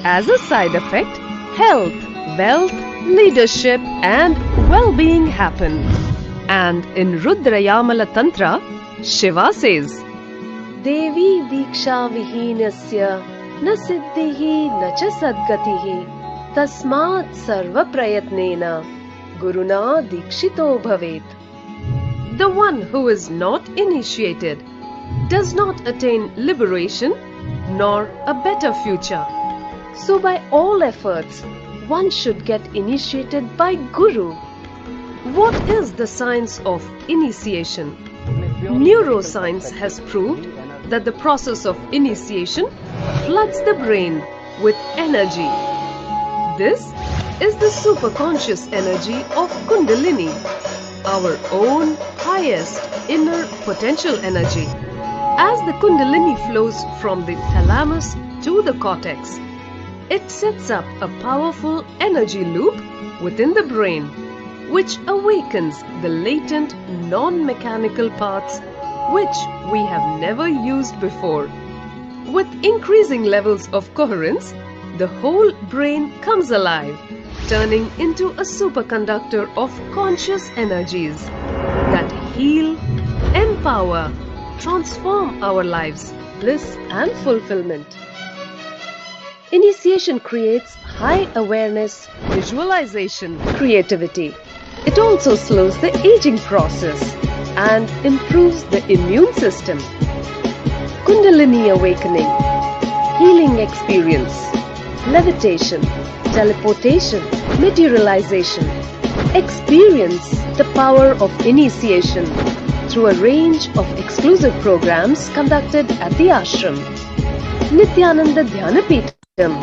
As a side effect, health, wealth, leadership and well-being happen. And in Rudrayamala Tantra, Shiva says, Devi Diksha Vihinasya na siddhihi na cha sadgatihi tasmat sarva prayatnena guruna dikshito bhavet. The one who is not initiated does not attain liberation nor a better future. So by all efforts, one should get initiated by Guru. What is the science of initiation? Neuroscience has proved that the process of initiation floods the brain with energy. This is the superconscious energy of Kundalini, our own highest inner potential energy. As the Kundalini flows from the thalamus to the cortex, it sets up a powerful energy loop within the brain, which awakens the latent non-mechanical parts which we have never used before. With increasing levels of coherence, the whole brain comes alive, turning into a superconductor of conscious energies that heal, empower, transform our lives, bliss and fulfillment. Initiation creates high awareness, visualization, creativity. It also slows the aging process and improves the immune system. Kundalini awakening, healing experience, levitation, teleportation, materialization. Experience the power of initiation through a range of exclusive programs conducted at the ashram. Nithyananda Dhyanapeetham,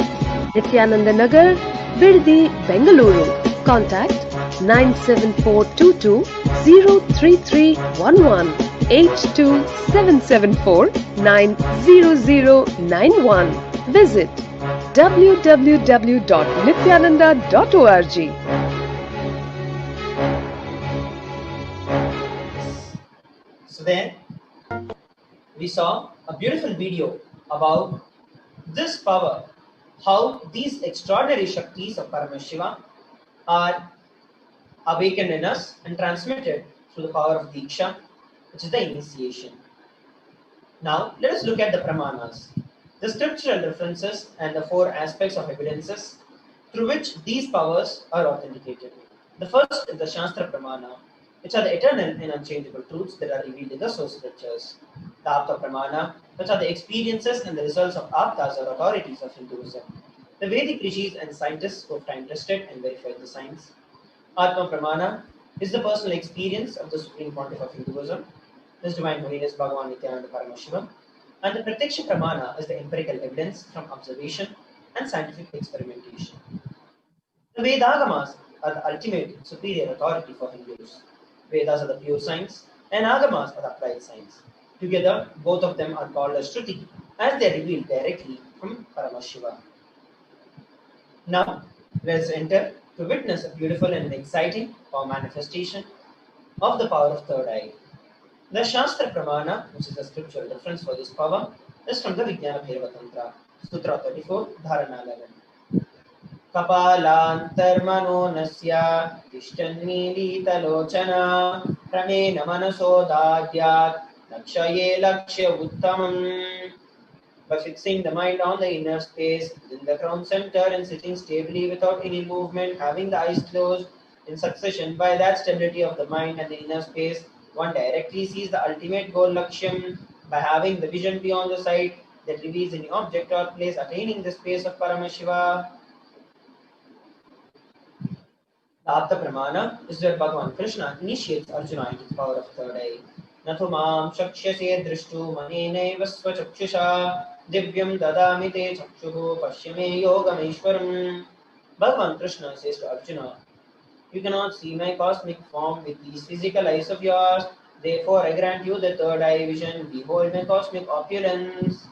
Nithyananda Nagar, Birdi, Bengaluru. Contact 97422 03311 82774 90091. Visit www.nithyananda.org. So then we saw a beautiful video about this power, how these extraordinary Shaktis of Paramashiva are awakened in us and transmitted through the power of Diksha, which is the initiation. Now let us look at the Pramanas, the scriptural references and the four aspects of evidences through which these powers are authenticated. The first is the Shastra Pramana, which are the eternal and unchangeable truths that are revealed in the source scriptures. The Apta Pramana, which are the experiences and the results of Aptas or authorities of Hinduism. The Vedic rishis and scientists who have time tested and verified the science. Atma Pramana is the personal experience of the Supreme Pontiff of Hinduism, His Divine Holiness Bhagavan Lingodbhava Paramashivam. And the Pratiksha Pramana is the empirical evidence from observation and scientific experimentation. The Vedagamas are the ultimate superior authority for Hindus. Vedas are the pure science and Agamas are the applied science. Together, both of them are called as Shruti as they are revealed directly from Paramashiva. Now, let us enter to witness a beautiful and exciting power manifestation of the power of third eye. The Shastra Pramana, which is the scriptural reference for this power, is from the Vijnana Bhairava Tantra, Sutra 34, Dharana 11. Kapalantarmano nasya tishtannilitalochana pramena manasodadyat lakshaye lakshya uttamam. By fixing the mind on the inner space, in the crown center and sitting stably without any movement, having the eyes closed in succession, by that stability of the mind and the inner space, one directly sees the ultimate goal Lakshyam. By having the vision beyond the sight that reveals any object or place attaining the space of Paramashiva. The Apta Pramana is where Bhagavan Krishna initiates Arjuna into the power of third eye. Nathu mam shakshase drishtu manenaiva swachakshusha divyam dadami te chakshuhu pashyame yogameshwaram. Bhagavan Krishna says to Arjuna, you cannot see my cosmic form with these physical eyes of yours, therefore I grant you the third eye vision, behold my cosmic opulence.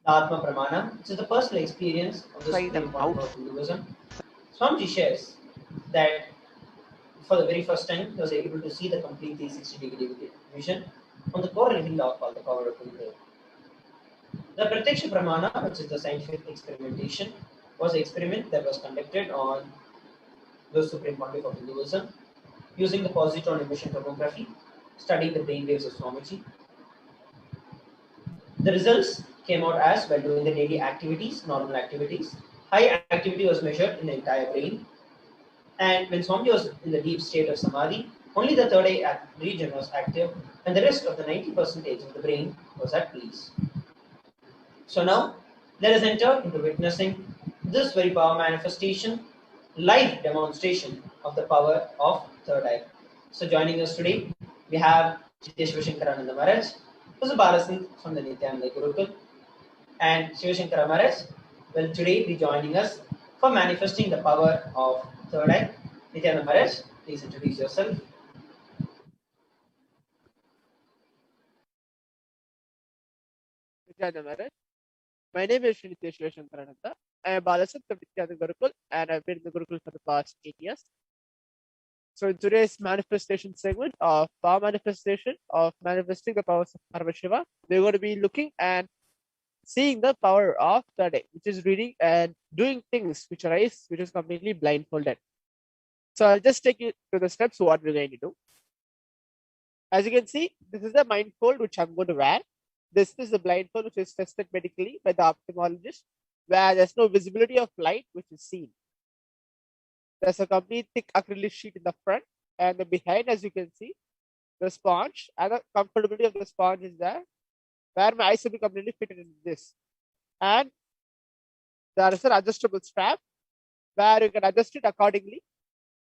The Atma Pramana, which is the personal experience of the Supreme Pontiff of Hinduism. Swamiji shares that for the very first time he was able to see the complete 360-degree vision on the coral hill called the Power of Guru. The Pratyaksha Pramana, which is the scientific experimentation, was an experiment that was conducted on the Supreme Pontiff of Hinduism using the positron emission tomography, studying the brain waves of Swamiji. The results came out as while doing the daily activities, normal activities, high activity was measured in the entire brain. And when Swamiji was in the deep state of Samadhi, only the third eye region was active and the rest of the 90% of the brain was at peace. So now, let us enter into witnessing this very power manifestation, live demonstration of the power of third eye. So joining us today, we have Shivoham Maharaj, who is a Balasan from the Nithyananda Gurukul, and Shivoham Maharaj will today be joining us for manifesting the power of third eye. Nithyananda Maharaj, please introduce yourself. Nithyananda Maharaj. My name is Shivoham. I am Balasan from Nithyananda Gurukul and I've been in the Gurukul for the past 8 years. So in today's manifestation segment of power manifestation of manifesting the powers of Paramashiva, we're going to be looking and seeing the power of third eye, which is reading and doing things which arise, which is completely blindfolded. So I'll just take you to the steps what we're going to do. As you can see, this is the blindfold which I'm going to wear. This is the blindfold which is tested medically by the ophthalmologist, where there's no visibility of light which is seen. There's a complete thick acrylic sheet in the front, and the behind, as you can see, the sponge and the comfortability of the sponge is there, where my eyes will be completely fitted in this. And there is an adjustable strap where you can adjust it accordingly,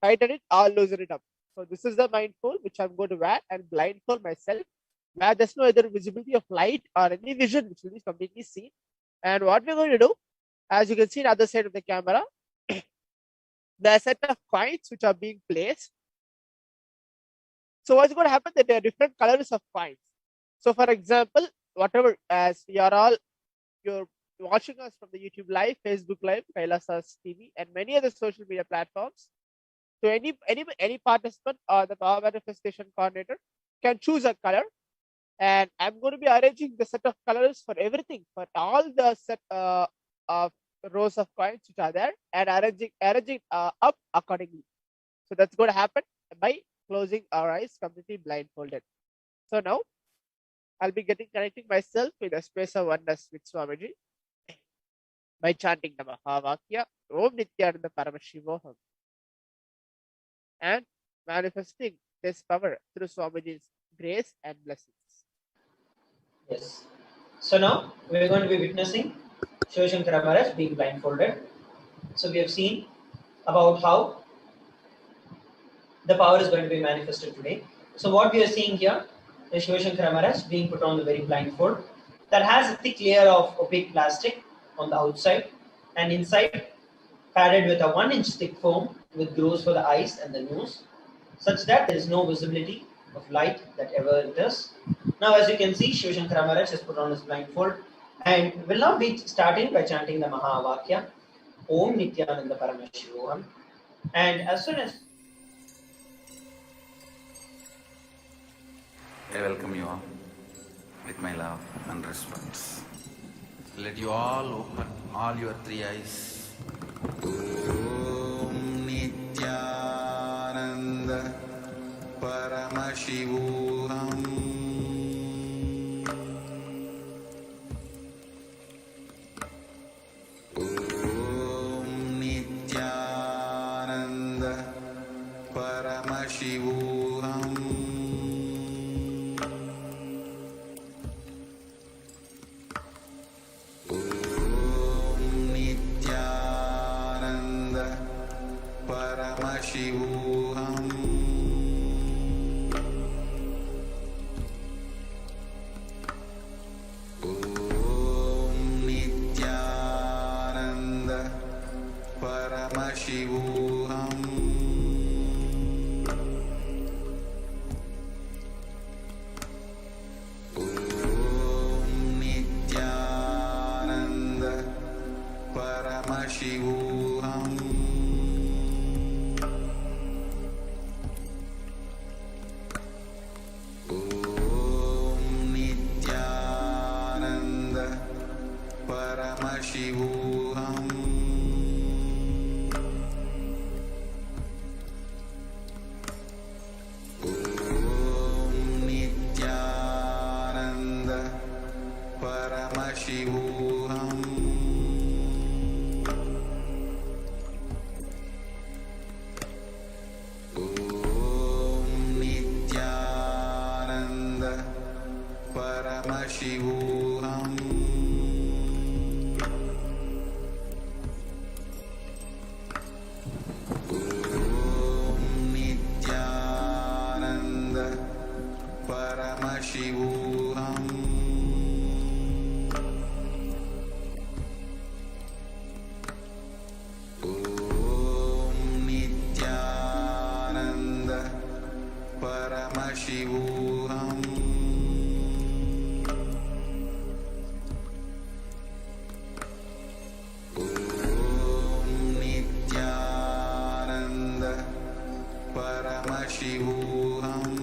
tighten it or loosen it up. So this is the blindfold which I'm going to wear and blindfold myself, where there's no other visibility of light or any vision which will be completely seen. And what we're going to do, as you can see on the other side of the camera, there are a set of coins which are being placed. So what's going to happen that there are different colors of coins. So for example, whatever, as you're watching us from the YouTube Live, Facebook Live, Kailasa's TV, and many other social media platforms. So any participant or the power manifestation coordinator can choose a color, and I'm going to be arranging the set of colors for everything, for all the set of rows of coins which are there, and arranging up accordingly. So that's going to happen by closing our eyes completely blindfolded. So now I'll be connecting myself with a space of oneness with Swamiji by chanting the Mahavakya Om Nithyananda Paramashivoham and manifesting this power through Swamiji's grace and blessings. Yes. So now we're going to be witnessing Shivoham Maharaj being blindfolded. So we have seen about how the power is going to be manifested today. So what we are seeing here is Shivoham Maharaj being put on the very blindfold that has a thick layer of opaque plastic on the outside and inside padded with a 1-inch thick foam with grooves for the eyes and the nose, such that there is no visibility of light that ever enters. Now, as you can see, Shivoham Maharaj has put on his blindfold and will now be starting by chanting the Mahavakya Om Nithyananda Paramashivam. And as soon as I welcome you all with my love and respect. Let you all open all your three eyes. Om Nithyananda Paramashivoham. Om Nithyananda Paramashivoham. Paramashivoham. Om Nithyananda Paramashivoham. Om Nithyananda Paramashivoham. Paramashivoham. Om Nithyananda Paramashivoham. Om Nithyananda Paramashivoham. Om Nithyananda Paramashivoham. Om Nithyananda Paramashivoham. Om Nithyananda Paramashivoham.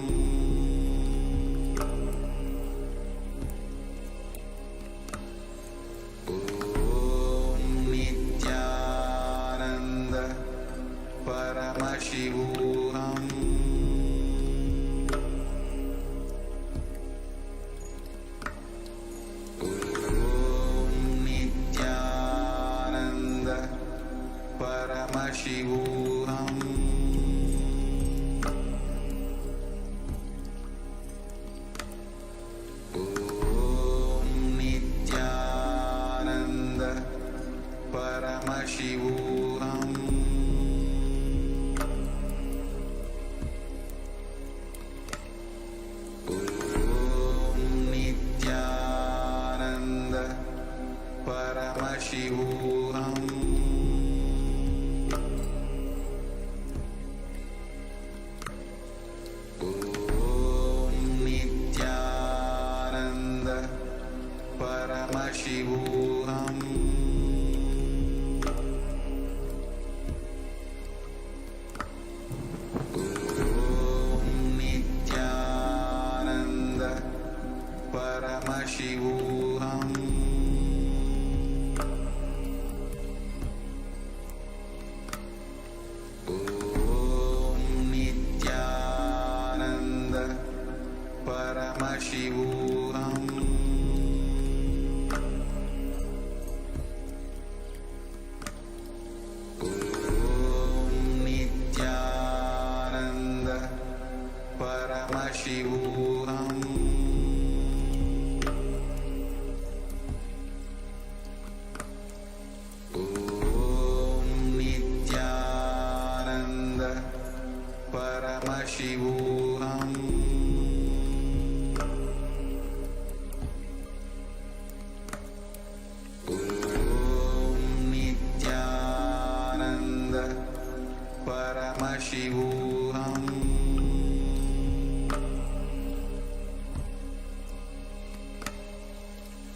Om Nithyananda Paramashivoham. Om Nithyananda Paramashivoham. Om Nithyananda Paramashivoham. Om Nithyananda Paramashivoham. Om Nithyananda Paramashivoham. Om Nithyananda Paramashivoham. Om Nithyananda Paramashivoham. Om Nithyananda Paramashivoham. Om Nithyananda Paramashivoham. Om Nithyananda Paramashivoham.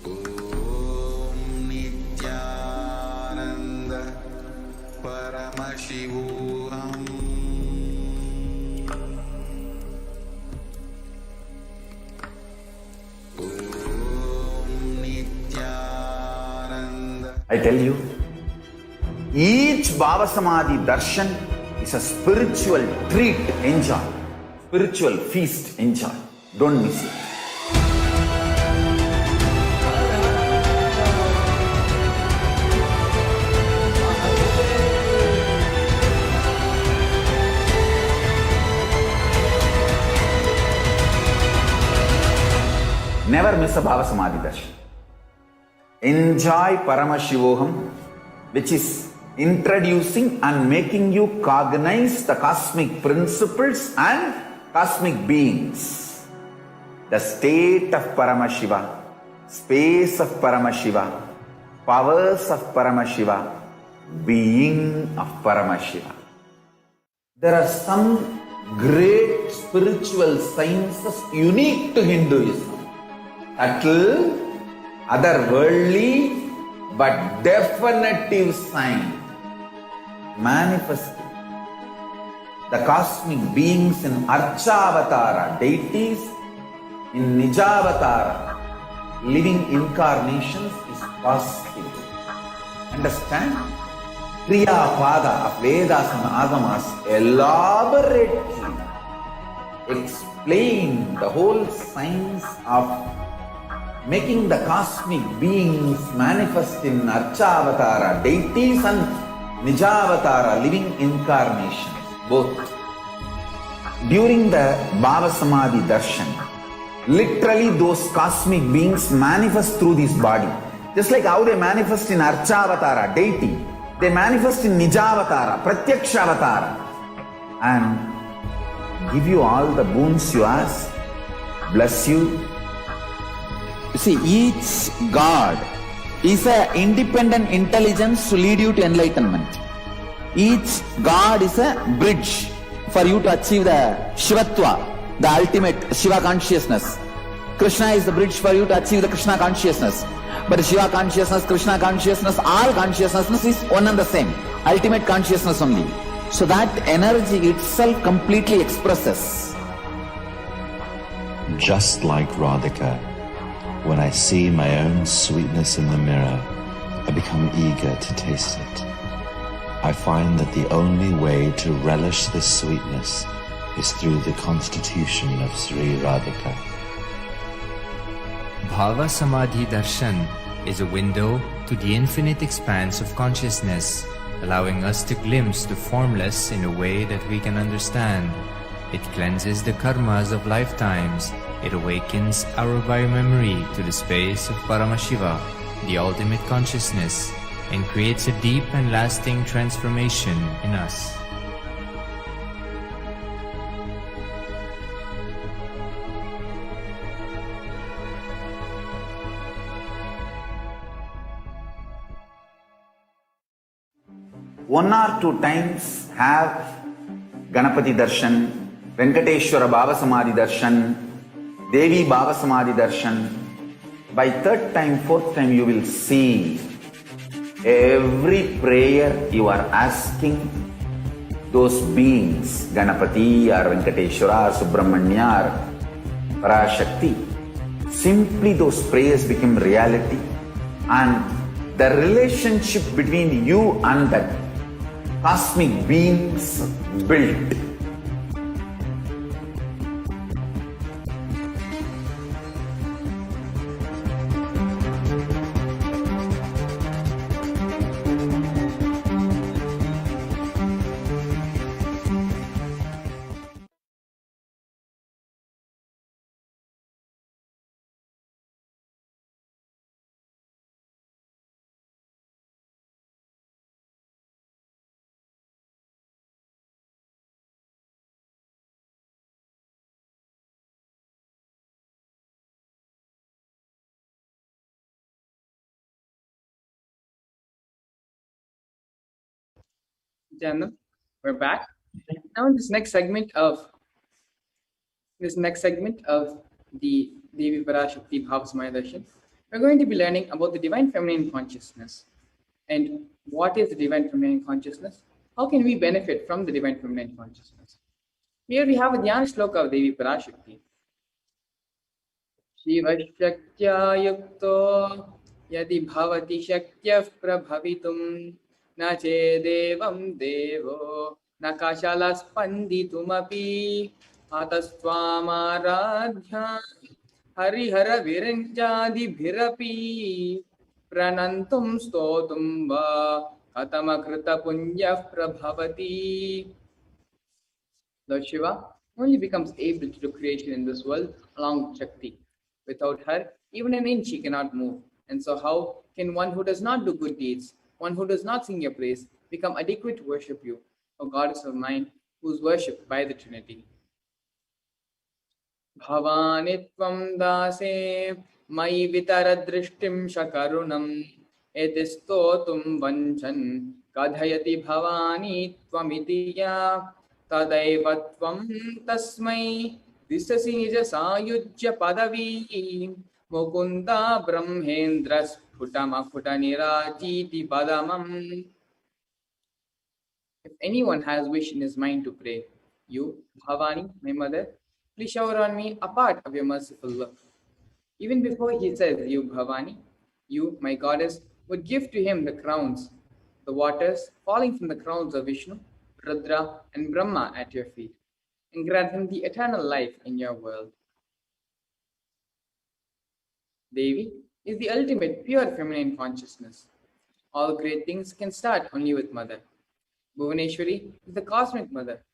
Om Nithyananda Paramashivoham. Om Nithyananda. I tell you, each Bhava Samadhi darshan is a spiritual treat, enjoy. Spiritual feast, enjoy. Don't miss it. Never miss a Bhava Samadhi darshan. Enjoy Paramashivoham, which is introducing and making you cognize the cosmic principles and cosmic beings. The state of Paramashiva, space of Paramashiva, powers of Paramashiva, being of Paramashiva. There are some great spiritual sciences unique to Hinduism. Subtle, otherworldly, but definitive sign. Manifesting the cosmic beings in Archavatara, deities in Nijavatara, living incarnations is possible. Understand? Kriya Pada of Vedas and Agamas elaborately explain the whole science of making the cosmic beings manifest in Archavatara, deities, and Nijavatara, living incarnations, both. During the Bhava Samadhi Darshan, literally those cosmic beings manifest through this body. Just like how they manifest in Archavatara, deity, they manifest in Nijavatara, Pratyakshavatara, and give you all the boons you ask, bless you. You see, each God is an independent intelligence to lead you to enlightenment. Each God is a bridge for you to achieve the Shivatva, the ultimate Shiva consciousness. Krishna is the bridge for you to achieve the Krishna consciousness. But Shiva consciousness, Krishna consciousness, all consciousness is one and the same. Ultimate consciousness only. So that energy itself completely expresses. Just like Radhika, when I see my own sweetness in the mirror, I become eager to taste it. I find that the only way to relish this sweetness is through the constitution of Sri Radhika. Bhava Samadhi Darshan is a window to the infinite expanse of consciousness, allowing us to glimpse the formless in a way that we can understand. It cleanses the karmas of lifetimes. It awakens our biomemory to the space of Paramashiva, the ultimate consciousness, and creates a deep and lasting transformation in us. One or two times have Ganapati Darshan, Venkateshwara Bhava Samadhi Darshan, Devi Bhava Samadhi Darshan. By third time, fourth time, you will see every prayer you are asking those beings, Ganapati or Venkateshwara or Subramanya or Parashakti. Simply those prayers become reality, and the relationship between you and that cosmic beings built. Jana, we're back. Now in this next segment of the Devi Parashakti Bhava Samadhi Darshan, we're going to be learning about the divine feminine consciousness. And what is the divine feminine consciousness? How can we benefit from the divine feminine consciousness? Here we have a Dhyana Shloka of Devi Parashakti. Shivashaktya yukto yadi bhavati shakyah prabhavitum na chedevam devo na kashala spanditumapi atastvamaradhya harihara viranjadi bhirapi pranantum stotum va katamakrita punyah prabhavati. Lord Shiva only becomes able to do creation in this world along with Shakti. Without her, even an inch he cannot move. And so how can one who does not do good deeds, one who does not sing your praise, become adequate to worship you, O Goddess of mind, who is worshipped by the Trinity? Bhavanitvam dase mai vitaradrishtim shakarunam etistotum vanchan kadhayati bhavani tvamitiya tadaivatvam tasmai disasi nija sayujya padavi mukunda brahmendra sputamakuta nirajiti padamam. If anyone has wish in his mind to pray, you, Bhavani, my mother, please shower on me a part of your merciful love. Even before he says, "You, Bhavani," you, my goddess, would give to him the crowns, the waters falling from the crowns of Vishnu, Rudra, and Brahma at your feet, and grant him the eternal life in your world. Devi is the ultimate pure feminine consciousness. All great things can start only with Mother. Bhuvaneshwari is the cosmic mother,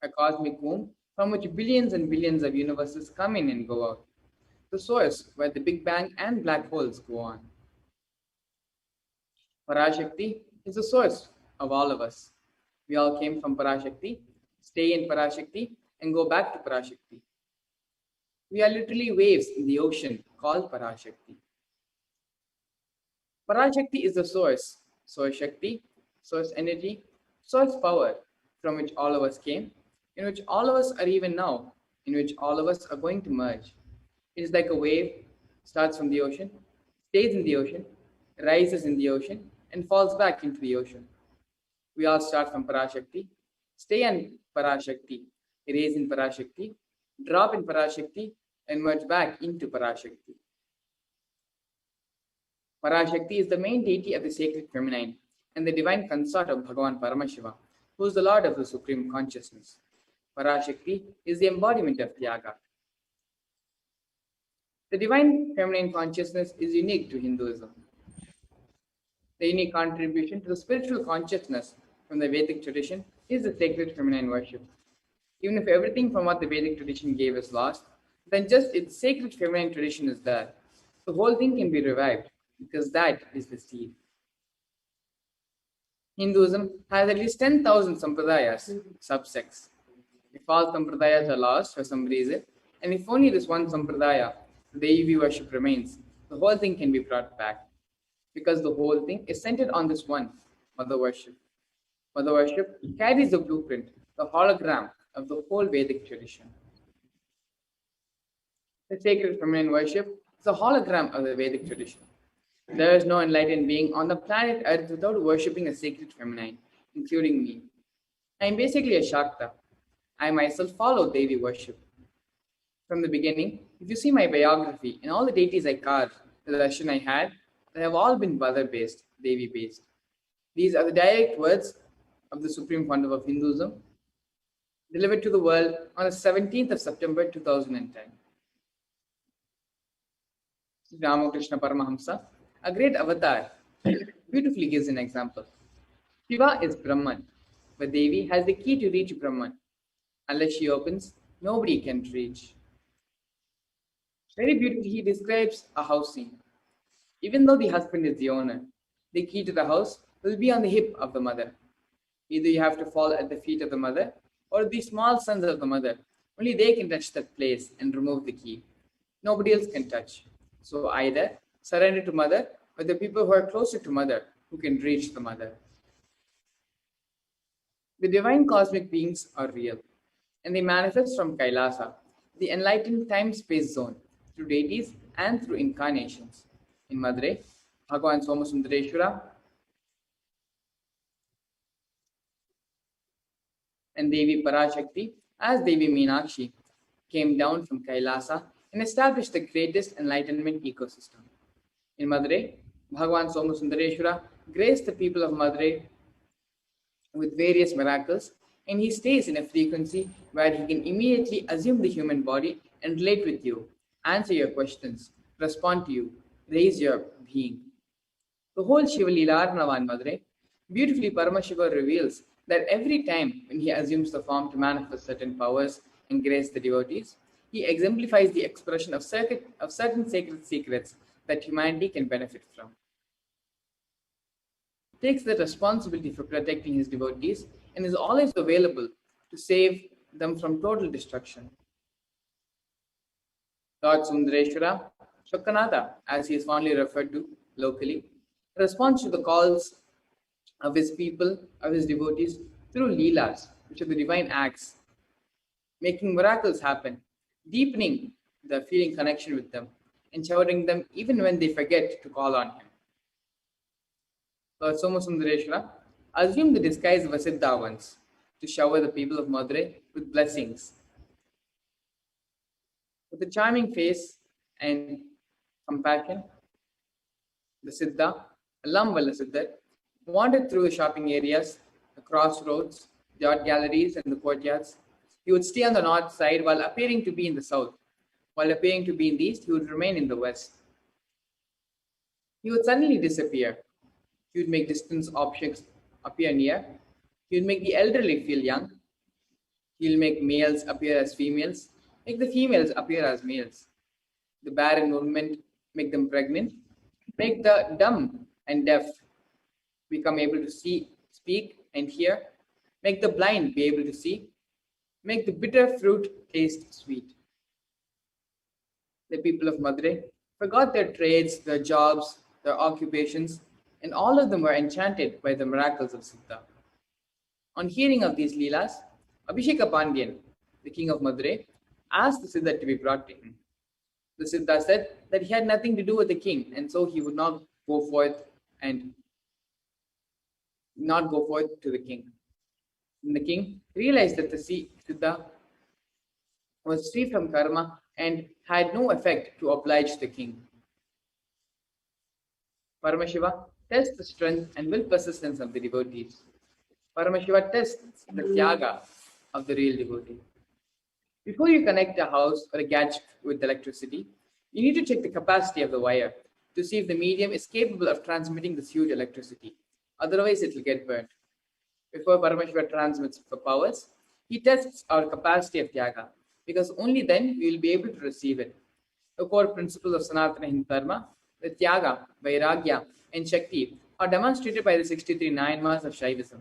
a cosmic womb from which billions and billions of universes come in and go out, the source where the Big Bang and black holes go on. Parashakti is the source of all of us. We all came from Parashakti, stay in Parashakti, and go back to Parashakti. We are literally waves in the ocean called Parashakti. Parashakti is the source, source Shakti, source energy, source power from which all of us came, in which all of us are even now, in which all of us are going to merge. It is like a wave, starts from the ocean, stays in the ocean, rises in the ocean, and falls back into the ocean. We all start from Parashakti, stay in Parashakti, raise in Parashakti, drop in Parashakti, and merge back into Parashakti. Parashakti is the main deity of the sacred feminine and the divine consort of Bhagavan Paramashivam, who is the Lord of the Supreme Consciousness. Parashakti is the embodiment of Tyaga. The divine feminine consciousness is unique to Hinduism. The unique contribution to the spiritual consciousness from the Vedic tradition is the sacred feminine worship. Even if everything from what the Vedic tradition gave is lost, then just its sacred feminine tradition is there. The whole thing can be revived because that is the seed. Hinduism has at least 10,000 sampradayas, subsects. If all sampradayas are lost for some reason, and if only this one sampradaya, the Devi worship remains, the whole thing can be brought back. Because the whole thing is centered on this one, Mother worship. Mother worship carries the blueprint, the hologram of the whole Vedic tradition. The sacred feminine worship is a hologram of the Vedic tradition. There is no enlightened being on the planet Earth without worshipping a sacred feminine, including me. I am basically a Shakta. I myself follow Devi worship. From the beginning, if you see my biography and all the deities I carved, the darshan I had, they have all been Mother-based, Devi-based. These are the direct words of the Supreme Founder of Hinduism, delivered to the world on the 17th of September 2010. Ramakrishna Paramahamsa, a great avatar, beautifully gives an example. Shiva is Brahman, but Devi has the key to reach Brahman. Unless she opens, nobody can reach. Very beautifully, he describes a house scene. Even though the husband is the owner, the key to the house will be on the hip of the mother. Either you have to fall at the feet of the mother or the small sons of the mother. Only they can touch that place and remove the key. Nobody else can touch. So either surrender to mother or the people who are closer to mother who can reach the mother. The divine cosmic beings are real and they manifest from Kailasa, the enlightened time-space zone, through deities and through incarnations. In Madurai, Bhagavan Somasundareshwara and Devi Parashakti as Devi Meenakshi came down from Kailasa and established the greatest enlightenment ecosystem. In Madurai, Bhagavan Somasundareshwara graced the people of Madurai with various miracles, and he stays in a frequency where he can immediately assume the human body and relate with you, answer your questions, respond to you, raise your being. The whole Shiva Leela Arnava in Madurai, beautifully Paramashiva reveals that every time when he assumes the form to manifest certain powers and grace the devotees, he exemplifies the expression of certain sacred secrets that humanity can benefit from. He takes the responsibility for protecting his devotees and is always available to save them from total destruction. Lord Sundareshwara, Shokkanatha, as he is fondly referred to locally, responds to the calls of his people, of his devotees, through Leelas, which are the divine acts, making miracles happen, deepening the feeling connection with them, and showering them even when they forget to call on him. Lord Somasundareshwara assumed the disguise of a Siddha once to shower the people of Madurai with blessings. With a charming face and compassion, the Siddha, Alamvala Siddhar, wandered through the shopping areas, the crossroads, the art galleries, and the courtyards. He would stay on the north side while appearing to be in the south. While appearing to be in the east, he would remain in the west. He would suddenly disappear. He would make distant objects appear near. He would make the elderly feel young. He will make males appear as females, make the females appear as males. The barren women make them pregnant, make the dumb and deaf become able to see, speak, and hear, make the blind be able to see, make the bitter fruit taste sweet. The people of Madurai forgot their trades, their jobs, their occupations, and all of them were enchanted by the miracles of Siddha. On hearing of these Leelas, Abhisheka Pandyan, the king of Madurai, asked the Siddha to be brought to him. The Siddha said that he had nothing to do with the king, and so he would not go forth to the king. And the king realized that the Siddha was free from karma and had no effect to oblige the king. Paramashiva tests the strength and will persistence of the devotees. Paramashiva tests the tyaga of the real devotee. Before you connect a house or a gadget with electricity, you need to check the capacity of the wire to see if the medium is capable of transmitting this huge electricity. Otherwise, it will get burnt. Before Paramashiva transmits the powers, he tests our capacity of tyaga, because only then we will be able to receive it. The core principles of Sanatana Hindu Dharma, the tyaga, vairagya, and shakti, are demonstrated by the 63 Nayanmas of Shaivism.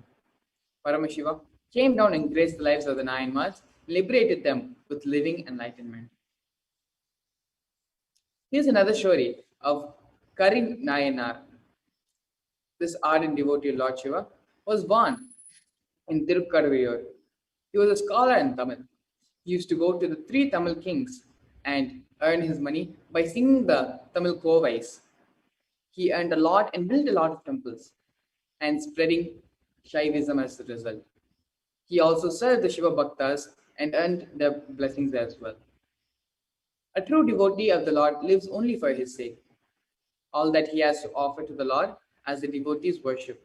Paramashiva came down and graced the lives of the Nayanmas, liberated them with living enlightenment. Here's another story of Karin Nayanar. This ardent devotee of Lord Shiva was born in Tirukkarviyur. He was a scholar in Tamil. He used to go to the 3 Tamil kings and earn his money by singing the Tamil kovais. He earned a lot and built a lot of temples and spreading Shaivism as a result. He also served the Shiva Bhaktas and earned their blessings as well. A true devotee of the Lord lives only for his sake. All that he has to offer to the Lord as the devotees worship.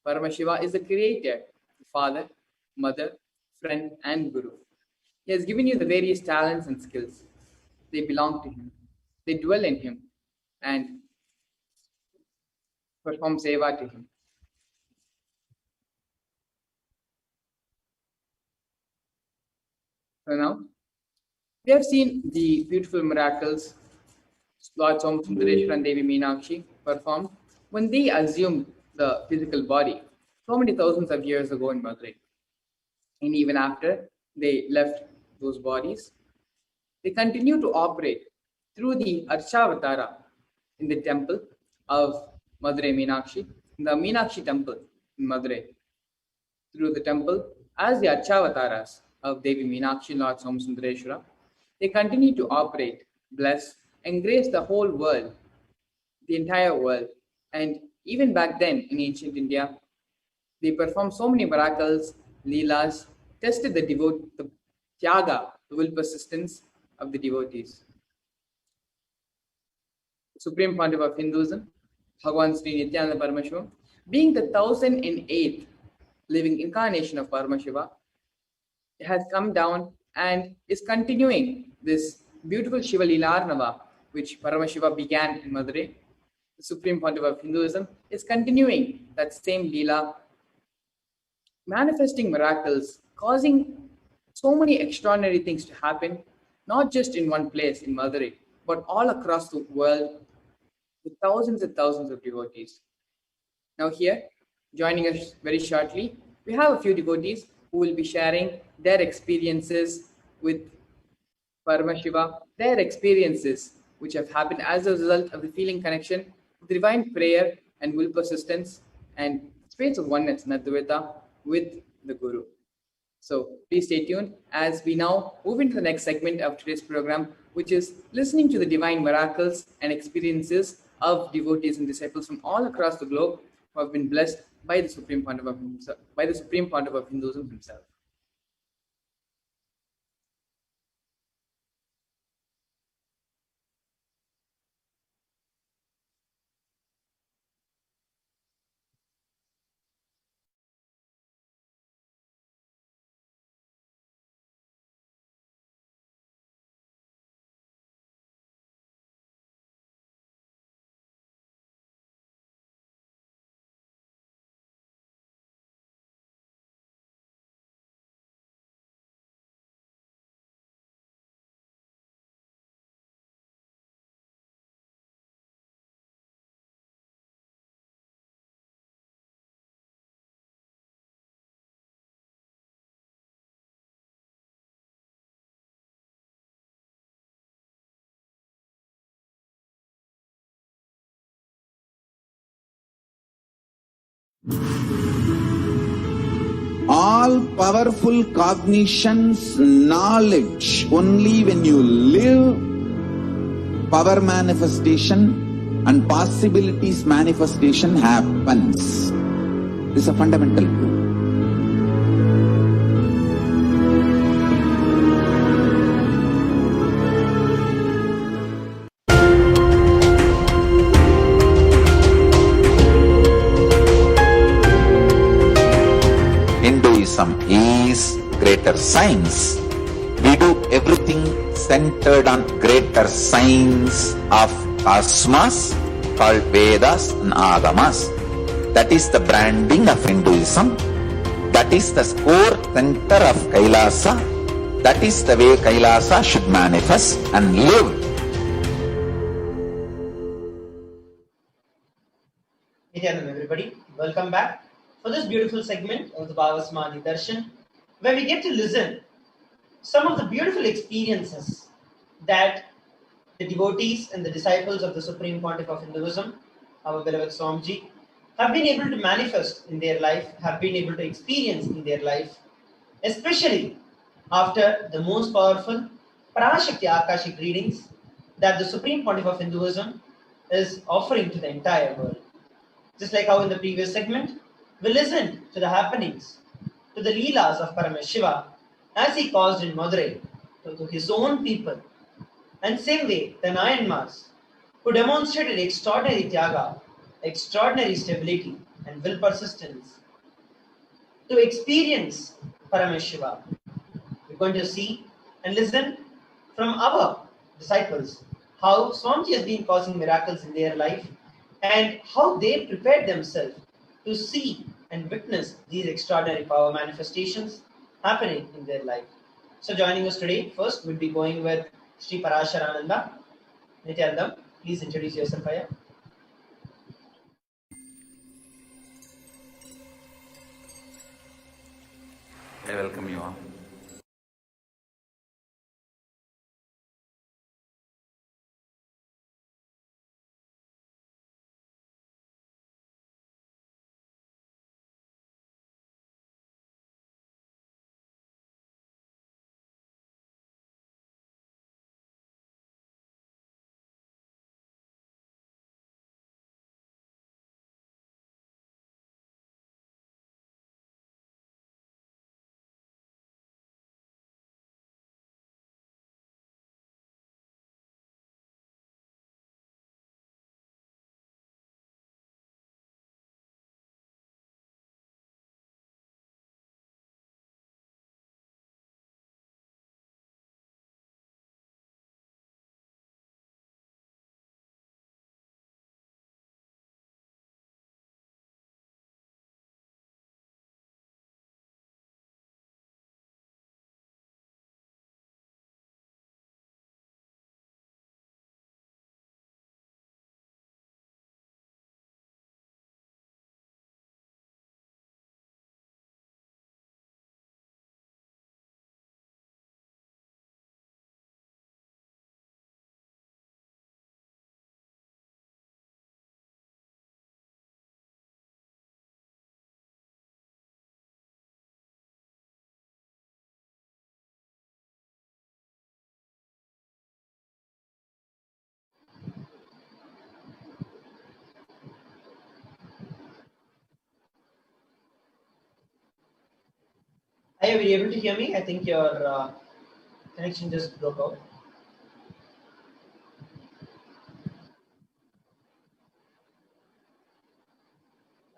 Paramashiva is the creator, the father, mother, friend, and guru. He has given you the various talents and skills. They belong to him. They dwell in him and perform seva to him. So now, we have seen the beautiful miracles Lord Somasundareshwar and Devi Meenakshi performed when they assumed the physical body so many thousands of years ago in Madurai. And even after they left those bodies, they continue to operate through the Archavatara in the temple of Madurai Meenakshi, in the Meenakshi temple in Madurai. Through the temple, as the Archavataras of Devi Meenakshi and Lord Somasundareshwara, they continue to operate, bless, and grace the whole world, the entire world. And even back then in ancient India, they performed so many miracles, leelas, tested the tyaga, the will persistence of the devotees. Supreme Pontiff of Hinduism, Bhagavan Nithyananda Paramashivam, being the 1008th living incarnation of Paramashiva, has come down and is continuing this beautiful Shiva Leelarnava, which Paramashiva began in Madurai. The Supreme Pontiff of Hinduism is continuing that same Leela, manifesting miracles, causing so many extraordinary things to happen, not just in one place in Madurai, but all across the world with thousands and thousands of devotees. Now here, joining us very shortly, we have a few devotees who will be sharing their experiences with Paramashiva, their experiences which have happened as a result of the feeling connection, divine prayer and will persistence and space of oneness, Nadvita, with the Guru. So please stay tuned as we now move into the next segment of today's program, which is listening to the divine miracles and experiences of devotees and disciples from all across the globe who have been blessed by the Supreme Pontiff of Hinduism himself. All powerful cognitions, knowledge, only when you live, power manifestation and possibilities manifestation happens. This is a fundamental truth. Hinduism is greater science. We do everything centered on greater science of cosmos called Vedas and Agamas. That is the branding of Hinduism. That is the core center of Kailasa. That is the way Kailasa should manifest and live. Nithyanam, everybody, welcome back for this beautiful segment of the Bhagavad Darshan, where we get to listen some of the beautiful experiences that the devotees and the disciples of the Supreme Pontiff of Hinduism, our beloved Swamiji, have been able to manifest in their life, have been able to experience in their life, especially after the most powerful Parashakti Akashic readings that the Supreme Pontiff of Hinduism is offering to the entire world. Just like how in the previous segment, we listened to the happenings, to the Leelas of Paramashiva as he caused in Madurai to his own people. And same way, the Nayanmars, who demonstrated extraordinary tyaga, extraordinary stability and will persistence to experience Paramashiva. We're going to see and listen from our disciples how Swamiji has been causing miracles in their life and how they prepared themselves to see and witness these extraordinary power manifestations happening in their life. So joining us today, first we'll be going with Sri Parasharananda. Nithyanandam, please introduce yourself, Aya. I welcome you all. Are you able to hear me? I think your connection just broke out.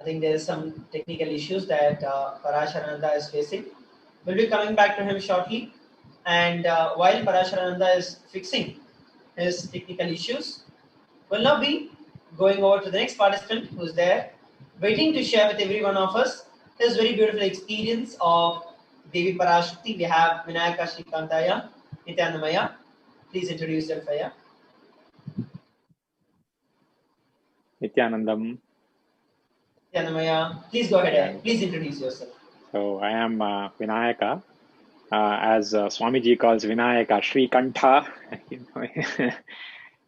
I think there is some technical issues that Parasharananda is facing. We'll be coming back to him shortly. And while Parasharananda is fixing his technical issues, we'll now be going over to the next participant who's there, waiting to share with every one of us his very beautiful experience of Devi Parashakti. We have Vinayaka Shrikantaya, Nithyanandamaya. Please introduce yourself, Aya. Nithyanandam. Nithyanandamaya, please go ahead. Please introduce yourself. So I am Vinayaka. As Swamiji calls Vinayaka, Shrikantha.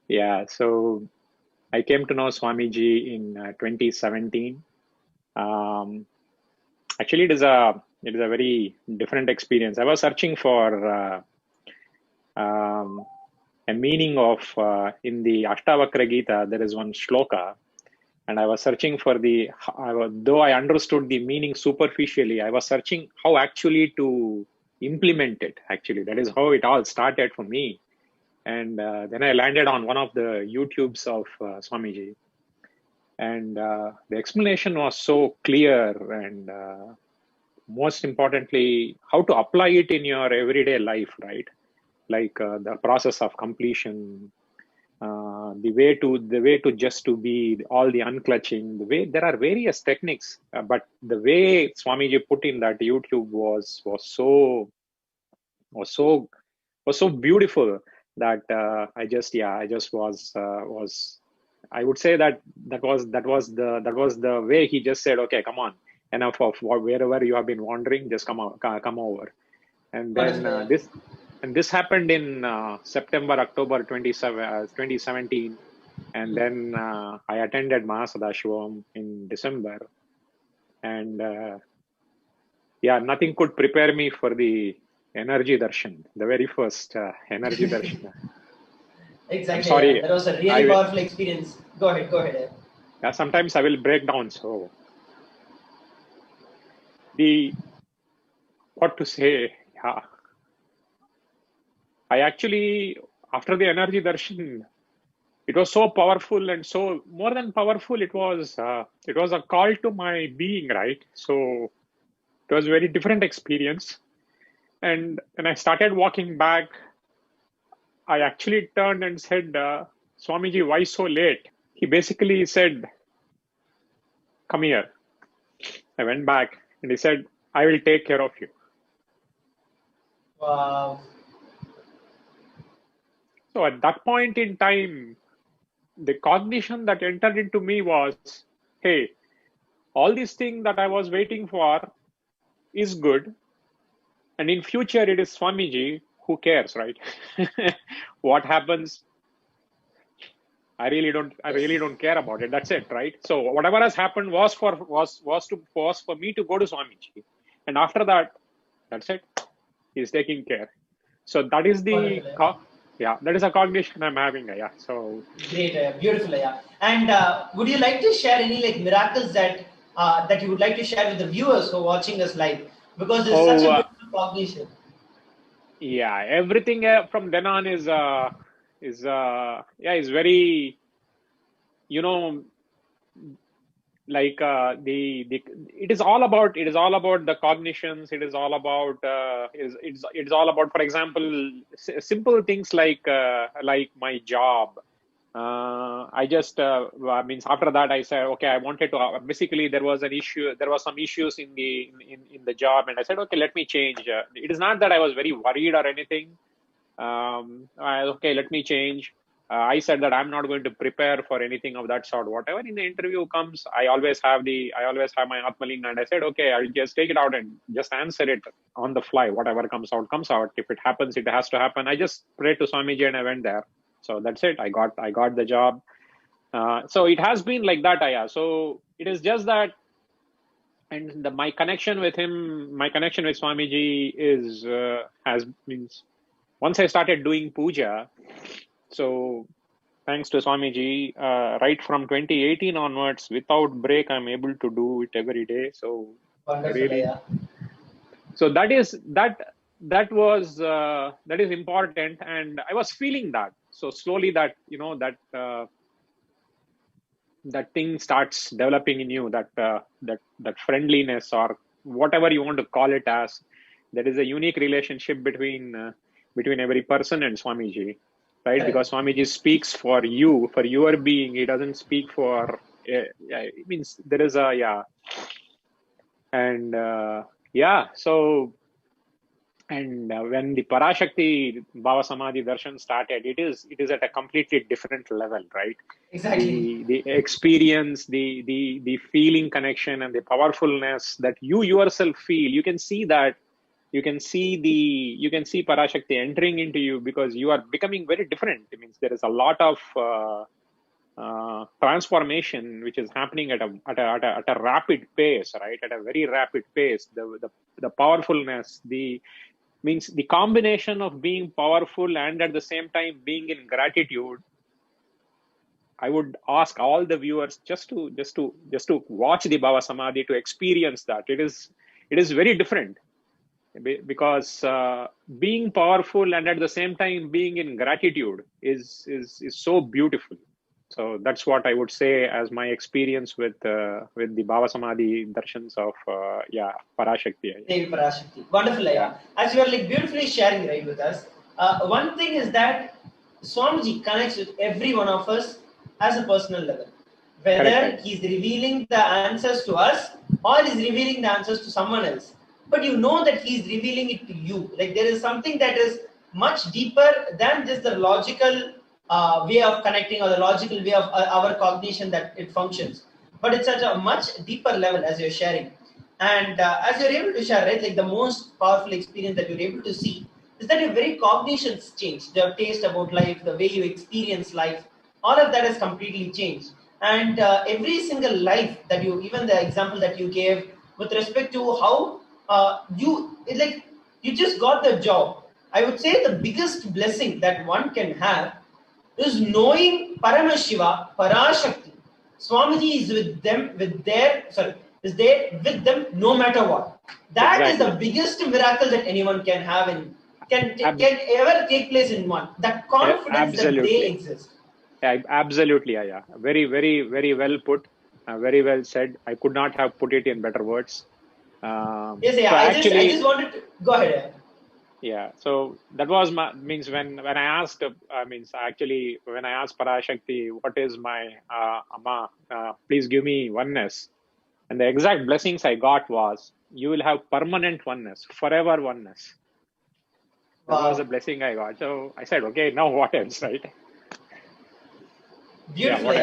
Yeah, so I came to know Swamiji in 2017. Actually, it is a very different experience. I was searching for a meaning of in the Ashtavakra Gita. There is one shloka, and I was searching for though I understood the meaning superficially, I was searching how actually to implement it. Actually, that is how it all started for me. And then I landed on one of the YouTubes of Swamiji. And the explanation was so clear, and most importantly, how to apply it in your everyday life, right? Like the process of completion, the way to just to be all the unclutching. The way there are various techniques, but the way Swamiji put in that YouTube was so beautiful that I would say that was the way he just said, okay, come on, enough of wherever you have been wandering, just come over. And then this happened in October 2017, and then I attended Shivoham in December, and nothing could prepare me for the energy darshan, the very first energy darshan. Exactly. Sorry, that was a really powerful experience. Go ahead. Yeah, sometimes I will break down. So what to say? Yeah, I actually, after the energy darshan, it was so powerful, and so more than powerful, it was a call to my being, right? So it was a very different experience. And when I started walking back, I actually turned and said, Swamiji, why so late? He basically said, come here. I went back and he said, I will take care of you. Wow. So at that point in time, the cognition that entered into me was, hey, all these things that I was waiting for is good. And in future, it is Swamiji who cares, right? What happens, I really don't care about it. That's it, right? So whatever has happened was for me to go to Swamiji, and after that, that's it. He's taking care. So that is that is a cognition I'm having. Yeah. So great, beautiful. Yeah. And would you like to share any miracles that you would like to share with the viewers who are watching us live? Because it's such a beautiful cognition. Yeah, everything from then on is very, like it is all about the cognitions. It is all about it's all about, for example, simple things like my job. I just means after that I said, okay, I wanted to basically there was some issues in the job, and I said, okay, let me change. It is not that I was very worried or anything. Okay, let me change. I said that I'm not going to prepare for anything of that sort. Whatever in the interview comes, I always have my Atmalinga, and I said, okay, I'll just take it out and just answer it on the fly. Whatever comes out, comes out. If it happens, it has to happen. I just prayed to Swamiji and I went there. So that's it. I got the job. So it has been like that, Aya. So it is just that, and my connection with him, my connection with Swamiji means once I started doing puja. So thanks to Swamiji, right from 2018 onwards, without break, I'm able to do it every day. So wonderful, so that is important, and I was feeling that. So slowly that that thing starts developing in you, that friendliness, or whatever you want to call it as. There is a unique relationship between every person and Swamiji, right? Because Swamiji speaks for you, for your being. He doesn't speak for. It means there is and so. And when the Parashakti Bhava Samadhi Darshan started, it is at a completely different level, right? Exactly. The experience, the feeling connection, and the powerfulness that you yourself feel. You can see that. You can see Parashakti entering into you, because you are becoming very different. It means there is a lot of transformation which is happening at a rapid pace, right? At a very rapid pace. The powerfulness, the combination of being powerful and at the same time being in gratitude. I would ask all the viewers just to watch the Bhava Samadhi, to experience that. It is very different, because being powerful and at the same time being in gratitude is so beautiful. So that's what I would say as my experience with the Bhava Samadhi darshans of Parashakti. Devi Parashakti. Wonderful, yeah. As you are like beautifully sharing right with us. One thing is that Swamiji connects with every one of us as a personal level. Whether he's revealing the answers to us or he's revealing the answers to someone else. But you know that he's revealing it to you. Like there is something that is much deeper than just the logical way of connecting or the logical way of our cognition that it functions. But it's at a much deeper level as you're sharing. And as you're able to share, right, like the most powerful experience that you're able to see is that your very cognitions change. Your taste about life, the way you experience life, all of that has completely changed. And every single life that you, even the example that you gave with respect to how you just got the job. I would say the biggest blessing that one can have is knowing Paramashiva, Parashakti. Swamiji is with them, is there with them no matter what. That is the biggest miracle that anyone can have and can ever take place in one. That confidence that they exist. Absolutely, yeah. Very, very, very well put. Very well said. I could not have put it in better words. Yes, yeah. So I just wanted to go ahead. Yeah. So that was when I asked when I asked Parashakti, what is my Amma? Please give me oneness. And the exact blessings I got was, you will have permanent oneness, forever oneness. That was the blessing I got. So I said, okay, now what else, right? Beautiful,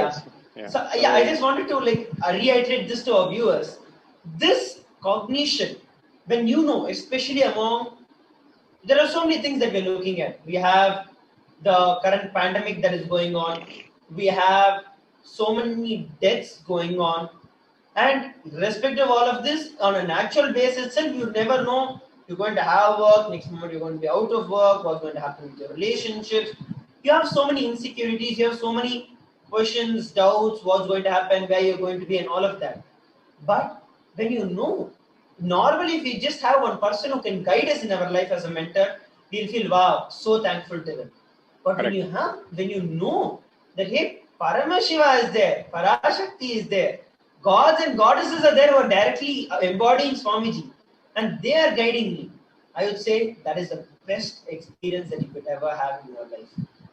So I just wanted to reiterate this to our viewers. This cognition, when you know, especially among, there are so many things that we're looking at. We have the current pandemic that is going on. We have so many deaths going on. And irrespective of all of this, on a natural basis itself, you never know. You're going to have work, next moment you're going to be out of work, what's going to happen with your relationships. You have so many insecurities, you have so many questions, doubts, what's going to happen, where you're going to be and all of that. But when you know, normally if we just have one person who can guide us in our life as a mentor, we'll feel, wow, so thankful to them. But when you know that, hey, Paramashiva is there, Parashakti is there, gods and goddesses are there who are directly embodying Swamiji, and they are guiding me. I would say that is the best experience that you could ever have in your life.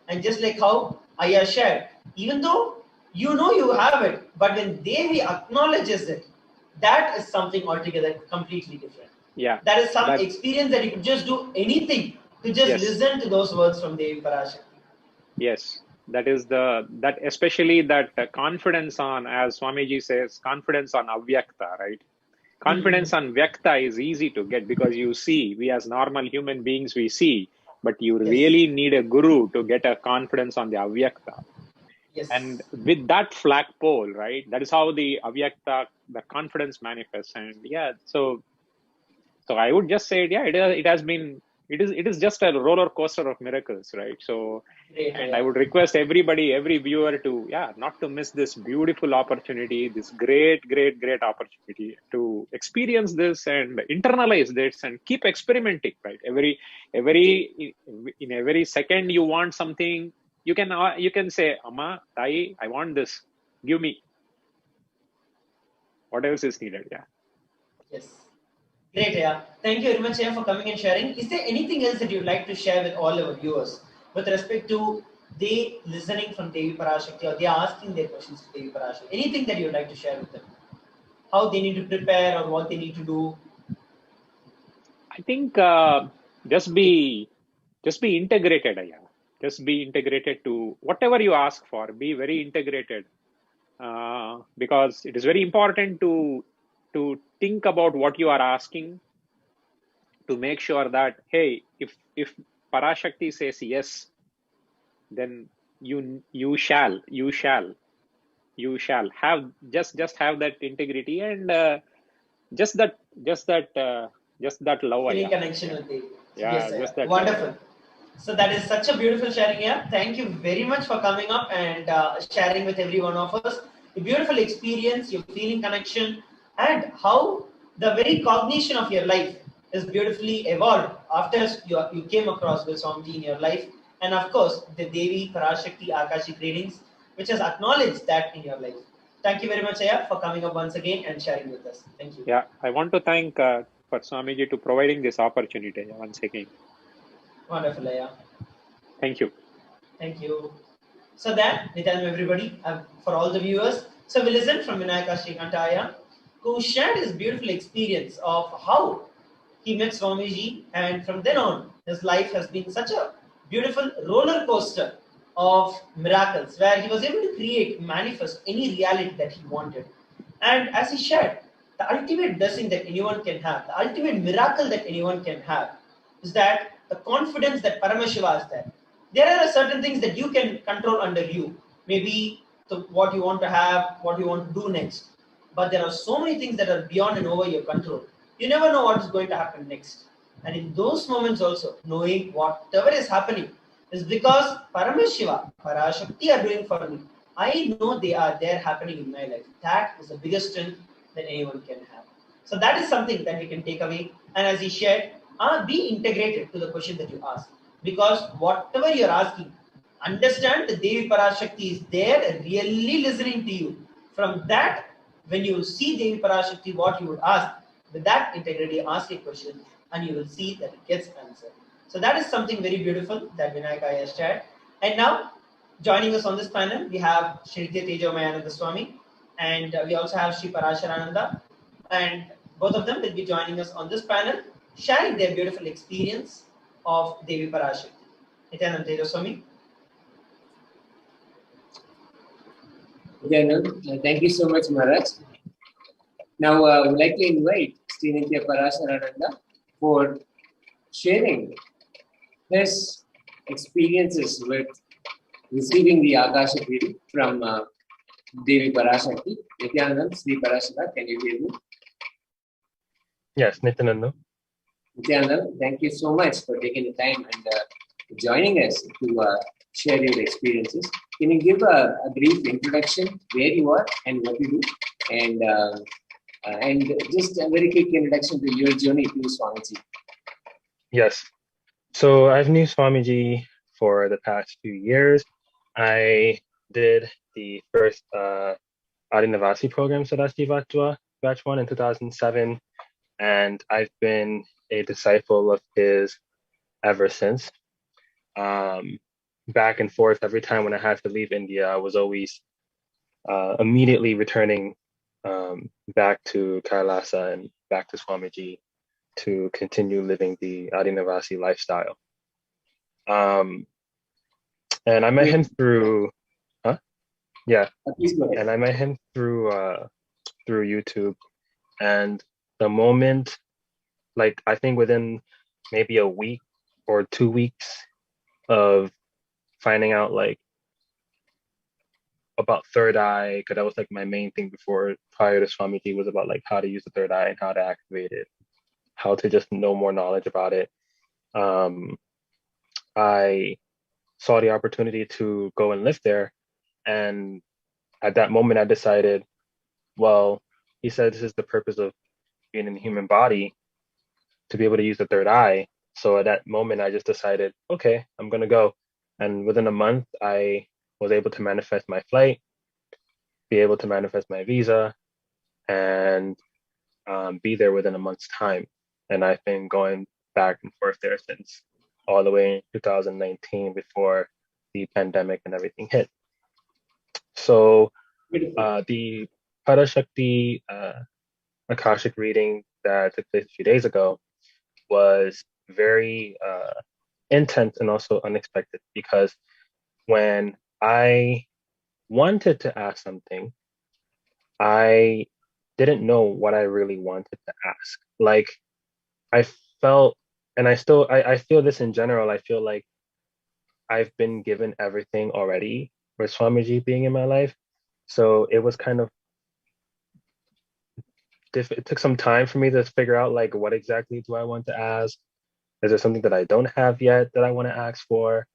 And just like how Aya shared, even though you know you have it, but when Devi acknowledges it, that is something altogether completely different. Yeah. That is some experience that you could just do anything to just listen to those words from Devi Parashakti. Yes. That is especially that confidence on, as Swamiji says, confidence on Avyakta, right? Confidence on Vyakta is easy to get because you see, we as normal human beings, we see, but you really need a guru to get a confidence on the Avyakta. Yes. And with that flagpole, right, that is how the Avyakta, the confidence manifests. And so I would just say, it is just a roller coaster of miracles, right? So, and I would request every viewer to, not to miss this beautiful opportunity, this great opportunity to experience this and internalize this and keep experimenting, right? In every second you want something, you can say, Amma, Tai, I want this, give me. What else is needed? Yes. Great, Thank you very much, for coming and sharing. Is there anything else that you'd like to share with all our viewers with respect to they listening from Devi Parashakti or they asking their questions to Devi Parashakti? Anything that you'd like to share with them? How they need to prepare or what they need to do? I think just be integrated, Just be integrated to whatever you ask for. Be very integrated because it is very important to think about what you are asking, to make sure that, hey, if Parashakti says yes, then you shall. you shall have just have that integrity and just that love I Feeling have. connection with it. Yeah, Yes, just sir. that Wonderful. love. So that is such a beautiful sharing here. Thank you very much for coming up and sharing with every one of us. A beautiful experience, your feeling connection, and how the very cognition of your life is beautifully evolved after you came across this Swamiji in your life. And of course, the Devi Parashakti Akashic readings, which has acknowledged that in your life. Thank you very much, Aya, for coming up once again and sharing with us. Thank you. Yeah, I want to thank for Swamiji to providing this opportunity once again. Wonderful, Aya. Thank you. Thank you. So that, Nityanam everybody, for all the viewers, so we listen from Vinayaka Srikantaya, who shared his beautiful experience of how he met Swamiji, and from then on, his life has been such a beautiful roller coaster of miracles, where he was able to create, manifest any reality that he wanted. And as he shared, the ultimate blessing that anyone can have, the ultimate miracle that anyone can have, is that the confidence that Paramashiva is there. There are certain things that you can control under you. Maybe what you want to have, what you want to do next. But there are so many things that are beyond and over your control. You never know what is going to happen next. And in those moments also, knowing whatever is happening is because Paramashiva, Parashakti are doing for me. I know they are there happening in my life. That is the biggest strength that anyone can have. So that is something that we can take away. And as he shared, be integrated to the question that you asked. Because whatever you're asking, understand the Devi Parashakti is there really listening to you. From that, when you see Devi Parashakti, what you would ask, with that integrity, ask a question and you will see that it gets answered. So that is something very beautiful that Vinayaka has shared. And now, joining us on this panel, we have Shri Tejomayananda Swami and we also have Shri Parasharananda. And both of them will be joining us on this panel, sharing their beautiful experience of Devi Parashakti. Nityananda Tejo Swami. Thank you so much, Maharaj. Now, I would like to invite Sri Nithya Parasharananda for sharing his experiences with receiving the Akashic reading from Devi Parashakti. Nithyananda, Sri Parashara, can you hear me? Yes, Nityananda. Nithyananda, thank you so much for taking the time and joining us to share your experiences. Can you give a brief introduction where you are and what you do, and just a very quick introduction to your journey to Swamiji? Yes. So I've known Swamiji for the past few years. I did the first Adinavasi program, Sadashivatva, batch 1 in 2007, and I've been a disciple of his ever since. Back and forth every time when I had to leave India, I was always immediately returning back to Kailasa and back to Swamiji to continue living the Adinavasi lifestyle. And I met him through, yeah, and I met him through YouTube. And the moment, like I think within maybe a week or 2 weeks of finding out like about third eye, because that was like my main thing prior to Swamiji, was about like how to use the third eye and how to activate it, how to just know more knowledge about it. I saw the opportunity to go and live there, and at that moment I decided, well, he said this is the purpose of being in the human body, to be able to use the third eye. So at that moment I just decided, okay, I'm gonna go. And within a month I was able to manifest my flight, be able to manifest my visa, and be there within a month's time. And I've been going back and forth there since, all the way in 2019 before the pandemic and everything hit. So the Parashakti Akashic reading that took place a few days ago was very intense and also unexpected, because when I wanted to ask something, I didn't know what I really wanted to ask. Like I felt, and I feel this in general, I feel like I've been given everything already with Swamiji being in my life. So it was kind of it took some time for me to figure out like what exactly do I want to ask. Is there something that I don't have yet that I want to ask for?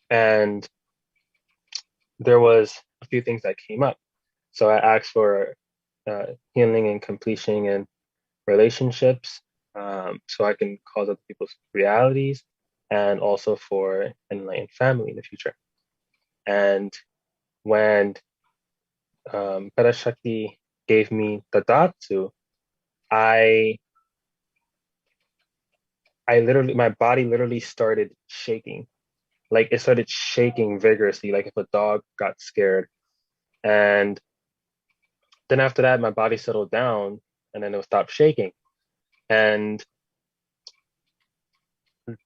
And there was a few things that came up. So I asked for healing and completion in relationships, so I can cause other people's realities, and also for enlightened family in the future. And when Parashakti gave me the Datsu, I literally, my body literally started shaking. Like it started shaking vigorously, like if a dog got scared. And then after that, my body settled down and then it would stop shaking. And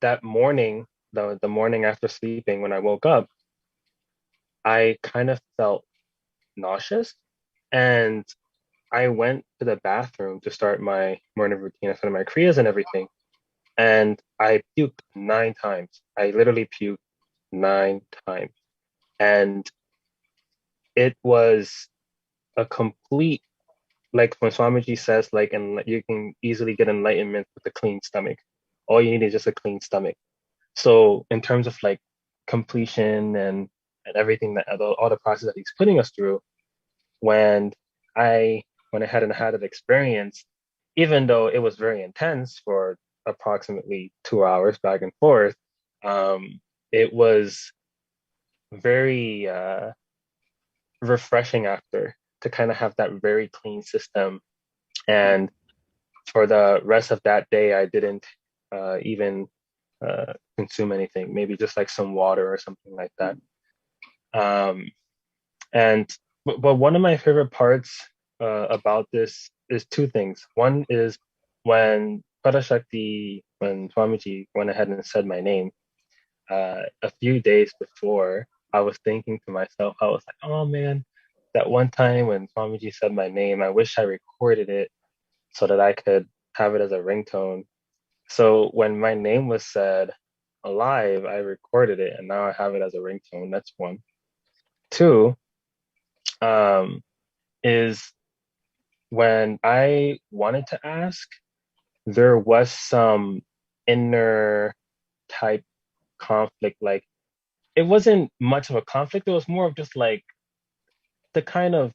that morning, the morning after sleeping, when I woke up, I kind of felt nauseous. And I went to the bathroom to start my morning routine, I started my kriyas and everything. And I puked 9 times. I literally puked 9 times. And it was a complete, like when Swamiji says, like, and you can easily get enlightenment with a clean stomach. All you need is just a clean stomach. So in terms of like completion and everything that all the process that he's putting us through, when I hadn't had an experience, even though it was very intense for approximately 2 hours back and forth, it was very refreshing after to kind of have that very clean system. And for the rest of that day, I didn't even consume anything, maybe just like some water or something like that. But one of my favorite parts about this is 2 things. One is when Parashakti, when Swamiji went ahead and said my name, a few days before, I was thinking to myself, I was like, oh man, that one time when Swamiji said my name, I wish I recorded it so that I could have it as a ringtone. So when my name was said alive, I recorded it and now I have it as a ringtone. That's one. 2, is when I wanted to ask, there was some inner type conflict. Like it wasn't much of a conflict. It was more of just like the kind of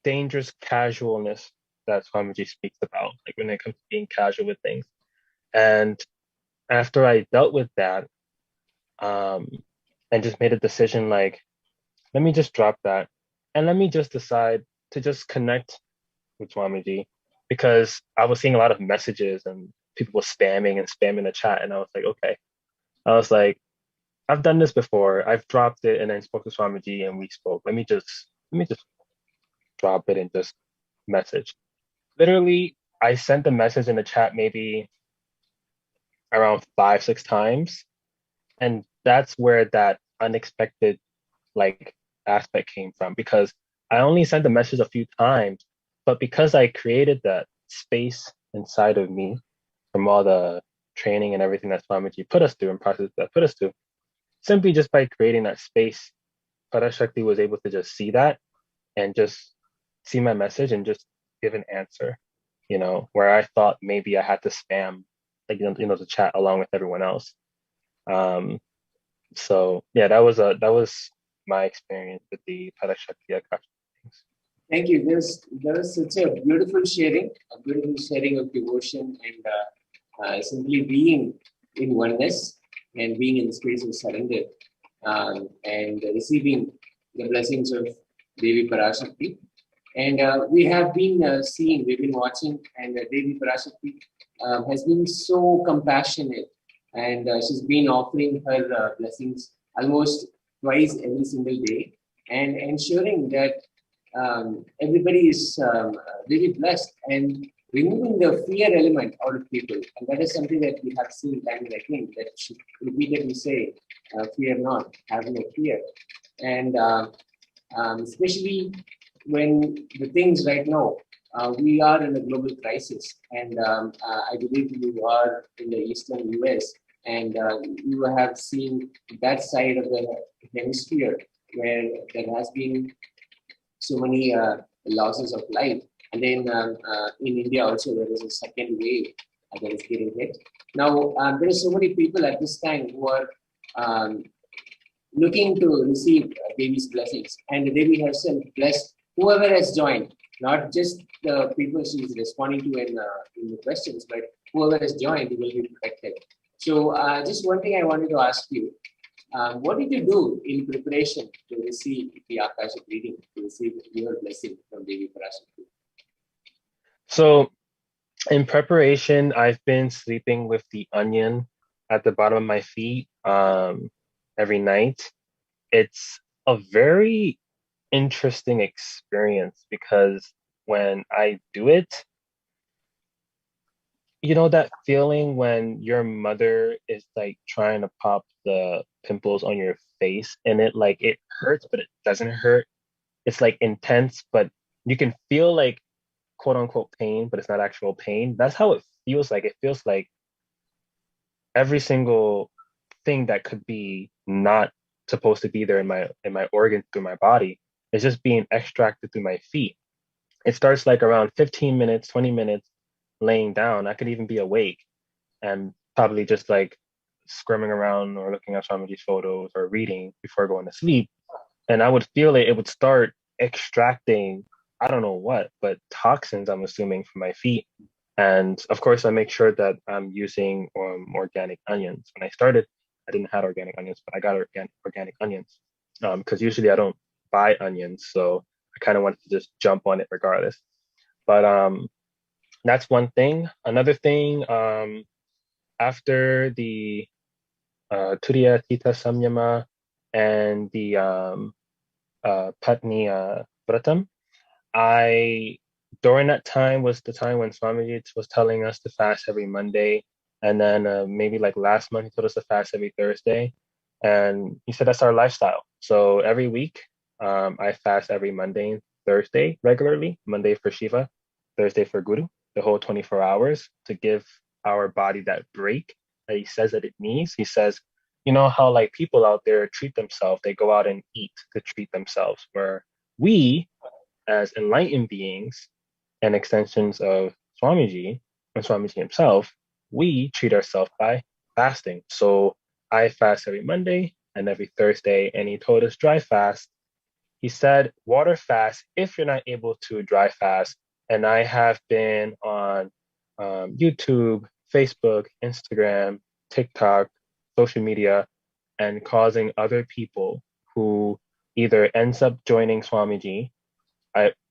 dangerous casualness that Swamiji speaks about, like when it comes to being casual with things. And after I dealt with that, and just made a decision like, let me just drop that and let me just decide to just connect with Swamiji, because I was seeing a lot of messages and people were spamming the chat, and I was like, okay. I was like, I've done this before. I've dropped it and then spoke to Swamiji and we spoke. Let me just drop it and just message. Literally, I sent the message in the chat maybe around 5-6 times, and that's where that unexpected like aspect came from, because I only sent the message a few times, but because I created that space inside of me from all the training and everything that Swamiji put us through and process that put us through, simply just by creating that space, Parashakti was able to just see that and just see my message and just give an answer, where I thought maybe I had to spam, like, the chat along with everyone else. So yeah, that was my experience with the Parashakti Akashic things. Thank you. That was such a beautiful sharing of devotion and simply being in oneness and being in the space of surrender and receiving the blessings of Devi Parashakti. And we have been we've been watching, and Devi Parashakti has been so compassionate, and she's been offering her blessings almost twice every single day, and ensuring that everybody is really blessed and removing the fear element out of people. And that is something that we have seen time and again, that should repeatedly say, fear not, have no fear. And especially when the things right now, we are in a global crisis, and I believe you are in the Eastern US, and you have seen that side of the hemisphere where there has been so many losses of life. And then in India also there is a second wave that is getting hit. Now there are so many people at this time who are looking to receive Devi's blessings, and Devi herself blessed whoever has joined, not just the people she is responding to in the questions, but whoever has joined will be protected. So just one thing I wanted to ask you, what did you do in preparation to receive the Akashic reading, to receive your blessing from Devi Parashakti? So in preparation, I've been sleeping with the onion at the bottom of my feet every night. It's a very interesting experience because when I do it, you know that feeling when your mother is like trying to pop the pimples on your face and it hurts, but it doesn't hurt. It's like intense, but you can feel like quote unquote pain, but it's not actual pain. That's how it feels like. It feels like every single thing that could be not supposed to be there in my organs through my body is just being extracted through my feet. It starts like around 15 minutes, 20 minutes laying down. I could even be awake and probably just like squirming around or looking at Swamiji's photos or reading before going to sleep. And I would feel it would start extracting, I don't know what, but toxins, I'm assuming, from my feet. And of course, I make sure that I'm using organic onions. When I started, I didn't have organic onions, but I got organic onions because usually I don't buy onions. So I kind of wanted to just jump on it regardless. But that's one thing. Another thing, after the Turiya Tita Samyama and the Patni Vratam, during that time was the time when Swamiji was telling us to fast every Monday. And then maybe like last month, he told us to fast every Thursday. And he said that's our lifestyle. So every week, I fast every Monday and Thursday regularly. Monday for Shiva, Thursday for Guru, the whole 24 hours to give our body that break that he says that it needs. He says, you know how like people out there treat themselves, they go out and eat to treat themselves, where we as enlightened beings and extensions of Swamiji and Swamiji himself, we treat ourselves by fasting. So I fast every Monday and every Thursday, and he told us dry fast. He said water fast if you're not able to dry fast. And I have been on YouTube, Facebook, Instagram, TikTok, social media, and causing other people who either ends up joining Swamiji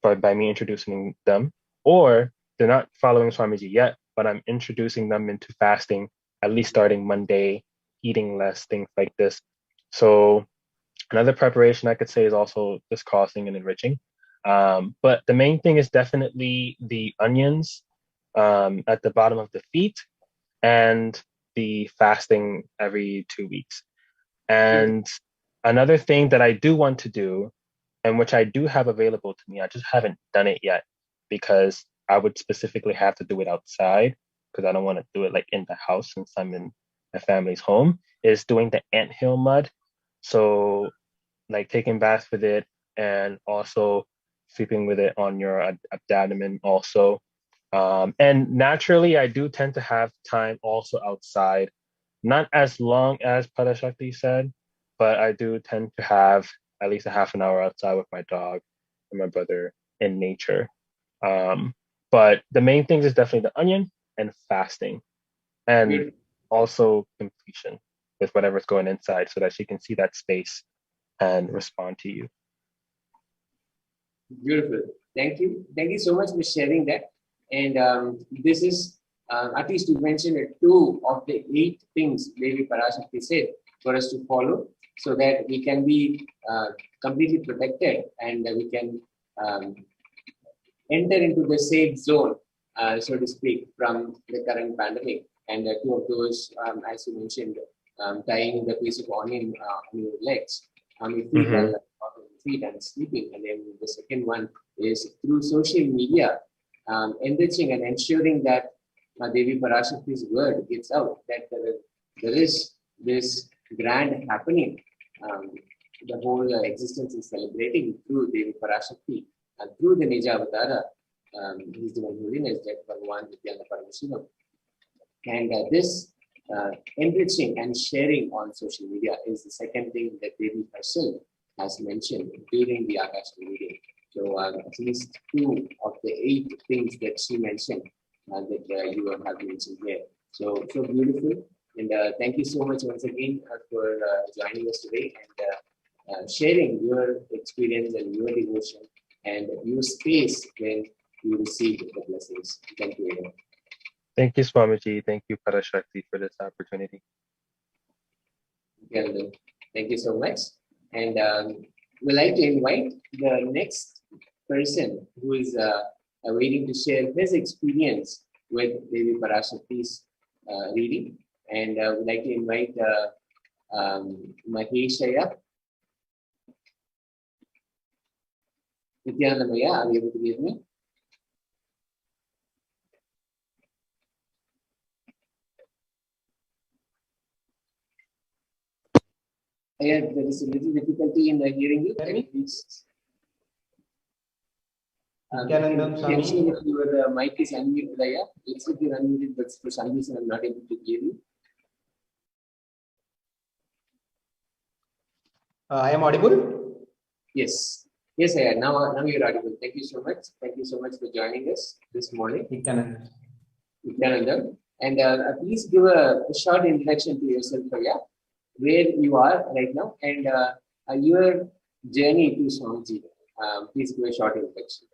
by me introducing them, or they're not following Swamiji yet, but I'm introducing them into fasting, at least starting Monday, eating less, things like this. So another preparation I could say is also just causing and enriching. But the main thing is definitely the onions at the bottom of the feet and the fasting every 2 weeks. And another thing that I do want to do, and which I do have available to me, I just haven't done it yet because I would specifically have to do it outside because I don't want to do it like in the house since I'm in my family's home, is doing the anthill mud. So like taking baths with it and also sleeping with it on your abdomen also. And naturally, I do tend to have time also outside, not as long as Parashakti said, but I do tend to have at least a half an hour outside with my dog and my brother in nature. But the main things is definitely the onion and fasting, and also completion with whatever's going inside so that she can see that space and respond to you. Beautiful. Thank you. Thank you so much for sharing that. And this is, at least you mentioned 2 of the 8 things Devi Parashakti said for us to follow so that we can be completely protected and we can enter into the safe zone, so to speak, from the current pandemic. And 2 of those, as you mentioned, tying the piece of onion on your legs, on your feet, and feet and sleeping. And then the second one is through social media, enriching and ensuring that Devi Parashakti's word gets out, that there is this grand happening the whole existence is celebrating through Devi Parashakti and through the Nija Avatara, His Divine Holiness, that Bhagavan Lingodbhava Paramashivam. And this enriching and sharing on social media is the second thing that Devi herself has mentioned during the Akashic reading. So at least 2 of the 8 things that she mentioned that you have mentioned here. So beautiful. And thank you so much once again for joining us today and sharing your experience and your devotion and your space when you receive the blessings. Thank you again. Thank you, Swamiji. Thank you, Parashakti, for this opportunity. Thank you so much. And we'd like to invite the next person who is waiting to share his experience with Devi Parashakti's reading. And we'd like to invite Maheshaya. Nithyananda Maya, are you able to hear me? Yeah, there is a little difficulty in hearing you. Can you please? Can see if your mic is unmuted, Aya. Looks like you're unmuted, but for some reason I'm not able to hear you. I am audible? Yes. Yes, Aya. Now you're audible. Thank you so much. Thank you so much for joining us this morning. Nithyananda. And please give a short introduction to yourself, Aya, where you are right now and your journey to Swamiji. Please give a short introduction.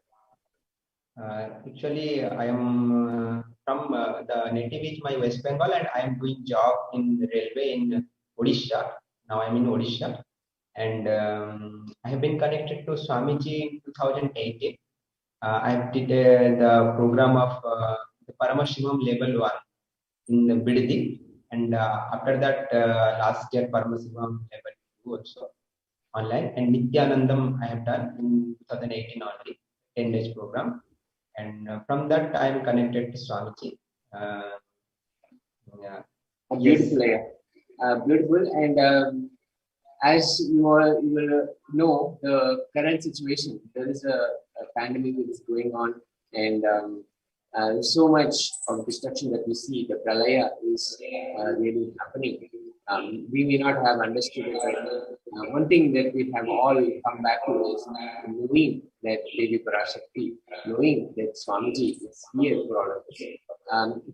Actually, I am from the native is my West Bengal, and I am doing job in the railway in Odisha. Now I am in Odisha, and I have been connected to Swamiji in 2018. I did the program of the Paramashivoham level 1 in Biddi, and after that last year Paramashivoham level 2 also online, and Nithyanandam I have done in 2018 only, 10 days program. And from that, I am connected to Swamiji. Yeah. Beautiful, yes. Beautiful. And as you all know, the current situation, there is a pandemic that is going on, and so much of destruction that we see, the pralaya is really happening. We may not have understood it right now. One thing that we have all come back to is knowing that Devi Parashakti, knowing that Swamiji is here for all of us.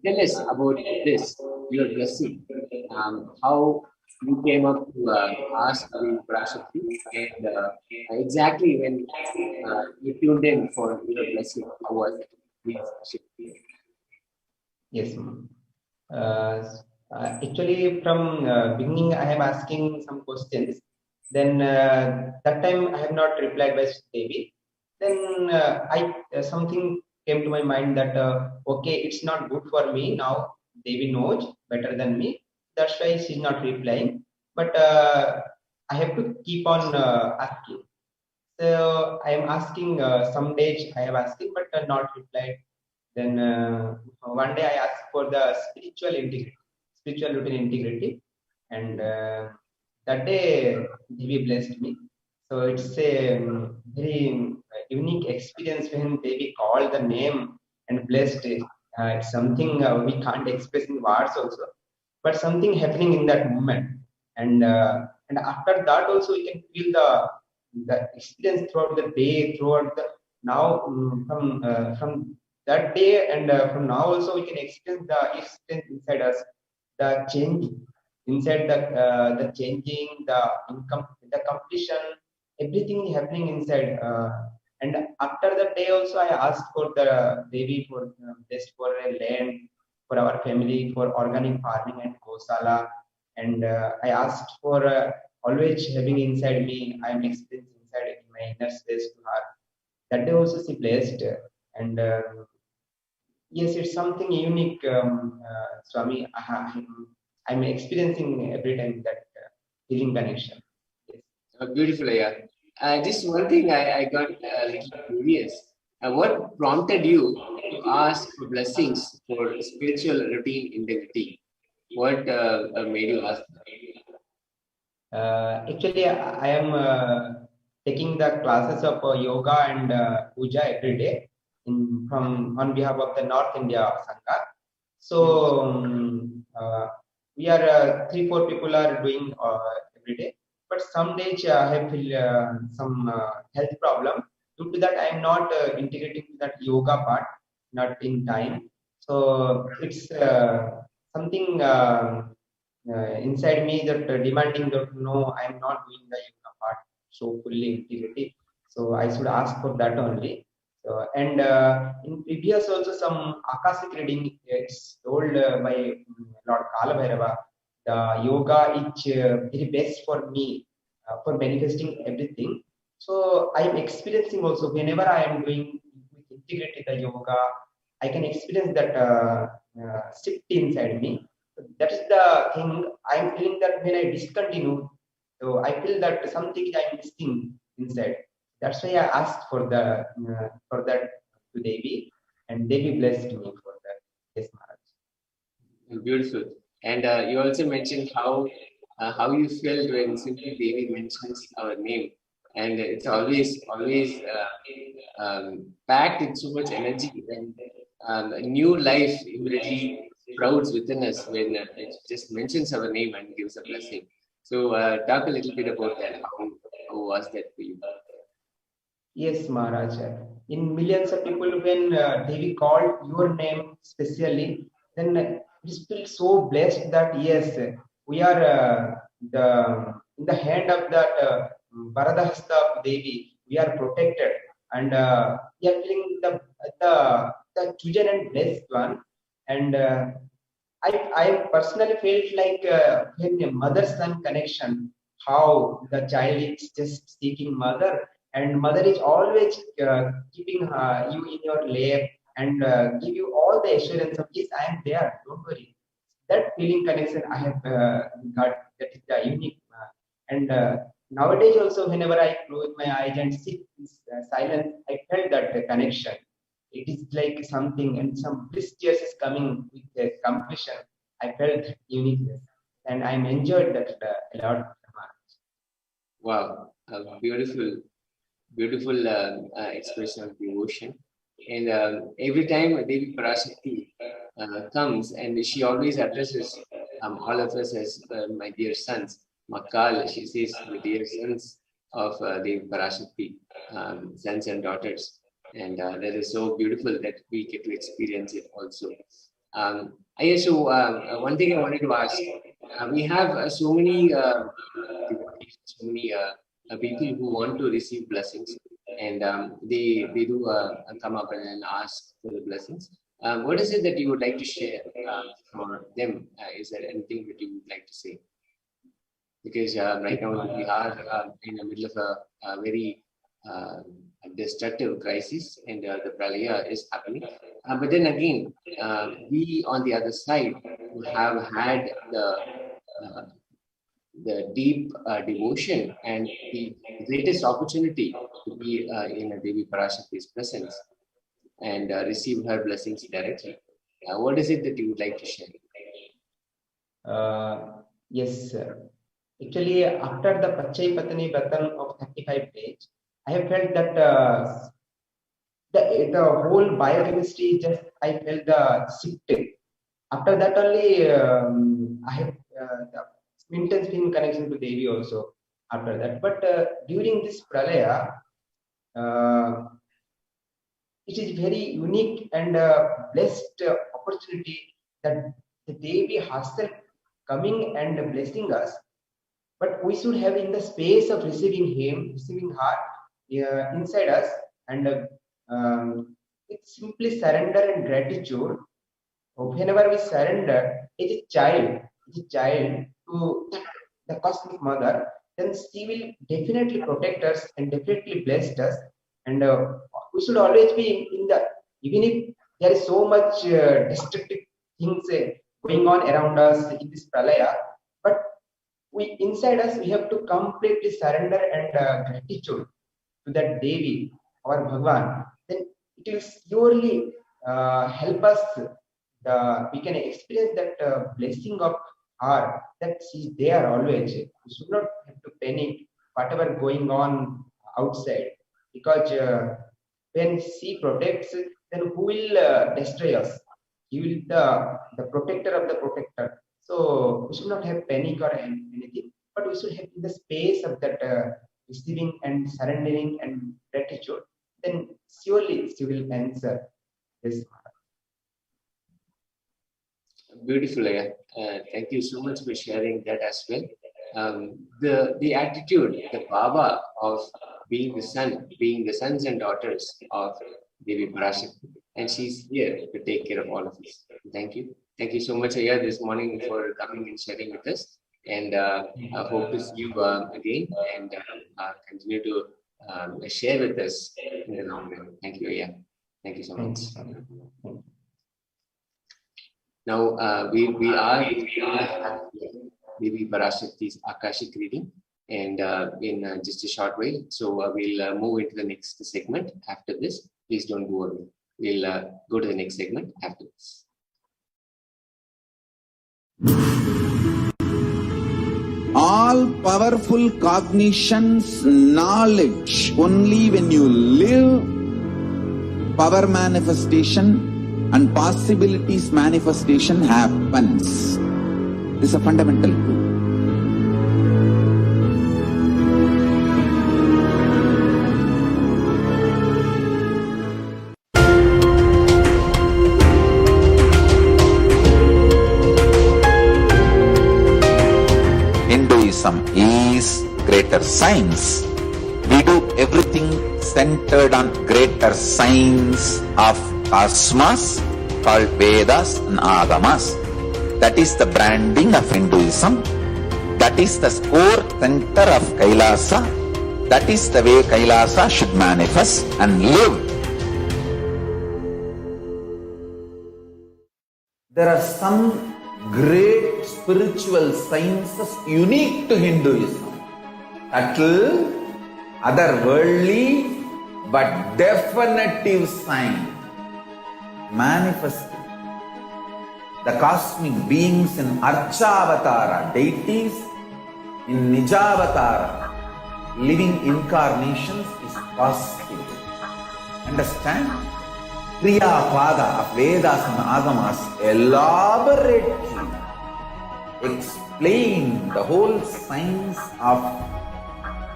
Tell us about this, your blessing, how you came up to ask Devi Parashakti, and exactly when you tuned in for your blessing, how was it? Please. Yes, actually, from beginning, I am asking some questions. Then that time I have not replied by Devi. Then something came to my mind that okay, it's not good for me now. Devi knows better than me. That's why she's not replying. But I have to keep on asking. So I am asking some days. I am asking, but not replied. Then one day I asked for the spiritual routine integrity, and that day Devi blessed me. So it's a very unique experience when Devi called the name and blessed it. It's something we can't express in words also, but something happening in that moment. And after that also we can feel the experience throughout the day, throughout the now from that day and from now also we can experience the experience inside us, the change inside the changing, the income, the completion, everything happening inside. And after that day also I asked for the Devi for best for a land for our family, for organic farming and gosala. And I asked for always having inside me, I am experiencing inside in my inner space to her. That day also she blessed. And yes, it's something unique, Swami. I'm experiencing every time that healing connection. Yes. Beautiful, yeah. Just one thing I got a little curious. What prompted you to ask for blessings for spiritual routine integrity? What made you ask? Actually, I am taking the classes of yoga and puja every day from on behalf of the North India Sangha. So we are 3-4 people are doing every day. But some days I have some health problem. Due to that, I am not integrating that yoga part, not in time. So it's something inside me that demanding that no, I am not doing the yoga part so fully integrated. So I should ask for that only. So, and in previous also some Akashic reading, it's told by Lord Kalabhairava, the yoga is very best for me for manifesting everything. So I am experiencing also whenever I am doing integrated the yoga, I can experience that shift inside me. So that is the thing. I am feeling that when I discontinue, so I feel that something I am missing inside. That's why I asked for that to Devi, and Devi blessed me for that. Yes, Maharaj. Beautiful. And you also mentioned how you felt when simply Devi mentions our name, and it's always packed with so much energy, and a new life immediately sprouts within us when it just mentions our name and gives a blessing. So talk a little bit about that. How was that for you? Yes, Maharaj. In millions of people, when Devi called your name specially, then we feel so blessed that yes, we are in the hand of that Varadahasta of Devi. We are protected, and we are feeling the chosen and blessed one. And I personally felt like when a mother-son connection, how the child is just seeking mother, and mother is always keeping you in your lap and give you all the assurance of yes, I am there, don't worry. That feeling connection I have got, that is the unique. And nowadays also, whenever I close my eyes and sit in silence, I felt that connection. It is like something, and some bliss tears is coming with the completion. I felt uniqueness, and I'm enjoyed that a lot. Wow, a beautiful expression of devotion. And every time Devi Parashakti comes, and she always addresses all of us as my dear sons. Makal, she says, my dear sons of Devi Parashakti, sons and daughters. And that is so beautiful that we get to experience it also. So one thing I wanted to ask, we have so many devotees, so many people who want to receive blessings, and they do come up and ask for the blessings. What is it that you would like to share for them? Is there anything that you would like to say? Because right now we are in the middle of a very destructive crisis, and the pralaya is happening. But then again, we on the other side have had the deep devotion and the greatest opportunity to be in a Devi Parashakti's presence and receive her blessings directly. What is it that you would like to share? Yes, sir. Actually, after the Pachai Patani Vratan of 35 days, I have felt that the whole biochemistry just I felt the shift. After that only I have the intense in connection to Devi also after that. But during this pralaya, it is very unique and blessed opportunity that the Devi herself coming and blessing us. But we should have in the space of receiving him, receiving her inside us, and it's simply surrender and gratitude. Whenever we surrender, it's a child to the cosmic mother, then she will definitely protect us and definitely bless us. And we should always be in the, even if there is so much destructive things going on around us in this pralaya, but we inside us we have to completely surrender and gratitude to that Devi, our Bhagavan. Then it will surely help us. We can experience that blessing of are, that she is there always. You should not have to panic whatever going on outside, because when she protects, then who will destroy us? He will the protector of the protector. So we should not have panic or anything, but we should have the space of that receiving and surrendering and gratitude. Then surely she will answer this. Beautiful, Aya. Thank you so much for sharing that as well. The attitude, the bhava of being the son, being the sons and daughters of Devi Parashakti, and she's here to take care of all of us. Thank you. Thank you so much, Aya, this morning for coming and sharing with us. And I hope to see you again and continue to share with us in the long run. Thank you, Aya. Thank you so much. Now we are Devi Parashakti's Akashic reading, and in just a short while. So we'll move into the next segment after this. Please don't go away. We'll go to the next segment after this. All powerful cognitions, knowledge, only when you live, power manifestation and possibilities manifestation happens. This is a fundamental truth. Hinduism is greater science. We do everything centered on greater science of cosmos called Vedas and Agamas. That is the branding of Hinduism. That is the core center of Kailasa. That is the way Kailasa should manifest and live. There are some great spiritual sciences unique to Hinduism. Subtle, otherworldly, but definitive science. Manifested. The cosmic beings in Archavatara, deities, in Nijavatara, living incarnations is possible. Understand? Kriya Pada of Vedas and Agamas elaborately explain the whole science of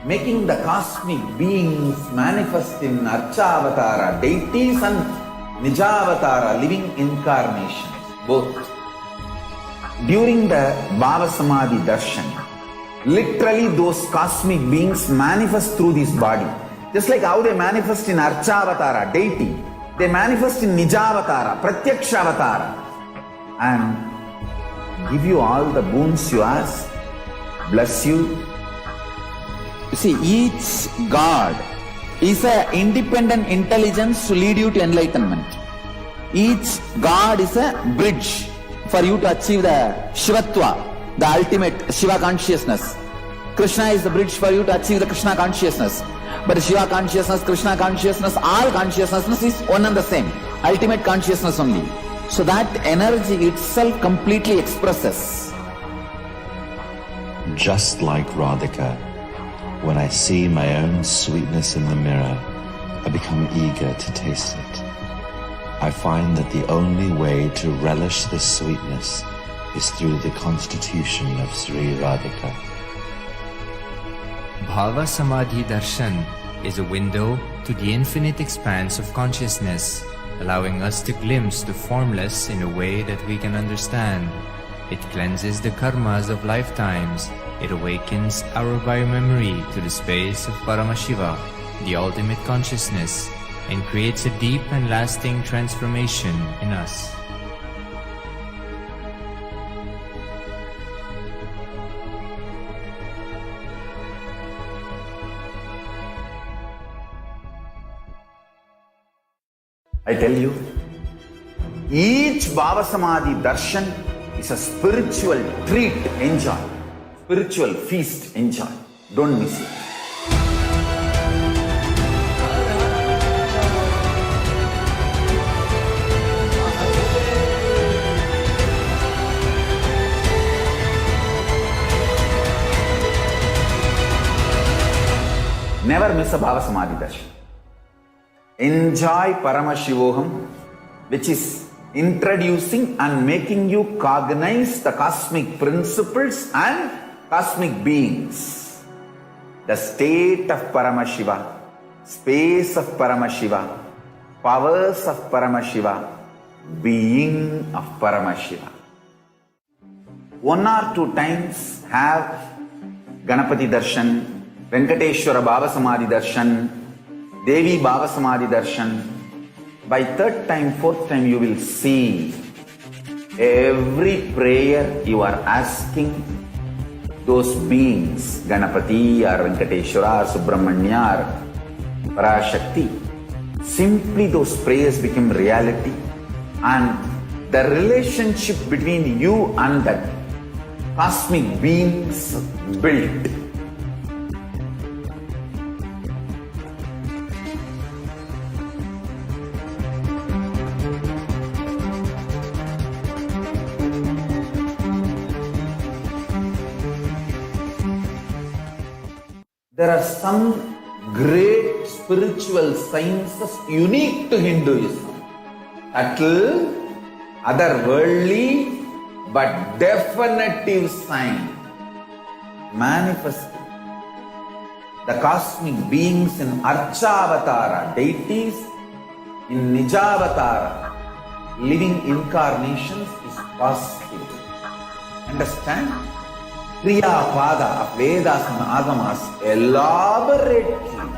making the cosmic beings manifest in Archavatara, deities, and Nijavatara, living incarnations. Both. During the Bhava Samadhi Darshan, literally those cosmic beings manifest through this body. Just like how they manifest in Archavatara, deity, they manifest in Nijavatara, Pratyakshavatara, and give you all the boons you ask, bless you. You see, each God is an independent intelligence to lead you to enlightenment. Each God is a bridge for you to achieve the Shivatva, the ultimate Shiva consciousness. Krishna is the bridge for you to achieve the Krishna consciousness. But Shiva consciousness, Krishna consciousness, all consciousness is one and the same. Ultimate consciousness only. So that energy itself completely expresses. Just like Radhika, when I see my own sweetness in the mirror, I become eager to taste it. I find that the only way to relish this sweetness is through the constitution of Sri Radhika. Bhava Samadhi Darshan is a window to the infinite expanse of consciousness, allowing us to glimpse the formless in a way that we can understand. It cleanses the karmas of lifetimes. It awakens our biomemory to the space of Paramashiva, the ultimate consciousness, and creates a deep and lasting transformation in us. I tell you, each Bhava Samadhi Darshan is a spiritual treat, enjoy. Spiritual feast, enjoy. Don't miss it. Never miss a Bhava Samadhi Darshan. Enjoy Paramashivoham, which is introducing and making you cognize the cosmic principles and cosmic beings. The state of Paramashiva, space of Paramashiva, powers of Paramashiva, being of Paramashiva. 1 or 2 times have Ganapati Darshan, Venkateshwara Bhava Samadhi Darshan, Devi Bhava Samadhi Darshan. By 3rd time, 4th time, you will see every prayer you are asking those beings, Ganapati or Venkateshwara or Subramanya or Parashakti. Simply those prayers become reality, and the relationship between you and that cosmic beings built. There are some great spiritual sciences unique to Hinduism. Subtle, otherworldly, but definitive sign. Manifesting the cosmic beings in Archavatara, deities in Nijavatara, living incarnations is possible. Understand? Kriya Pada of Vedas and Agamas elaborately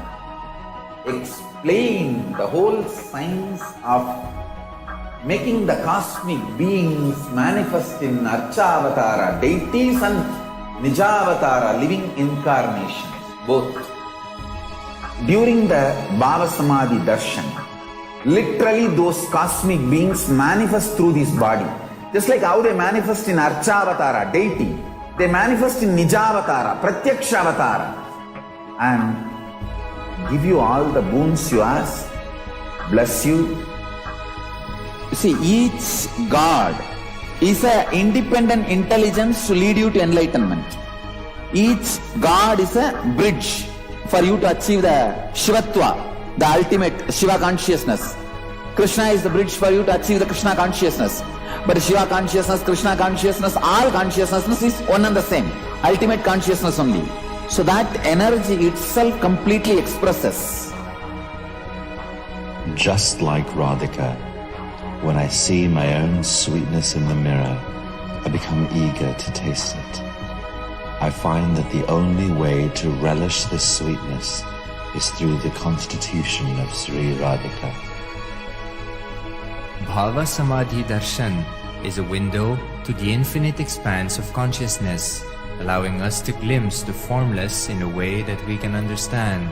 explain the whole science of making the cosmic beings manifest in Archavatara, deities and Nijavatara, living incarnations, both. During the Bhava Samadhi Darshan, literally those cosmic beings manifest through this body. Just like how they manifest in Archavatara, deity, they manifest in Nijavatara, Pratyakshavatara, and give you all the boons you ask, bless you. You see, each God is an independent intelligence to lead you to enlightenment. Each God is a bridge for you to achieve the Shivatva, the ultimate Shiva consciousness. Krishna is the bridge for you to achieve the Krishna consciousness. But Shiva consciousness, Krishna consciousness, all consciousness is one and the same. Ultimate consciousness only. So that energy itself completely expresses. Just like Radhika, when I see my own sweetness in the mirror, I become eager to taste it. I find that the only way to relish this sweetness is through the constitution of Sri Radhika. Bhava Samadhi Darshan is a window to the infinite expanse of consciousness, allowing us to glimpse the formless in a way that we can understand.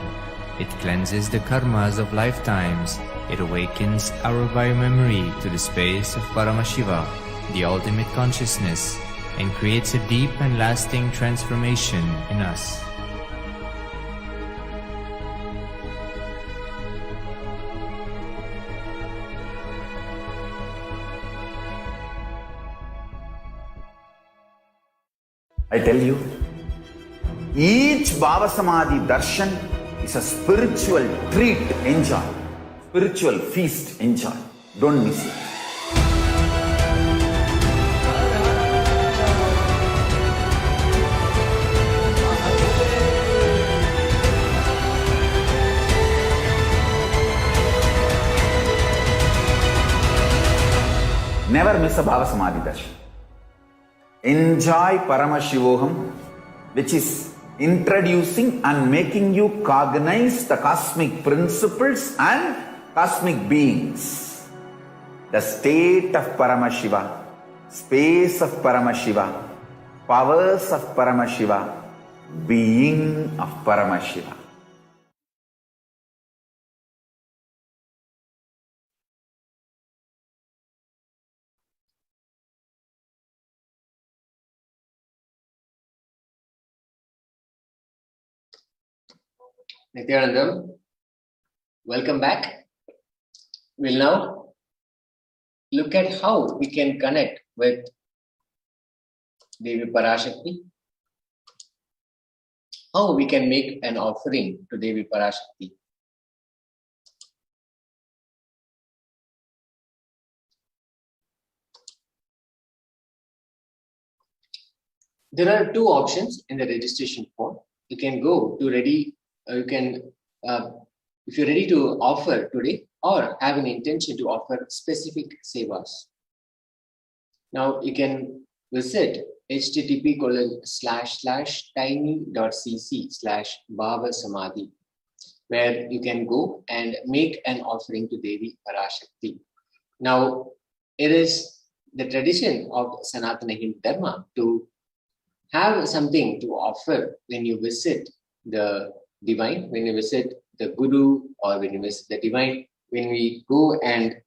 It cleanses the karmas of lifetimes. It awakens our biomemory to the space of Paramashiva, the ultimate consciousness, and creates a deep and lasting transformation in us. I tell you, each Bhava Samadhi Darshan is a spiritual treat, enjoy. Spiritual feast, enjoy. Don't miss it. Never miss a Bhava Samadhi Darshan. Enjoy Paramashivoham, which is introducing and making you cognize the cosmic principles and cosmic beings. The state of Paramashiva, space of Paramashiva, powers of Paramashiva, being of Paramashiva. Nithyanandam, welcome back. We'll now look at how we can connect with Devi Parashakti. how we can make an offering to Devi Parashakti. There are two options in the registration form. You can go to ready, if you're ready to offer today or have an intention to offer specific sevas. Now you can visit http://tiny.cc/bhava-samadhi, where you can go and make an offering to Devi Parashakti. Now, it is the tradition of Sanatana Hindu Dharma to have something to offer when you visit the divine, when you visit the Guru, or when you visit the divine, when we go and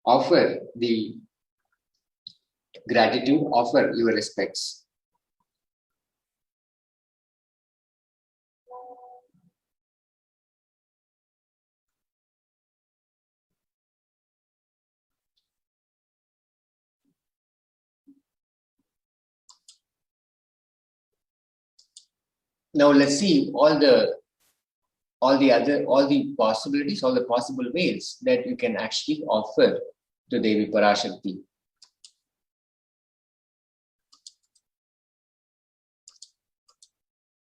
offer the gratitude, offer your respects. Now let's see all the possibilities, all the possible ways that you can actually offer to Devi Parashakti.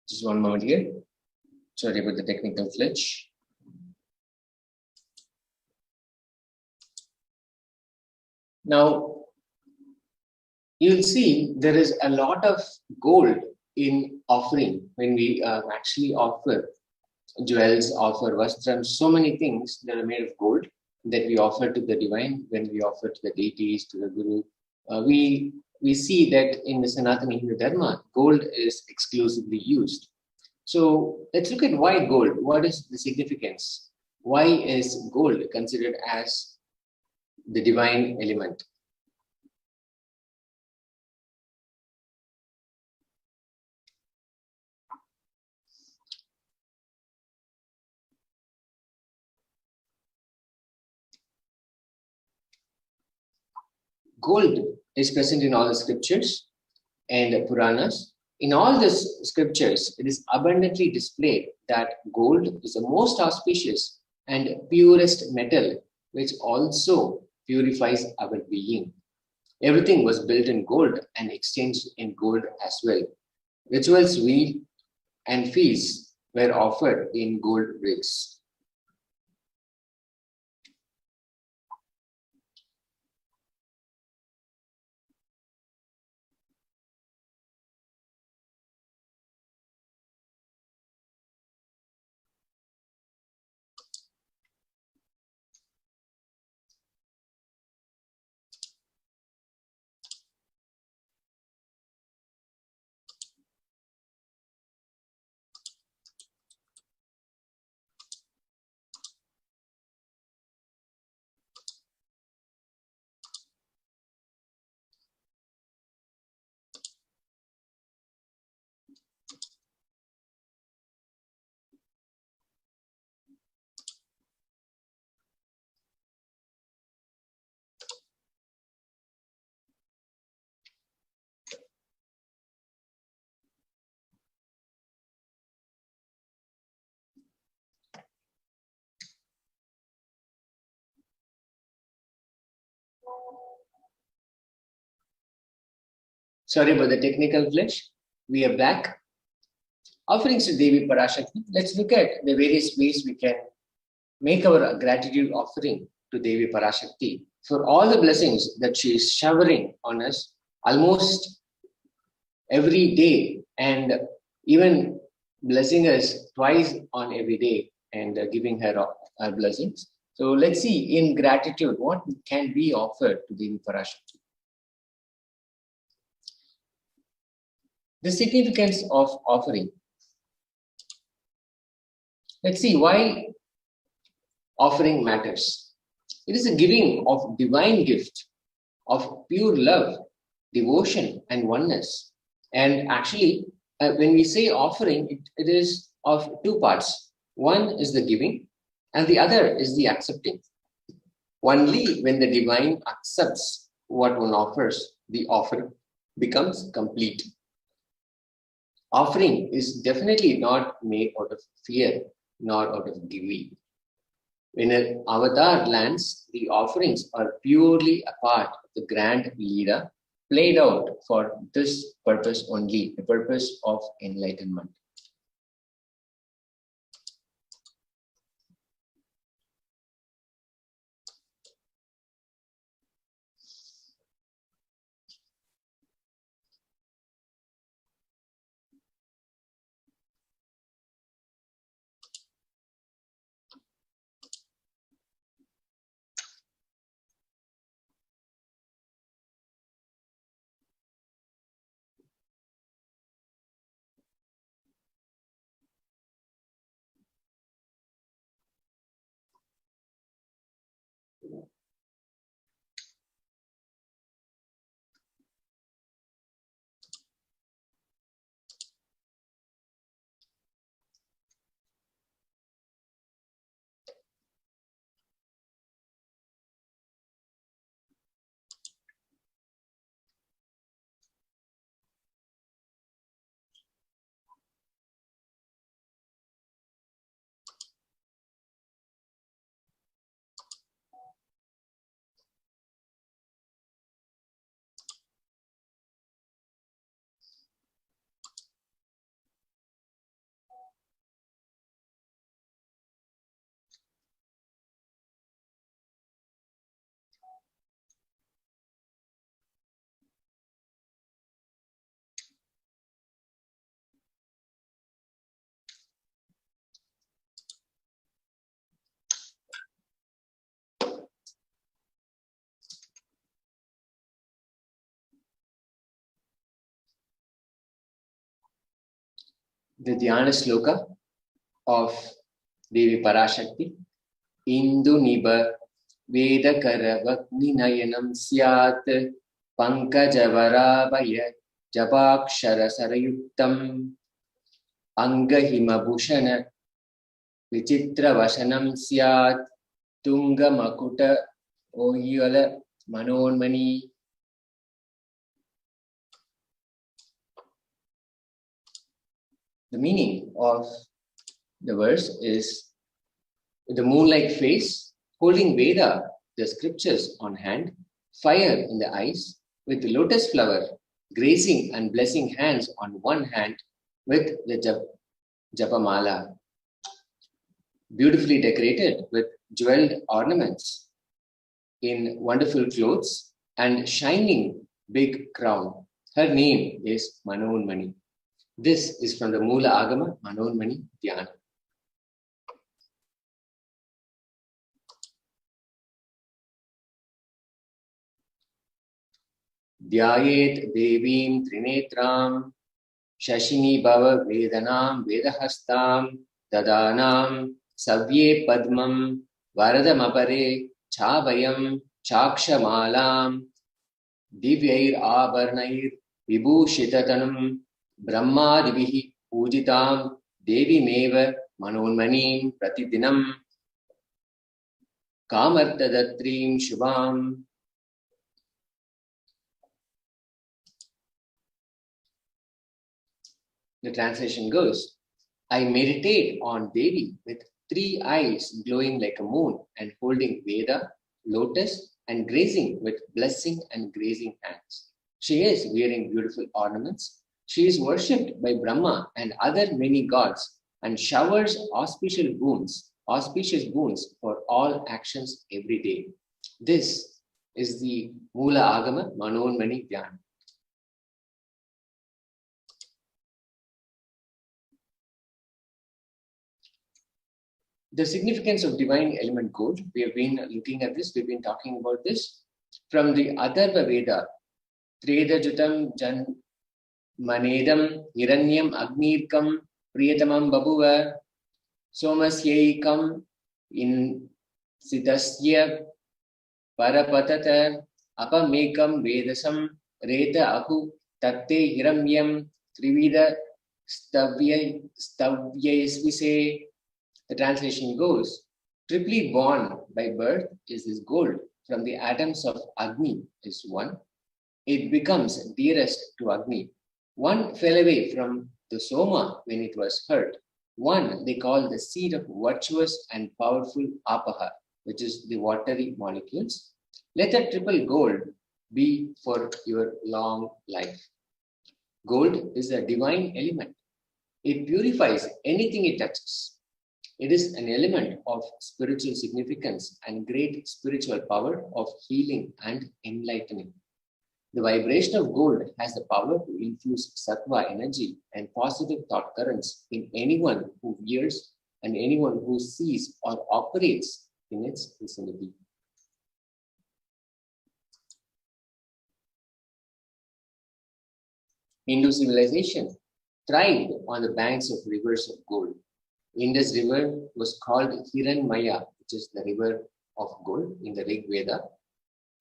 Just one moment here. Sorry about the technical glitch. Now, you'll see there is a lot of gold in offering when we actually offer jewels, offer vastrams, so many things that are made of gold that we offer to the divine, when we offer to the deities, to the Guru. We see that in the Sanatana Hindu Dharma, gold is exclusively used. So let's look at why gold. What is the significance? Why is gold considered as the divine element? Gold is present in all the scriptures and Puranas. In all these scriptures, it is abundantly displayed that gold is the most auspicious and purest metal, which also purifies our being. Everything was built in gold and exchanged in gold as well. Rituals, and feasts were offered in gold bricks. Sorry about the technical glitch. We are back. Offerings to Devi Parashakti. Let's look at the various ways we can make our gratitude offering to Devi Parashakti for all the blessings that she is showering on us almost every day, and even blessing us twice on every day and giving her our blessings. So let's see in gratitude what can be offered to Devi Parashakti. The significance of offering. Let's see why offering matters. It is a giving of divine gift of pure love, devotion, and oneness. And actually, when we say offering, it is of two parts. One is the giving, and the other is the accepting. Only when the divine accepts what one offers, the offer becomes complete. offering is definitely not made out of fear, nor out of greed. When an avatar lands, the offerings are purely a part of the grand leela played out for this purpose only, the purpose of enlightenment. The Dhyana Sloka of Devi Parashakti. Indu Niba Vedakara Vakni Nayanam Syat Pankajavarabhaya Jabakshara Sarayuktam Angahima Bhushana Vichitra Vasanam Syat Tunga Makuta Oyala Manonmani. The meaning of the verse is, with the moon-like face, holding Veda, the scriptures on hand, fire in the eyes, with the lotus flower, grazing and blessing hands on one hand, with the Japamala, beautifully decorated with jeweled ornaments, in wonderful clothes and shining big crown. Her name is Manonmani. This is from the Mula Agama Manonmani Dhyana. Dhyayet Devim Trinetram Shashini Bhava Vedanam Vedahastam Dadanam Savye Padmam Varadamapare Chavayam Chakshamalam Divyair Abarnair Vibhushitatanam Brahmadivihi Pujitam Devi Meva Manonmanim Pratidinam Kamartadatrim Shubham. The translation goes, I meditate on Devi with 3 eyes glowing like a moon and holding Veda, lotus, and grazing with blessing and grazing hands. She is wearing beautiful ornaments. She is worshipped by Brahma and other many gods and showers auspicious boons for all actions every day. This is the Mula Agama Manonmani Dhyana. The significance of divine element code, we have been looking at this, we've been talking about this. From the Atharva Veda, Tredajutam Jan Manedam Hiranyam Agnirkam Priyatamam Babuva Somasyaikam in Sitasya Parapatata Apamekam Vedasam Reta Ahu Tatte Hiramyam Trivida Stavyaisvise. The translation goes, triply born by birth is this gold from the atoms of Agni is one. It becomes dearest to Agni. One fell away from the soma when it was heard. One they call the seed of virtuous and powerful apaha, which is the watery molecules. Let that triple gold be for your long life. Gold is a divine element. It purifies anything it touches. It is an element of spiritual significance and great spiritual power of healing and enlightening. The vibration of gold has the power to infuse sattva energy and positive thought currents in anyone who hears and anyone who sees or operates in its vicinity. Hindu civilization thrived on the banks of rivers of gold. Indus River was called Hiranmaya, which is the river of gold in the Rig Veda.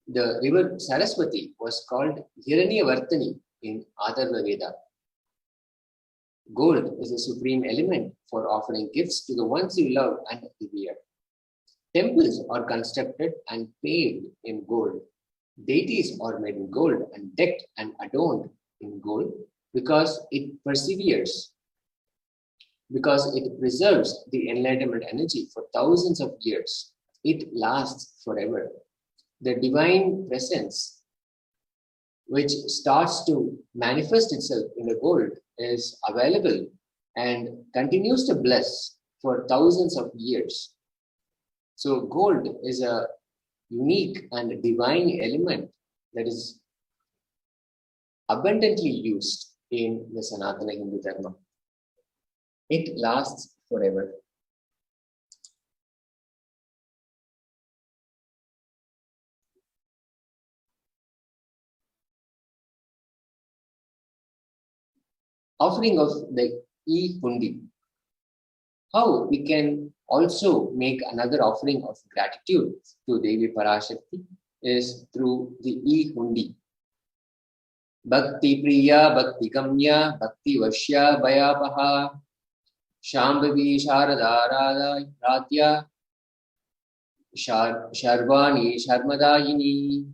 The river Saraswati was called Hiranyavartani in Atharva Veda. Gold is a supreme element for offering gifts to the ones you love and revere. Temples are constructed and paved in gold. Deities are made in gold and decked and adorned in gold because it perseveres, because it preserves the enlightenment energy for thousands of years. It lasts forever. The divine presence, which starts to manifest itself in the gold, is available and continues to bless for thousands of years. So gold is a unique and divine element that is abundantly used in the Sanatana Hindu Dharma. It lasts forever. Offering of the e-hundi. How we can also make another offering of gratitude to Devi Parashakti is through the e-hundi. Bhakti Priya, Bhakti Gamya, Bhakti Vashya, Bhayapaha, Shambhavi Sharada Radya, Sharvani Sharmadayini.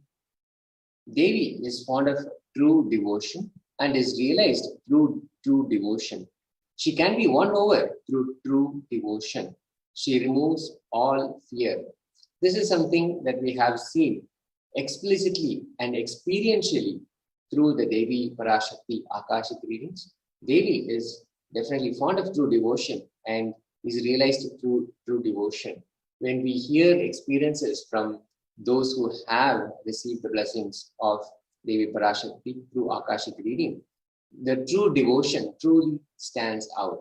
Devi is fond of true devotion and is realized through true devotion. She can be won over through true devotion. She removes all fear. This is something that we have seen explicitly and experientially through the Devi Parashakti Akashic readings. Devi is definitely fond of true devotion and is realized through true devotion. When we hear experiences from those who have received the blessings of Devi Parashakti through Akashic reading, the true devotion truly stands out.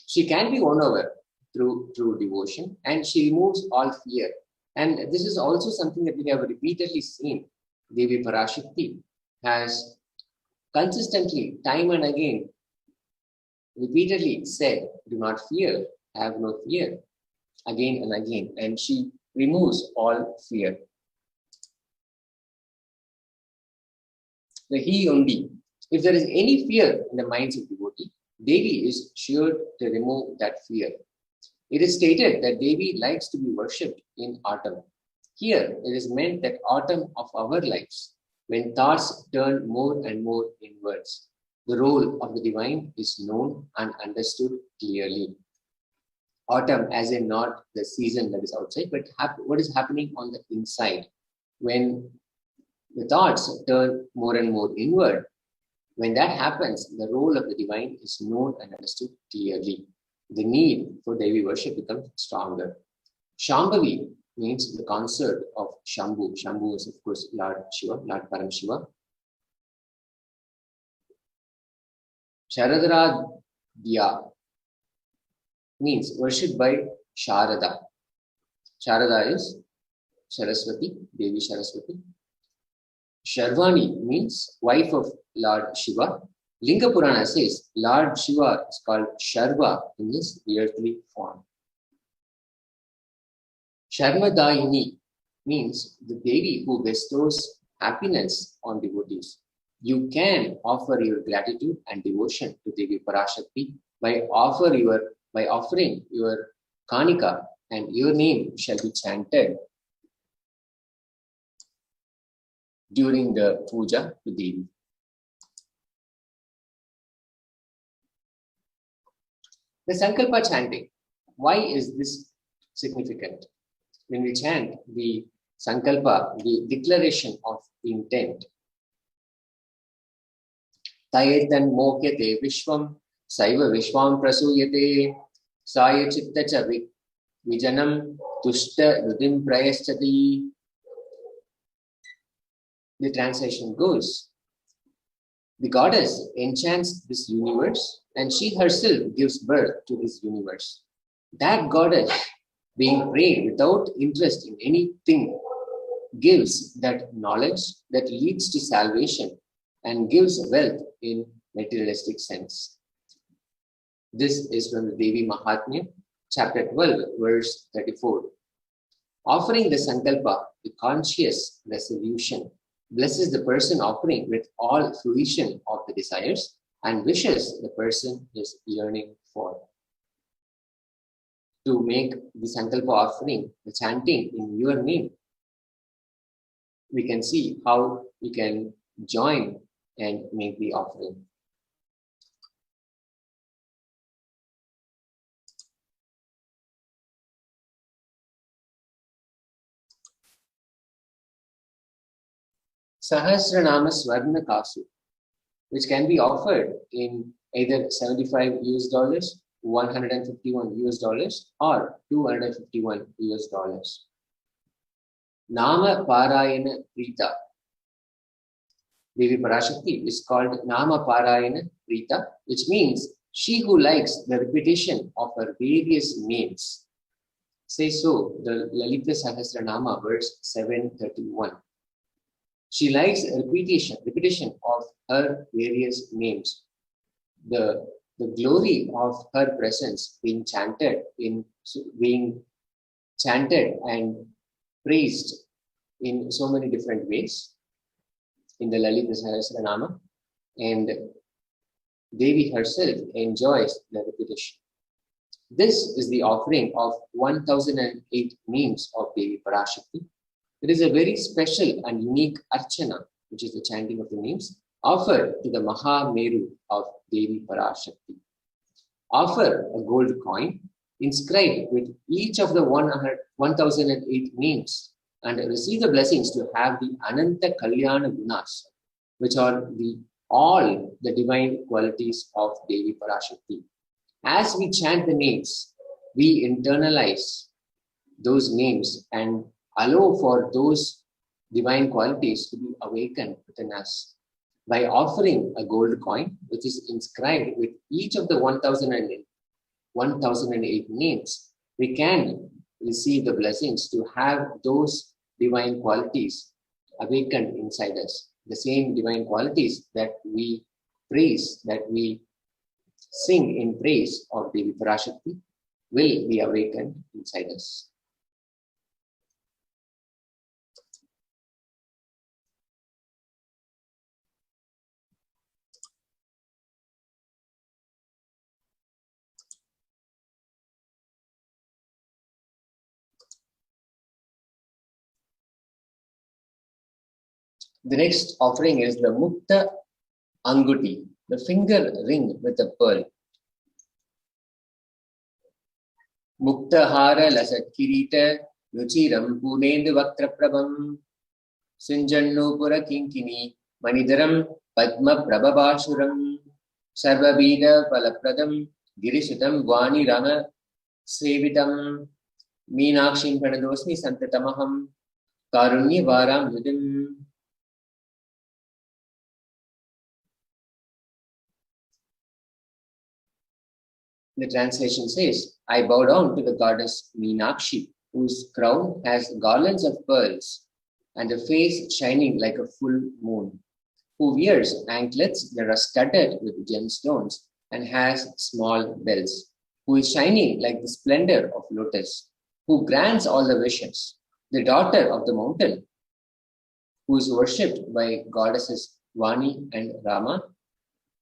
She can be won over through true devotion and she removes all fear. And this is also something that we have repeatedly seen. Devi Parashakti has consistently, time and again, repeatedly said, do not fear, have no fear, again and again. And she removes all fear. The he only. If there is any fear in the minds of devotee, Devi is sure to remove that fear. It is stated that Devi likes to be worshipped in autumn. Here, it is meant that autumn of our lives, when thoughts turn more and more inwards, the role of the divine is known and understood clearly. Autumn, as in not the season that is outside, but what is happening on the inside. When the thoughts turn more and more inward, when that happens, the role of the divine is known and understood clearly. The need for Devi worship becomes stronger. Shambhavi means the consort of Shambhu. Shambhu is, of course, Lord Shiva, Lord Paramashiva. Sharadradya means worshipped by Sharada. Sharada is Saraswati, Devi Saraswati. Sharvani means wife of Lord Shiva. Linga Purana says Lord Shiva is called Sharva in this earthly form. Sharmadayini means the Devi who bestows happiness on devotees. You can offer your gratitude and devotion to Devi Parashakti by offering your kanika, and your name shall be chanted during the puja to Devi. The Sankalpa chanting. Why is this significant? When we chant the Sankalpa, the declaration of intent, Tayetan mokyate vishwam, saiva vishwam prasuyate, saya chitta cha vijanam, tushta rudim prayaschati. The translation goes, the goddess enchants this universe and she herself gives birth to this universe. That goddess, being prayed without interest in anything, gives that knowledge that leads to salvation and gives wealth in materialistic sense. This is from the Devi Mahatmya, chapter 12, verse 34. Offering the Sankalpa, the conscious resolution, blesses the person offering with all fruition of the desires and wishes the person is yearning for. To make the Sankalpa offering, the chanting in your name, we can see how we can join and make the offering. Sahasranama Swarna Kasu, which can be offered in either $75 US, $151 US, or $251 US. Nama Parayana Prita. Devi Parashakti is called Nama Parayana Prita, which means she who likes the repetition of her various names. Say so, the Lalita Sahasranama, verse 731. She likes repetition of her various names. The glory of her presence being chanted and praised in so many different ways in the Lalita Sahasranama, and Devi herself enjoys the repetition. This is the offering of 1008 names of Devi Parashakti. It is a very special and unique archana, which is the chanting of the names, offered to the Maha Meru of Devi Parashakti. Offer a gold coin inscribed with each of the 1008 names and receive the blessings to have the Ananta Kalyana Gunas, which are all the divine qualities of Devi Parashakti. As we chant the names, we internalize those names and allow for those divine qualities to be awakened within us. By offering a gold coin, which is inscribed with each of the 1008 names, we can receive the blessings to have those divine qualities awakened inside us. The same divine qualities that we praise, that we sing in praise of Devi Parashakti, will be awakened inside us. The next offering is the Mukta Anguti, the finger ring with a pearl. Mukta Hara Lasat Kirita Ruchiram Punendu Vaktraprabham Sinjannu Pura Kinkini Manidaram Padma Prabhabashuram Sarvabhida Palapradam Girisutam Vani Rama Sevitam Meenakshim Pranadosmi Santatamaham Karunyi Varam Yudim. The translation says, I bow down to the goddess Meenakshi, whose crown has garlands of pearls and a face shining like a full moon, who wears anklets that are studded with gemstones and has small bells, who is shining like the splendor of lotus, who grants all the wishes, the daughter of the mountain, who is worshipped by goddesses Vani and Rama.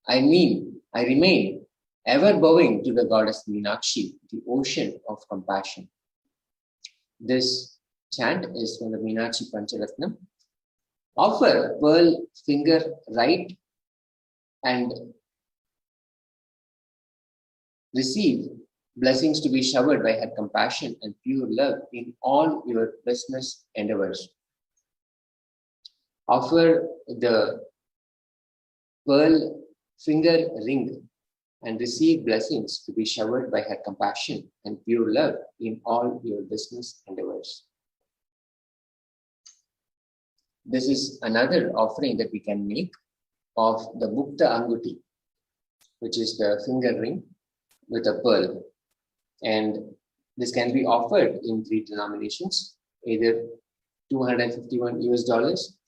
I remain ever bowing to the goddess Meenakshi, the ocean of compassion. This chant is from the Meenakshi Pancharatnam. Offer pearl finger right and Receive blessings to be showered by her compassion and pure love in all your business endeavors. Offer the pearl finger ring and receive blessings to be showered by her compassion and pure love in all your business endeavors. This is another offering that we can make of the Mukta Anguti, which is the finger ring with a pearl. And this can be offered in 3 denominations, either $251 US,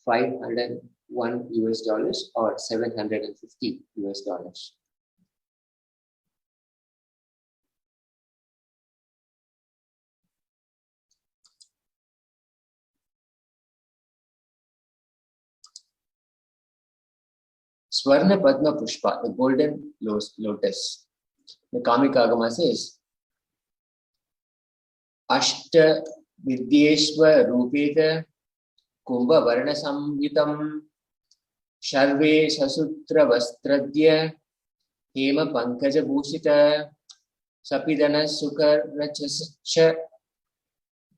$501 US, or $750 US. Swarna Padma Pushpa, the golden lotus. The Kamika Agama says, Ashta Vidyeshva Rupeta Kumbha Varna Samhitam Sharve Sasutra Vastradya Hema Pankaja Bhushita Sapidana Sukar Rachascha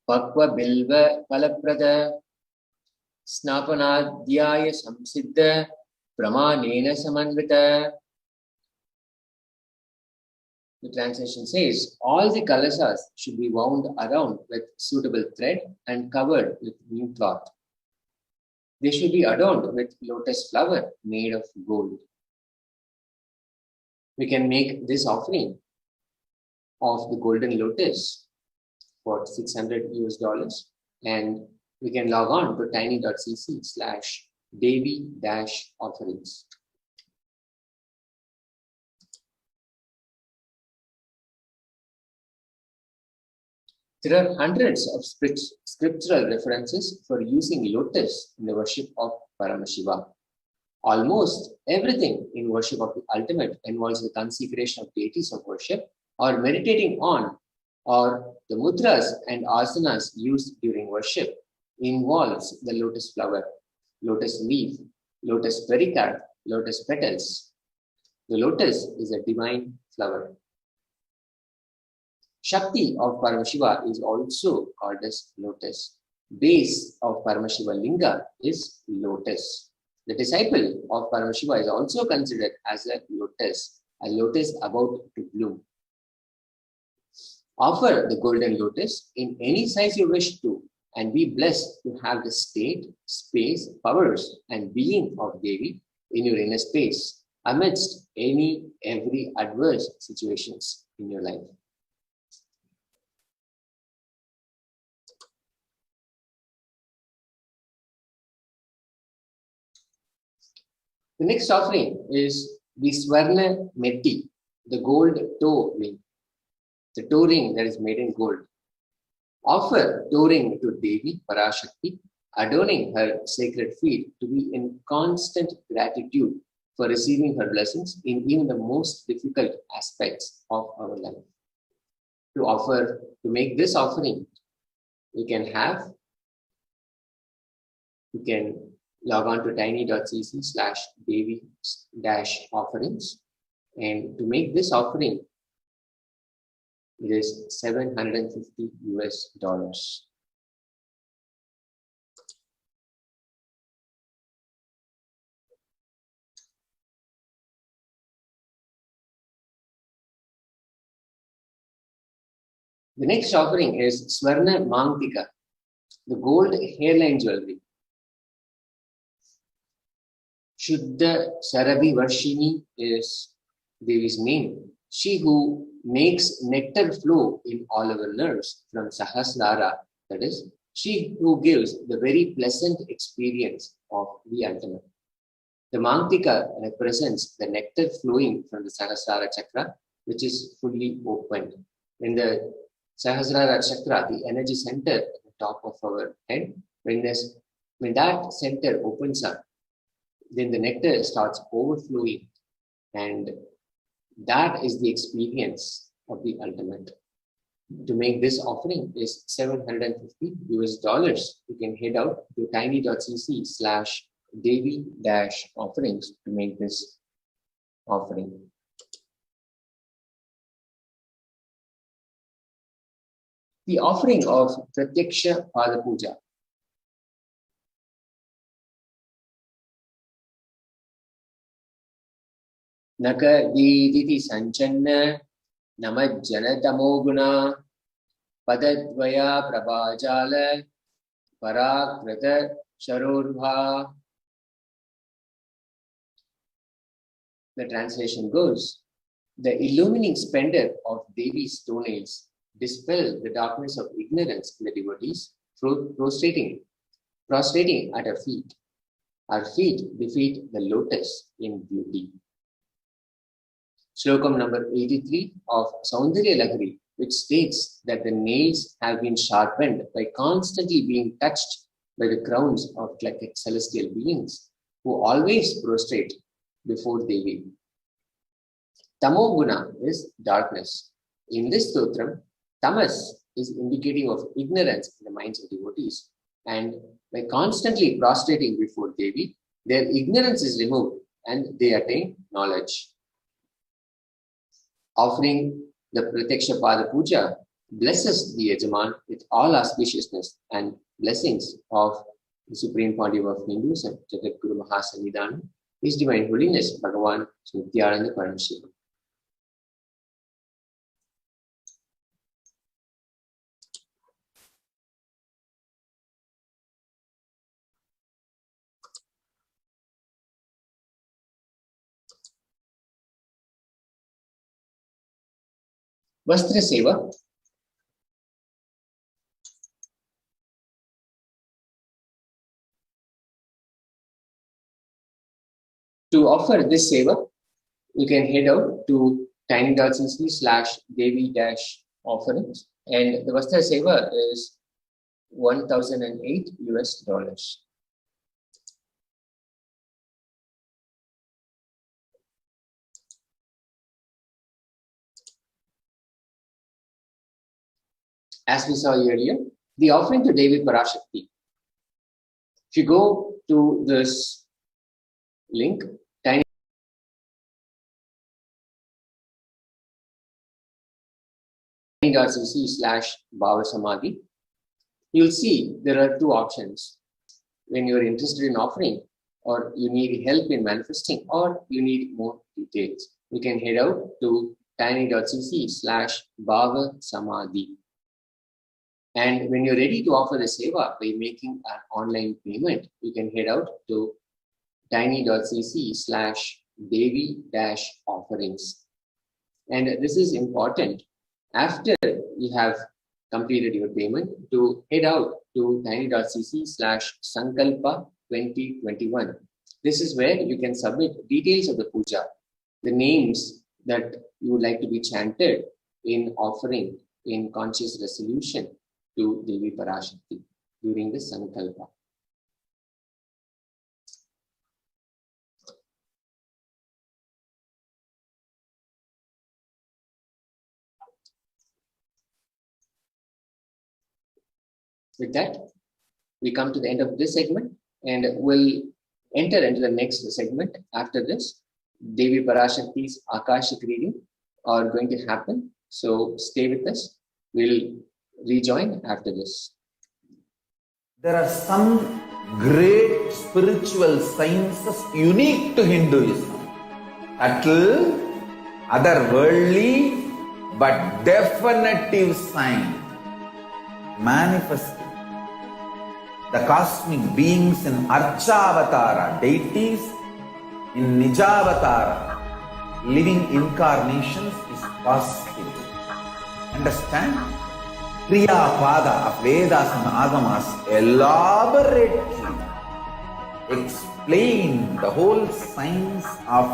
Pakva Bilva Palaprada Snapanadhyaya Samsiddha Pramanena Samanvita. The translation says, all the kalasas should be wound around with suitable thread and covered with new cloth. They should be adorned with lotus flower made of gold. We can make this offering of the golden lotus for $600 US, and we can log on to tiny.cc/Devi-offerings. There are hundreds of scriptural references for using lotus in the worship of Paramashiva. Almost everything in worship of the ultimate involves the consecration of deities of worship or meditating on, or the mudras and asanas used during worship involves the lotus flower, lotus leaf, lotus pericarp, lotus petals. The lotus is a divine flower. Shakti of Paramashiva is also called as lotus. Base of Paramashiva Linga is lotus. The disciple of Paramashiva is also considered as a lotus about to bloom. Offer the golden lotus in any size you wish to, and be blessed to have the state, space, powers, and being of Devi in your inner space amidst every adverse situations in your life. The next offering is the Swarna Metti, the gold toe ring, the toe ring that is made in gold. Offer toe ring to Devi Parashakti, adorning her sacred feet to be in constant gratitude for receiving her blessings in even the most difficult aspects of our life. To make this offering, you can log on to tiny.cc/Devi-offerings, and to make this offering, it is $750 US. The next offering is Swarna Mangtika, the gold hairline jewelry. Shuddha Sarabi Varshini is Devi's name. She who makes nectar flow in all our nerves from Sahasrara, that is, she who gives the very pleasant experience of the ultimate. The Mangtika represents the nectar flowing from the Sahasrara chakra, which is fully opened. In the Sahasrara chakra, the energy center at the top of our head, when that center opens up, then the nectar starts overflowing, and that is the experience of the ultimate. To make this offering is $750 US. You can head out to tiny.cc/Devi-offerings to make this offering. The offering of Pratyaksha Pada Puja. Naka Diditi Sanchanna Namajjana Tamoguna Padadvaya Prabhajala Parakrata Sharurva. The translation goes, the illumining splendor of Devi's toenails dispel the darkness of ignorance in the devotees, prostrating at her feet. Our feet defeat the lotus in beauty. Slokam number 83 of Saundarya Lahari, which states that the nails have been sharpened by constantly being touched by the crowns of celestial beings who always prostrate before Devi. Tamoguna is darkness. In this stotram, tamas is indicating of ignorance in the minds of devotees. And by constantly prostrating before Devi, their ignorance is removed and they attain knowledge. Offering the Pratyaksha Pada Puja blesses the Yajaman with all auspiciousness and blessings of the Supreme Pontiff of Hindus and Jagat Guru Mahasanidhanam, His Divine Holiness Bhagavan Nithyananda Paramashivam. Vastra Seva. To offer this seva, you can head out to tiny.cc/Devi-offerings, and the Vastra Seva is $1,008. As we saw earlier, the offering to Devi Parashakti. If you go to this link, tiny.cc/Bhava-samadhi, you'll see there are two options. When you're interested in offering, or you need help in manifesting, or you need more details, you can head out to tiny.cc/Bhava-samadhi. And when you're ready to offer the seva by making an online payment, you can head out to tiny.cc/Devi-offerings. And this is important. After you have completed your payment, to head out to tiny.cc/Sankalpa 2021. This is where you can submit details of the puja, the names that you would like to be chanted in offering in conscious resolution to Devi Parashakti during the Sankalpa. With that, we come to the end of this segment and we'll enter into the next segment. After this, Devi Parashakti's Akashic reading are going to happen. So stay with us. We'll rejoin after this. There are some great spiritual sciences unique to Hinduism. Subtle, otherworldly, but definitive sign. Manifesting the cosmic beings in Archavatara, deities in Nijavatara, living incarnations is possible. Understand? Kriya Pada of Vedas and Agamas elaborately explain the whole science of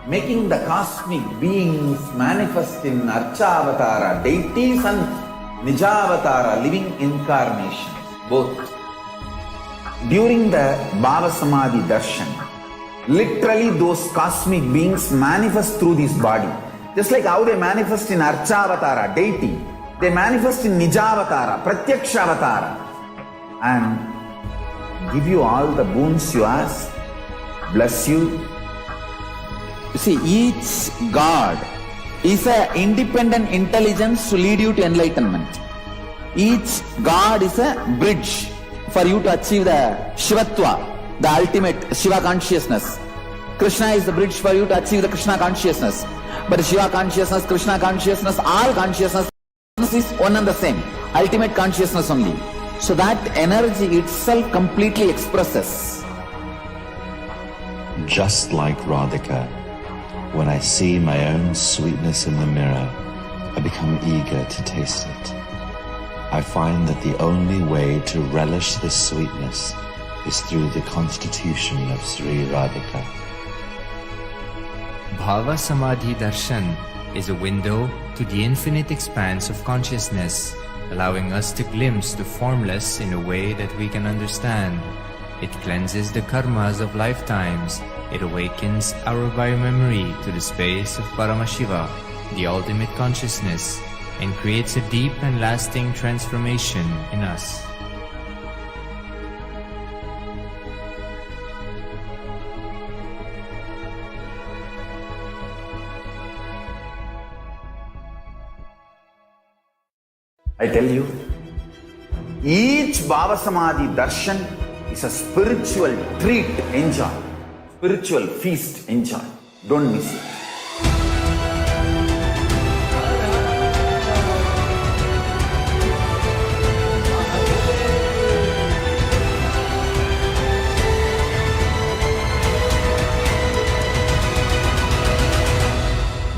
making the cosmic beings manifest in Archavatara, deities and Nijavatara, living incarnations, both. During the Bhava Samadhi Darshan, literally those cosmic beings manifest through this body. Just like how they manifest in Archavatara, deity, they manifest in Nijavatara, Pratyakshavatara, and give you all the boons you ask, bless you. You see, each God is an independent intelligence to lead you to enlightenment. Each god is a bridge for you to achieve the Shivatva, the ultimate Shiva consciousness. Krishna is the bridge for you to achieve the Krishna consciousness. But Shiva consciousness, Krishna consciousness, all consciousness is one and the same. Ultimate consciousness only. So that energy itself completely expresses. Just like Radhika, when I see my own sweetness in the mirror, I become eager to taste it. I find that the only way to relish this sweetness is through the constitution of Sri Radhika. Bhava Samadhi Darshan is a window to the infinite expanse of consciousness, allowing us to glimpse the formless in a way that we can understand. It cleanses the karmas of lifetimes. It awakens our biomemory to the space of Paramashiva, the ultimate consciousness, and creates a deep and lasting transformation in us. I tell you, each Bhava Samadhi Darshan is a spiritual treat, enjoy. Spiritual feast, enjoy. Don't miss it.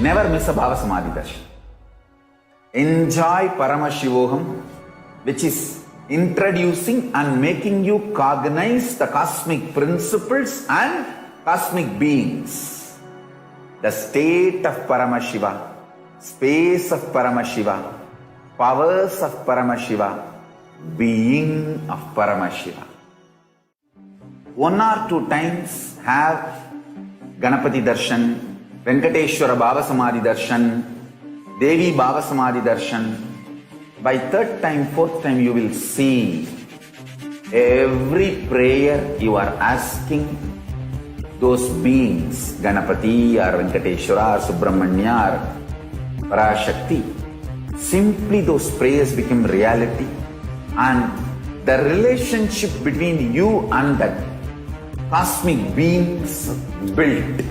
Never miss a Bhava Samadhi Darshan. Enjoy Paramashivoham, which is introducing and making you cognize the cosmic principles and cosmic beings. The state of Paramashiva, space of Paramashiva, powers of Paramashiva, being of Paramashiva. 1 or 2 times have Ganapati Darshan, Venkateshwara Bhava Samadhi Darshan, Devi Bhava Samadhi Darshan. By 3rd time, 4th time you will see every prayer you are asking those beings, Ganapati or Venkateshwara or Subramanya or Parashakti. Simply those prayers become reality and the relationship between you and that cosmic beings built.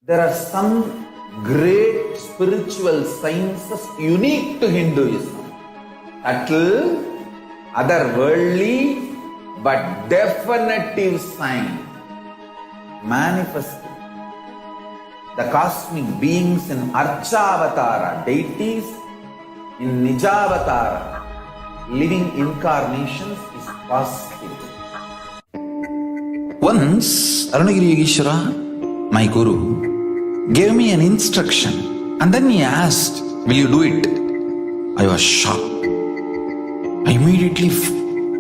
There are some great spiritual sciences unique to Hinduism. Subtle, otherworldly, but definitive sign. Manifested. The cosmic beings in Archavatara, deities in Nijavatara, living incarnations is possible. Once, Arunagiri Yogeshwara, my guru, gave me an instruction and then he asked, will you do it? I was shocked. I immediately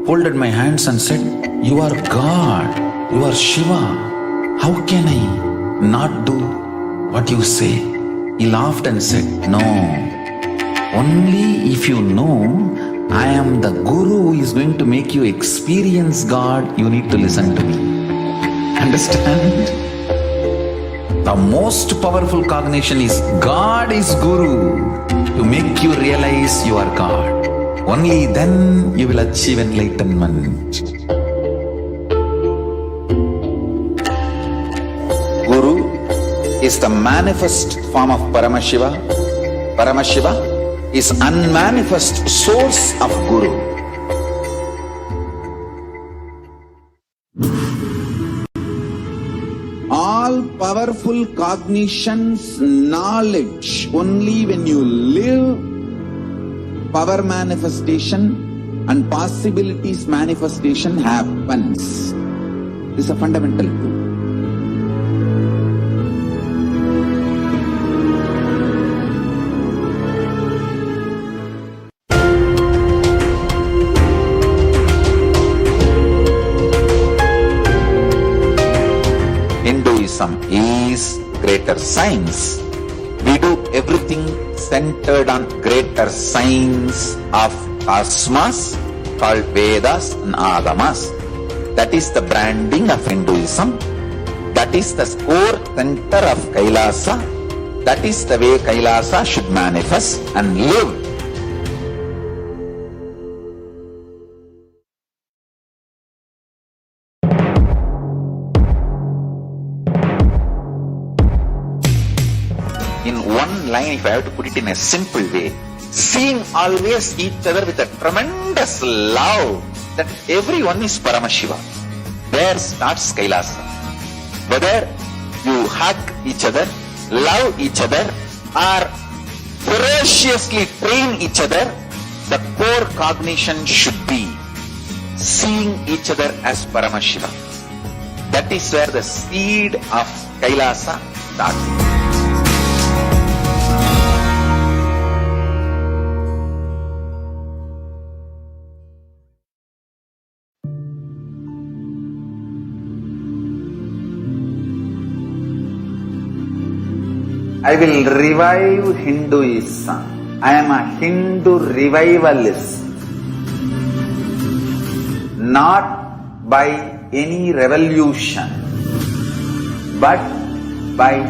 folded my hands and said, you are God, you are Shiva. How can I not do what you say? He laughed and said, no, only if you know I am the guru who is going to make you experience God, you need to listen to me. Understand? The most powerful cognition is God is Guru to make you realize you are God. Only then you will achieve enlightenment. Guru is the manifest form of Paramashiva. Paramashiva is unmanifest source of Guru. All powerful cognitions, knowledge, only when you live, power manifestation and possibilities manifestation happens. This is a fundamental truth. Hinduism is greater science. We do everything centered on greater science of cosmos called Vedas and Agamas. That is the branding of Hinduism. That is the core center of Kailasa. That is the way Kailasa should manifest and live. In one line, if I have to put it in a simple way, seeing always each other with a tremendous love that everyone is Paramashiva. There starts Kailasa. Whether you hug each other, love each other, or ferociously train each other, the core cognition should be seeing each other as Paramashiva. That is where the seed of Kailasa starts. I will revive Hinduism. I am a Hindu revivalist. Not by any revolution, but by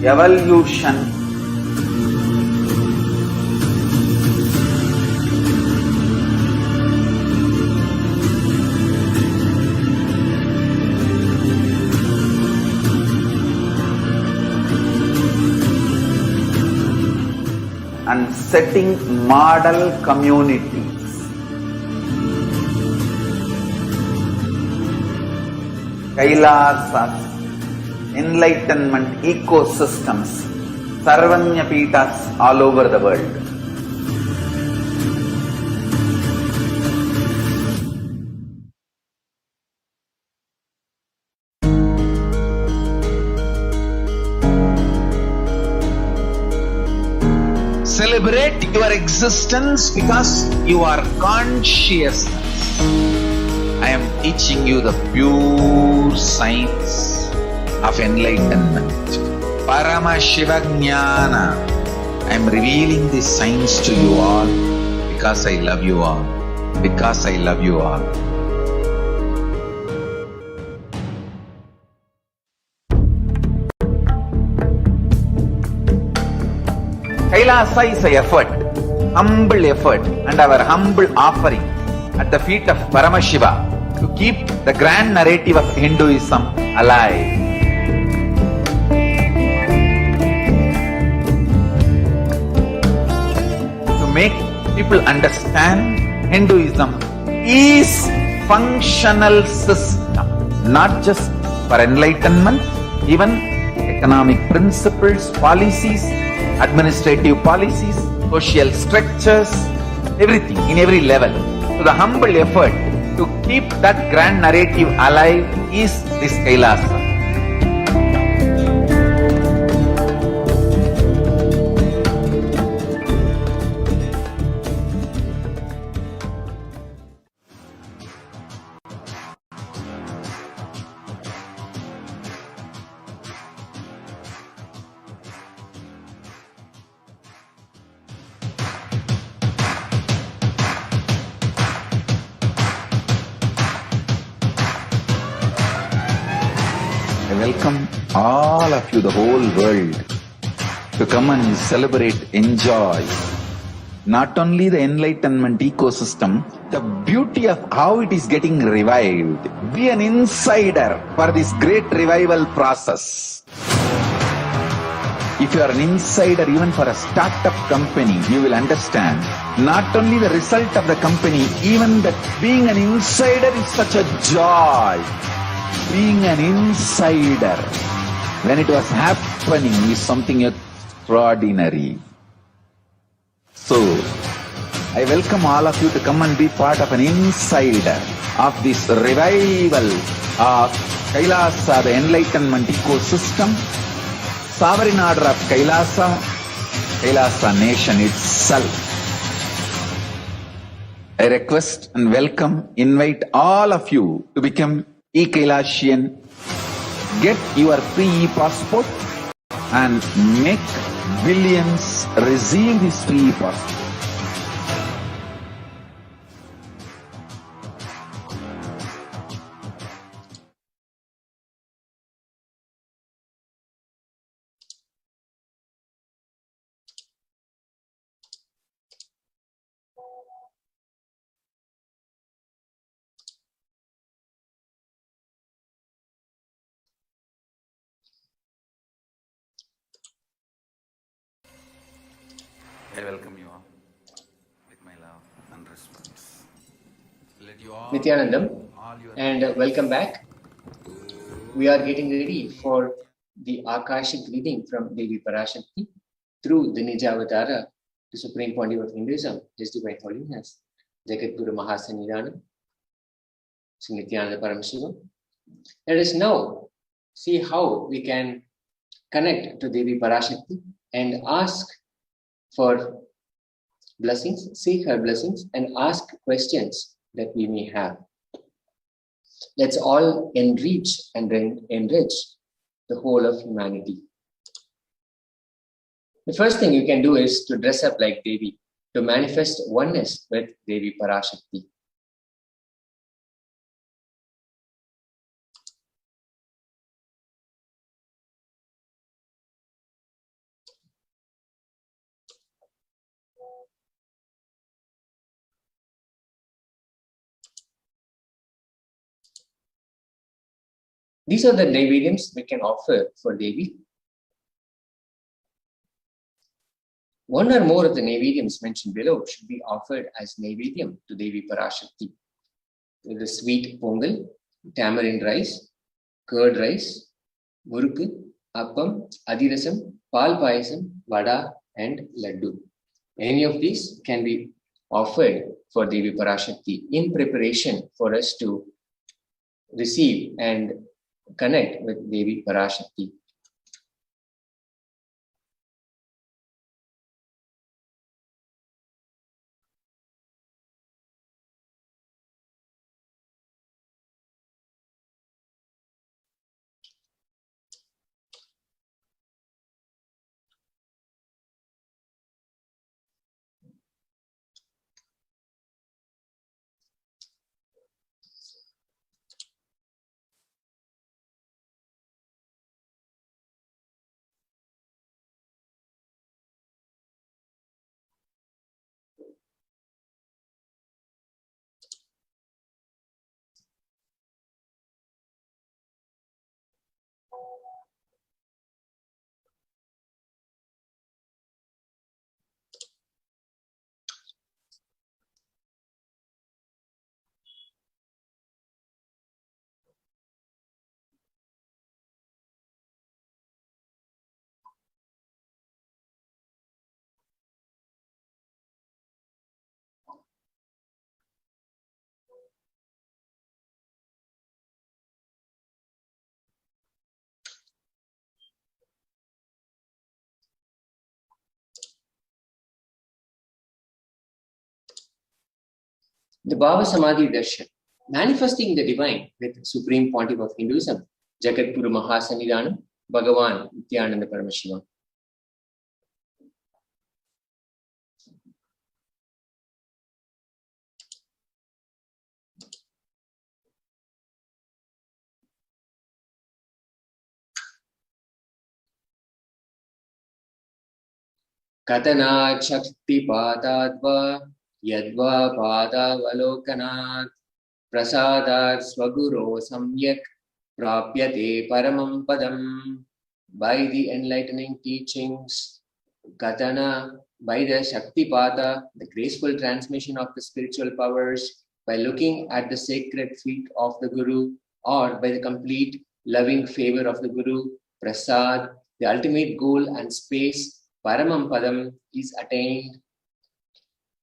evolution. And setting model communities. Kailasas, enlightenment ecosystems, Sarvanyapitas all over the world. Celebrate your existence because you are consciousness. I am teaching you the pure science of enlightenment. Paramashivoham. I am revealing this science to you all because I love you all. Because I love you all. Kailasa is an effort, humble effort, and our humble offering at the feet of Paramashiva to keep the grand narrative of Hinduism alive. To make people understand Hinduism is functional system, not just for enlightenment, even economic principles, policies, administrative policies, social structures, everything in every level. So the humble effort to keep that grand narrative alive is this Kailasa. I welcome all of you, the whole world, to come and celebrate, enjoy not only the enlightenment ecosystem, the beauty of how it is getting revived. Be an insider for this great revival process. If you are an insider even for a startup company, you will understand not only the result of the company, even that being an insider is such a joy. Being an insider when it was happening is something extraordinary. So, I welcome all of you to come and be part of an insider of this revival of Kailasa, the enlightenment ecosystem, sovereign order of Kailasa, Kailasa nation itself. I request and welcome, invite all of you to become e-Kailasian. Get your free e-passport and make billions receive this free e-passport. Nithyanandam, and welcome back. We are getting ready for the Akashic reading from Devi Parashakti through the Nijavatara, the Supreme Pontiff of Hinduism, His Divine Holiness, Jagadguru Mahasannidhanam, Sri Nithyananda Paramashivam. Let us now see how we can connect to Devi Parashakti and ask for blessings, seek her blessings, and ask questions that we may have. Let's all enrich and enrich the whole of humanity. The first thing you can do is to dress up like Devi, to manifest oneness with Devi Parashakti. These are the Naivedyams we can offer for Devi. One or more of the Naivedyams mentioned below should be offered as Naivedyam to Devi Parashakti. The sweet pongal, tamarind rice, curd rice, murukku, appam, adirasam, pal payasam, vada, and laddu. Any of these can be offered for Devi Parashakti in preparation for us to receive and connect with Devi Parashakti. The Bhava Samadhi Darshan, manifesting the divine with Supreme Pontiff of Hinduism, Jagadguru Mahasannidhanam, Bhagavan Lingodbhava Paramashivam. Katanat Shakti Patadva Yadva Padavalokanat Prasadat Swaguro Samyak Prapyate Paramam Padam. By the enlightening teachings, Katana, by the Shakti Pata, the graceful transmission of the spiritual powers, by looking at the sacred feet of the Guru, or by the complete loving favor of the Guru, Prasad, the ultimate goal and space, Paramam Padam, is attained.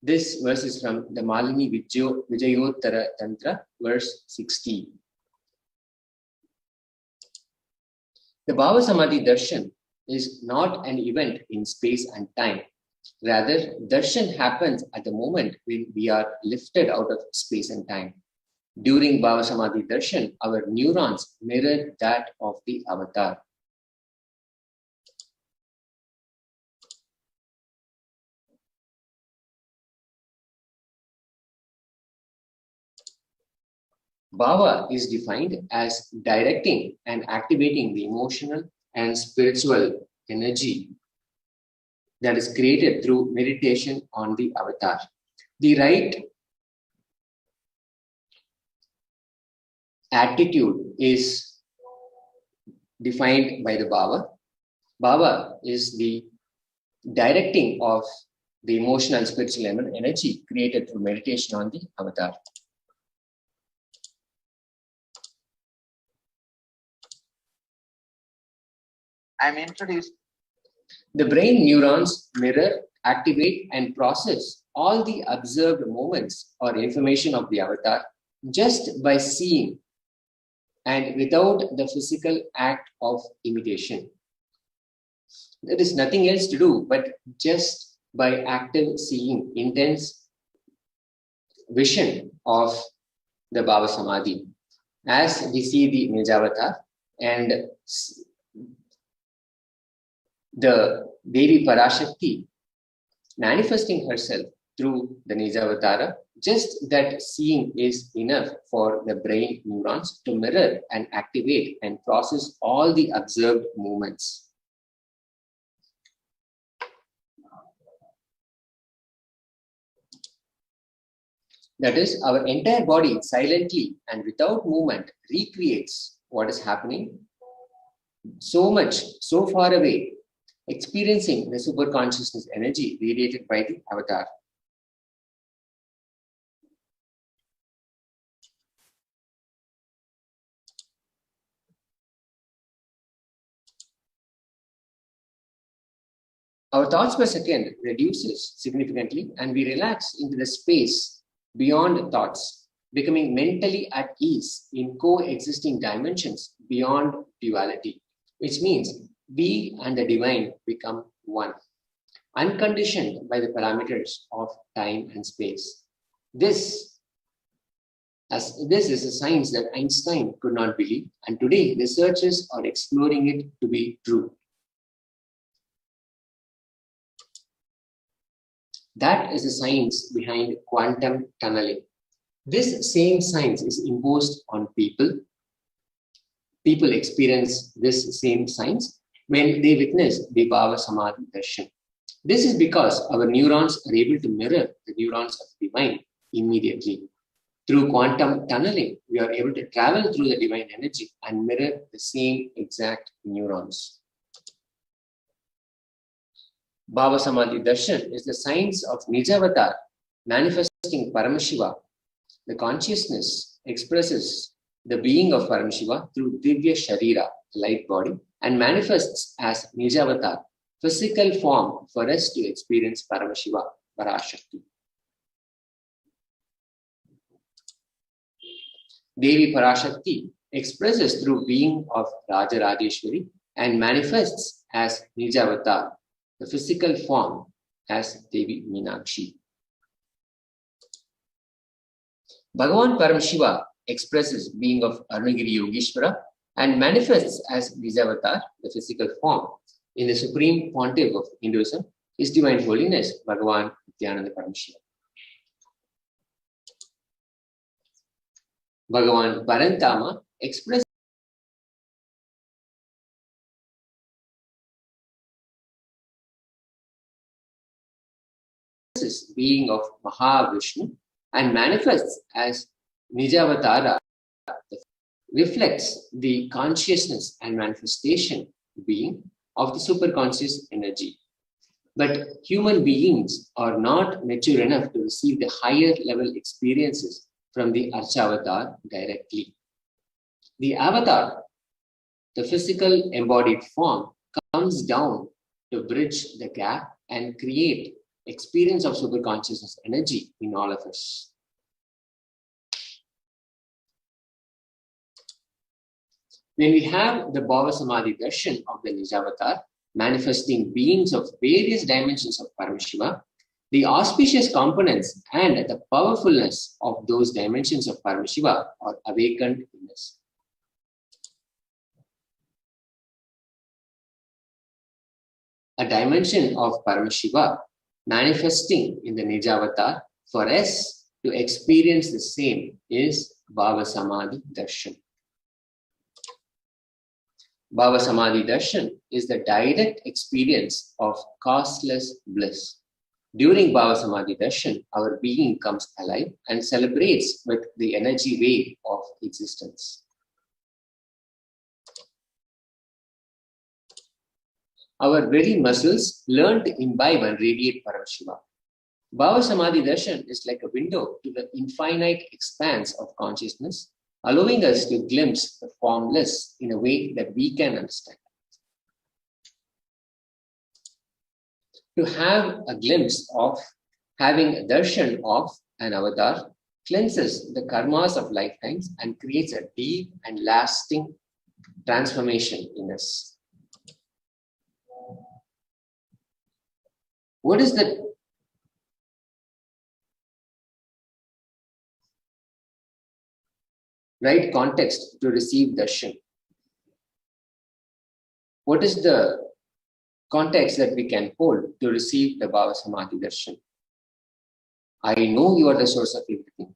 This verse is from the Malini Vijayottara Tantra, verse 60. The Bhava Samadhi Darshan is not an event in space and time. Rather, darshan happens at the moment when we are lifted out of space and time. During Bhava Samadhi Darshan, our neurons mirror that of the avatar. Bhava is defined as directing and activating the emotional and spiritual energy that is created through meditation on the avatar. The right attitude is defined by the Bhava. Bhava is the directing of the emotional and spiritual energy created through meditation on the avatar. I'm introduced. The brain neurons mirror, activate, and process all the observed moments or information of the avatar just by seeing and without the physical act of imitation. There is nothing else to do but just by active seeing, intense vision of the Bhava Samadhi. As we see the Nijavatar and the Devi Parashakti manifesting herself through the Nijavatara, just that seeing is enough for the brain neurons to mirror and activate and process all the observed movements. That is, our entire body silently and without movement recreates what is happening so much, so far away, experiencing the superconsciousness energy radiated by the avatar. Our thoughts per second reduces significantly and we relax into the space beyond thoughts, becoming mentally at ease in coexisting dimensions beyond duality, which means we and the divine become one, unconditioned by the parameters of time and space. This is a science that Einstein could not believe, and today researchers are exploring it to be true. That is the science behind quantum tunneling. This same science is imposed on people. People experience this same science when they witness the Bhava Samadhi Darshan. This is because our neurons are able to mirror the neurons of the divine immediately. Through quantum tunneling, we are able to travel through the divine energy and mirror the same exact neurons. Bhava Samadhi Darshan is the science of Nijavatar manifesting Paramashiva. The consciousness expresses the being of Paramashiva through Divya Sharira, the light body, and manifests as Nijavatar, physical form for us to experience Paramashiva, Parashakti. Devi Parashakti expresses through being of Raja Rajeshwari and manifests as Nijavatar, the physical form as Devi Meenakshi. Bhagavan Paramashiva expresses being of Arunagiri Yogeshwara and manifests as Nijavatar, the physical form, in the Supreme Pontiff of Hinduism, His Divine Holiness, Bhagavan Nithyananda Paramashivam. Bhagavan Parantama expresses being of Mahavishnu and manifests as Nijavatara, reflects the consciousness and manifestation being of the superconscious energy. But human beings are not mature enough to receive the higher level experiences from the Archavatar directly. The avatar, the physical embodied form, comes down to bridge the gap and create experience of superconsciousness energy in all of us. When we have the Bhava Samadhi Darshan of the Nijavatar, manifesting beings of various dimensions of Paramashiva, the auspicious components and the powerfulness of those dimensions of Paramashiva are awakened in us. A dimension of Paramashiva manifesting in the Nijavatar for us to experience the same is Bhava Samadhi Darshan. Bhava Samadhi Darshan is the direct experience of causeless bliss. During Bhava Samadhi Darshan, our being comes alive and celebrates with the energy wave of existence. Our very muscles learn to imbibe and radiate Paramashiva. Bhava Samadhi Darshan is like a window to the infinite expanse of consciousness, allowing us to glimpse the formless in a way that we can understand. To have a glimpse of having a darshan of an avatar cleanses the karmas of lifetimes and creates a deep and lasting transformation in us. What is the right context to receive darshan? What is the context that we can hold to receive the Bhava Samadhi darshan? I know you are the source of everything.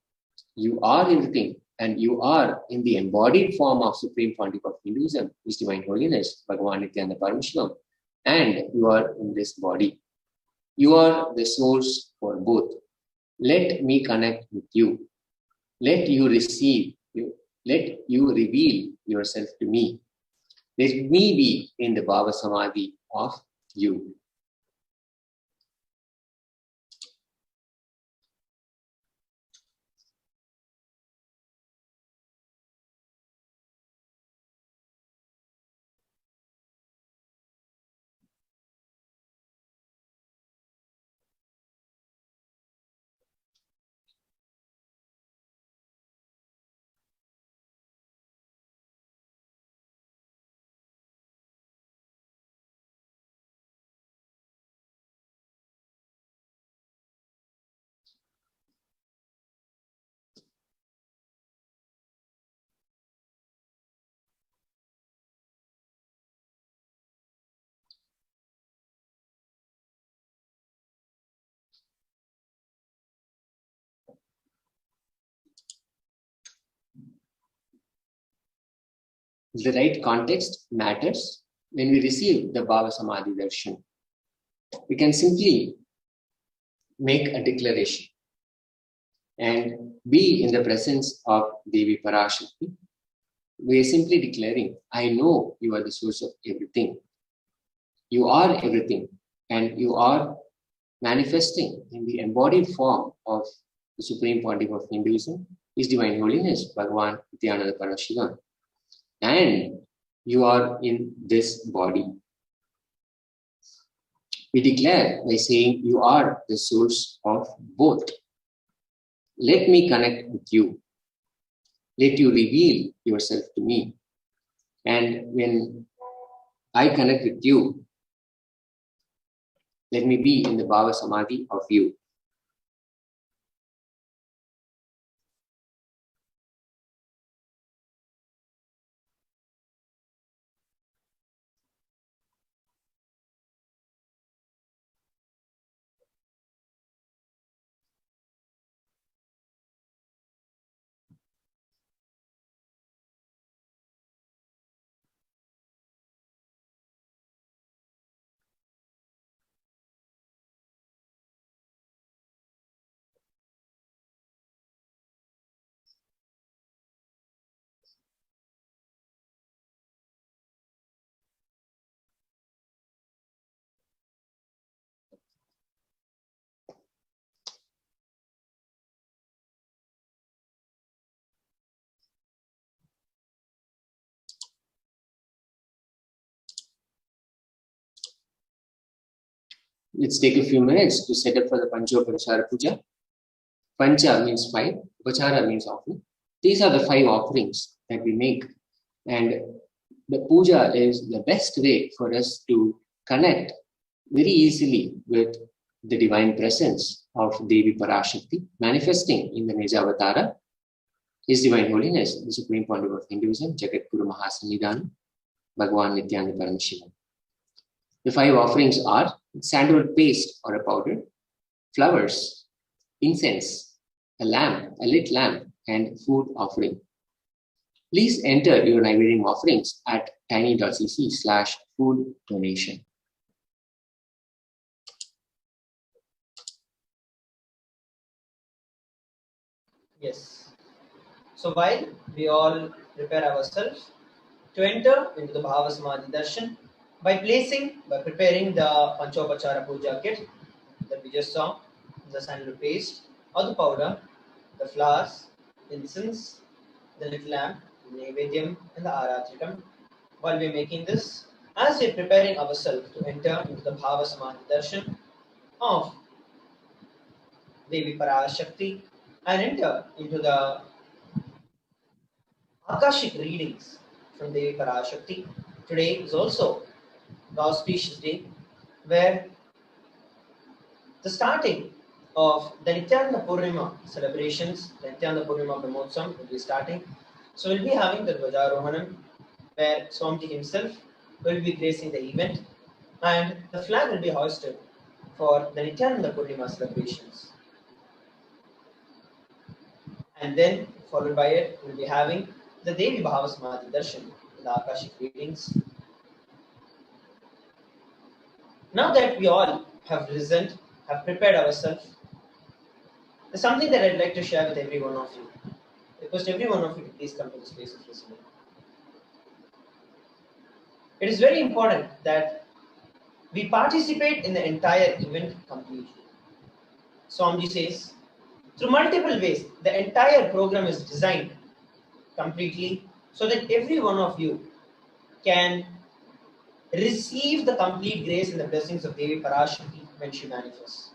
You are everything, and you are in the embodied form of Supreme Pontiff of Hinduism, His Divine Holiness, Bhagavan Nithyananda Paramashivam, and you are in this body. You are the source for both. Let me connect with you. Let you receive you. Let you reveal yourself to me. Let me be in the Bhava Samadhi of you. The right context matters when we receive the Bhava Samadhi darshan. We can simply make a declaration and be in the presence of Devi Parashakti. We are simply declaring, I know you are the source of everything. You are everything, and you are manifesting in the embodied form of the Supreme Pontiff of Hinduism, His Divine Holiness, Bhagavan Nithyananda Paramashivam. And you are in this body. We declare by saying, you are the source of both. Let me connect with you. Let you reveal yourself to me. And when I connect with you, let me be in the Bhava Samadhi of you. Let's take a few minutes to set up for the Panchopachara Puja. Pancha means 5, Upachara means offering. These are the 5 offerings that we make. And the puja is the best way for us to connect very easily with the divine presence of Devi Parashakti, manifesting in the Nijavatara, His Divine Holiness, the Supreme Pontiff of Hinduism, Jagat Guru Mahasannidhanam, Bhagavan Nithyananda Paramashivam. The 5 offerings are sandalwood paste or a powder, flowers, incense, a lamp, a lit lamp, and food offering. Please enter your Naivedam offerings at tiny.cc/food donation. Yes. So while we all prepare ourselves to enter into the Bhava Samadhi Darshan by preparing the Panchopachara Puja kit that we just saw, the sandalwood paste or the powder, the flowers, incense, the little lamp, the Naivedyam and the Aratrikam. While we're making this, as we're preparing ourselves to enter into the Bhava Samadhi Darshan, of Devi Parashakti and enter into the Akashic readings from Devi Parashakti. Today is also the auspicious day where the starting of the Nithyananda Purnima celebrations, the Nithyananda Purnima Brahmotsam will be starting. So we'll be having the Dvajarohanam where Swamiji himself will be gracing the event and the flag will be hoisted for the Nithyananda Purnima celebrations. And then followed by it, we'll be having the Devi Bhava Samadhi Darshan, the Akashic readings. Now that we all have listened, have prepared ourselves, there's something that I'd like to share with every one of you. Request every one of you to please come to this place of listening. It is very important that we participate in the entire event completely. Swamiji says, through multiple ways, the entire program is designed completely so that every one of you can receive the complete grace and the blessings of Devi Parashakti when she manifests.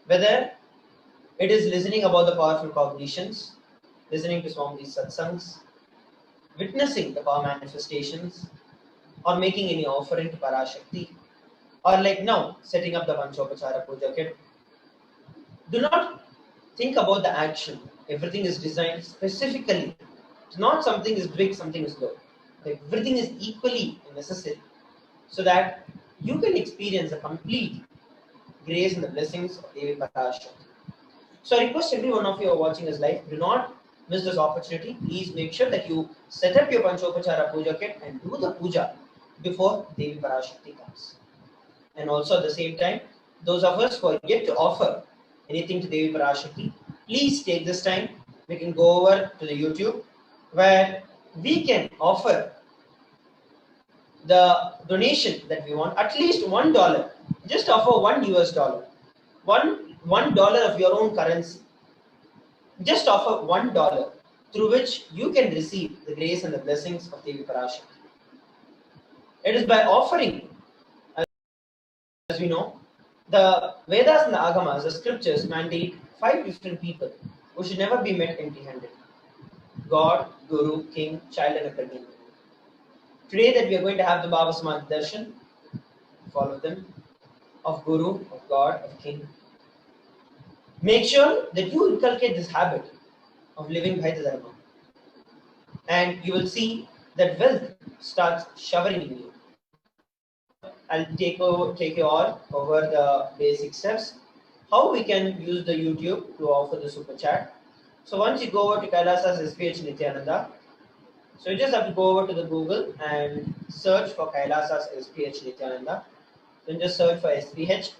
Whether it is listening about the powerful cognitions, listening to Swamiji's satsangs, witnessing the power manifestations, or making any offering to Parashakti, or like now, setting up the Panchopachara Puja kit. Do not think about the action. Everything is designed specifically. It's not something is big, something is low. Everything is equally necessary so that you can experience the complete grace and the blessings of Devi Parashakti. So I request every one of you who are watching this live, do not miss this opportunity. Please make sure that you set up your Panchopachara Puja kit and do the puja before Devi Parashakti comes. And also at the same time, those of us who are yet to offer anything to Devi Parashakti, please take this time. We can go over to the YouTube where we can offer the donation that we want, at least $1. Just offer $1. $1 of your own currency. Just offer $1 through which you can receive the grace and the blessings of Devi Parashakti. It is by offering, as we know, the Vedas and the Agamas, the scriptures mandate 5 different people who should never be met empty-handed. God, Guru, King, Child and a pregnant woman. Today that we are going to have the Bhava Samadhi Darshan, follow them, of Guru, of God, of King. Make sure that you inculcate this habit of living by the Dharma. And you will see that wealth starts showering in you. I'll take you all over the basic steps. How we can use the YouTube to offer the super chat. So once you go over to Kailasa's HDH Nithyananda, so you just have to go over to the Google and search for Kailasa's HDH Nithyananda. Then just search for HDH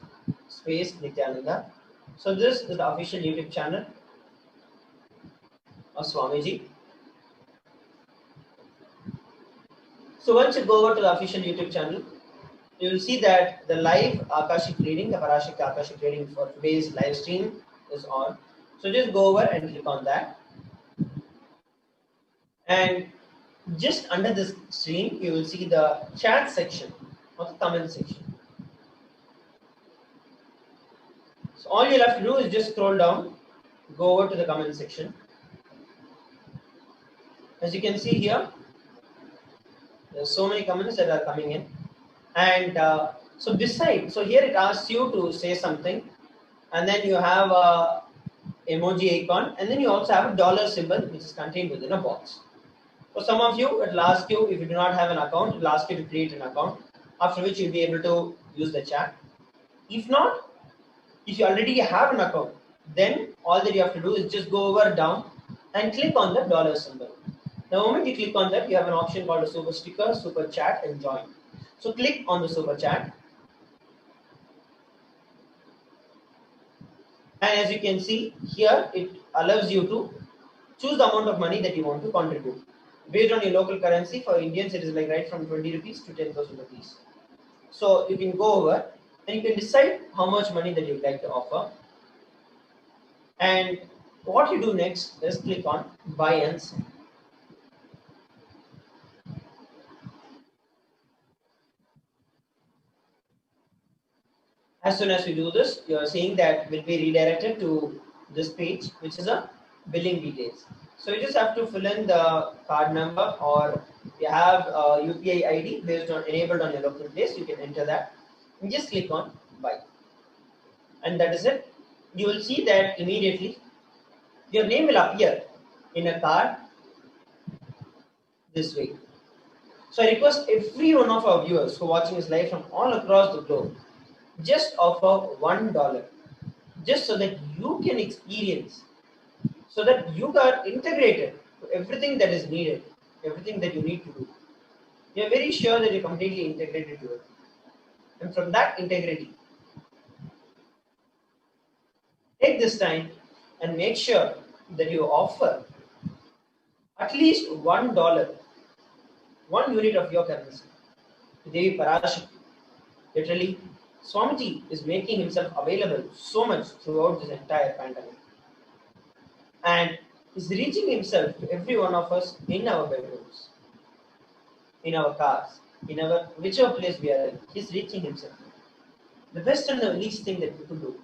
space Nithyananda. So this is the official YouTube channel of Swamiji. So once you go over to the official YouTube channel, you will see that the live Akashic reading, the Parashakti Akashic reading for today's live stream is on. So just go over and click on that. And just under this stream, you will see the chat section or the comment section. So all you'll have to do is just scroll down, go over to the comment section. As you can see here, there's so many comments that are coming in. And so here it asks you to say something, and then you have a emoji icon, and then you also have a dollar symbol which is contained within a box. For some of you, it will ask you, if you do not have an account, it will ask you to create an account, after which you'll be able to use the chat. If not, if you already have an account, then all that you have to do is just go over down and click on the dollar symbol. The moment you click on that, you have an option called a super sticker, super chat, and join. So click on the super chat. And as you can see here, it allows you to choose the amount of money that you want to contribute. Based on your local currency, for Indians, it is like right from 20 rupees to 10,000 rupees. So you can go over and you can decide how much money that you would like to offer. And what you do next is click on buy and sell. As soon as we do this, you are seeing that will be redirected to this page, which is a billing details. So you just have to fill in the card number, or you have a UPI ID based on enabled on your local place. You can enter that and just click on buy, and that is it. You will see that immediately your name will appear in a card this way. So I request every one of our viewers who are watching this live from all across the globe, just offer $1, just so that you can experience, so that you are integrated to everything that is needed, everything that you need to do. You are very sure that you're completely integrated to it. And from that integrity, take this time and make sure that you offer at least $1, 1 unit of your currency to Devi Parashakti. Literally, Swamiji is making himself available so much throughout this entire pandemic, and is reaching himself to every one of us in our bedrooms, in our cars, in our whichever place we are in. He's reaching himself. The best and the least thing that we could do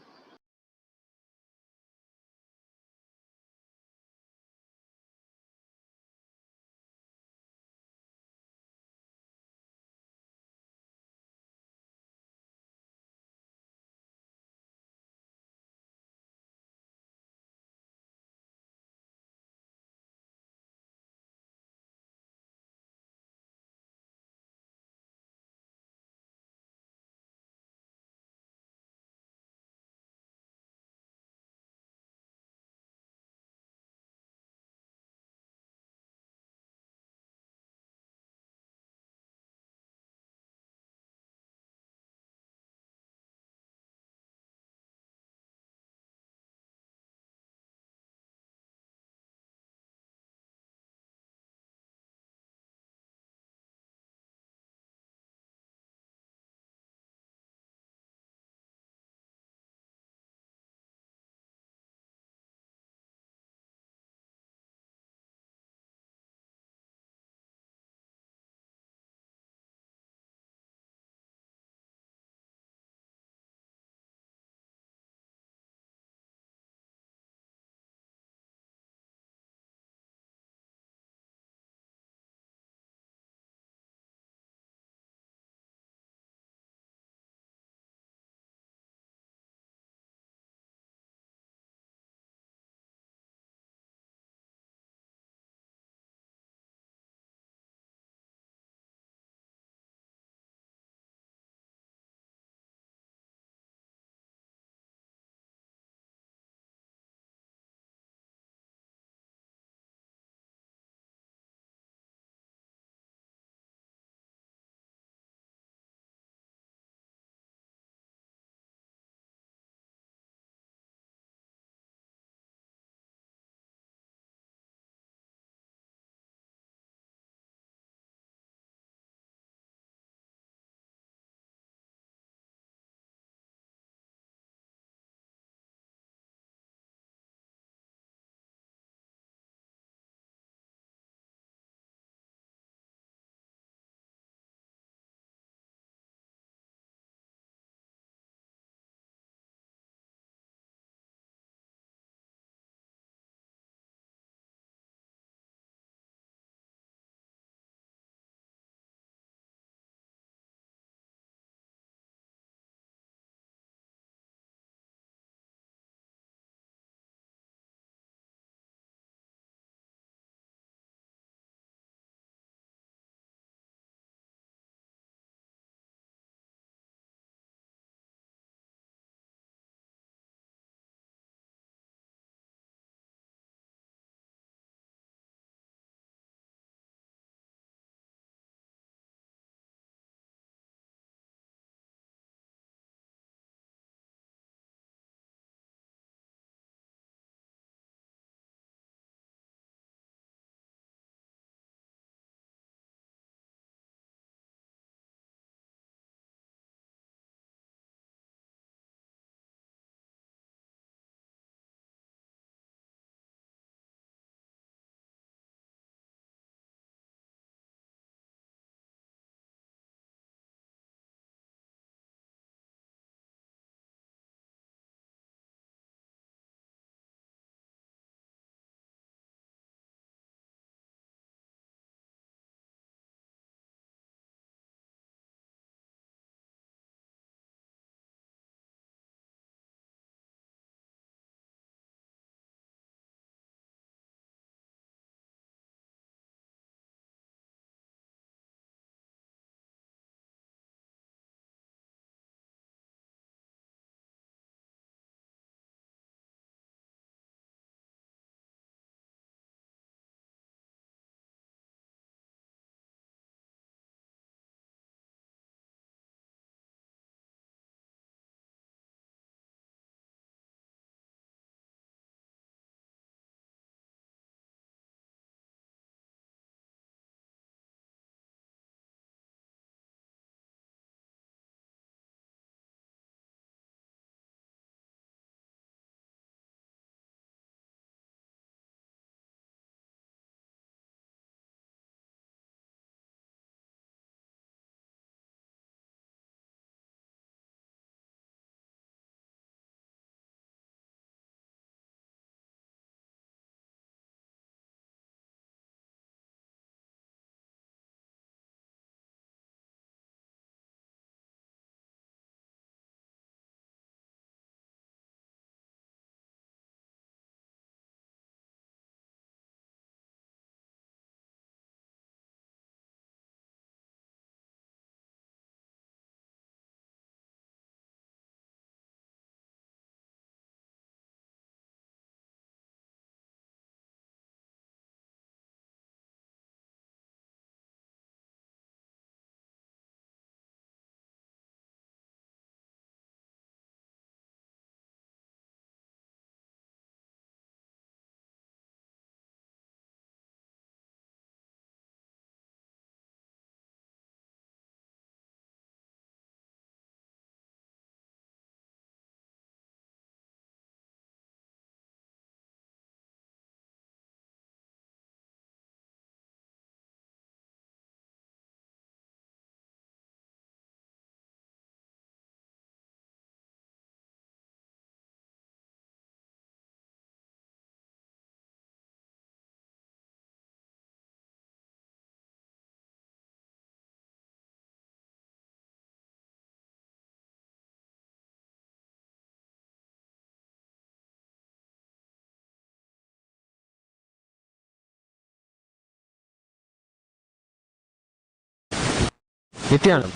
Nithyananda.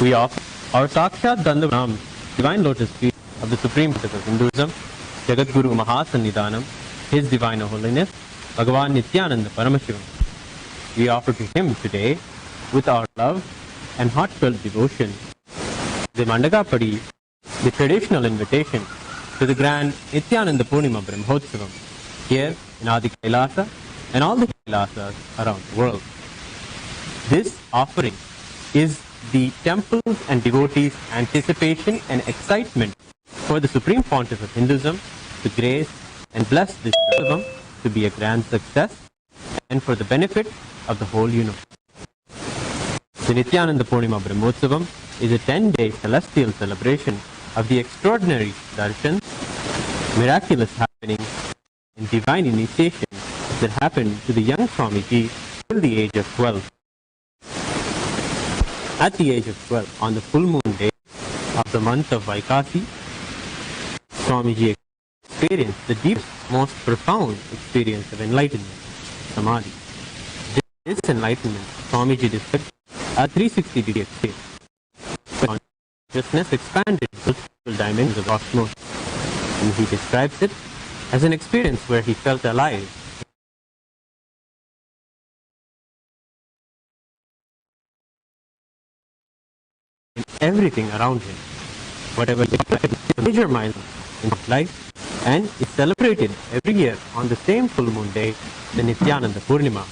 We offer our Sakshat Dandam, divine lotus feet of the Supreme Teacher of Hinduism, Jagadguru Mahasannidhanam, His Divine Holiness, Bhagavan Nithyananda Paramashivam. We offer to him today, with our love and heartfelt devotion, the Mandagapadi, the traditional invitation to the grand Nithyananda Purnima Brahmotsavam, here in Adi Kailasa and all the Kailasas around the world. This offering is the temples and devotees' anticipation and excitement for the Supreme Pontiff of Hinduism to grace and bless this Brahmotsavam to be a grand success and for the benefit of the whole universe. The Nithyananda Purnima Brahmotsavam is a 10-day celestial celebration of the extraordinary darshans, miraculous happenings, and divine initiation that happened to the young Swamiji till the age of 12. At the age of 12, on the full moon day of the month of Vaikasi, Swamiji experienced the deepest, most profound experience of enlightenment, Samadhi. This enlightenment, Swamiji described a 360-degree experience. Consciousness expanded to multiple dimensions of cosmos, and he describes it as an experience where he felt alive. In everything around him, whatever major milestone in his life, and is celebrated every year on the same full moon day, the Nithyananda Purnima,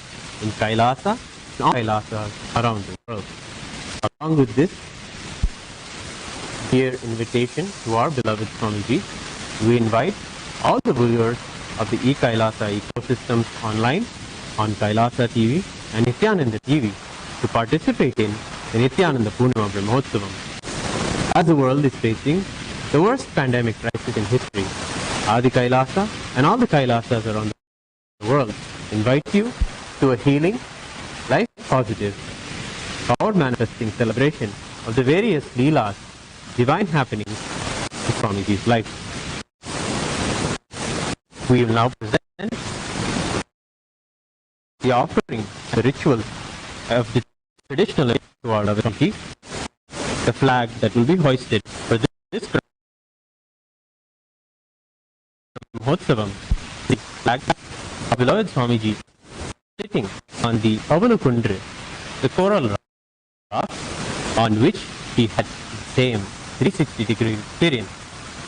in Kailasa and all Kailasas around the world. Along with this dear invitation to our beloved Swamiji, we invite all the viewers of the e-Kailasa ecosystems online, on Kailasa TV and Nithyananda TV to participate in the Nithyananda Purnima Brahmotsavam. As the world is facing the worst pandemic crisis in history, Adi Kailasa and all the Kailasas around the world invite you to a healing, life-positive, power-manifesting celebration of the various Leelas, divine happenings in Swamiji's life. We will now present the offering, the rituals of the traditional to our beloved Swamiji, the flag that will be hoisted for this Brahmotsavam, the flag of beloved Swamiji sitting on the Pavanukundra, the coral rock on which he had the same 360-degree experience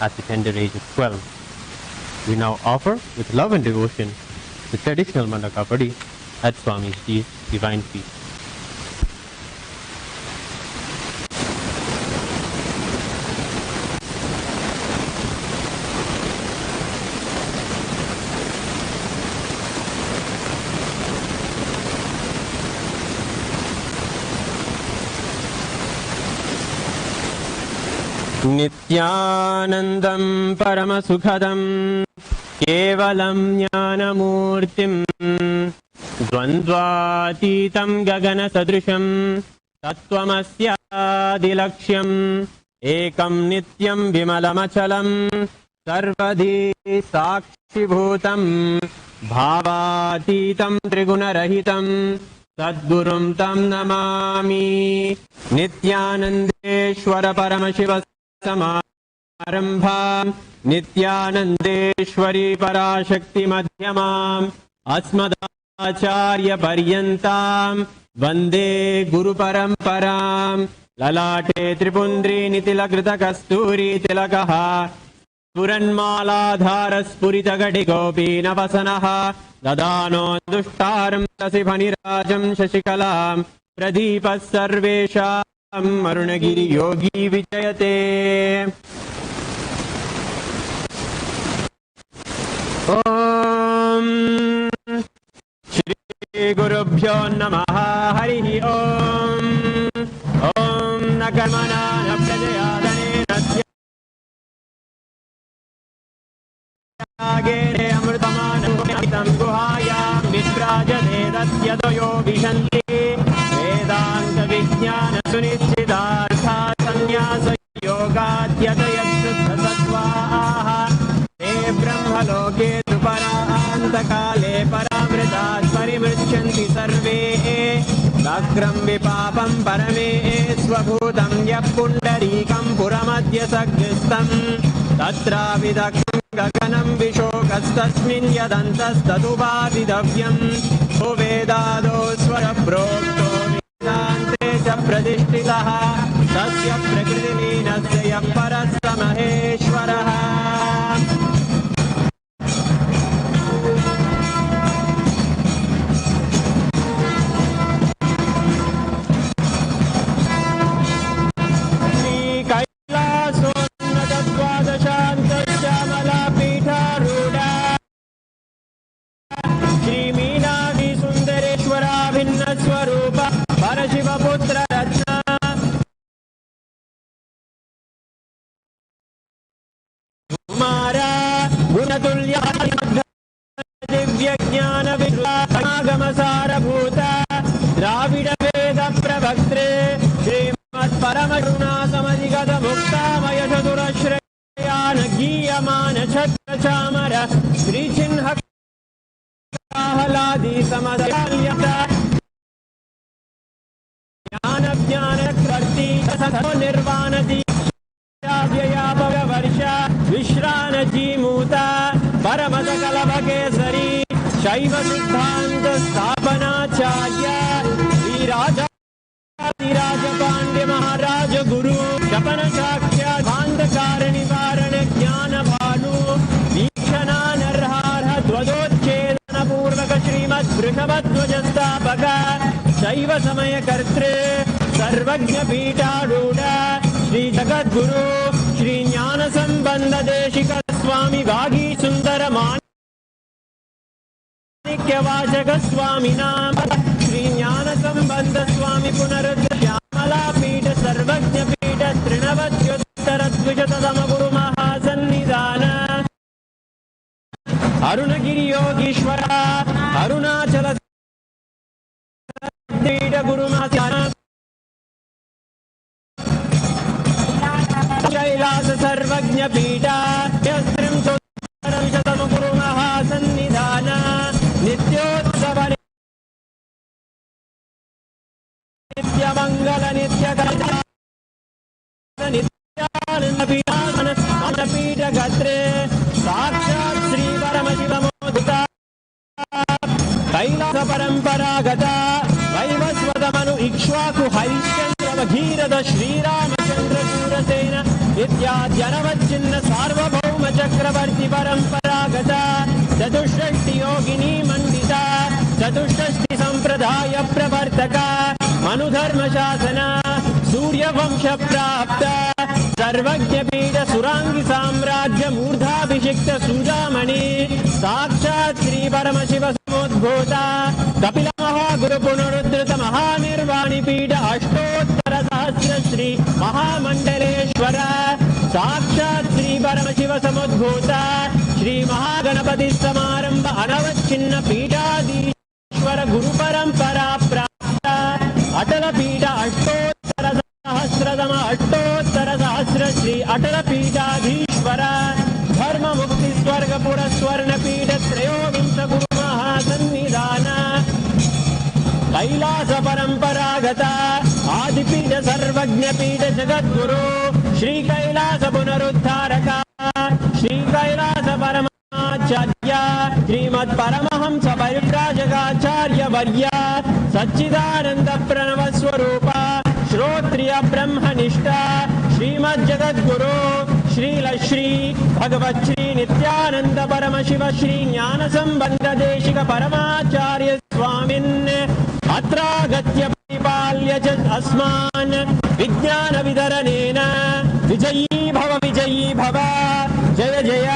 at the tender age of 12. We now offer with love and devotion the traditional Mandakapadi at Swamiji's divine feet. Nithyanandam Paramasukhadam Kevalam Jnanamurtim Dvandvatitam Gagana Sadrisham Tattvamasya Dilaksham Ekam Nityam Vimalamachalam Sarvadhi Sakshibhutam Bhavatitam Trigunarahitam Sadgurum Tam Namami Nithyanandeshwara Paramashiva Samarambha Nithyanandeshwari Parashakti Madhyamam Asmadacharya Paryantam Vande Guru Paramparam Lalate Tripundri Nitilakrita Kasturi Tilakaha Puranmaladhara Spurita Gadigopi Navasanaha Dadano Dushtaram Tasibhanirajam Shashikalam Pradipa Sarvesham Arunagiri Yogi Vijayate. Om Shri Gurubhyo Namaha Harihi Om Om Nakarmana Naprajayadane Natyagere Amrutamanam Tam Guhayam Visprajate Dasyadayo Vishanti Vedanta Vijnana Sunitchidartha Sanyasa Yogatyatayat Sattvaha Te Brahma Loke Tuparanta Kale Paramritat Parimrichanti Sarve अग्रं विपापं परमे स्वभूतं यः पुण्डरीकं पुरमद्य सग्निस्थं तत्राविदग्धं गगनं विशोकस्तस्मिन् यदन्तस्तदुपादितव्यं ओ वेदादो स्वरप्रोक्तो वेदान्ते च प्रतिष्ठितः तस्य प्रकृतिलीनस्य यः परः स महेश्वरः स्वरूप परशिवपुत्र रत्न कुमारा गुणतुल्य दिव्य ज्ञान विश्वागम सारभूत द्राविड वेद प्रवक्त्रे श्रीमत् परमकरुणा समधिगत मुक्तामय चतुरश्रयान गीयमान छत्र चामर श्रीचिह्न आह्लादी समदयाल्यता ज्ञान ज्ञान कर्ती निर्वाण दीव्या भगवर्ष विश्रान जीमूता परम सकल भगेसरी शैव सिद्धांत स्थापनाचार्य श्रीराज पांड्य महाराज गुरु शपन साख्या भांधकार निवारण ज्ञान भानु वीक्षणा नरहार ध्वजोच्छेदन पूर्वक श्रीमद् वृषभध्वज स्थापक शैव समय कर्तृ सर्वज्ञ पीठारूढ़ श्री जगद्गुरु श्री ज्ञान संबंध देशिक स्वामी वागी सुंदर माणिक्यवाचक स्वामी नाम श्री ज्ञान संबंध स्वामी पुनरुद्ध श्यामला पीठ सर्वज्ञ पीठ तृणवत्युत्तर द्विशततम गुरु महासन्निधान अरुणगिरि योगीश्वर अरुणाचल गुरु कैलास सर्वज्ञ पीठा शतम गुरु महासन्निधान नित्योत्सव नित्य मंगल नित्य नित्यानंद पीठ गत्रे साक्षात् श्री परमशिवमोदिता कैलास परंपरागता वैवस्वतमनु इक्ष्वाकु हरिश्चंद्र भगीरथ श्रीरामचंद्र शूरसेन इत्याद्यनवच्छिन्न सार्वभौम चक्रवर्ती परंपरागता चतुष्षष्टि योगिनी मंडिता चतुष्षष्टि संप्रदाय प्रवर्तक मनुधर्म शासन सूर्यवंश प्राप्त सर्वज्ञ पीठ सुरांगी साम्राज्य मूर्धाभिषिक्त सुजामणि साक्षात् श्री परमशिव समुद्भूता कपिल महागुरु पुनरुद्धृत महानिर्वाणी पीठ अष्टोत्तर सहस्र श्री महामंडलेश्वर साक्षात् श्री परमशिव समुद्भूता श्री महागणपति समारंभ अनवच्छिन्न पीठाधीश्वर गुरु परंपरा प्राप्त अटल पीठ अष्टोत्तर श्री अटल पीठाधीश्वर धर्म मुक्ति स्वर्ग पुर स्वर्ण पीठ त्रयोविंश गुरु महासन्निधान कैलास परंपरागता आदिपीठ सर्वज्ञ पीठ जगद्गुरु श्री कैलास पुनरुद्धारक श्री कैलास परमाचार्य श्रीमद् परमहंस परिव्राजकाचार्य वर्य सच्चिदानंद प्रणव स्वरूप श्रोत्रिय ब्रह्मनिष्ठा श्रीमद् जगद्गुरु श्री भगवत् श्री नित्यानंद परमशिव श्री ज्ञान संबंध देशिक परमाचार्य स्वामिन् अत्रागत्य परिपाल्य च अस्मान् विज्ञान विदरणेन विजयी भव जय जय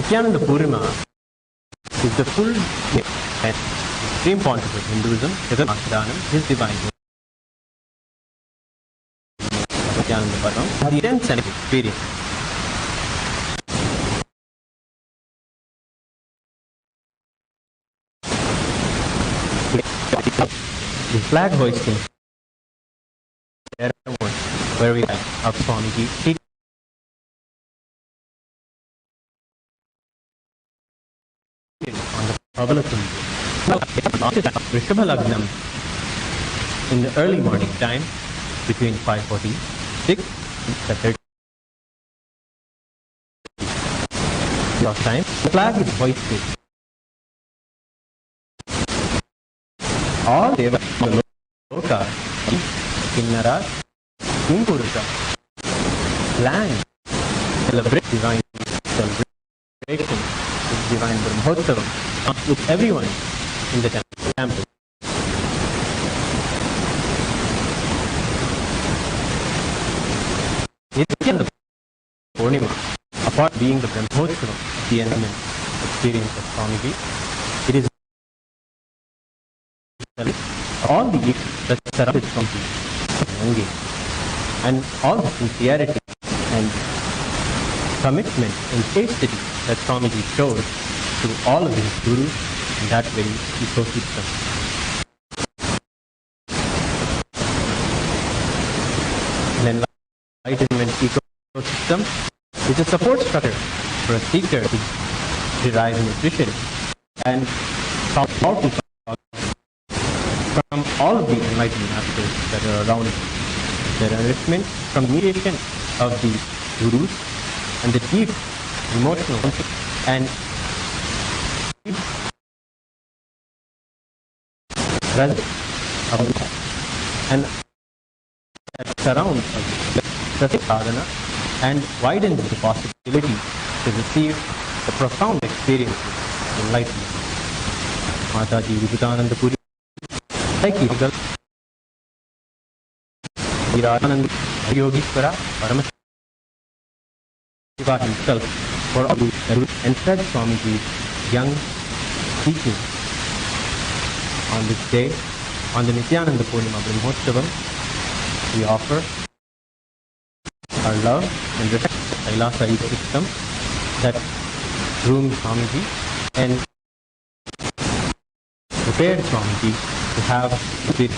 Nithyananda Purnima is the full and extreme pontiff of Hinduism, Jagat Nithyananda, his divine Nithyananda Paramashivam, the intense and experience. The flag hoisting ceremony where we have Swamiji on the Pavalakundi. Rishabha Lagnam in the early morning time between 5:46 and 30 time. The flag is hoisted. All Devas, Loka, Kinnara, Kimpurusha, land, celebrate divine celebration, divine Brahmotsavam with everyone in the temple. Nithyananda Purnima, apart being the Brahmotsavam, the enlightenment experience of Swamiji, it is all the gifts that surrounded Swamiji and all the sincerity and commitment and chastity that Swamiji showed to all of his gurus in that very ecosystem. An enlightenment ecosystem is a support structure for a seeker to derive nutrition and powerful from all of the enlightenment aspects that are around their enrichment from mediation of the gurus and the deep emotional and and that surrounds the sadhana and widens the possibility to receive the profound experiences of enlightenment. Mataji Vibhutananda Puri Viranand Yogeshwara Paramashivoham himself for all and said Swamiji's young teaching on this day, on the Nithyananda Purnima Brahmotsavam, we offer our love and respect for the Kailasa ecosystem that groomed Swamiji and prepared Swamiji to have the spirit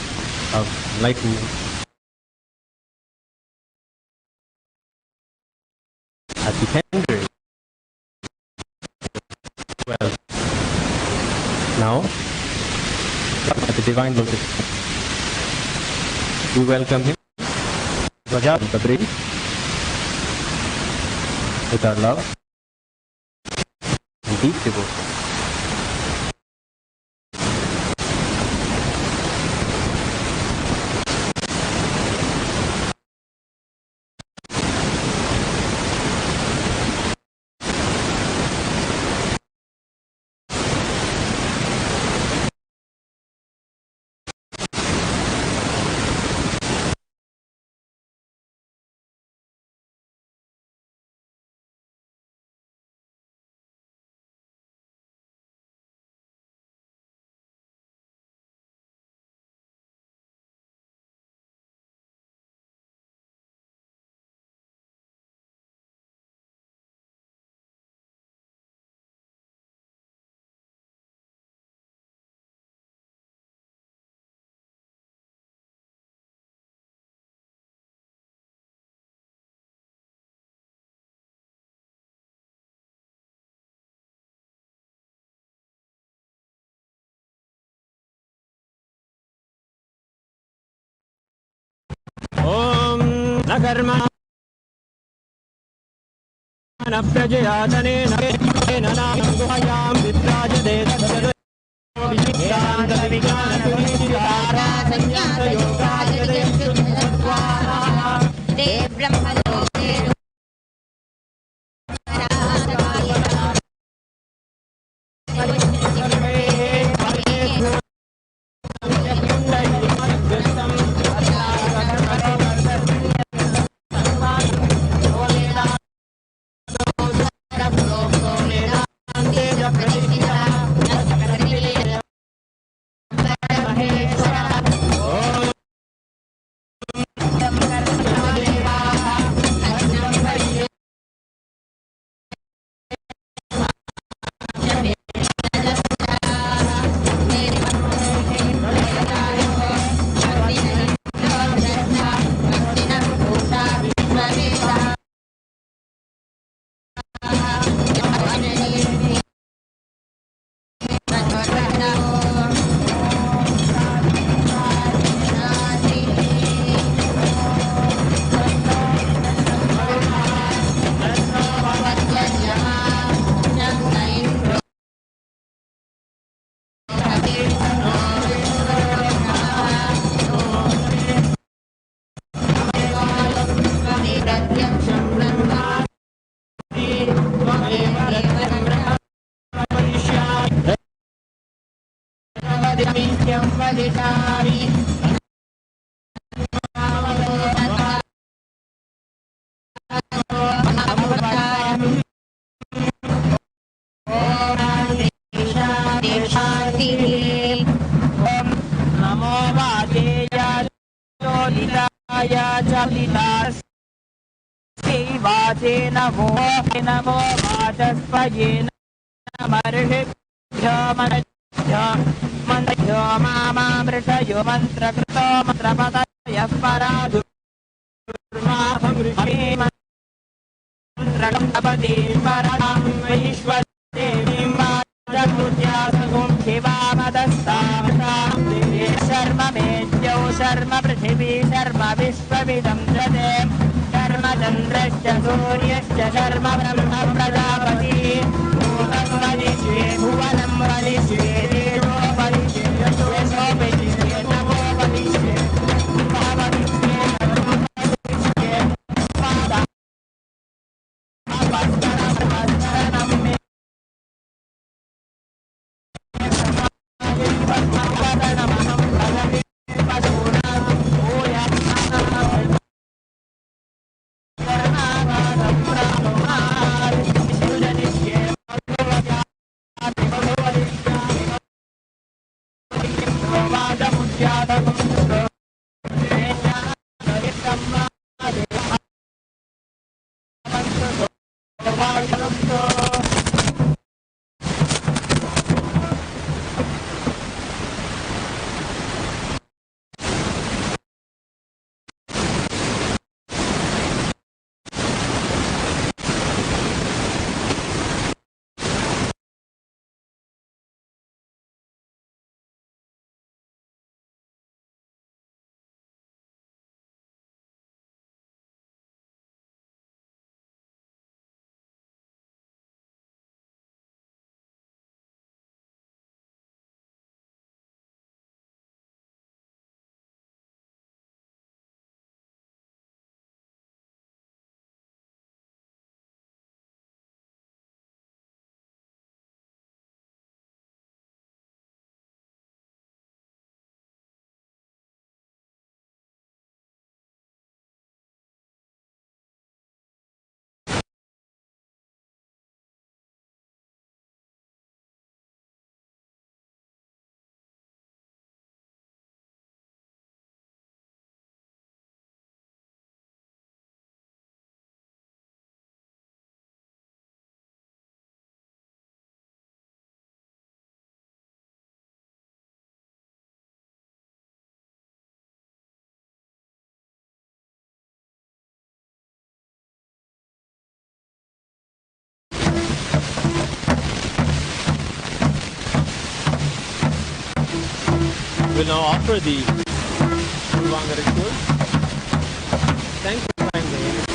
of enlightenment at the tender. Well, now at the divine lotus, we welcome him, Raja Kabri, with our love and deep devotion. Om Nagarma Naprajayatane Nanam Guhayam Vitrajade Vedanta Vigana Purishara Sanyata Yoga De Brahma नमो वादेयाय वाचे नमो नमो वाचस्पये नमर्षिभ्यो मन्त्रो मामामृषयो मन्त्रकृतो मन्त्रपतयः पराधुर्वाहमृषेमन्त्रपतीं परां वैश्वदेवीं वाचकृत्यासगुं शिवामदस्तामसां शर्म मेद्यौ शर्म पृथिवी शर्म विश्वविदं जते शर्म चन्द्रश्च सूर्यश्च शर्म ब्रह्म प्रजापति भूतं वदिष्ये भुवनं वदिष्ये देवो वदिष्ये यशो वदिष्ये नमो वदिष्ये वदिष्ये वदिष्ये पादा अपस्तरं मे पद्मपदनमहं भगवे पशूनां भूयः We'll now offer the Purvanga ritual. Sanctifying the energy.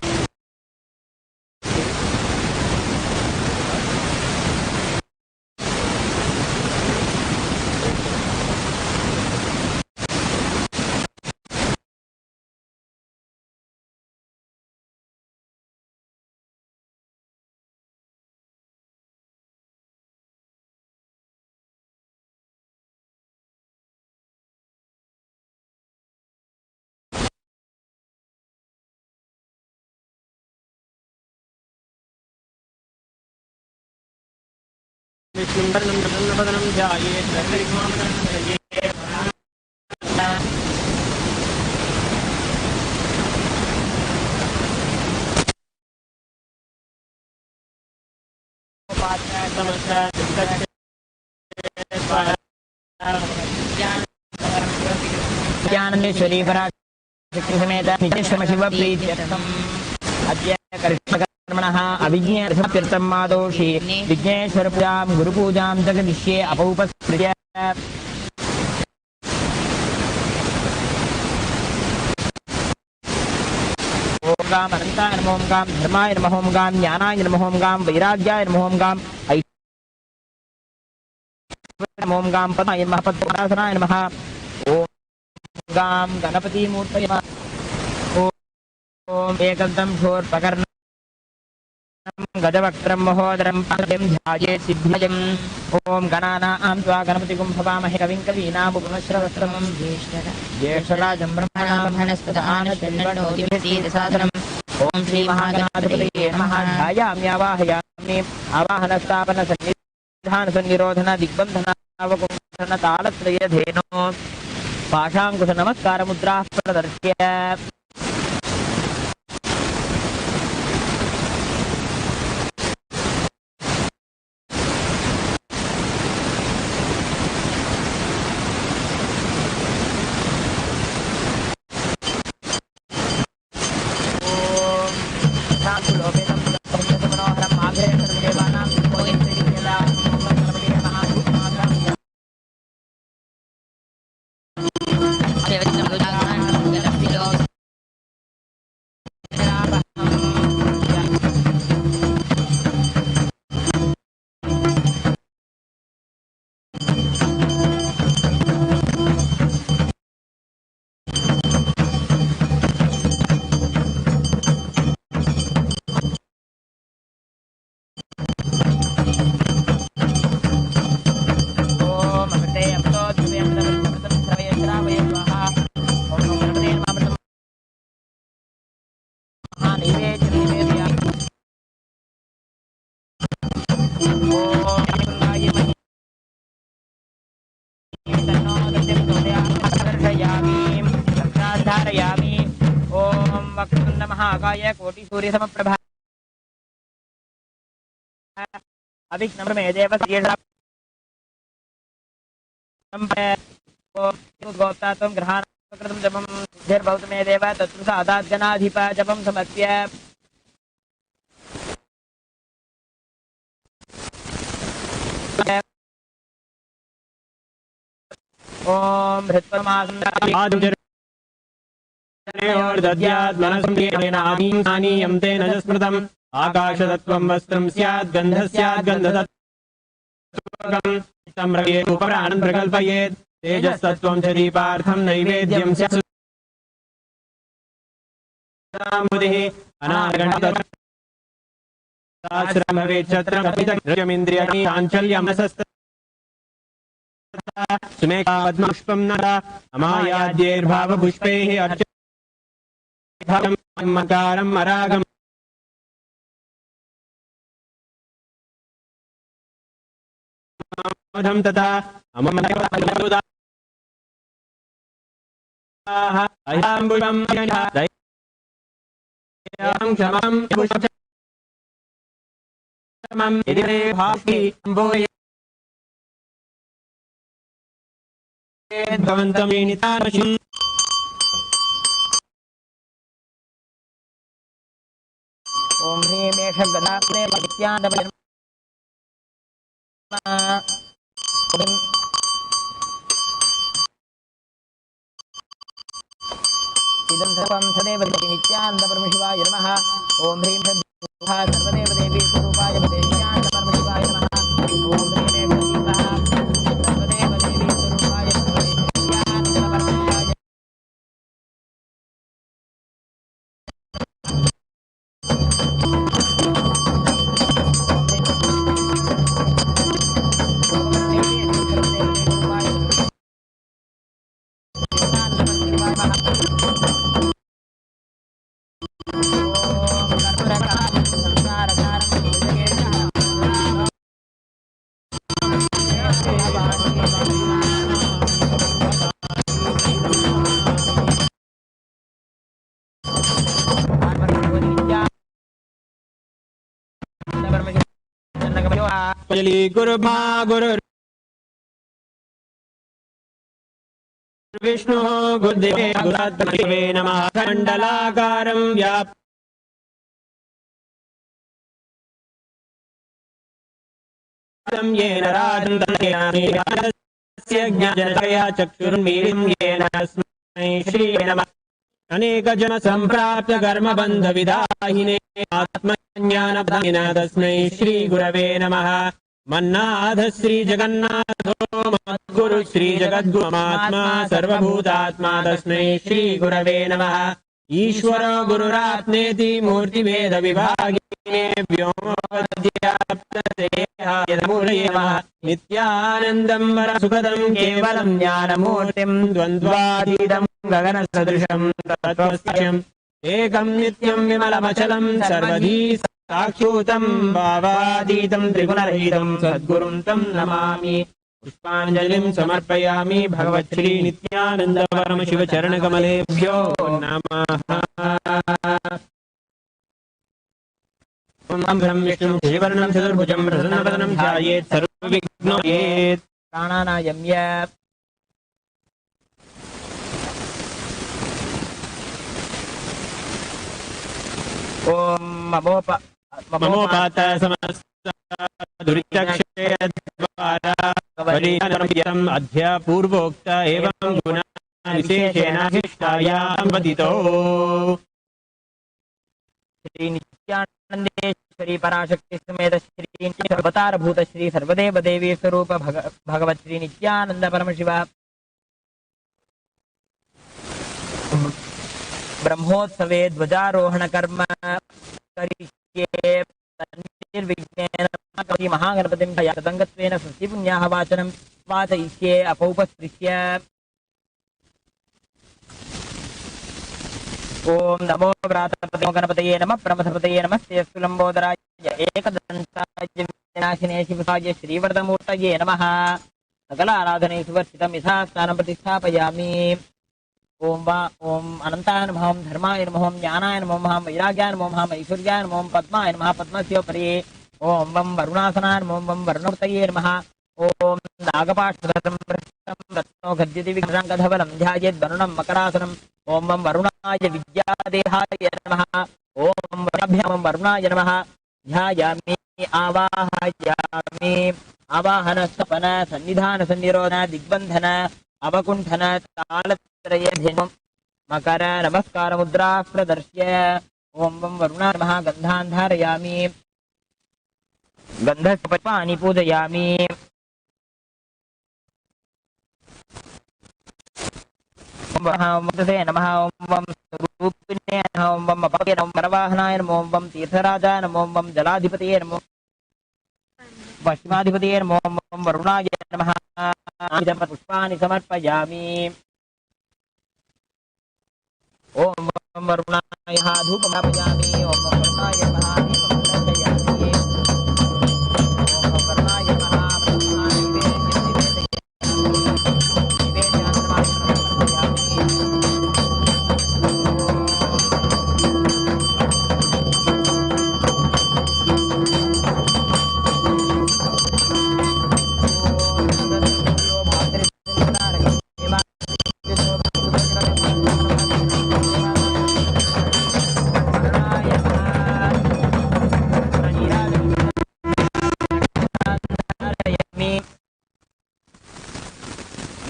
Dnyaneshwari पराशक्ति समेत नित्यश्रम शिव प्रीत्यर्थम् अद्य कर्मणः अभिज्ञार्थं मादोषि विघ्नेश्वर पूजां गुरुपूजां जगदिष्ये अपौपस्कृत्य ओम गाम अनंताय नमः ओम गाम धर्माय नमः ओम गाम ज्ञानाय नमः ओम गाम वैराग्याय नमः ओम गाम ओम गाम पद्माय नमः पद्मनाभनाय नमः ओम गाम गणपति मूर्तये नमः ओम एकदम घोर पकड़ गजवक्त्रं महोदरं पादं ध्याये सिद्ध्ययम् ॐ गणानां त्वा गणपतिगुं भवामहे कविं कवीनामुपमश्रवस्त्रमं ज्येष्ठराजं ब्रह्मणामहनस्पदानशृण्वन्नोतिभिः ॐ श्रीमहागणाधिपतये नमः ध्यायाम्यावाहयामि आवाहनस्थापनसन्निधानसन्निरोधन दिग्बन्धनावकुण्ठन तालत्रयधेनो पाशाङ्कुशनमस्कारमुद्राः प्रदर्श्य महाकाय कोटि सूर्य समप्रभा अभिघ्नमे देव गोप्ता त्वं ग्रहाणाकृतं जपं सिद्धिर्भवतु मे देव तत्र सादाद्गणाधिप जपं समर्प्य ॐ हृत्परमासं दद्याद्मनसंयम तेन स्मृतम् आकाशतत्त्वं वस्त्रं स्यात् गन्धः स्यात् गन्धतत्त्वं उपराणं प्रकल्पयेत् तेजस्तत्त्वं च दीपार्थं नैवेद्यं स्यात् अनागणं भवेत् छत्रमिन्द्रियाणि चाञ्चल्यं सुमेकावद्मपुष्पं नर अमायाद्यैर्भावपुष्पैः मकारम् अरागम् तथा ओम ह्रीं एष गदाग्ने नित्यानंद इदं सर्वं सदैव नित्यानंद परमशिवाय नमः। ओम ह्रीं सर्वदेव देवी स्वरूपाय नित्यानंद परमशिवाय नमः। ओम ह्रीं सर्वदेव देवी स्वरूपाय नित्यानंद परमशिवाय गुरु विष्णु गुरुदेवे नमः। खण्डलाकारं व्याप्तं येन राजन्तस्य ज्ञानजनकया चक्षुर्मीलितं येन तस्मै श्री नमः। अनेकजन सम्प्राप्त कर्मबन्धविदाहिने आत्मज्ञानप्रदायिने तस्मै श्री गुरवे नमः। मन्नाथ श्री जगन्नाथो मद्गुरु श्री जगद्गुरुमात्मा सर्वभूतात्मा तस्मै श्री गुरवे नमः। ईश्वरो गुरुरात्मेति मूर्तिभेद विभागिने नित्यानन्दं वरसुखदं केवलं ज्ञानमूर्तिं द्वन्द्वातीतं गगनसदृशं तत्त्वस्यम् एकं नित्यं विमलमचलं सर्वधी साक्षूतं भावातीतं त्रिगुणरहितं सद्गुरुं तं नमामि। पुष्पाञ्जलिं समर्पयामि भगवच्छ्री नित्यानन्द परमशिव चरणकमलेभ्यो नमः। ओम विष्णुं श्रीवर्णं चतुर्भुजं प्रसन्नवदनं ध्यायेत् सर्वविघ्नोपशान्तये। प्राणानायम्य ओम ममोपात समस्त दुरितक्षयद्वारा वरीयम् अद्य पूर्वोक्त एवं गुण विशेषेणाधिष्ठायां वदितो। श्री नित्यानंदेश्वरी पराशक्ति समेत श्री सर्वतारभूत श्री सर्वदेव देवी स्वरूप भगवत श्री नित्यानंद परमशिव ब्रह्मोत्सवे ध्वजारोहण कर्म करिष्ये तन्निर्विघ्नेन महागणपतिं तदङ्गत्वेन स्वस्तिपुण्याः वाचनं वाचयिष्ये अपौपस्पृश्य। ओम नमो व्रातपतये गणपतये नमः प्रमथपतये नमस्ते सुलंबोदराय एकदन्ताय विनाशिने शिवसाय श्रीवरदमूर्तये नमः। सकल आराधने सुवर्चितं यथा स्थानं प्रतिष्ठापयामि। ओम अनंताय नमः, ओम धर्माय नमः, ओम ज्ञानाय नमः, ओम वैराग्याय नमः, ओम ऐश्वर्याय नमः, ओम पद्माय नमः, पद्मस्योपरि ओम वं वरुणासनाय नमः, ओम वं वरुणपतये नमः। ओम नागपाशधरं रत्नो गद्यति विघ्नाङ्गधवलं ध्यायेद्वरुणं मकरासनम्। ओम वं वरुणाय विद्यादेहाय नमः। ओम वरुणाभ्यां वरुणाय नमः। ध्यायामि आवाहयामि। आवाहन स्थपन सन्निधान सन्निरोध दिग्बन्धन अवकुण्ठन तालत्रयध्यं मकर नमस्कार मुद्रा प्रदर्श्य। ओम वं वरुणाय नमः। गन्धान् धारयामि, गन्धपुष्पाणि पूजयामि। ओम वंदसे नमः। ओम वं स्वरूपिणे नमः। ओम वं अपके नमः, परवाहनाय नमः। ओम वं तीर्थराजाय नमः। ओम वं जलाधिपतये नमः, पश्चिमाधिपतये नमः। ओम वं वरुणाय नमः। पुष्पाणि समर्पयामि। ओम वं वरुणाय धूपमापयामि। ओम वं वरुणाय नमः। दीपं दर्शयामि। ओम वं वरुणाय नमः।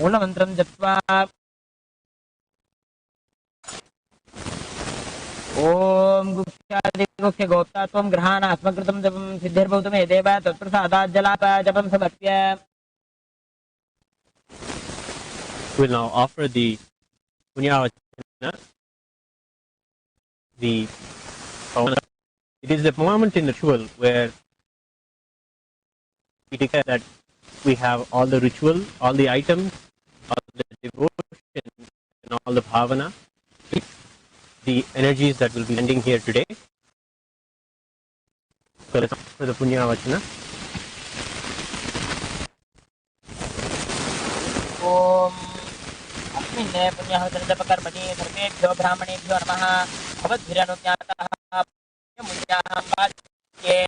मूलमन्त्रं जप्त्वा ओम गुक्षादिगुख्य गोप्ता त्वं ग्रहाण अस्मकृतं जपं सिद्धिर्भवतु मे देव तत्प्रसादात् जलाप जपं समर्प्य। We'll now offer the punyavachana. It is the moment in the ritual where we declare that we have all the ritual, all the items, all the devotion, and all the bhavana, the energies that will be ending here today. So let's offer the punyavachana. ओम अस्मिन् पुण्यवचनजपकर्मणि सर्वेभ्यो ब्राह्मणेभ्यो नमः। भवद्भिरनुज्ञातः पुण्यमुञ्जाहं वाच्ये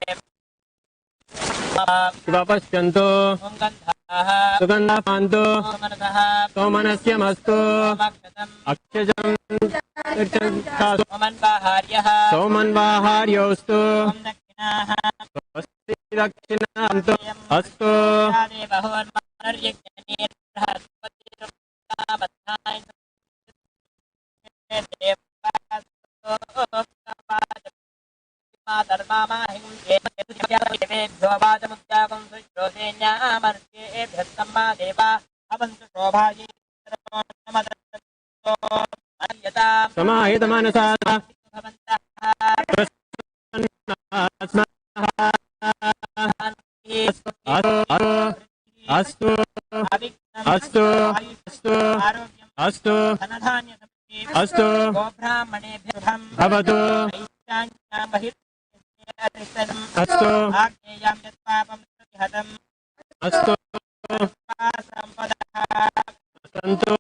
शिवापश्यन्तो सुगन्धः पान्तो सोमनस्य मस्तु अक्षजं सोमन्वाहार्योऽस्तु स्वस्ति दक्षिणान्तो अस्तु। समाहित मनसा अस्तु अस्तु अस्तु अस्तु भवतु अस्तु अस्तु सन्तु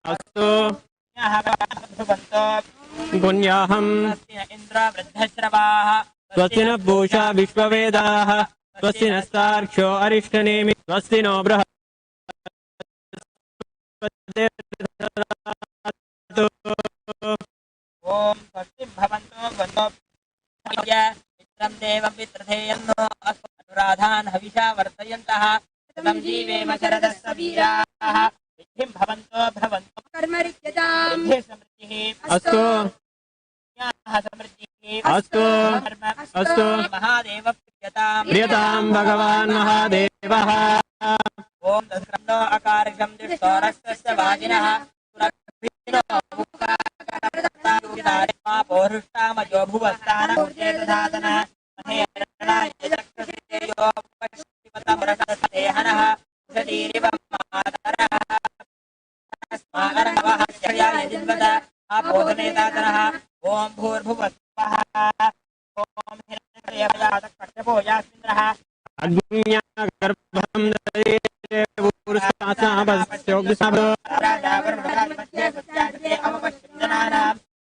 अस्तु पुण्याहं स्वस्ति न पूषा विश्ववेदाः स्वस्ति नस्तार्क्ष्यो अरिष्टनेमि स्वस्ति नो बृहस्पतिर्दधातु ओम स्वस्ति भवन्तो वन्दो मित्रं देवं पितृधेयन्नो अनुराधान् हविषा वर्तयन्तः शतं जीवेम शरदः वीराः सिद्धिं भवन्तो भवन्तो कर्मरित्यतां समृद्धिः अस्तु समृद्धिः अस्तु अस्तु महादेव प्रियतां भगवान् महादेवः ओम दशरथो अकारकं दुष्टोरस्तस्य वाजिनः सुरक्षिणो मुखाकारतायुधारिमा पौरुष्टामजो भुवस्तानमूर्तेतधातनः महेरणायचक्रसेयो पश्चिमतमरकस्तेहनः उषतीरिव मातरः स्माकरणवः शयाय जिन्वद आपोधनेतातनः ओम भूर्भुवस्वः ओम हिरण्यकश्यपो यास्मिन्द्रः अग्न्यागर्भं ददे पुरुषासावस्योग्सभो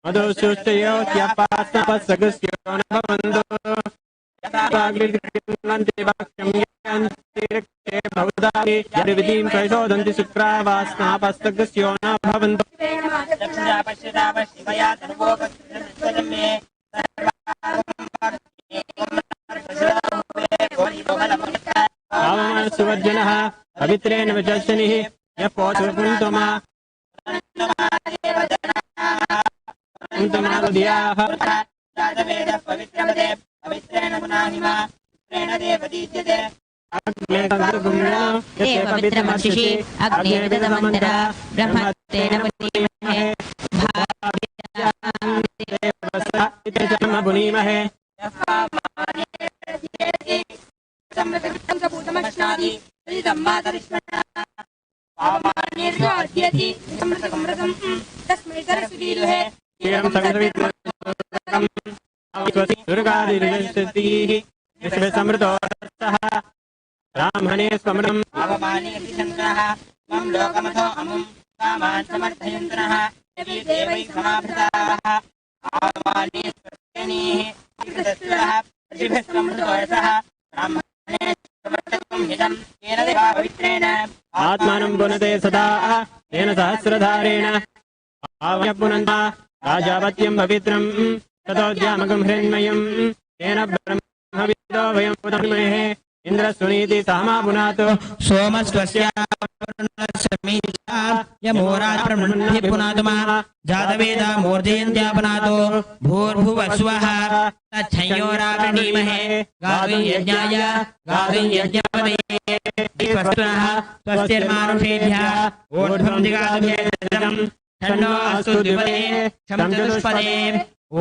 मधुसूष्टयोत्यपास्तपस्सगस्यो न भवन्तु यथाग्निर्गृह्णन्ति वाक्यं यन्तिरक्षे भवदानि यद्विधिं प्रचोदन्ति शुक्रावास्नापस्तगस्यो न भवन्तु सुवर्जनः पवित्रेण वचस्निः यः पोषपुन्तमा पुन्तमादयाः पवित्रेण पुनाहिमा प्रेण देवदीत्यते अग्ने पवित्रमक्षिषि अग्ने विदधमन्तर ब्रह्मतेन पुनीमहे भाव्यां पुनीमहे समृतमश्नादि तदिदं मातरिष्मणः पावमान्यर्गाद्यति समृतकमृतं तस्मै सरस्वतीरुहे क्षीरं समृतविद्मकं स्वस्ति दुर्गादिर्विशतिः विश्वसमृतोरसः ब्राह्मणे स्वमृतं पावमान्यति शङ्करः त्वं लोकमथो अमुं कामान् समर्थयन्तनः यदि देवैः समाभृताः पावमान्ये स्वस्तेनीः विकृतस्थिरः प्रतिभस्वमृतोरसः ब्राह्मणे समर्थत्वं हितं येन देवा पवित्रेण आत्मानं पुनते सदा येन सहस्रधारेण आवय पुनन्ता राजावत्यं पवित्रं ततोद्यामकं हिरण्मयं येन ब्रह्मविदो वयं पुनर्महे इन्द्रस्वनीति सामा पुनातो सोमस्त्वस्यावरुणस्मीता यमोरात्रमण्हि पुनातुमा जातवेदा मूर्धयन्त्या पुनातो भूर्भुवस्वः तच्छयोरावृणीमहे गातुं यज्ञाय गातुं यज्ञपतये स्वस्तिनः स्वस्तिर्मानुषेभ्यः ऊर्ध्वं दिगातुं तन्नो अस्तु द्विपदे शं चतुष्पदे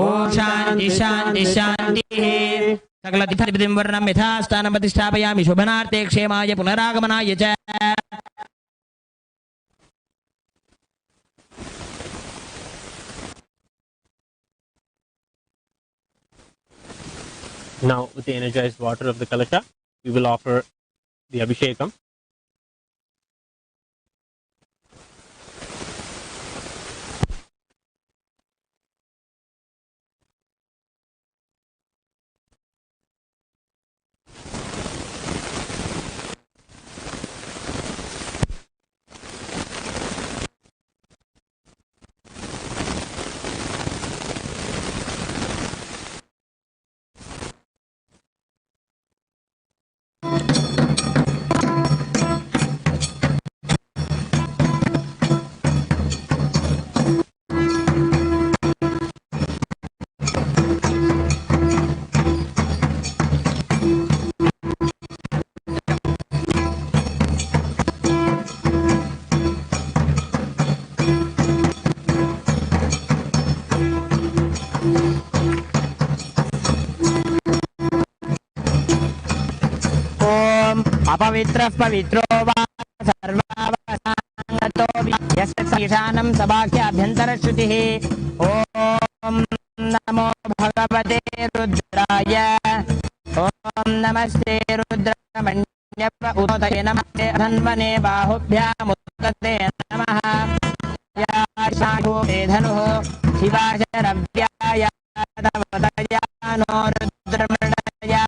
ओम शांति शांति शांतिः सकल तीर्थाधिपतिं वर्णं यथास्थानं प्रतिष्ठापयामि शुभनार्थे क्षेमाय पुनरागमनाय च Now, with the energized water of the Kalasha, we will offer the Abhishekam. अपवित्रः पवित्रो वा सर्वावसानतो यस्य ईशानं सबाख्याभ्यन्तरश्रुतिः ॐ नमो भगवते रुद्राय ॐ नमस्ते रुद्रमण्यप उदये नमस्ते धन्वने बाहुभ्यामुदते नमः या धनुः शिवाशरव्याय तवदयानो रुद्रमृणया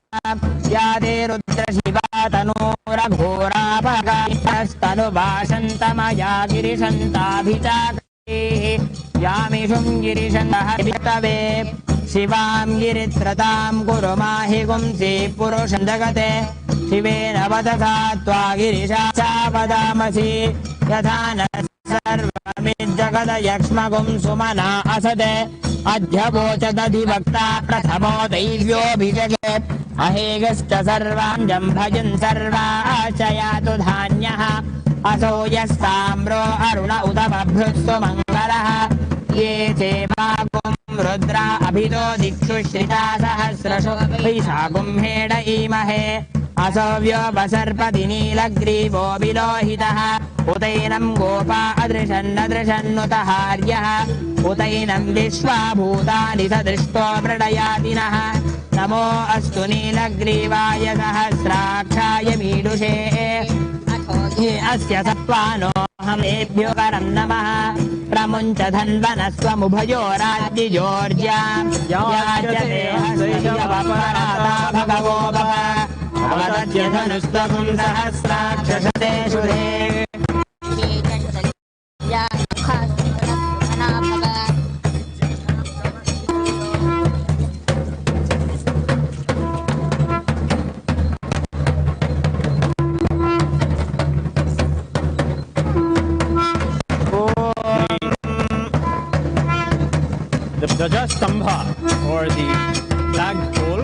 या दे रुद्रशिवा तनूराभगास्तनुभाषन्तमया गिरिशन्ताभिचाकैः यामिषुं गिरिशन्तः वितवे शिवां गिरित्रतां कुरु माहि गुंसि पुरुषं जगते शिवेन वदथा त्वा गिरिशा वदामसि यथा न सर्वमिज्जगदयक्ष्मगुं सुमना असदे अध्यवोचदधिवक्ता प्रथमो दैव्योऽभिषके अहेगश्च सर्वाञ्जं भजन् सर्वाश्च यातु धान्यः असो यस्ताम्रो अरुण उत बभ्रुत्सु मङ्गलः ये चेवागुं रुद्रा अभितो दिक्षु श्रिता सहस्रशो वैशागुम्हेड ईमहे असव्यो वसर्पति नीलग्रीवो विलोहितः उतैनं गोपा अदृशन्नदृशन्नुत हार्यः उतैनं विश्वा भूतानि सदृष्टो मृडयातिनः नमो अस्तु नीलग्रीवाय सहस्राक्षाय मीडुषे अस्य सत्त्वानोऽहमेभ्यो वरं नमः प्रमुञ्च धन्वनस्त्वमुभयोराद्यजोर्ज्यां याजते हस्तयवपराता भगवो भव अवदत्य धनुस्तकुं सहस्राक्षशते शुरे The Dvajastambha, or the flagpole,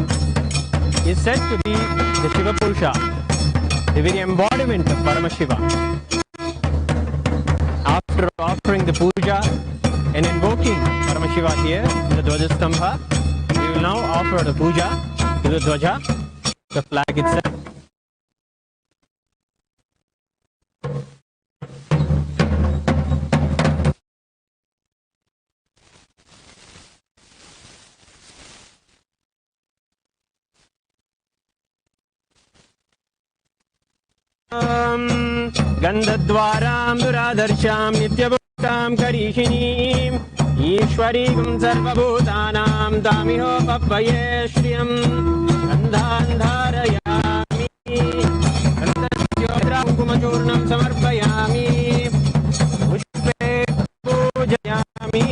is said to be the Shiva Purusha, the very embodiment of Paramashiva. After offering the puja and invoking Paramashiva here in the Dvajastambha, we will now offer the puja to the Dvaja, the flag itself. गन्धद्वारां दुरादर्शां नित्यभूतां करीषिणीम् ईश्वरीं सर्वभूतानां दामिहोपह्वये श्रियं गन्धान्धारयामि कुङ्कुमचूर्णं समर्पयामि पुष्पे पूजयामि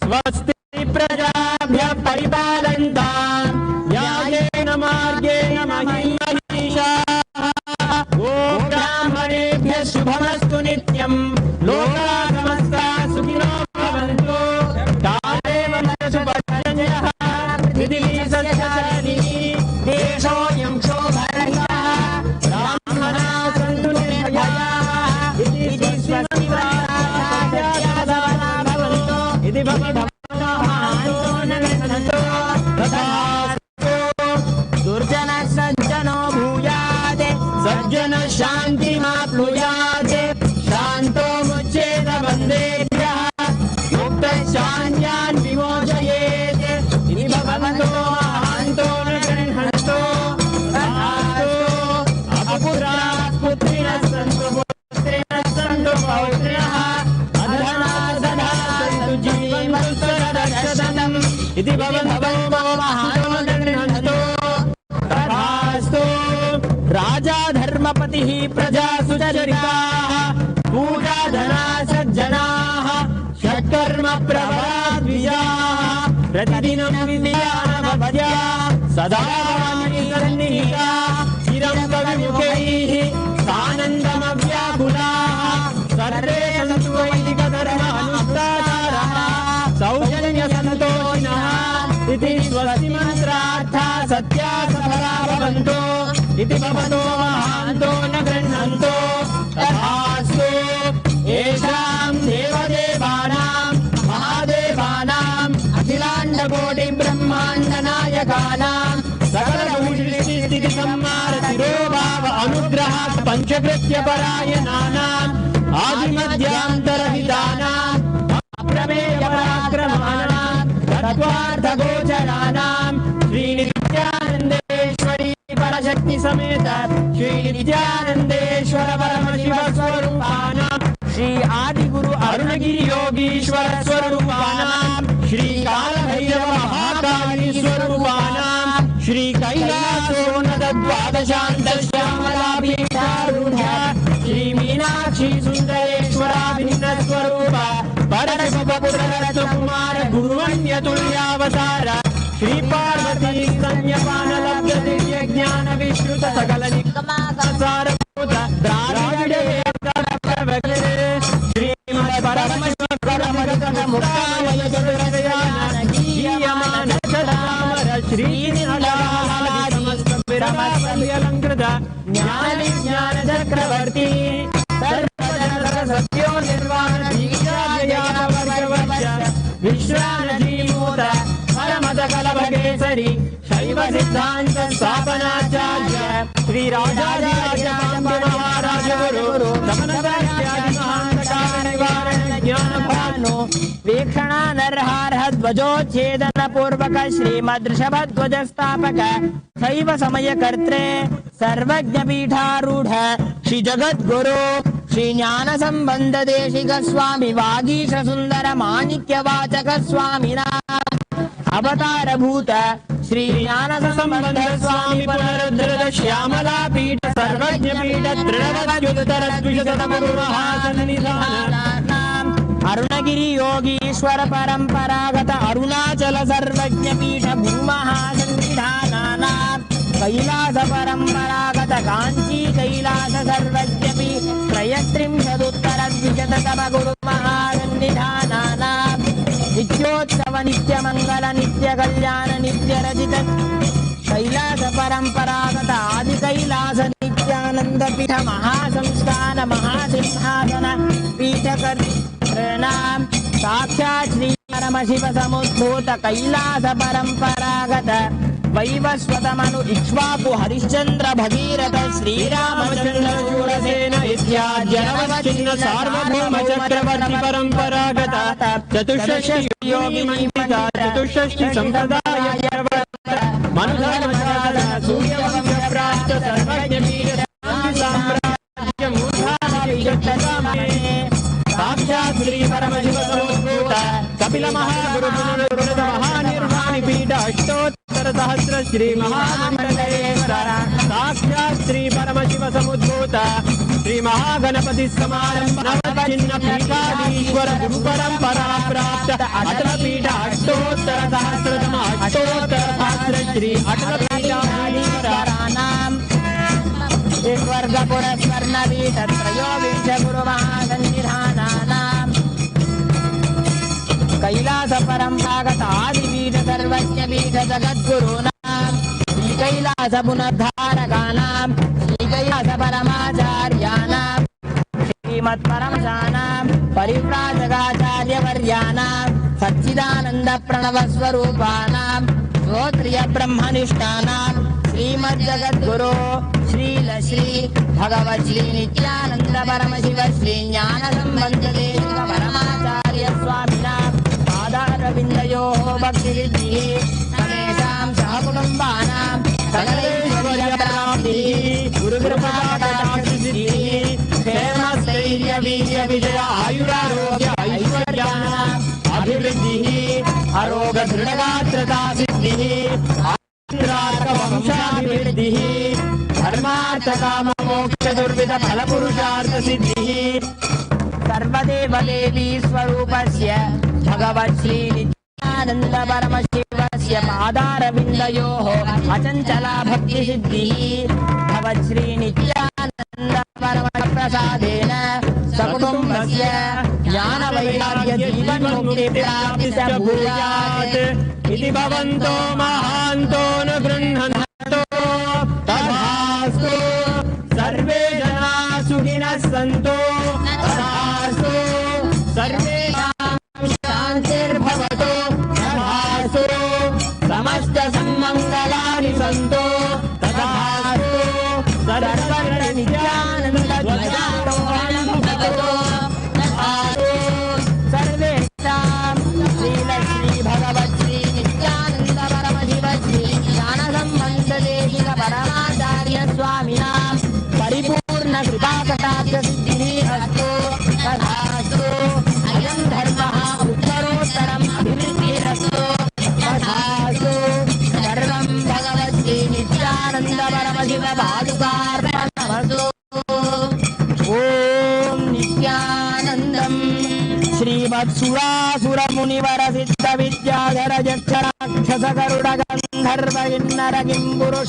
स्वस्ति प्रजाभ्यः परिपालयन्तां न्यायेन मार्गेण महिषाः गोब्राह्मणेभ्यः शुभमस्तु नित्यं लोकाः समस्ताः सुखिनो भवन्तु कालेव सुपञ्चयः पृथिवी सस्यशालिनी देशोऽयं क्षोभरहितः ब्राह्मणाः सन्तु निर्भयाः इति इति दुर्जन सज्जनो भूयात् सज्जन शान्तिमाप्नुयात् शान्तो मुच्येत बन्धेभ्यः मुक्तशान्यान् विमोचयेत् इति भगवन्तो महान्तो न गृह्णन्तो तथास्तु अपपुत्राः पुत्रिणः सन्तु पुत्रिणः सन्तु पौत्रिणः इति भगवन्तो महान्तो न गृह्णन्तो तथास्तु राजा धर्मपतिः प्रजा सुचरिताः पूजा धना सज्जनाः षट्कर्म प्रवरा द्विजाः प्रतिदिनं विद्यानवद्या सदा सन्निहिता चिरं कविमुखैः सानन्दमव्याकुलाः सर्वे सन्तु वैदिकधर्मानुष्ठातारः सौजन्यसन्तोषिणः इति स्वस्ति मन्त्रार्थः सत्या सफला भवन्तु इति भवतो महान्तो न गृह्णन्तो तथास्तु। येषां देवदेवानां महादेवानां अखिलाण्डकोटि ब्रह्माण्डनायकानां सकलसृष्टिस्थितिसंहार तिरोभाव अनुग्रहात् पञ्चकृत्यपरायणानाम् आदिमध्यान्तरहितानाम् अप्रमेयपराक्रमाणां तत्त्वार्थगोचराणां श्रीनित्यानन्देश्वरी परशक्ति समेत श्रीनित्यानन्देश्वर परमशिवस्वरूपाणां श्री आदिगुरु अरुणगिरि योगीश्वर स्वरूपाणां श्री कालभैरव महाकाली स्वरूपाणां श्री कैलासोन्नत द्वादशान्तश्यामलाभीष्टारूढ श्री मीनाक्षी सुन्दरेश्वरा भिन्न स्वरूप परशुभपुत्ररत्नकुमार गुरुवन्यतुल्यावतार श्री पार्वती स्तन्यपानलब्ध दिव्य ज्ञान विश्रुत सकल निगमासारभूत द्राविड श्रीमद् परमशिवोहम मुक्तामय जगदयान श्रीनिलंकृत ज्ञान ज्ञान चक्रवर्ती सत्यो निर्वाण विश्रानजीमूत परमदकलभगेसरी शैव सिद्धांत स्थापनाचार्य श्री राजाधिराज गुरु ज्ञानभानो वीक्षणा नरहारः ध्वजोच्छेदन पूर्वक श्रीमद्ऋषभध्वज स्थापक शैव समय कर्त्रे सर्वज्ञ पीठारूढ़ श्री जगद्गुरु श्री ज्ञान संबंध देशिक स्वामी वागीश सुंदर माणिक्य वाचक स्वामिना अवतार भूत श्री ज्ञान संबंध स्वामी पुनरुद्धृत श्यामला पीठ सर्वज्ञ पीठ दृढ़वद्युतर द्विशत गुरु महासन्निधान अरुणगिरि योगीश्वर परंपरागत अरुणाचल सर्वज्ञ पीठ भूमहासन्निधान कैलास परंपरागत कांची कैलास सर्वज्ञ पीठ त्रयस्त्रिंशदुत्तर द्विशततम गुरु महासन्निधान नित्योत्सव नित्य मंगल नित्य कल्याण नित्य रचित कैलास परंपरागत आदि कैलास नित्यानंद पीठ महासंस्थान महासिंहासन पीठ कर्तॄणां साक्षात् श्री परमशिव समुद्भूत कैलास परंपरागत वैवस्वतमनु इक्ष्वाकु हरिश्चंद्र भगीरथ श्रीरामचंद्र शूरसेन इत्याद्यनवच्छिन्न सार्वभौम चक्रवर्ती परंपरागत चतुष्षष्टि योगी महिमा चतुष्षष्टि संप्रदाय मनुधर्मशास्त्र सूर्यवंश प्राप्त सर्वज्ञ पीठ साम्राज्य मूर्धाभिषेक साक्षात् श्री परमशिव समुद्भूत कपिल महागुरु पुनरुद्धृत महानिर्वाणि पीठ अष्टोत्तर सहस्र श्री महामंडलेश्वर साक्षात् श्री परमशिव समुद्भूत श्री महागणपति समारंभ नवचिन्न पीठाधीश्वर गुरु परंपरा प्राप्त अटल पीठ अष्टोत्तर सहस्रतम अष्टोत्तर सहस्र श्री अटल पीठाधीश्वराणां स्वर्ग पुरस्वर्ण पीठ त्रयोविंश गुरु महासन्निधानानां कैलास परंपरागत आदिपीठ सर्वज्ञ पीठ जगद्गुरूणां श्री कैलास पुनर्धारकानां श्री कैलास परमाचार्याणां श्रीमत् परमशानां परिव्राजकाचार्यवर्याणां सच्चिदानंद प्रणव स्वरूपाणां श्रोत्रिय ब्रह्मनिष्ठानां श्रीमद् जगद्गुरो श्री भगवत् श्री नित्यानंद परमशिव श्री ज्ञान संबंध देशिक परमाचार्य स्वामिनां पादारविन्दयोः भक्तिसिद्धिः समेषां सहकुटुम्बानां सकलैश्वर्यप्राप्तिः गुरुकृपाकटाक्षसिद्धिः क्षेमस्थैर्य वीर्य विजय आयुरारोग्य ऐश्वर्याणाम् अभिवृद्धिः अरोग दृढगात्रता सिद्धिः वंशाभिवृद्धिः धर्मार्थ काम मोक्ष दुर्विध फल पुरुषार्थ सिद्धिः सर्वदेव देवी स्वरूपस्य भगवत् श्री नित्यानंद परमशिवस्य तस्य पादारविन्दयोः अचञ्चला भक्तिसिद्धिः भवच्छ्रीनित्यानन्द परमप्रसादेन सकुटुम्बस्य ज्ञानवैराग्यजीवन्मुक्तिप्राप्तिः भूयात् इति भवन्तो महान्तो न गृह्णन्तो तथास्तु सर्वे जना सुखिनः सन्तु तथास्तु सर्वेषां शान्तिर्भवतु तथास्तु समस्त सन्मङ्गलानि सन्तु तथास्तु सर्वनित्यानन्दध्वजारोहणं भवतु तथास्तु सर्वेषां श्रीलक्ष्मी भगवत्श्री नित्यानन्द परमशिव श्री ज्ञानसम्बन्धदेशिक परमाचार्य स्वामिनां परिपूर्ण कृपाकटाक्ष सिद्धिः अस्तु तथास्तु अयं धर्मः उत्तरोत्तरम् अभिवृद्धिरस्तु तथास्तु सर्वं भगवत्श्री नित्यानन्द परमशिव पादुकार्पणमस्तु ॐ नित्यानन्दम् श्रीमत्सुरासुरमुनिवर सिद्ध विद्याधर जक्षराक्षस गरुड गन्धर्व किन्नर किम्पुरुष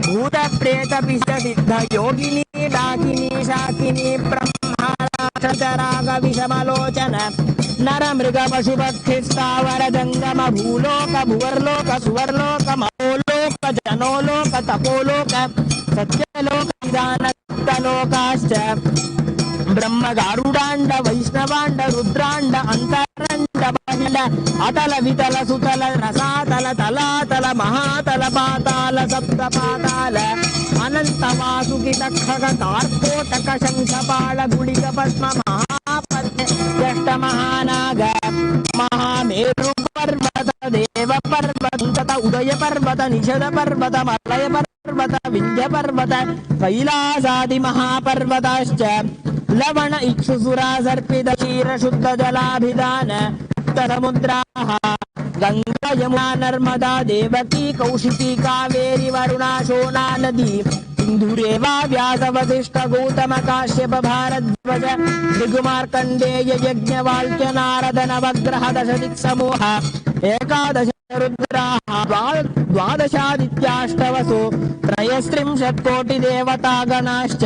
भूत प्रेत पिष्ट सिद्ध योगिनी डाकिनी शाकिनी ब्रह्माराग विषमलोचन नर मृग पशु पक्षि स्थावर जंगम भूलोक भुवर्लोक सुवर्लोक महोलोक जनोलोक तपोलोक सत्यलोक निदानलोकाश्च ब्रह्म गारुडांड वैष्णवांड रुद्रांड अंतरंड बांड अतल वितल सुतल रसातल तलातल महातल पाताल सप्त पाताल अनंत वासुकी तक्षक कार्कोटक शंखपाल गुलिक पद्म महापद्म जष्ट महानाग महामेरु पर्वत देव पर्वत उदय पर्वत निषद पर्वत मलय पर्वत विंध्य पर्वत कैलासादि महापर्वताश्च लवण इक्षुसुरा सर्पित क्षीर शुद्ध जलाभिधान समुद्राः गंगा यमुना नर्मदा देवकी कौशिकी कावेरी वरुणा शोणा नदी सिंधुरेवा व्यास वसिष्ठ गौतम काश्यप भारद्वाज भृगुमार्कण्डेय यज्ञवाल्क्य नारद नवग्रह दश दिक्समूह एकादश रुद्राः द्वादशादित्याष्टवसु त्रयस्त्रिंशत्कोटिदेवतागणाश्च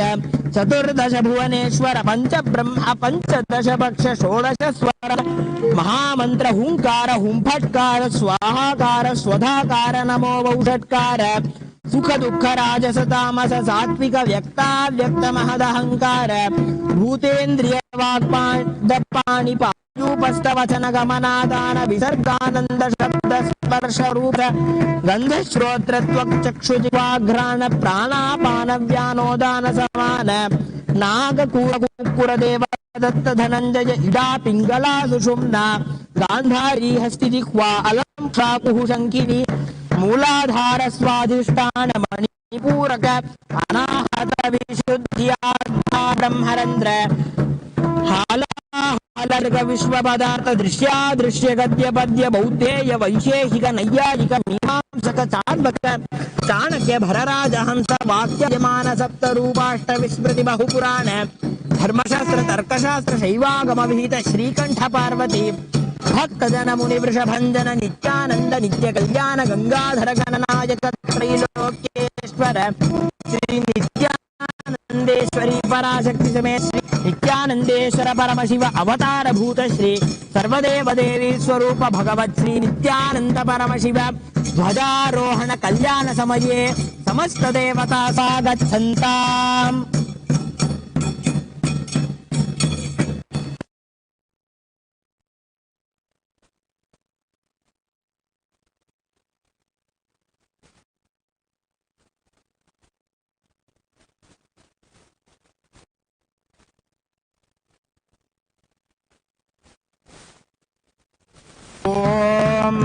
चतुर्दश भुवनेश्वर पंच ब्रह्म पंचदश पक्ष षोडश स्वर महामंत्र हुंकार हुंफटकार स्वाहाकार स्वधाकार नमो वौषटकार सुख दुःख राजस तामस सात्विक व्यक्ताव्यक्त महदहंकार भूतेन्द्रिय वाक्पाणि पाणिपायूपस्थवचन गमनादान विसर्गानंद शब्द स्पर्श रूप गंध श्रोत्र त्वक् चक्षुजिह्वाघ्राण प्राणापान व्यानोदान समान नागकूर देव दत्त धनंजय इडा पिंगला सुषुम्ना गांधारी हस्तिजिह्वा अलम क्षाकुः शंकिनी मूलाधार स्वाधिष्ठान मणिपूरक अनाहत विशुद्ध्यार्था ब्रह्मरंध्र हालर्ग विश्व पदार्थ दृश्य गद्य पद्य बौद्धेय वैशेषिक नैयायिक मीमांसक चार्वक चाणक्य भरराज हंस वाक्य यमान सप्त रूपाष्ट विस्मृति बहुपुराण धर्मशास्त्र तर्कशास्त्र शैवागम विहित श्रीकंठ पार्वती भक्त जन मुनि वृषभंजन नित्यानंद नित्य कल्याण गंगाधर गणनायक त्रैलोक्येश्वर श्री नित्यानंदेश्वरी पराशक्ति समेत श्री नित्यानंदेश्वर परमशिव अवतार भूत श्री सर्वदेव देवी स्वरूप भगवत श्री नित्यानंद परमशिव ध्वजारोहण कल्याण समये समस्त देवता स्वागच्छन्ताम्। ओम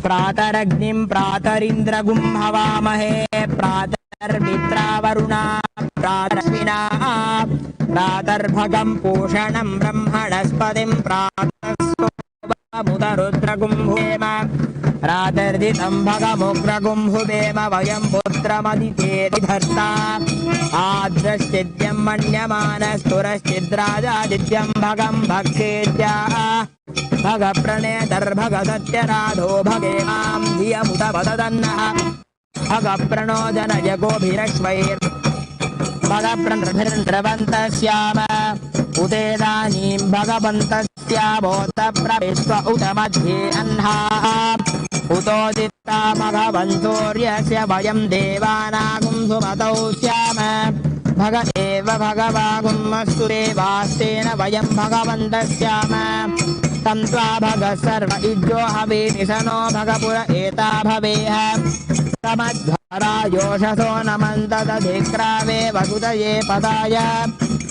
प्रातरग्निं प्रातरिन्द्रगुं हवामहे प्रातर्मित्रावरुणा प्रातरश्विना प्रातर्भगं पोषणं ब्रह्मणस्पतिं प्रातस्सोममुदरुद्रगुं हुवेम प्रातर्दितं भगमुग्रगुं हुवेम वयं पुत्रमदितेरिधर्ता आद्रश्चिद्यं मन्यमानस्तुरश्चिद्राजादित्यं भगं भक्षेत्या भग प्रणेतर्भग सत्यराधो भगे मां धियमुत वददन्नः भग प्रणो जनय गोभिरश्वैर् भग प्रणभिर्द्रवन्तस्याम उदेदानीं भगवन्तस्याभूत प्रविश्व उत मध्ये अह्नाः उतोदित्ता भगवन्तोर्यस्य वयं देवानागुं सुमतौ स्याम भग एव भगवागुमस्तु देवास्तेन वयं भगवन्तस्याम तं त्वा भग सर्व इज्जो हवेनिशनो भगपुर एता भवेह समध्वरा योषसो नमन्तदधिक्रावे वसुदये पदाय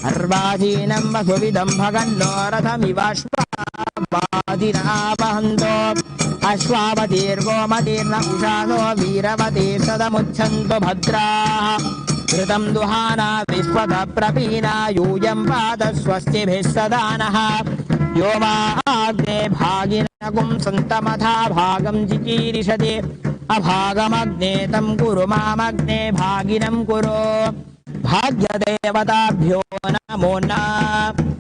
अर्वाचीनं वसुविदं भगन्नो रथमिवाश्वादिना वहन्तो अश्वावतीर्गोमतीर्न उषासो वीरवती सदमुच्छन्तु भद्राः घृतं दुहाना विश्वत प्रपीना यूयं पाद स्वस्तिभिः सदा नः यो वा आग्ने भागिनगुं सन्तमथा भागं जिकीरिषति अभागमग्ने तं कुरु मामग्ने भागिनं कुरु भाग्यदेवताभ्यो नमो नमः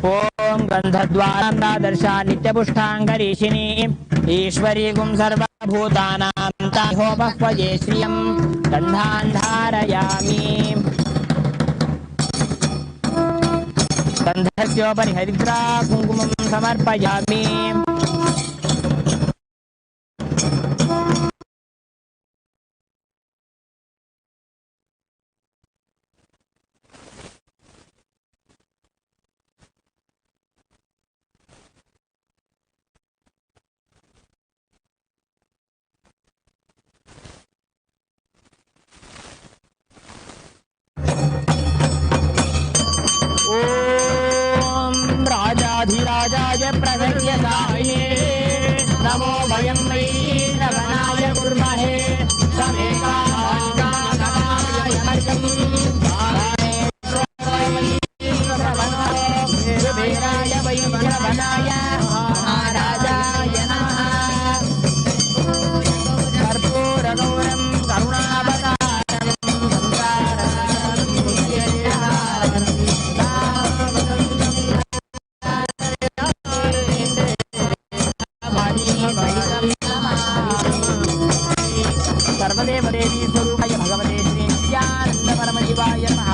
ॐ गन्धद्वारान्दादर्शा नित्यपुष्टाङ्गरीषिणी ईश्वरी गुं सर्वभूतानां ताहोपह्वये श्रियं गन्धान् धारयामि गन्धस्योपरि हरिद्रा कुङ्कुमं समर्पयामि राजाधिराजाय प्रसह्यसाये नमो वयं वै नगनाय कुर्महे समेकाय मर्गं वीराय वै नगनाय महाराजाय नमः कर्पूरगौरं करुणावतारं संसारसारं पुण्यनिधानं सर्वदेव देवी स्वरूपाय भगवते श्री नित्यानंद परमशिवाय नमः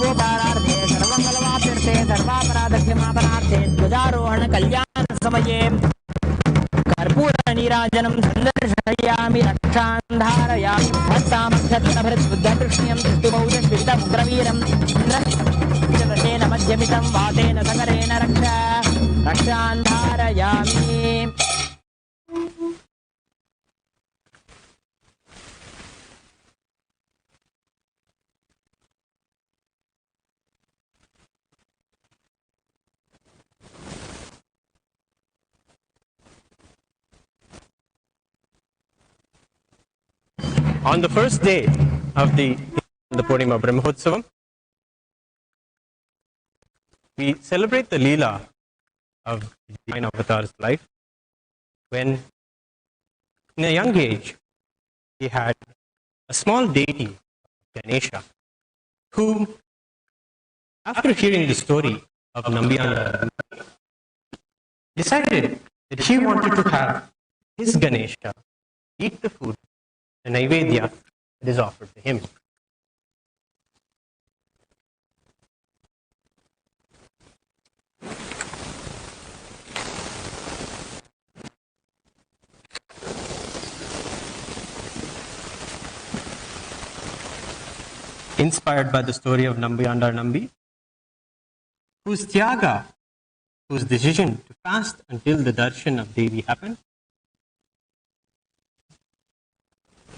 गोपारार्थे सर्वमंगलवाप्यर्थे सर्वापराधक्षमापनार्थे ध्वजारोहण कल्याण समये कर्पूर नीराजनं सन्दर्शयामि रक्षां धारयामि भक्तामक्षतभृद्बुद्धकृष्ण्यं दृष्टिबौद्धश्वितमुग्रवीरं इन्द्रशेन मध्यमितं वातेन सकरेण रक्षां धारयामि On the first day of the Purnima Brahmotsavam, we celebrate the Leela of the Divine Avatar's life when, in a young age, he had a small deity, Ganesha, who, after hearing the story of Nambiyanda, decided that he wanted to have his Ganesha eat the food, the Naivedya that is offered to him. Inspired by the story of Nambiyanda Nambi, whose tyaga, whose decision to fast until the darshan of Devi happened,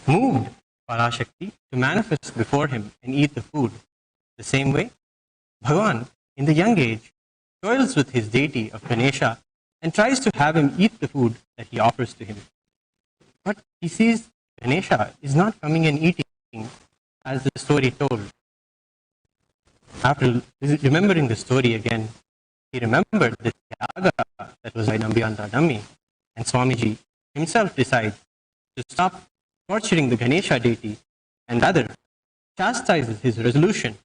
moved Parashakti to manifest before him and eat the food. The same way, Bhagavan, in the young age, toils with his deity of Ganesha and tries to have him eat the food that he offers to him. But he sees Ganesha is not coming and eating as the story told. After remembering the story again, he remembered the tyaga that was by Nambiyanda Nammi, and Swamiji himself decides to stop torturing the Ganesha deity, and rather chastises his resolution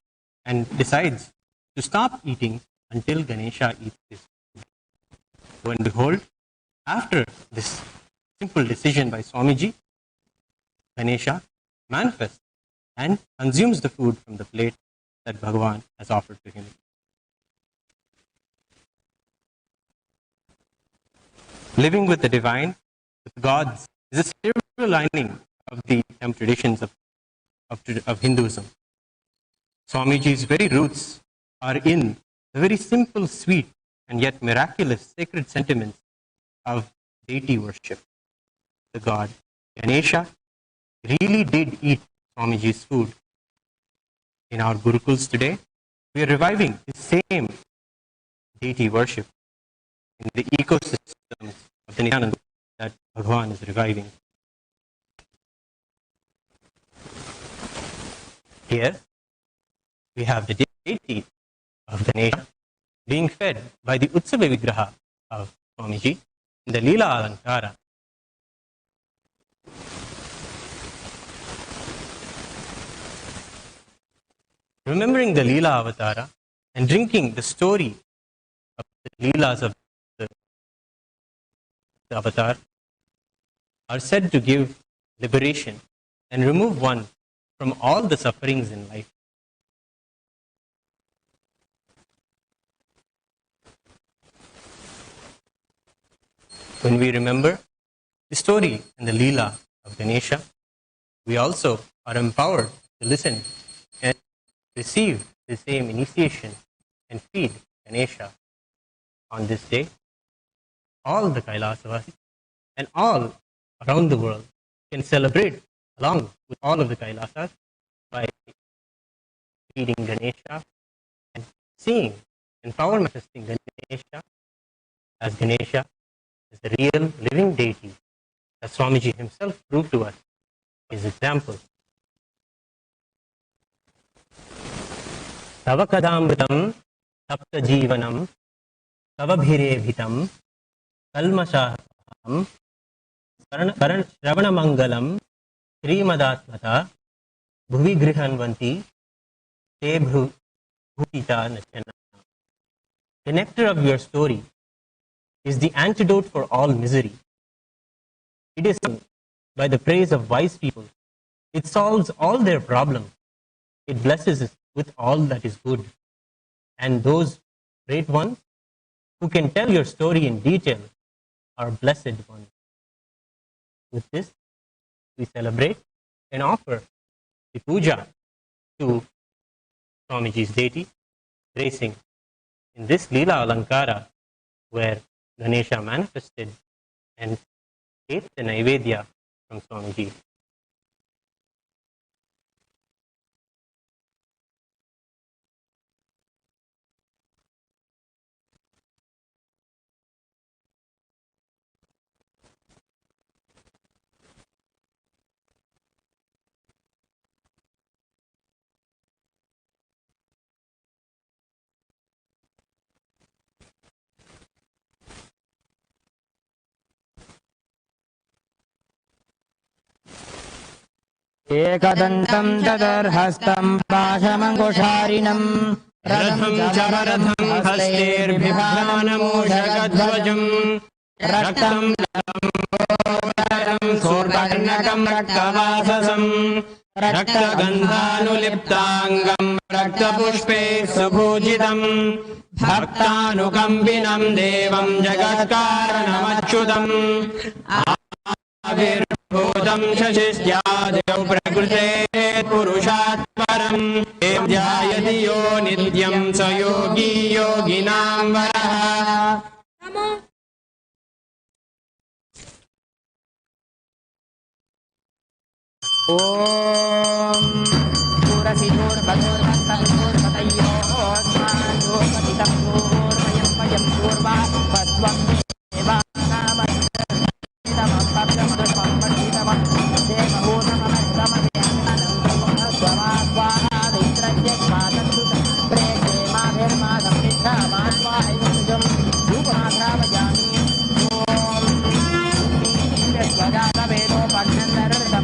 and decides to stop eating until Ganesha eats his food. Lo and behold, after this simple decision by Swamiji, Ganesha manifests and consumes the food from the plate that Bhagavan has offered to him. Living with the divine, with the gods, is a spiritual lining of the traditions of Hinduism. Swamiji's very roots are in the very simple, sweet, and yet miraculous sacred sentiments of deity worship. The god Ganesha really did eat Swamiji's food. In our Gurukuls today, we are reviving the same deity worship in the ecosystems of the Nithyananda that Bhagavan is reviving. Here, we have the deity of Ganesha being fed by the Utsava Vigraha of Swamiji in the Leela Alankara. Remembering the Leela Avatara and drinking the story of the Leelas of the Avatar are said to give liberation and remove one from all the sufferings in life. When we remember the story and the Leela of Ganesha, we also are empowered to listen and receive the same initiation and feed Ganesha. On this day, all the Kailasavasis and all around the world can celebrate along with all of the Kailasas by feeding Ganesha and seeing and power manifesting Ganesha as Ganesha is the real living deity, as Swamiji himself proved to us his example. Tava kadamritam tapta jivanam tava bhire bhitam kalmashaham shravana mangalam Srimadatmata bhuvi grihanvanti te bhutita nachana. The nectar of your story is the antidote for all misery. It is by the praise of wise people. It solves all their problems. It blesses us with all that is good. And those great ones who can tell your story in detail are blessed ones. With this, we celebrate and offer the puja to Swamiji's deity, gracing in this Leela Alankara where Ganesha manifested and ate the Naivedya from Swamiji. एकदन्तं तदर्हस्तं पाशमङ्कुशारिणं रथं च वरदं हस्तैर्बिभ्राणमूषकध्वजं रक्तं लम्बोदरं सुवर्णकं रक्तवाससं रक्तगन्धानुलिप्ताङ्गं रक्तपुष्पे सुभूजितं भक्तानुकम्पिनं देवं जगत्कारणमच्युतम् भूतं शशिश्चाद्यौ प्रकृतेः पुरुषात् परं ध्यायति यो नित्यं स योगी योगिनां वरः. ॐ पूरसिधोर्भगोर्भक्तविधोर्भतयोस्मान् पतितं भूर्मयं पूर्वा पद्वं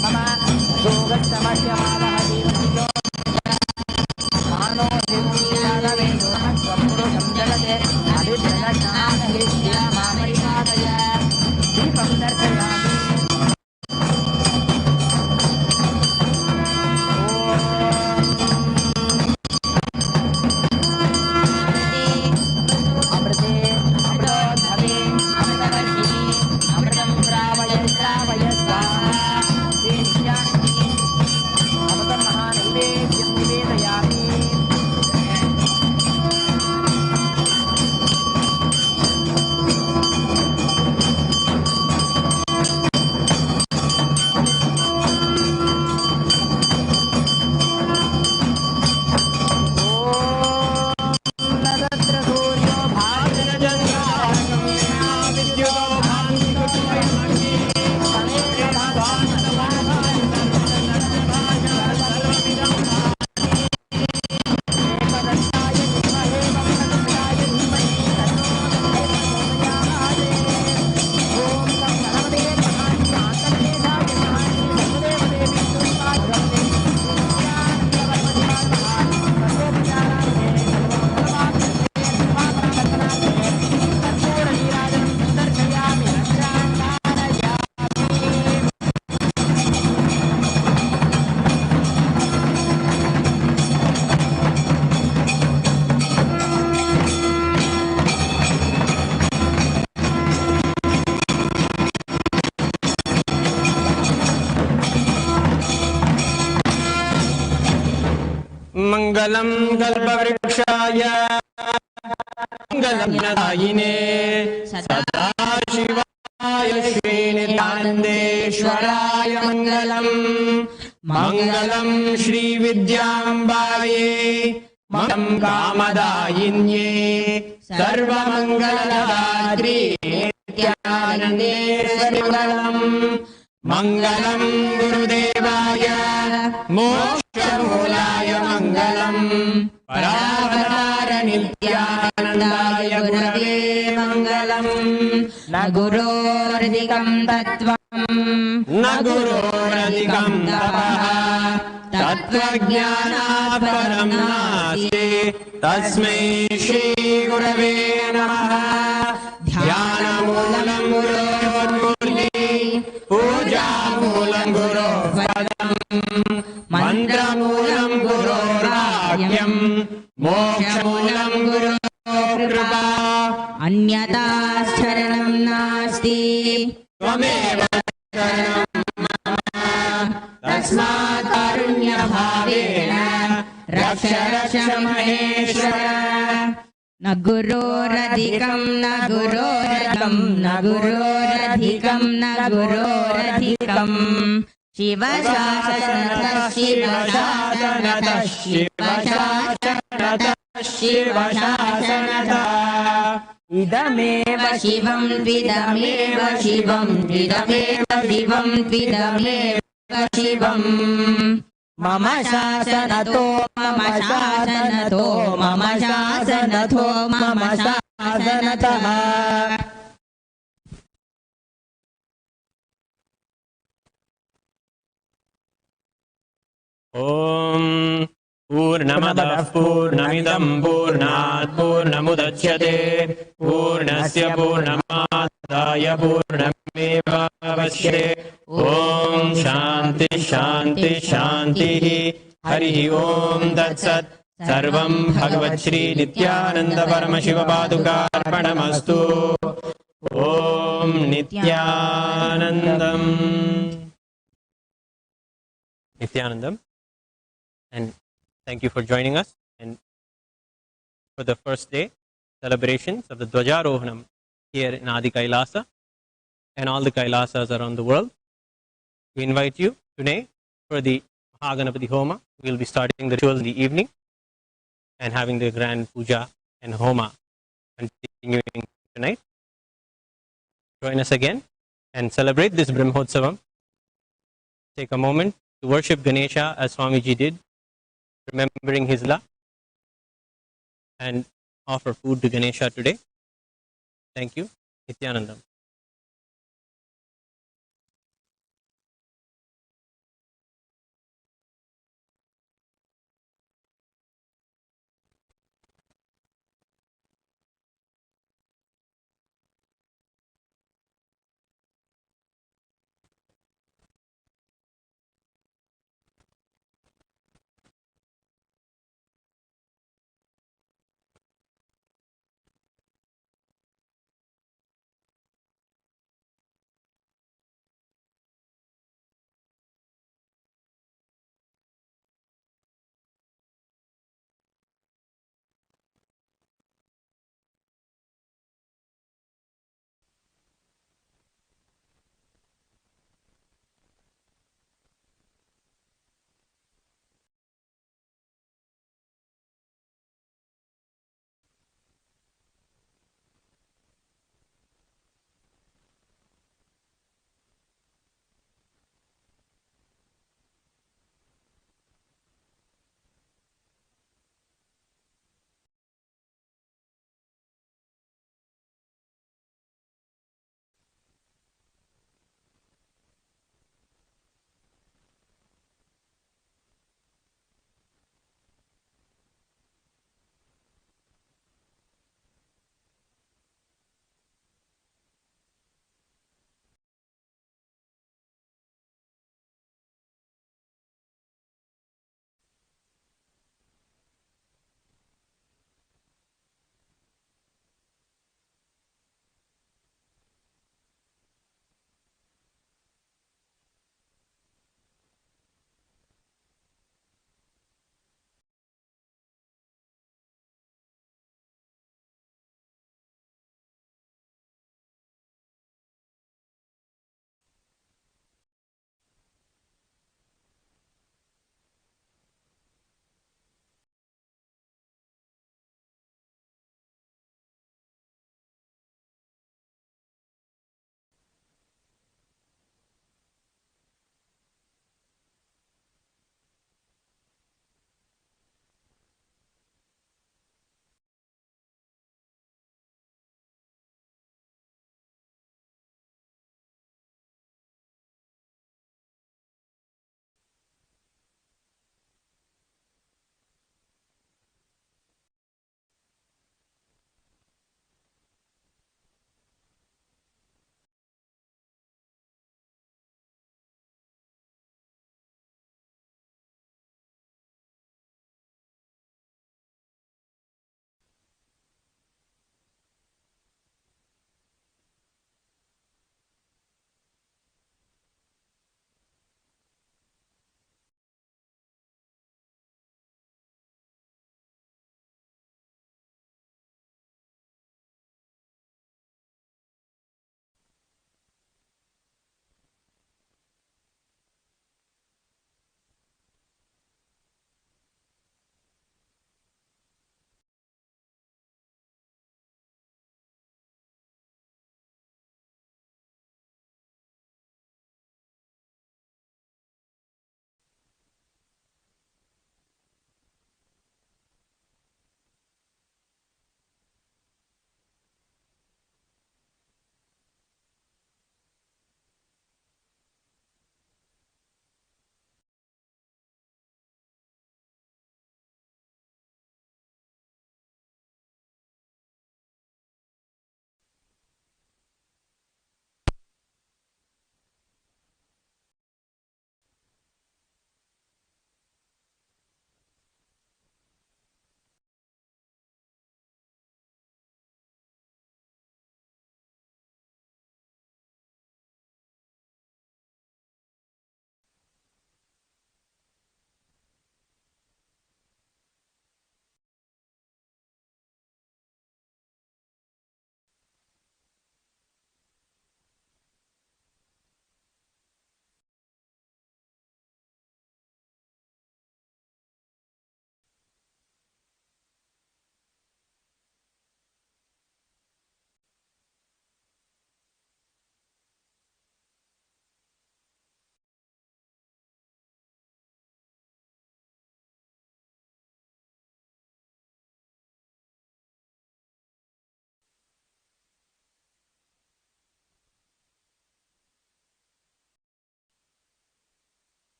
Bhagavan सर्वमङ्गलं कल्पवृक्षाय मङ्गलं प्रदायिने सदाशिवाय श्रीनित्यानन्देश्वराय मङ्गलम् मङ्गलं श्रीविद्याम्बायै मङ्गलं कामदायिन्ये सर्वमङ्गलदात्री नित्यानन्देश्वरि मङ्गलम् मङ्गलं गुरुदेवाय मोक्षमूलाय मङ्गलम् परावतार नित्यानन्दाय गुरवे मङ्गलम् न गुरोरधिकं तत्त्वम् न गुरोरधिकं तपः तत्त्वज्ञानात् परं नास्ति तस्मै श्रीगुरवे नमः ध्यानमूलं गुरोर्मुरली पूजामूलं गुरोर्पदम् मन्त्रमूलं गुरोर्वाक्यं मोक्षमूलं गुरोर्कृपा अन्यथा शरणं नास्ति त्वमेव शरणं मम तस्मात् कारुण्यभावेन रक्ष रक्ष महेश्वर न गुरोरधिकं न गुरोरधिकं न गुरोरधिकं न गुरोरधिकं शिवशासनतः शिवशासनतः शिवशासनतः शिवशासनतः इदमेव शिवं द्विदमेव शिवं द्विदमेव शिवं द्विदमेव शिवं मम शासनतो मम शासनतो मम शासनतो मम शासनतः ॐ पूर्णमदः पूर्णमिदं पूर्णात् पूर्णमुदच्यते पूर्णस्य पूर्णमादाय पूर्णमेवावशिष्यते ॐ शान्ति शान्ति शान्तिः हरिः ॐ तत्सत् सर्वं भगवच्छ्री नित्यानन्द परमशिव पादुकार्पणमस्तु ॐ नित्यानन्दम् Nithyanandam, and thank you for joining us and for the first day celebrations of the Dwajarohanam here in Adi Kailasa and all the Kailasas around the world. We invite you today for the Mahaganapati Homa. We will be starting the rituals in the evening and having the grand puja and Homa continuing tonight. Join us again and celebrate this Brahmotsavam. Take a moment to worship Ganesha as Swamiji did, remembering his love, and offer food to Ganesha today. Thank you. Nithyanandam.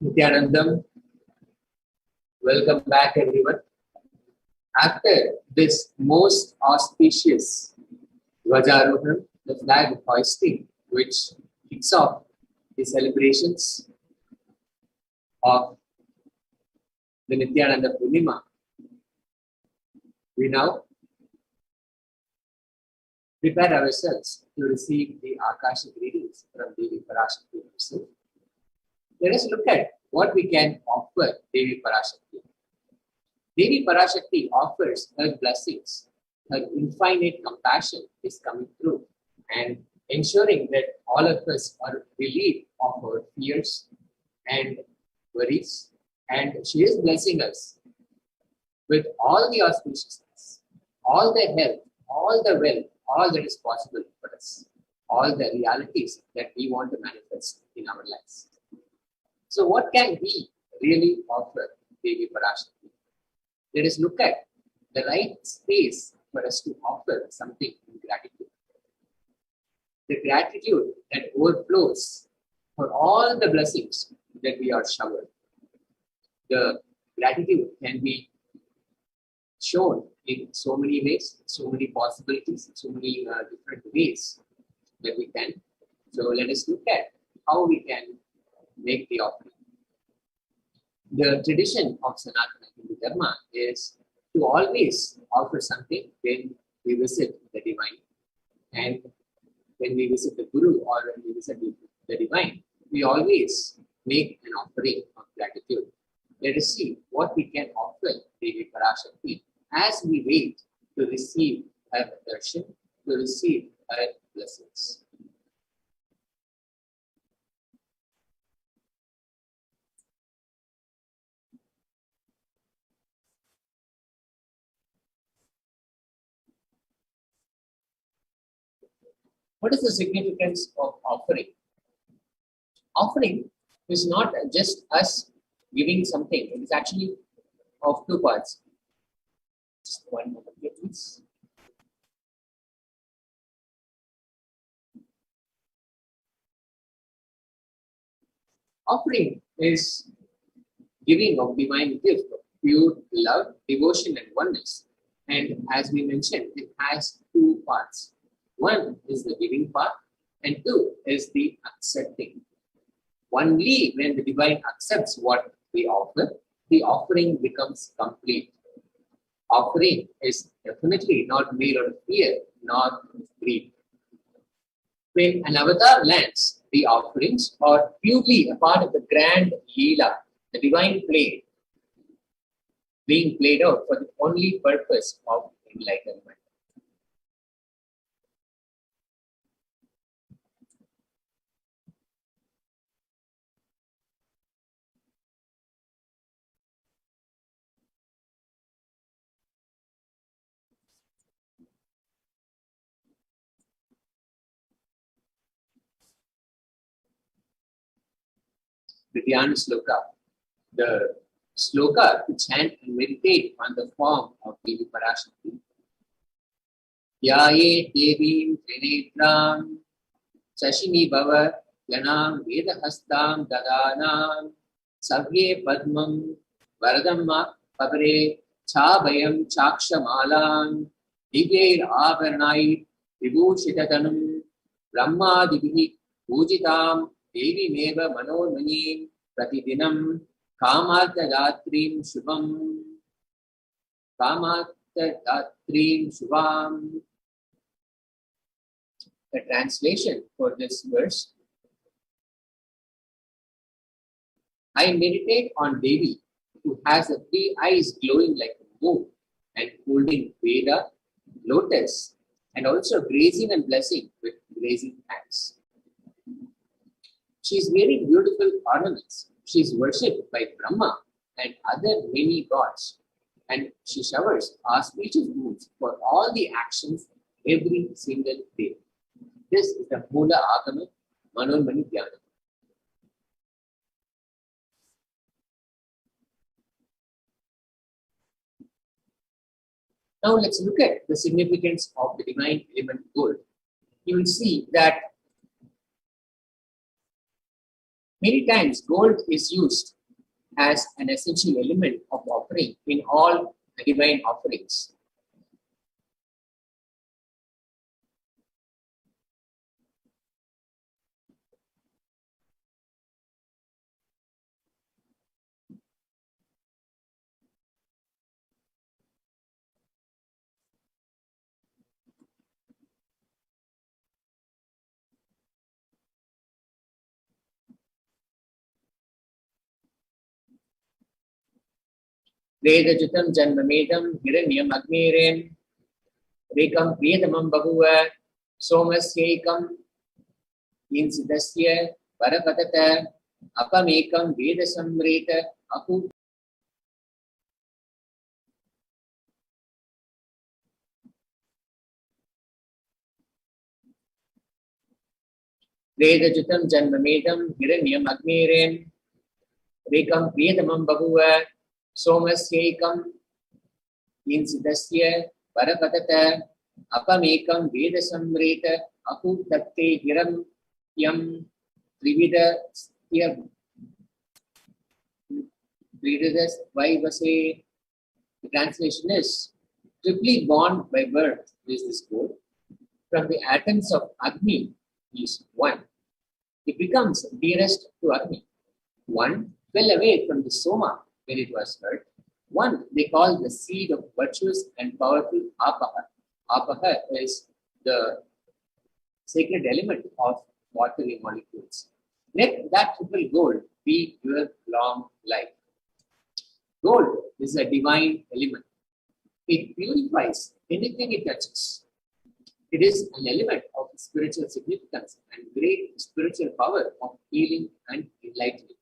Nithyanandam, welcome back everyone. After this most auspicious Dvajarohan, the flag hoisting, which kicks off the celebrations of the Nithyananda Purnima, we now prepare ourselves to receive the Akashic readings from Devi Parashakti herself. Let us look at what we can offer Devi Parashakti. Devi Parashakti offers her blessings. Her infinite compassion is coming through and ensuring that all of us are relieved of our fears and worries. And she is blessing us with all the auspiciousness, all the health, all the wealth, all that is possible for us, all the realities that we want to manifest in our lives. So what can we really offer Devi Parashakti? Let us look at the right space for us to offer something in gratitude. The gratitude that overflows for all the blessings that we are showered. The gratitude can be shown in so many ways, so many possibilities, so many different ways that we can. So let us look at how we can make the offering. The tradition of Sanatana Hindu Dharma is to always offer something when we visit the divine. And when we visit the Guru or when we visit the divine, we always make an offering of gratitude. Let us see what we can offer Devi Parashakti as we wait to receive her darshan, to receive her blessings. What is the significance of offering? Offering is not just us giving something, it is actually of two parts. Just one moment here, please. Offering is giving of divine gift of pure love, devotion, and oneness. And as we mentioned, it has two parts. One is the giving part, and two is the accepting. Only when the divine accepts what we offer, the offering becomes complete. Offering is definitely not made out of fear, nor greed. When an avatar lands, the offerings are purely a part of the grand Leela, the divine play, being played out for the only purpose of enlightenment. The Dhyana Sloka. The sloka to chant and meditate on the form of Devi Parashakti. Yaye Devim Trinetram Sashini Bhava Yanam Vedahastam Dadanam Savye Padmam Varadamma Pavare Chabhayam Chakshamalam Divyair Avarnai Vibhushitatanam Brahmadibihi Pujitam Devi Meva Manormanim Pratidinam Kamartadatrim Shubham Kamartadatrim Shubham. The translation for this verse: I meditate on Devi, who has the three eyes glowing like a moon and holding Veda, lotus, and also grazing and blessing with grazing hands. She is wearing beautiful ornaments. She is worshipped by Brahma and other many gods, and she showers auspicious boons for all the actions every single day. This is the Mula Agama Manormani Dhyana. Now let's look at the significance of the divine element gold. You will see that Many times gold is used as an essential element of offering in all divine offerings. Vedajutam janmamedam hiranyam agniren rekam priyatamam bahuva somasyekam insidasya varapatata apamekam veda samreta apu Vedajutam janmamedam hiranyam agniren rekam priyatamam bahuva somasyekam insidasya varapatata apamekam veda samreta apu tatte hiranyam trividasya Vaivase. The translation is triply born by birth is this gold. From the atoms of Agni is one. It becomes dearest to Agni. One fell away from the Soma when it was hurt. One they call the seed of virtuous and powerful Apaha. Apaha is the sacred element of watery molecules. Let that triple gold be your long life. Gold is a divine element. It purifies anything it touches. It is an element of spiritual significance and great spiritual power of healing and enlightenment.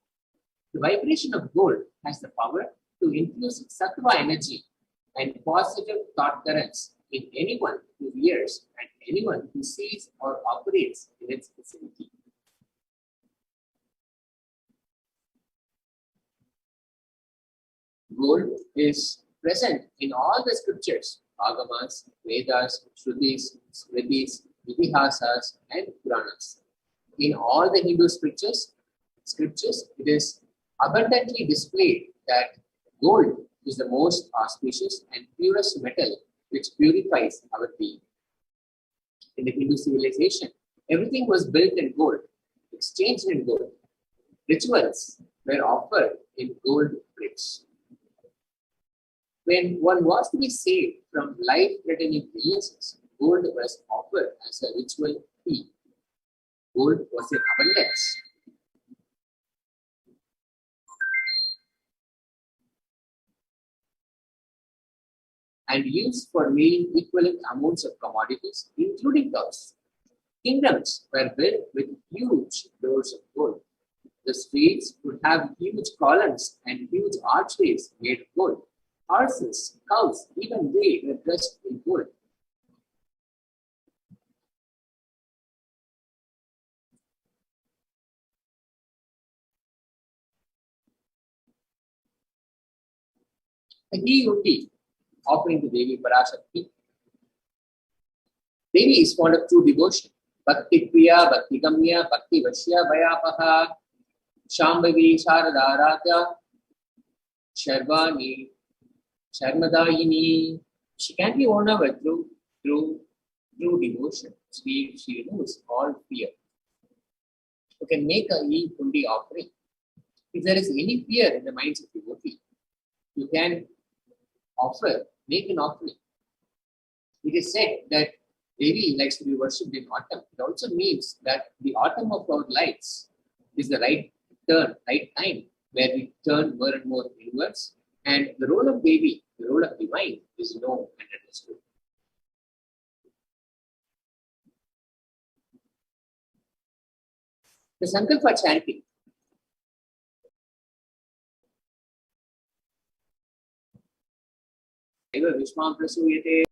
The vibration of gold has the power to infuse sattva energy and positive thought currents in anyone who hears and anyone who sees or operates in its vicinity. Gold is present in all the scriptures, Agamas, Vedas, Shrutis, Smritis, Itihasas, and Puranas. In all the Hindu scriptures, it is abundantly displayed that gold is the most auspicious and purest metal which purifies our being. In the Hindu civilization, everything was built in gold, exchanged in gold. Rituals were offered in gold bricks. When one was to be saved from life-threatening illnesses, gold was offered as a ritual fee. Gold was in abundance. And used for milling equivalent amounts of commodities, including cows. Kingdoms were built with huge doors of gold. The streets would have huge columns and huge archways made of gold. Horses, cows, even they were dressed in gold. The ghee undi offering to Devi Parashakti. Devi is fond of true devotion. Bhakti Priya, Bhakti Gamya, Bhakti Vashya, Vayapaha, Shambhavi, Sharadharata, Sharvani, Sharmadayini. She can be won over through devotion. She removes all fear. You can make a ghee undi offering. If there is any fear in the minds of devotee, you can make an offering. It is said that Devi likes to be worshipped in autumn. It also means that the autumn of our lives is the right time where we turn more and more inwards. And the role of Devi, the role of divine, is known and understood. The Sankalpa chanting. Vishwam prasuyate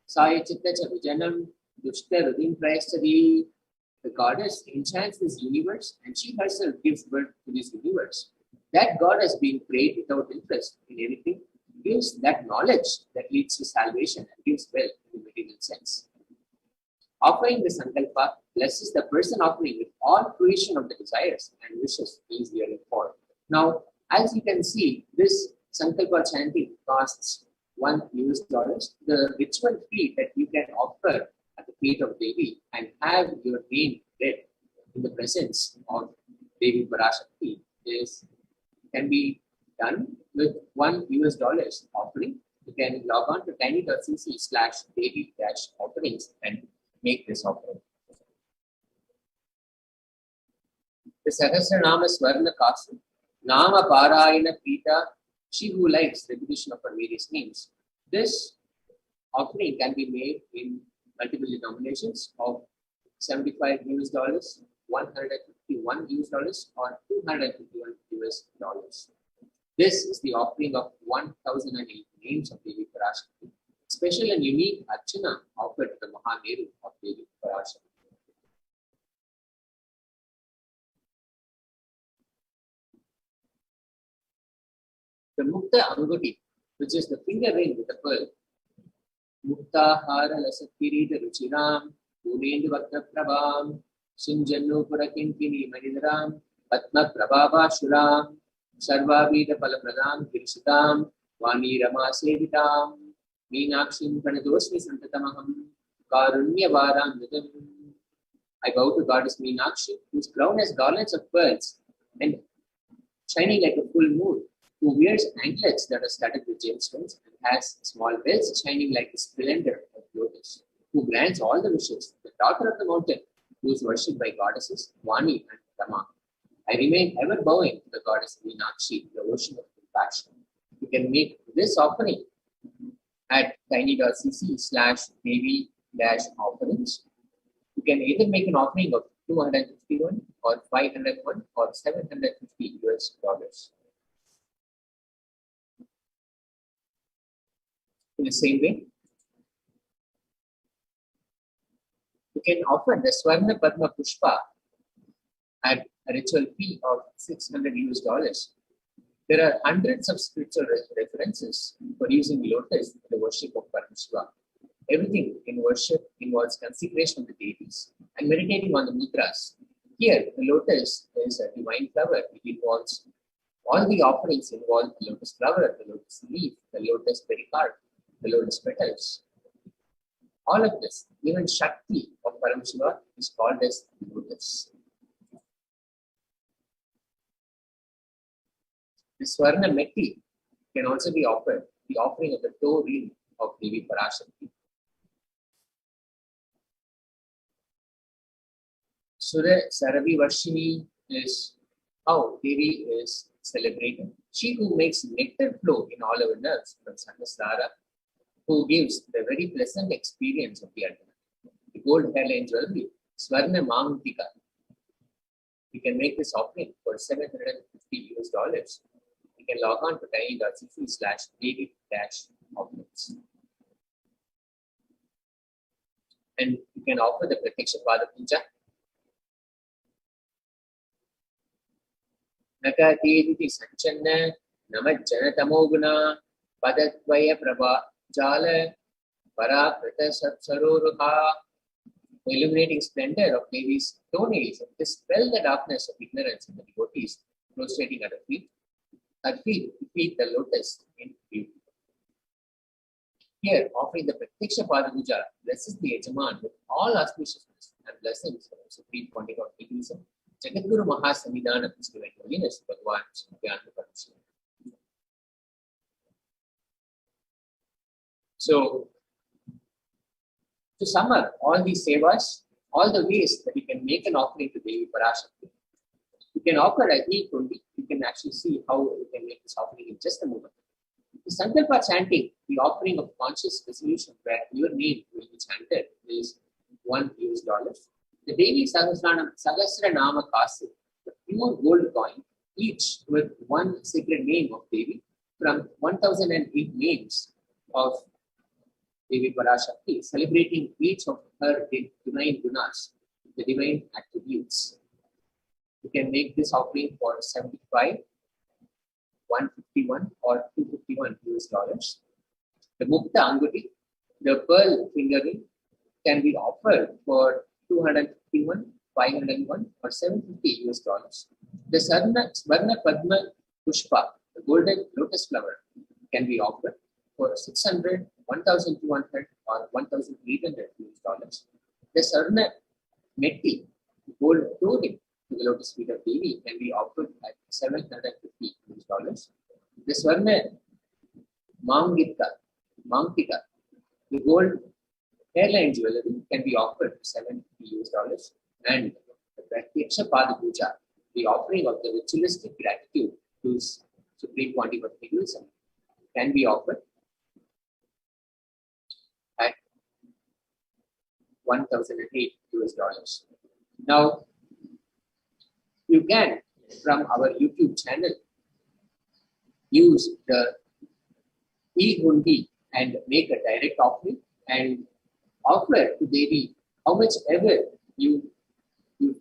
saya chitta cha vijanam dushta rudim prayastadi. The goddess enchants this universe and she herself gives birth to this universe. That God has been prayed without interest in anything, gives that knowledge that leads to salvation and gives wealth in the material sense. Offering the Sankalpa blesses the person offering with all fruition of the desires and wishes he is yearning for. Now, as you can see, this Sankalpa chanting costs $1. The ritual fee that you can offer at the feet of Devi and have your name read in the presence of Devi Parashakti can be done with $1 offering. You can log on to tiny.cc/Devi-offerings and make this offering. The Sahasranama Swarna Kasu, Nama Parayana Pita, she who likes repetition of her various names. This offering can be made in multiple denominations of $75, $151 or $251. This is the offering of 1008 names of Devi Parashakti, special and unique Archana offered to the Mahameru of Devi Parashakti. The Mukta Anguti, which is the finger ring with the pearl. Mukta Hara Lasakirita Ruchiram, Punendu Vakta Prabham, Sinjanu Purakinkini Manidaram, Patma Prabhava Shuram, Sarvavida Palapradam Kirisitam, Vani Rama Sevitam, Meenakshim Pranadosmi Santatamaham, Karunya Varam Nidam. I bow to Goddess Meenakshi, whose crown has garlands of pearls and shining like a full moon, who wears anklets that are studded with gemstones and has small bells shining like the splendor of lotus, who grants all the wishes, the daughter of the mountain, who is worshipped by goddesses Vani and Rama. I remain ever bowing to the goddess Meenakshi, the ocean of compassion. You can make this offering at tiny.cc/Devi-offerings. You can either make an offering of 251 or 501 or $750. In the same way, you can offer the Swarna Padma Pushpa at a ritual fee of $600. There are hundreds of spiritual references for using lotus in the worship of Paramashivoham. Everything in worship involves consecration of the deities and meditating on the mudras. Here, the lotus is a divine flower. It involves all the offerings involve the lotus flower, the lotus leaf, the lotus pericarp, the lotus petals. All of this, even Shakti of Paramashiva is called as lotus. The Swarna Metti can also be offered, the offering of the toe ring of Devi Parashakti. Sura Saravi Varshini is how Devi is celebrated. She who makes nectar flow in all our nerves from Sahasrara, who gives the very pleasant experience of the ultimate. The gold hairline jewelry, Swarna Mangutika. You can make this offering for $750. You can log on to tiny.cc/Devi-offerings. And you can offer the Pratiksha Pada Puja. Nakatiti Sanchanna Namajjana Tamoguna Padadvaya Prabha Jala Parakrita Satsaruruha. Illuminating splendor of Devi's toenails and dispel the darkness of ignorance in the devotees prostrating at her feet. Her feet defeat the lotus in beauty. Here, offering the Pratiksha Pada Puja blesses the Yajaman with all auspiciousness and blessings of the Supreme Pontiff of Hinduism, Jagadguru Mahasamidana of His Divine Holiness, Bhagavan Lingodbhava Paramashivam. So, to sum up all these sevas, all the ways that you can make an offering to Devi Parashakti, you can offer a heat only. You can actually see how you can make this offering in just a moment. The Sankalpa chanting, the offering of conscious resolution where your name will be chanted, is $1. The Devi Sahasranama Kasu, the pure gold coin, each with one sacred name of Devi from 1008 names of Devi Parashakti, celebrating each of her divine gunas, the divine attributes. You can make this offering for $75, $151 or $251. The Mukta Anguti, the pearl finger ring, can be offered for $250. 451, 501, or 750 US dollars. The Swarna Padma Pushpa, the golden lotus flower, can be offered for 600, 1,200, or 1,800 US dollars. The Swarna Metti, gold clothing to the lotus feet of Devi, can be offered at 750 US dollars. The Swarna Mangtika, the gold hairline jewelry, can be offered at 750 US dollars. And the Pratyaksha Pada Puja, the offering of the ritualistic gratitude to His Supreme Quantity of Hinduism, can be offered at 1,008 US dollars. Now, you can, from our YouTube channel, use the e-hundi and make a direct offering and offer to Devi how much ever you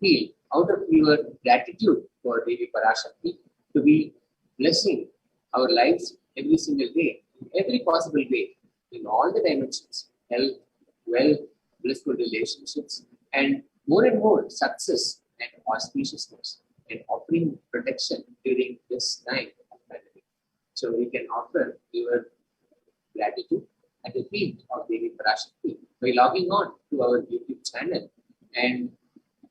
feel out of your gratitude for Devi Parashakti to be blessing our lives every single day, in every possible way, in all the dimensions, health, wealth, blissful relationships, and more success and auspiciousness, and offering protection during this time of pandemic. So we can offer your gratitude at the feet of Devi Parashakti by logging on to our YouTube channel, and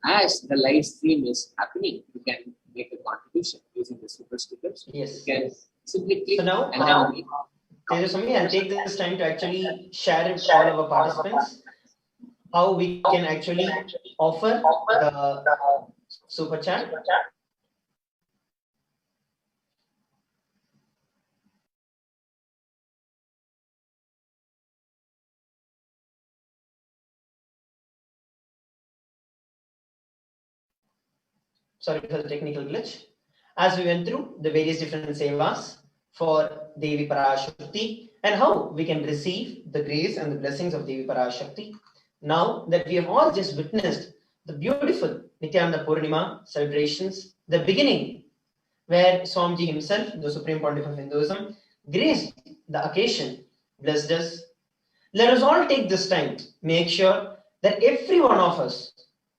as the live stream is happening, you can make a contribution using the super stickers. Yes. You can simply click. So now, Tejaswami, I'll take this time to actually share it to all our participants how we can actually offer the super chat. Sorry for the technical glitch. As we went through the various different sevas for Devi Parashakti and how we can receive the grace and the blessings of Devi Parashakti. Now that we have all just witnessed the beautiful Nithyananda Purnima celebrations, the beginning where Swamiji himself, the Supreme Pontiff of Hinduism, graced the occasion, blessed us. Let us all take this time to make sure that every one of us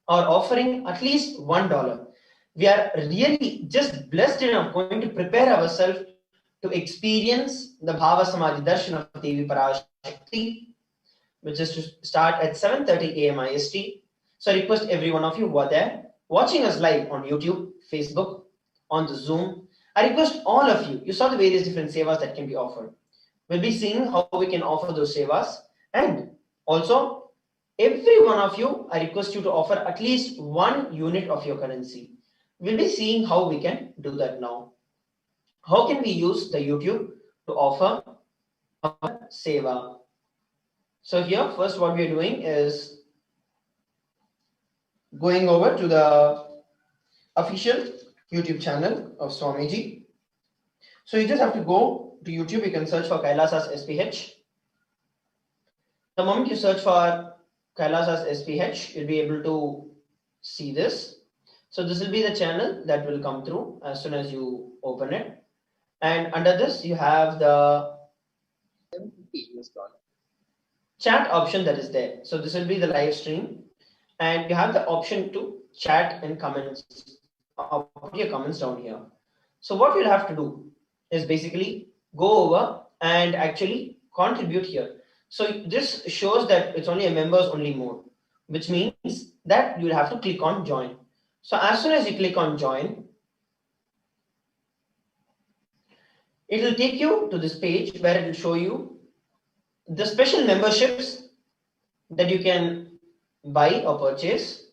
are offering at least $1. We are really just blessed enough going to prepare ourselves to experience the Bhava Samadhi Darshan of Devi Parashakti, which is to start at 7:30 AM IST. So I request every one of you who are there, watching us live on YouTube, Facebook, on the Zoom. I request all of you, you saw the various different sevas that can be offered. We'll be seeing how we can offer those sevas. And also, every one of you, I request you to offer at least 1 unit of your currency. We'll be seeing how we can do that now. How can we use the YouTube to offer our seva? So here, first what we are doing is going over to the official YouTube channel of Swamiji. So you just have to go to YouTube. You can search for Kailasa's SPH. The moment you search for Kailasa's SPH, you'll be able to see this. So this will be the channel that will come through as soon as you open it. And under this, you have the chat option that is there. So this will be the live stream. And you have the option to chat and comments, put your comments down here. So what you'll have to do is basically go over and actually contribute here. So this shows that it's only a members only mode, which means that you'll have to click on join. So as soon as you click on join, it will take you to this page where it will show you the special memberships that you can buy or purchase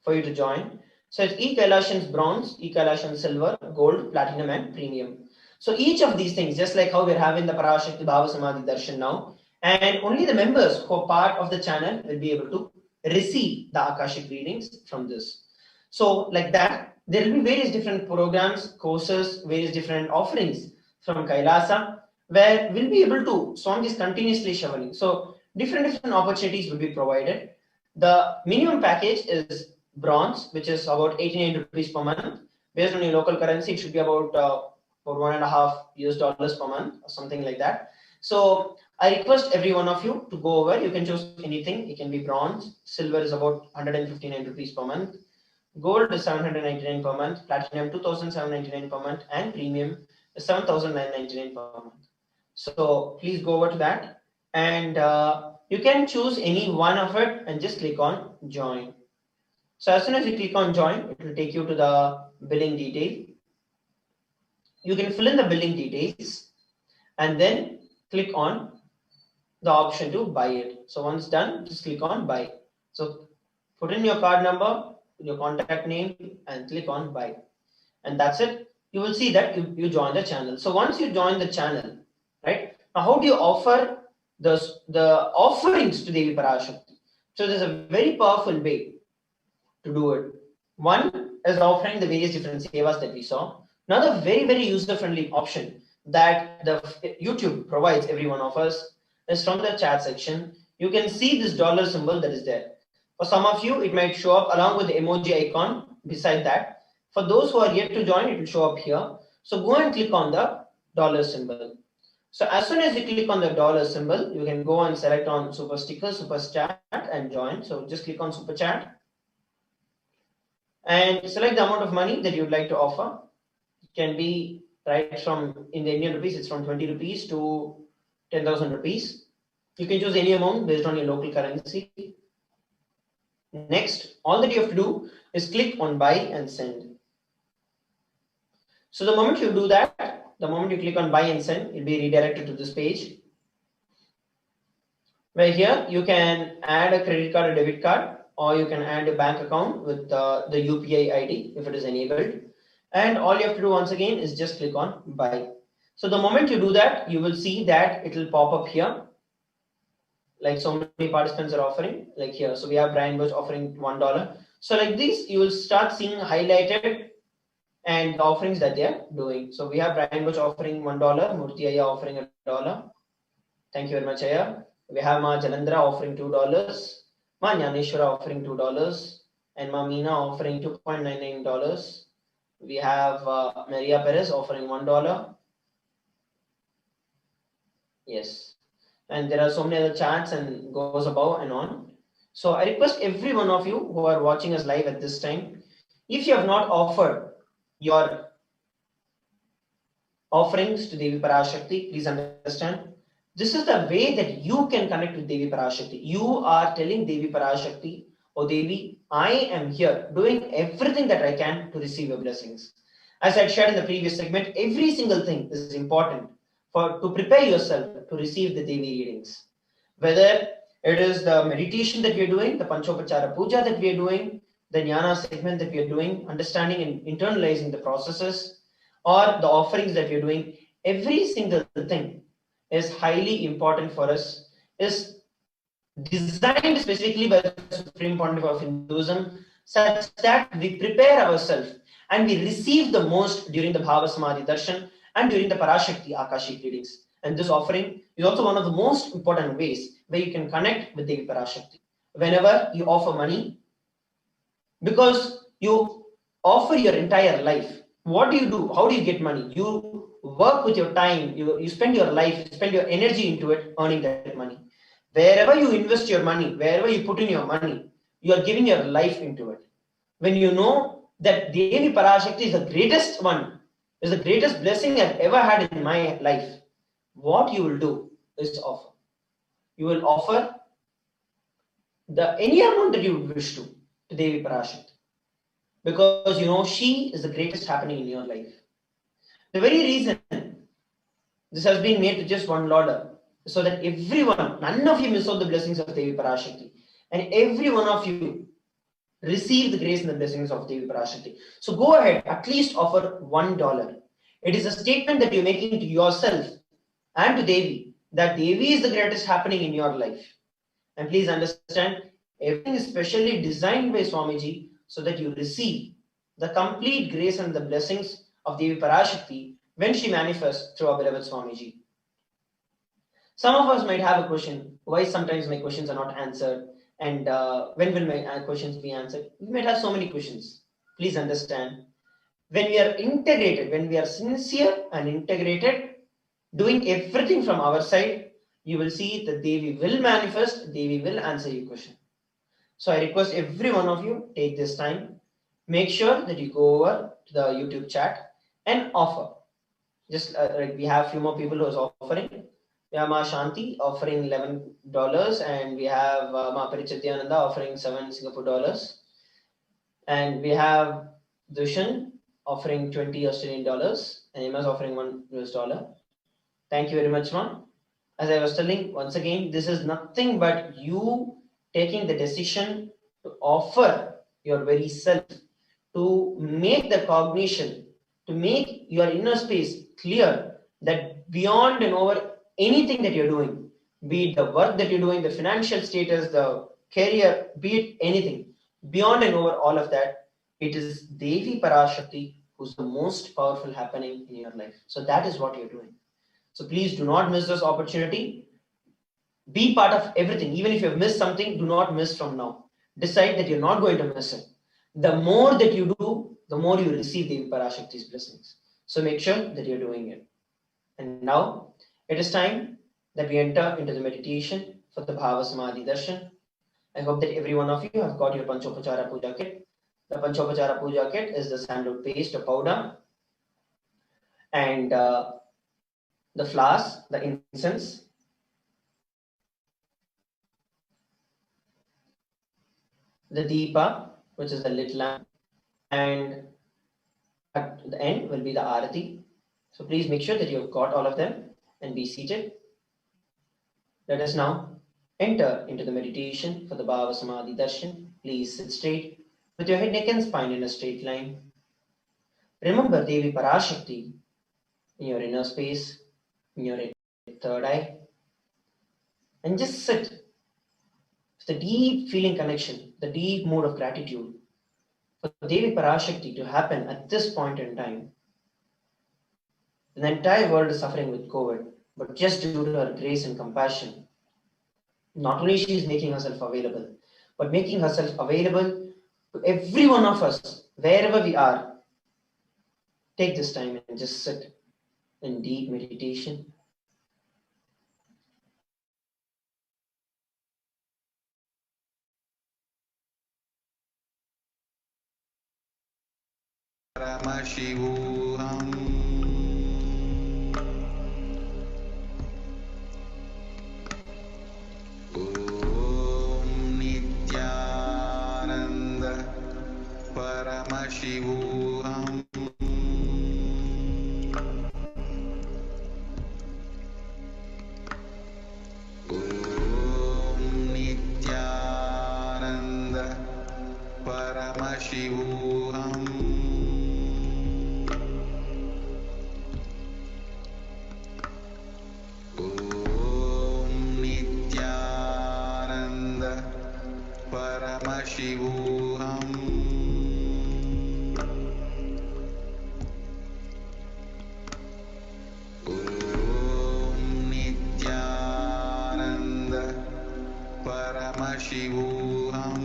for you to join. So it's e-Kailashan's bronze, e-Kailashan's silver, gold, platinum, and premium. So each of these things, just like how we're having the Parashakti Bhava Samadhi Darshan now, and only the members who are part of the channel will be able to receive the Akashic readings from this. So like that, there will be various different programs, courses, various different offerings from Kailasa, where we'll be able to, Swami is continuously showering. So different opportunities will be provided. The minimum package is bronze, which is about 89 rupees per month. Based on your local currency, it should be about $1.5 US per month or something like that. So I request every one of you to go over. You can choose anything. It can be bronze. Silver is about 159 rupees per month. Gold is 799 per month. Platinum 2799 per month. And premium is 7999 per month. So please go over to that. And you can choose any one of it and just click on join. So as soon as you click on join, it will take you to the billing detail. You can fill in the billing details and then click on the option to buy it. So once done, just click on buy. So put in your card number, your contact name, and click on buy. And that's it. You will see that you join the channel. So once you join the channel, right? Now how do you offer the offerings to Devi Parashakti? So there's a very powerful way to do it. One is offering the various different sevas that we saw. Another very, very user-friendly option that the YouTube provides every one of us is from the chat section. You can see this dollar symbol that is there. For some of you, it might show up along with the emoji icon beside that. For those who are yet to join, it will show up here. So go and click on the dollar symbol. So as soon as you click on the dollar symbol, you can go and select on super sticker, super chat, and join. So just click on super chat and select the amount of money that you would like to offer. It can be right from, in the Indian rupees, it's from 20 rupees to 10,000 rupees. You can choose any amount based on your local currency. Next, all that you have to do is click on buy and send. So the moment you do that, the moment you click on buy and send, it will be redirected to this page. Where here you can add a credit card or debit card, or you can add a bank account with the UPI ID if it is enabled. And all you have to do once again is just click on buy. So the moment you do that, you will see that it will pop up here. Like so many participants are offering, like here. So we have Brian Bush offering $1. So like this, you will start seeing highlighted and the offerings that they are doing. So we have Brian Bush offering $1, Murthy Aya offering $1. Thank you very much, Aya. We have Ma Jalandra offering $2, Ma Nyaneshwara offering $2, and Ma Meena offering $2.99. We have Maria Perez offering $1. Yes. And there are so many other chats and goes above and on. So I request every one of you who are watching us live at this time, if you have not offered your offerings to Devi Parashakti, please understand, this is the way that you can connect with Devi Parashakti. You are telling Devi Parashakti, oh Devi, I am here doing everything that I can to receive your blessings. As I shared in the previous segment, every single thing is important to prepare yourself to receive the Devi readings. Whether it is the meditation that we are doing, the Panchopachara Puja that we are doing, the Jnana segment that we are doing, understanding and internalizing the processes, or the offerings that we are doing, every single thing is highly important for us, is designed specifically by the Supreme Pontiff of Hinduism, such that we prepare ourselves and we receive the most during the Bhava Samadhi Darshan and during the Parashakti Akashic readings. And this offering is also one of the most important ways where you can connect with Devi Parashakti. Whenever you offer money, because you offer your entire life, what do? How do you get money? You work with your time, you spend your life, spend your energy into it, earning that money. Wherever you invest your money, wherever you put in your money, you are giving your life into it. When you know that Devi Parashakti is the greatest one, is the greatest blessing I've ever had in my life, what you will do is offer. You will offer any amount that you wish to Devi Parashakti, because you know she is the greatest happening in your life. The very reason this has been made to just one Lord, so that everyone, none of you miss out the blessings of Devi Parashakti, and every one of you receive the grace and the blessings of Devi Parashakti. So go ahead, at least offer $1. It is a statement that you're making to yourself and to Devi that Devi is the greatest happening in your life. And please understand, everything is specially designed by Swamiji so that you receive the complete grace and the blessings of Devi Parashakti when she manifests through our beloved Swamiji. Some of us might have a question, why sometimes my questions are not answered, and when will my questions be answered? We might have so many questions. Please understand, when we are integrated, when we are sincere and integrated, doing everything from our side, you will see that Devi will manifest, Devi will answer your question. So I request every one of you, take this time, make sure that you go over to the YouTube chat and offer. Just like we have a few more people who is offering. We have Ma Shanti offering $11, and we have Ma Parichityananda offering $7 and we have Dushan offering $20 and Emma is offering $1. Thank you very much, Ma. As I was telling, once again, this is nothing but you taking the decision to offer your very self, to make the cognition, to make your inner space clear that beyond and over anything that you're doing, be it the work that you're doing, the financial status, the career, be it anything, beyond and over all of that, it is Devi Parashakti who's the most powerful happening in your life. So that is what you're doing. So please do not miss this opportunity. Be part of everything. Even if you have missed something, do not miss from now. Decide that you're not going to miss it. The more that you do, the more you receive Devi Parashakti's blessings. So make sure that you're doing it. And now it is time that we enter into the meditation for the Bhava Samadhi Darshan. I hope that every one of you have got your Panchopachara Puja kit. The Panchopachara Puja kit is the sandalwood paste or powder and the flowers, the incense, the deepa, which is the lit lamp, and at the end will be the arati. So please make sure that you've got all of them and be seated. Let us now enter into the meditation for the Bhava Samadhi Darshan. Please sit straight with your head, neck and spine in a straight line. Remember Devi Parashakti in your inner space, in your third eye, and just sit with the deep feeling connection, the deep mood of gratitude for Devi Parashakti to happen at this point in time. The entire world is suffering with COVID, but just due to her grace and compassion, not only she is making herself available, but making herself available to every one of us, wherever we are. Take this time and just sit in deep meditation. Paramashivoham. Om Nithyananda Paramashivoham. Om Nithyananda Paramashivoham. Om Nithyananda Paramashivoham. Om Nithyananda Paramashivoham. Om Nithyananda Paramashivoham.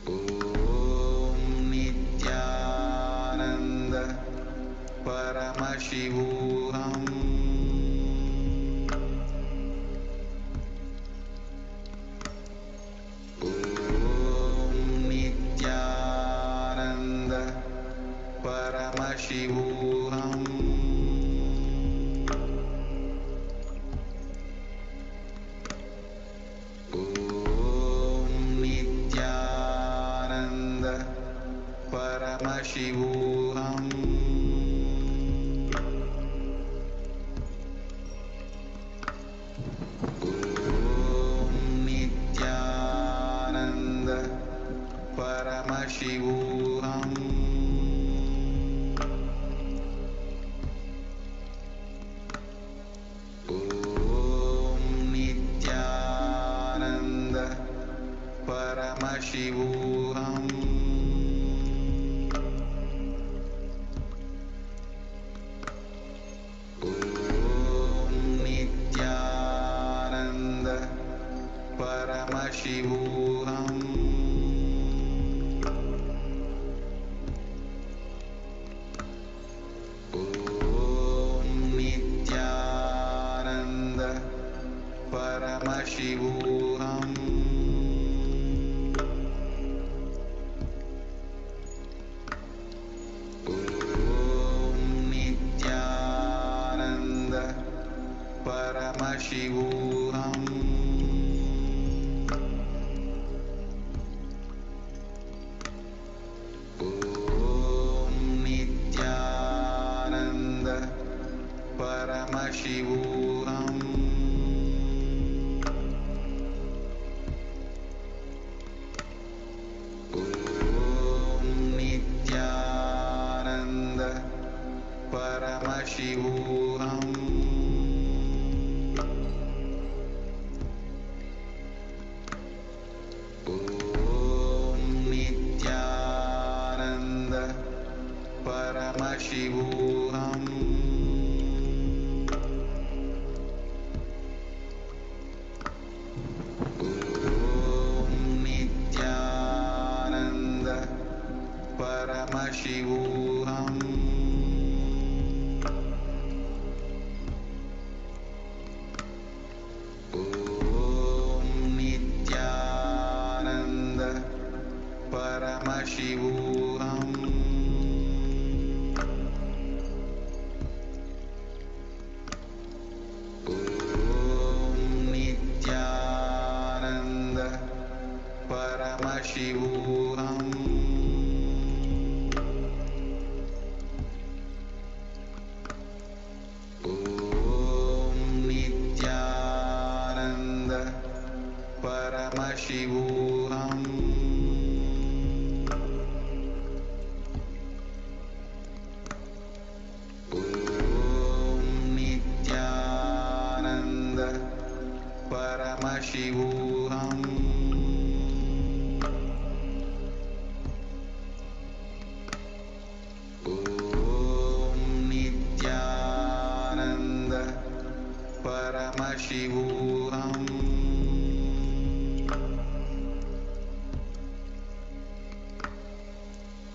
Om Nithyananda Paramashivoham. Om Nithyananda Paramashivoham. Om Nithyananda Paramashivoham. Om Nithyananda Paramashivoham. Om Nithyananda Paramashivoham. Paramashivoham. Om Nithyananda Paramashivoham. Om Nithyananda Paramashivoham. Om Nithyananda Paramashivoham. Om Nithyananda Paramashivoham. Om Nithyananda Paramashivoham. Om Nithyananda Paramashivoham. Om Nithyananda Paramashivoham. Om Nithyananda Paramashivoham.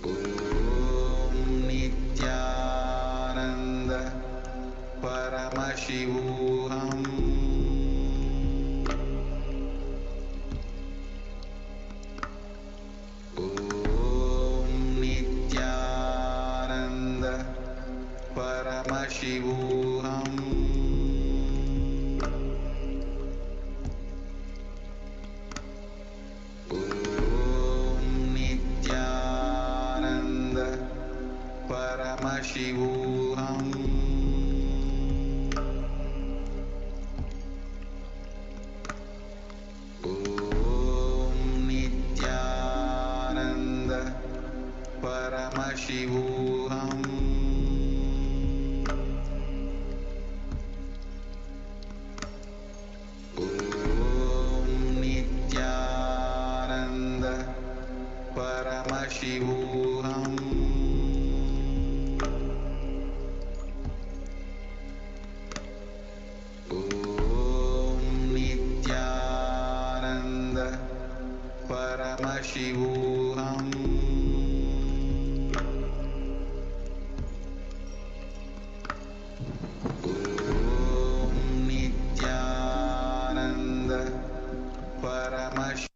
Om Nithyananda Paramashivoham. Om Nithyananda Paramashivoham. Om Nithyananda Paramashivoham. Om Nithyananda Paramashivoham. Om Nithyananda Paramashivoham. Om Nithyananda Paramashivoham. Om Nithyananda Paramashivoham.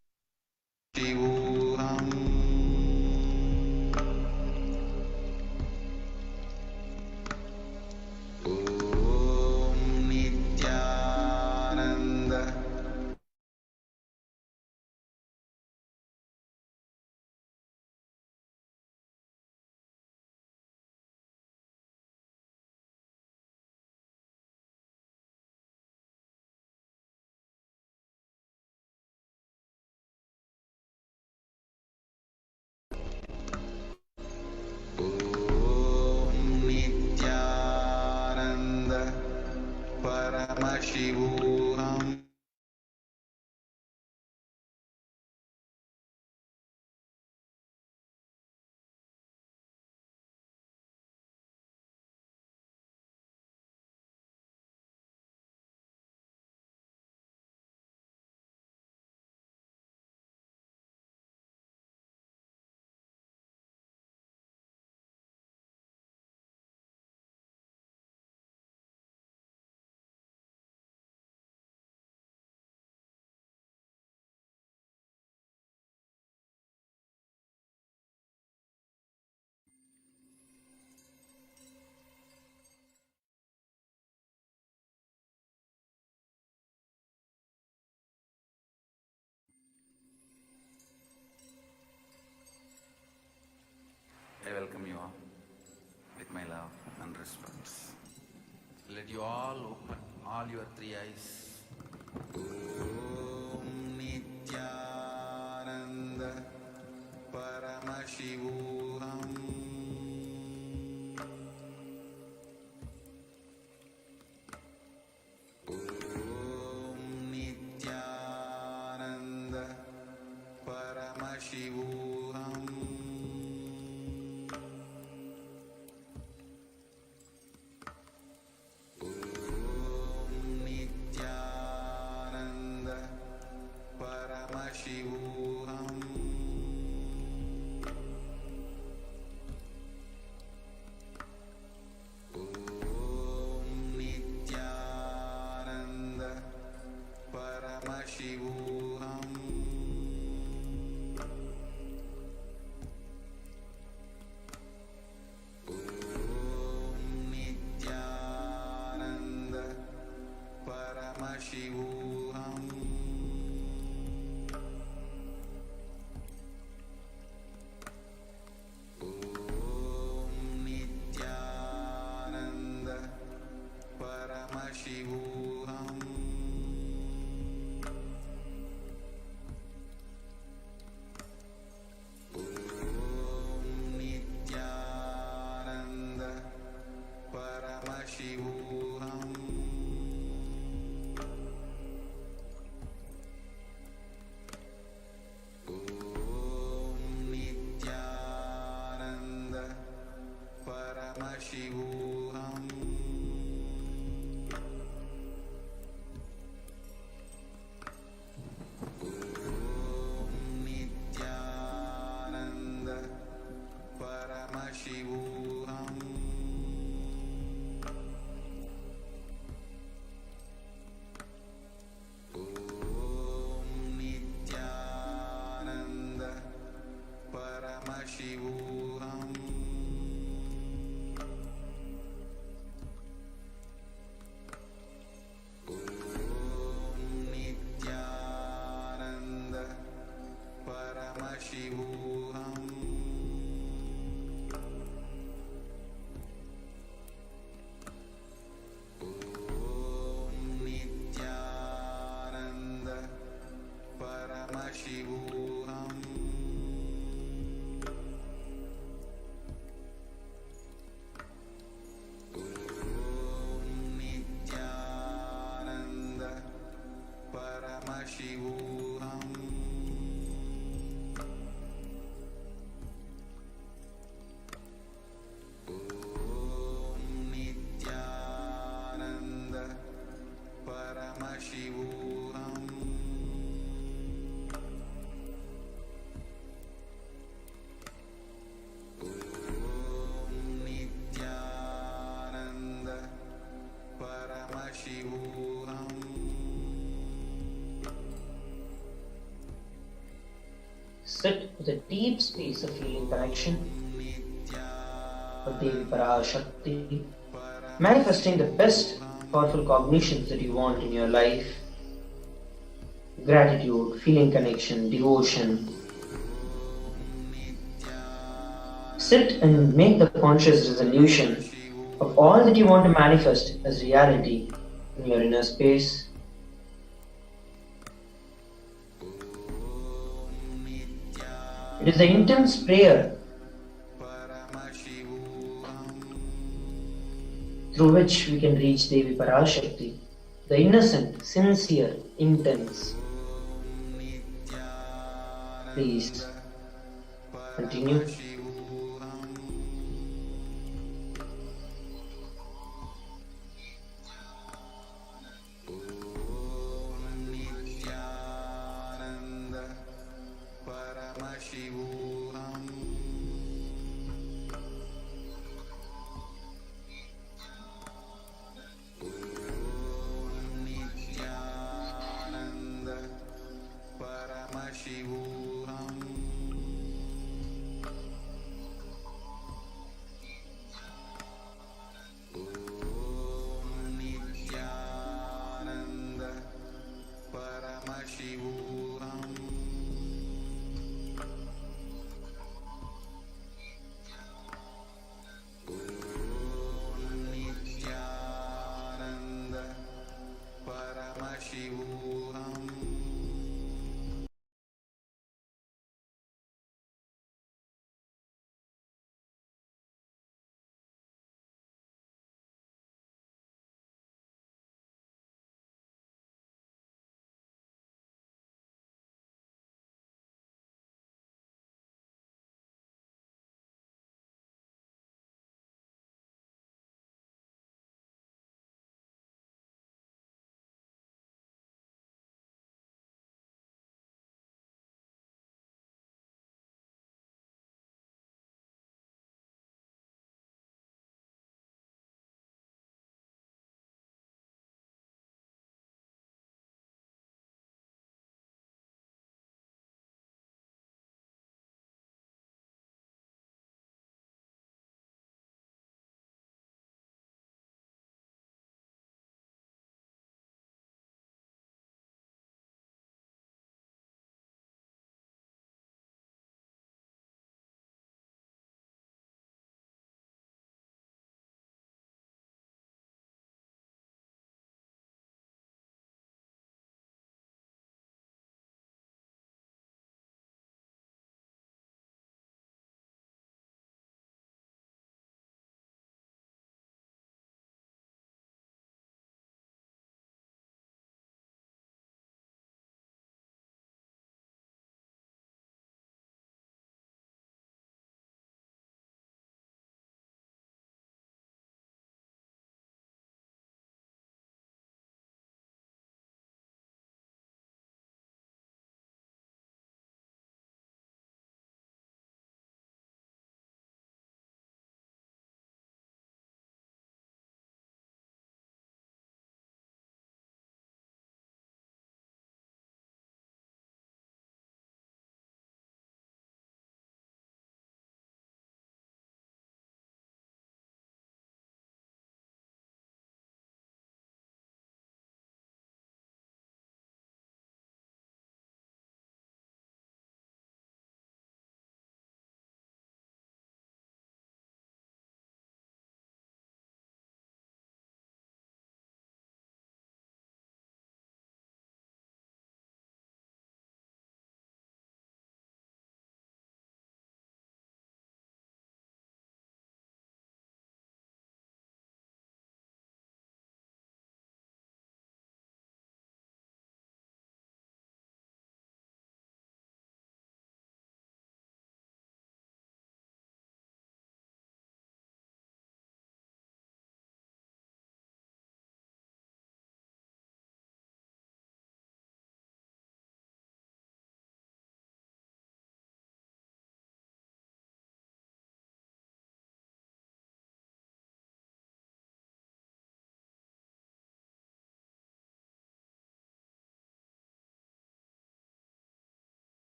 Om Nithyananda Om Nithyananda Paramashivoham. I welcome you all with my love and respects. Let Let you all open all your three eyes. Om Nithyananda Paramashivoham. Om Nithyananda Paramashivoham. Paramashivoham. Om Nithyananda Paramashivoham. Om Nithyananda Paramashivoham. Paramashivoham. Om Nithyananda Paramashivoham. Om Nithyananda Paramashivoham. Paramashivoham. Om Nithyananda Paramashivoham. Om Nithyananda Paramashivoham. Paramashivoham. Om Nithyananda Paramashivoham. Om Nithyananda Paramashivoham. Paramashivoham. Sit with a deep space of feeling connection with Devi Parashakti, manifesting the best powerful cognitions that you want in your life. Gratitude, feeling connection, devotion. Sit and make the conscious resolution of all that you want to manifest as reality in your inner space. It is the intense prayer through which we can reach Devi Parashakti, the innocent, sincere, intense. Please continue. Paramashivoham. Nithyananda Paramashivoham. Nithyananda Paramashivoham.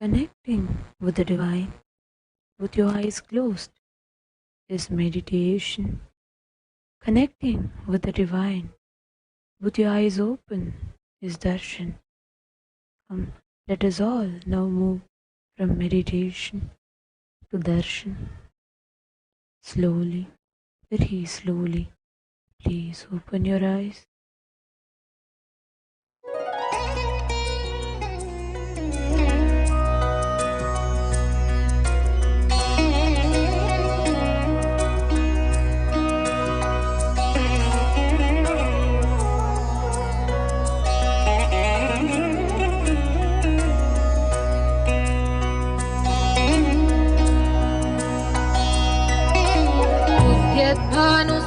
Connecting with the divine with your eyes closed is meditation. Connecting with the divine with your eyes open is darshan. Let us all now move from meditation to darshan. Slowly, very slowly, please open your eyes.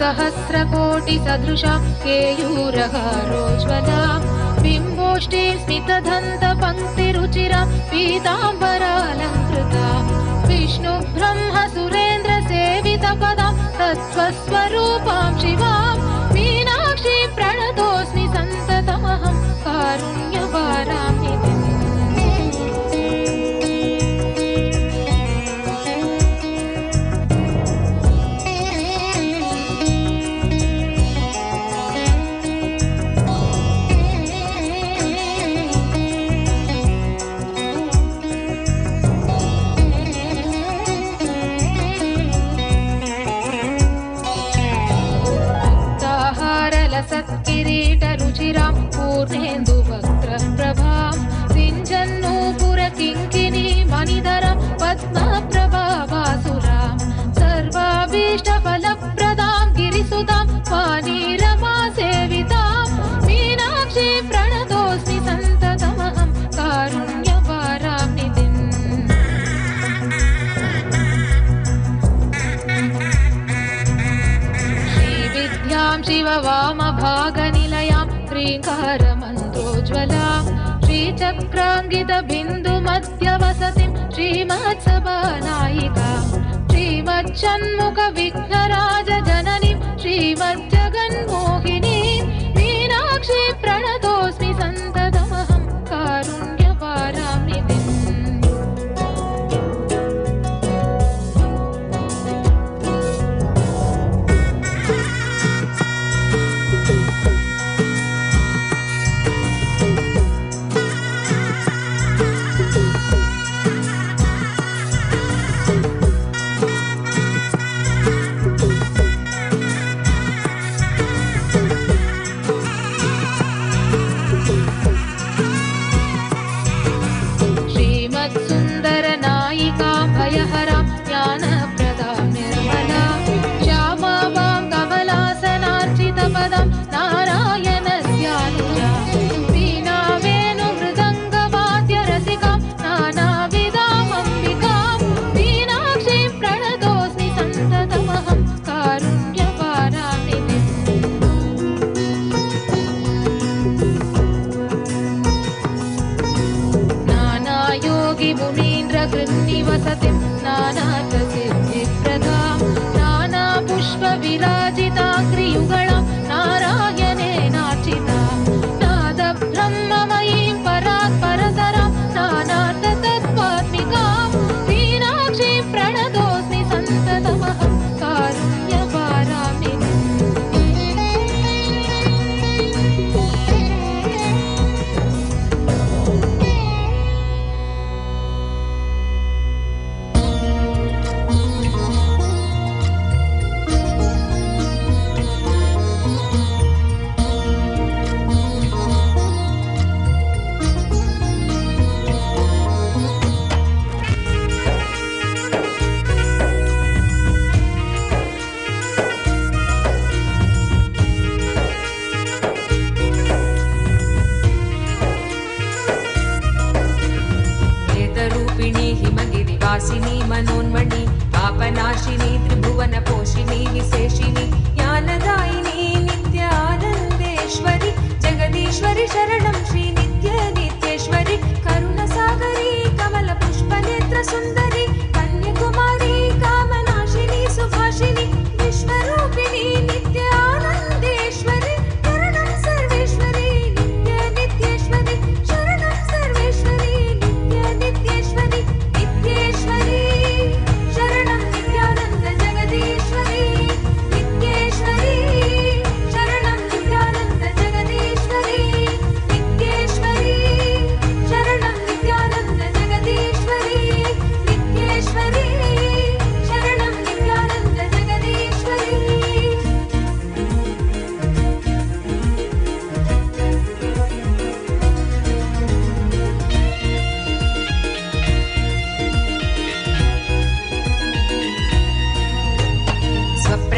सहस्रकोटिसदृशां केयूरहारोज्ज्वलां बिम्बोष्ठीं स्मितदन्तपङ्क्तिरुचिरां पीताम्बरालङ्कृतां विष्णुब्रह्मसुरेन्द्रसेवितपदां तत्त्वस्वरूपां शिवां मीनाक्षीं प्रणतोऽस्मि सन्ततमहं कारुण्यवारां निधिम्। सत्किरीटरुचिरां पूर्णेन्दुवक्त्रप्रभां सिञ्जन्नूपुरकिङ्किणी मणिधरां पद्मप्रभावासुरां सर्वाभीष्टफलप्रदां गिरिसुतां वाणीरमासेवितां मीनाक्षीं प्रणतोऽस्मि सन्ततमहं कारुण्यवारां निधिम्। शिववामभागनिलयां श्रीङ्कारमन्त्रोज्ज्वलां श्रीचक्राङ्गितबिन्दुमध्यवसतिं श्रीमत्सभानायिकां श्रीमच्छण्मुखविघ्नराजजननीं श्रीमज्जगन्मोहिनीं मीनाक्षीं प्रणतोऽस्मि सन्ततमहं कारुण्यवारां निधिम्। भयहरां ज्ञानप्रदां निर्मलां श्यामावां कमलासनार्चितपदां नारायणस्यानुजां वीणावेणुमृदङ्गवाद्यरसिकां नानाविधाम् अम्बिकां मीनाक्षीं प्रणतोऽस्मि सन्ततमहं कारुण्यवारां निधिम्। नानायोगिमुनीन्द्रगृह्णिवसतिं नानार्थसिद्धिप्रदां नानापुष्पविराजिताग्रियुगळां नारायणेनार्चितां नादब्रह्ममयीं परात्परतरां नानार्थतत्त्वात्मिकां मीनाक्षीं प्रणतोऽस्मि सन्ततमहं कारुण्यवारां निधिम्। हिमगिरिवासिनी मनोन्मणि पापनाशिनी त्रिभुवनपोषिणी विशेषिणी ज्ञानदायिनी नित्यानन्देश्वरि जगदीश्वरि शरणं श्री नित्य नित्येश्वरि करुणसागरी कमलपुष्पनेत्रसुन्दरि कन्याकुमारी कामनाशिनी सुभाषिनी विश्वरूपिणी नित्यानन्देश्वरि शरणं सर्वेश्वरि नित्य नित्येश्वरि शरणं सर्वेश्वरि नित्य नित्येश्वरि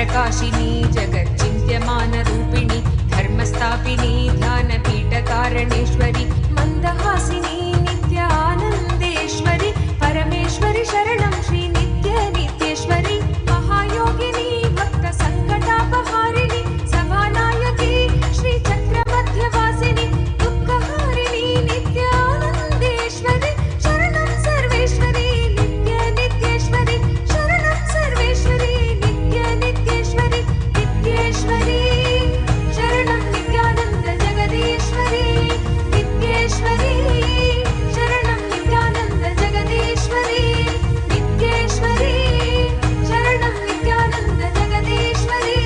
प्रकाशिनी जगच्चिन्त्यमानरूपिणी धर्मस्थापिनी ध्यानपीठकारणेश्वरि मन्दहासिनी नित्यानन्देश्वरि परमेश्वरि शरणं श्री नित्येश्वरि महायोगिनी भक्तसङ्कटापहारिणि सभानायकी श्रीचक्रमध्यवासिनि दुःखहारिणि नित्यानन्देश्वरि शरणं सर्वेश्वरि नित्येश्वरि शरणं सर्वेश्वरि नित्येश्वरि नित्येश्वरि शरणं नित्यानन्द जगदीश्वरि नित्येश्वरि शरणं नित्यानन्द जगदीश्वरि नित्येश्वरि शरणं नित्यानन्द जगदीश्वरि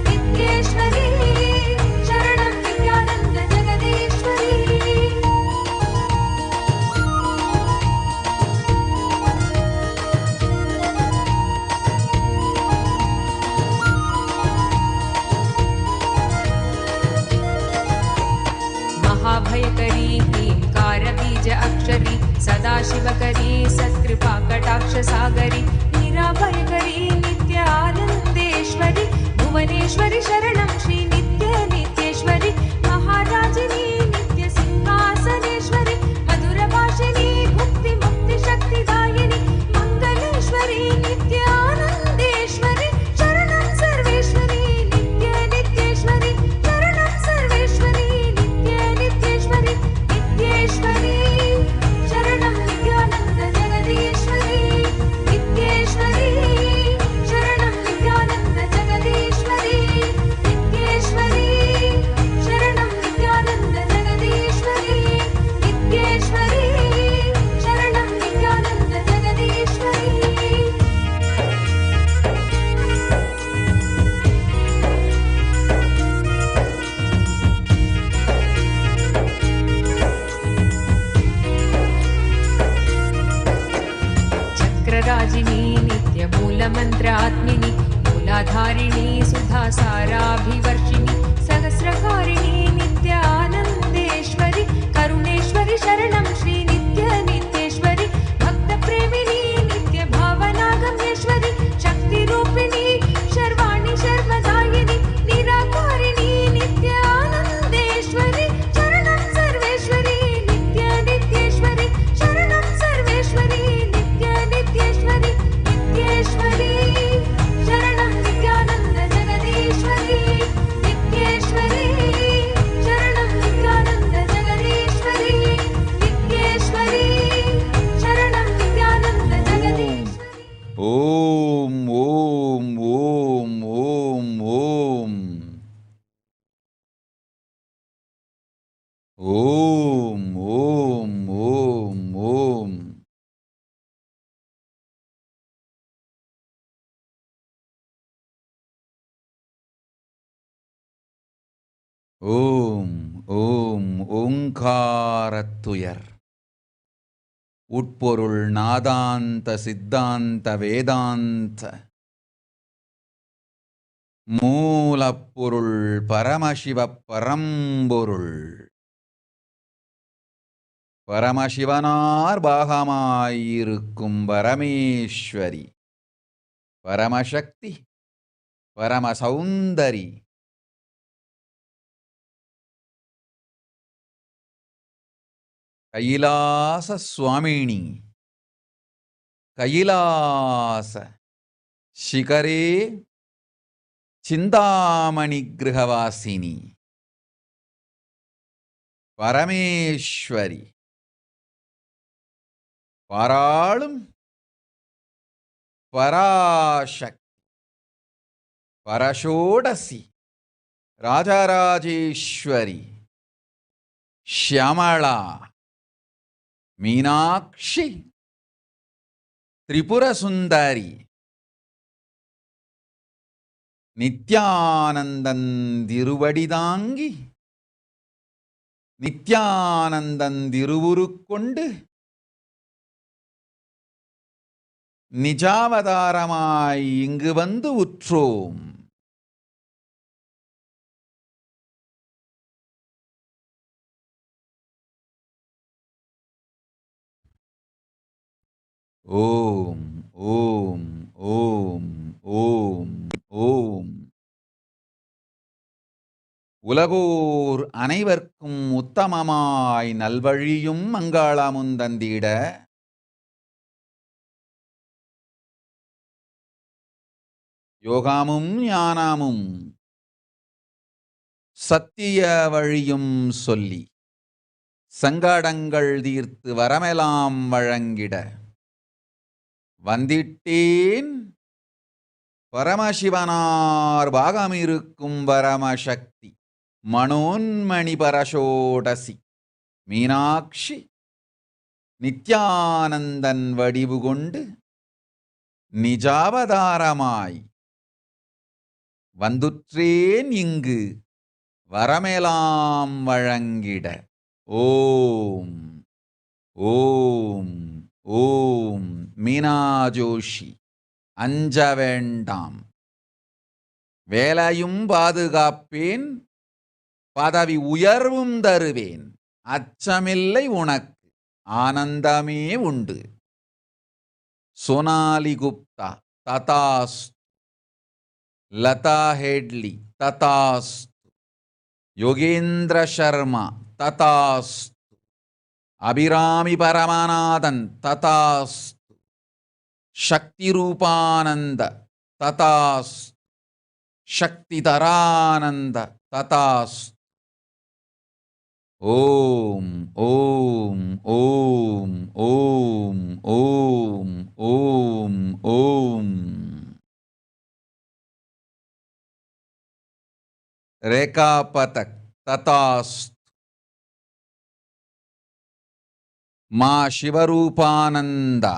नित्येश्वरि शरणं नित्यानन्द जगदीश्वरि महाभयकरी ह्रीङ्कारबीज अक्षरी सदाशिवकरी सत्कृपाकटाक्षसागरी निराभयकरी नित्यानन्देश्वरि भुवनेश्वरि शरणं श्री नित्येश्वरि महाराजिनी नित्यसिंहासनेश्वरि मधुरभाषिनी भुक्तिमुक्तिशक्तिदायिनि मङ्गलेश्वरि नित्यानन्देश्वरि शरणं सर्वेश्वरि नित्येश्वरि शरणं सर्वेश्वरि नित्येश्वरि नित्येश्वरि शरणं नित्यानन्द जगदीश्वरि नित्येश्वरि शरणं नित्यानन्द जगदीश्वरि नित्येश्वरि शरणं नित्यानन्द जगदीश्वरि नित्येश्वरि शरणं नित्यानन्द जगदीश्वरि चक्रराजिनी नित्यमूलमन्त्रात्मिनि मूलाधारिणी सुधासाराभिवर्षिणि सहस्रकारिणी नित्यानन्देश्वरि करुणेश्वरि शरणं श्री नित्येश्वरि भक्तप्रेमिणी नित्यभावनागम्येश्वरि शक्तिरूपिणी शर्वाणि शर्मदायिनि निराकारिणी नित्यानन्देश्वरि शरणं सर्वेश्वरि नित्येश्वरि शरणं सर्वेश्वरि नित्येश्वरि नित्येश्वरि शरणं नित्यानन्द जगदीश्वरि नित्येश्वरि शरणं नित्यानन्द जगदीश्वरि नित्येश्वरि शरणं Nityanand जगदीश्वरि Om, Om, Om, Om, Om. Om, Om, Om, Om. Om, Om, ஓங்காரத்துயர் உட்பொருள் நாதாந்த சித்தாந்த வேதாந்த மூலப்பொருள் பரமசிவ பரம்பொருள் பரமசிவனார் பாகமாயிருக்கும் பரமேஸ்வரி பரமசக்தி பரமசௌந்தரி கைலாச சுவாமினி கைலாச ಶಿಖರೇ ಚಿಂತಾಮಣಿ ಗೃಹವಾಸಿನಿ பரமேஸ்வரி பாராளும் பராசக்தி பரஷோடசி ராஜராஜேஸ்வரி ಶ್ಯಾಮಳಾ மீனாட்சி திரிபுர சுந்தரி நித்யானந்தன் திருவடிதாங்கி நித்யானந்தன் திருவுருக்கொண்டு நிஜாவதாரமாய் இங்கு வந்து உற்றோம். ஓம் ஓம் ஓம் ஓம் ஓம் உலகோர் அனைவர்க்கும் உத்தமமாய் நல்வழியும் மங்களமும் தந்திட யோகமும் ஞானமும் சத்திய வழியும் சொல்லி சங்கடங்கள் தீர்த்து வரமெல்லாம் வழங்கிட வந்திட்டேன் பரமசிவனார் பாகமிருக்கும் பரமசக்தி மனோன்மணி பரஷோடசி மீனாட்சி நித்யானந்தன் வடிவு கொண்டு நிஜாவதாரமாய் வந்துற்றேன் இங்கு வரமெலாம் வழங்கிட. ஓம் ஓம் ஓம். மீனா ஜோஷி. அஞ்ச வேண்டாம், வேலையும் பாதுகாப்பேன், பதவி உயர்வும் தருவேன், அச்சமில்லை உனக்கு, ஆனந்தமே உண்டு. சோனாலி குப்தா ததாஸ்து. லதா ஹெட்லி ததாஸ்து. யோகேந்திர சர்மா ததாஸ்து. அபிராமி பரமநாதன் ததாஸ்து. சக்தி ரூபானந்த ததாஸ்து. சக்திதரானந்த ததாஸ்து. ஓம் ஓம் ஓம் ஓம் ஓம் ஓம் ஓம். ரேகா பதக் ததாஸ்து. மா சிவரூபானந்தா,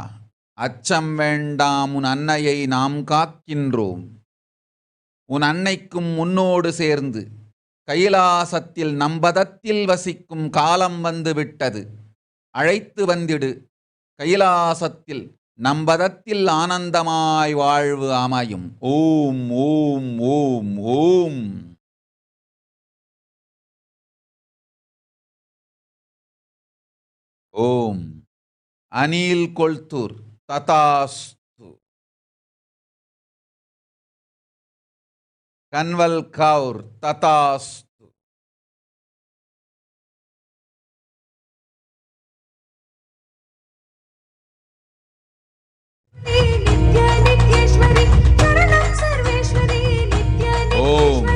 அச்சம் வேண்டாம், உன் அன்னையை நாம் காக்கின்றோம். உன் அன்னைக்கும் உன்னோடு சேர்ந்து கைலாசத்தில் நம்பதத்தில் வசிக்கும் காலம் வந்து விட்டது. அழைத்து வந்திடு. கைலாசத்தில் நம்பதத்தில் ஆனந்தமாய் வாழ்வு அமையும். ஓம் ஓம் ஓம் ஓம். ஓம். அனில் கொல்தூர் ததாஸ்து. கன்வல் கவுர் ததாஸ்து. ஓம்.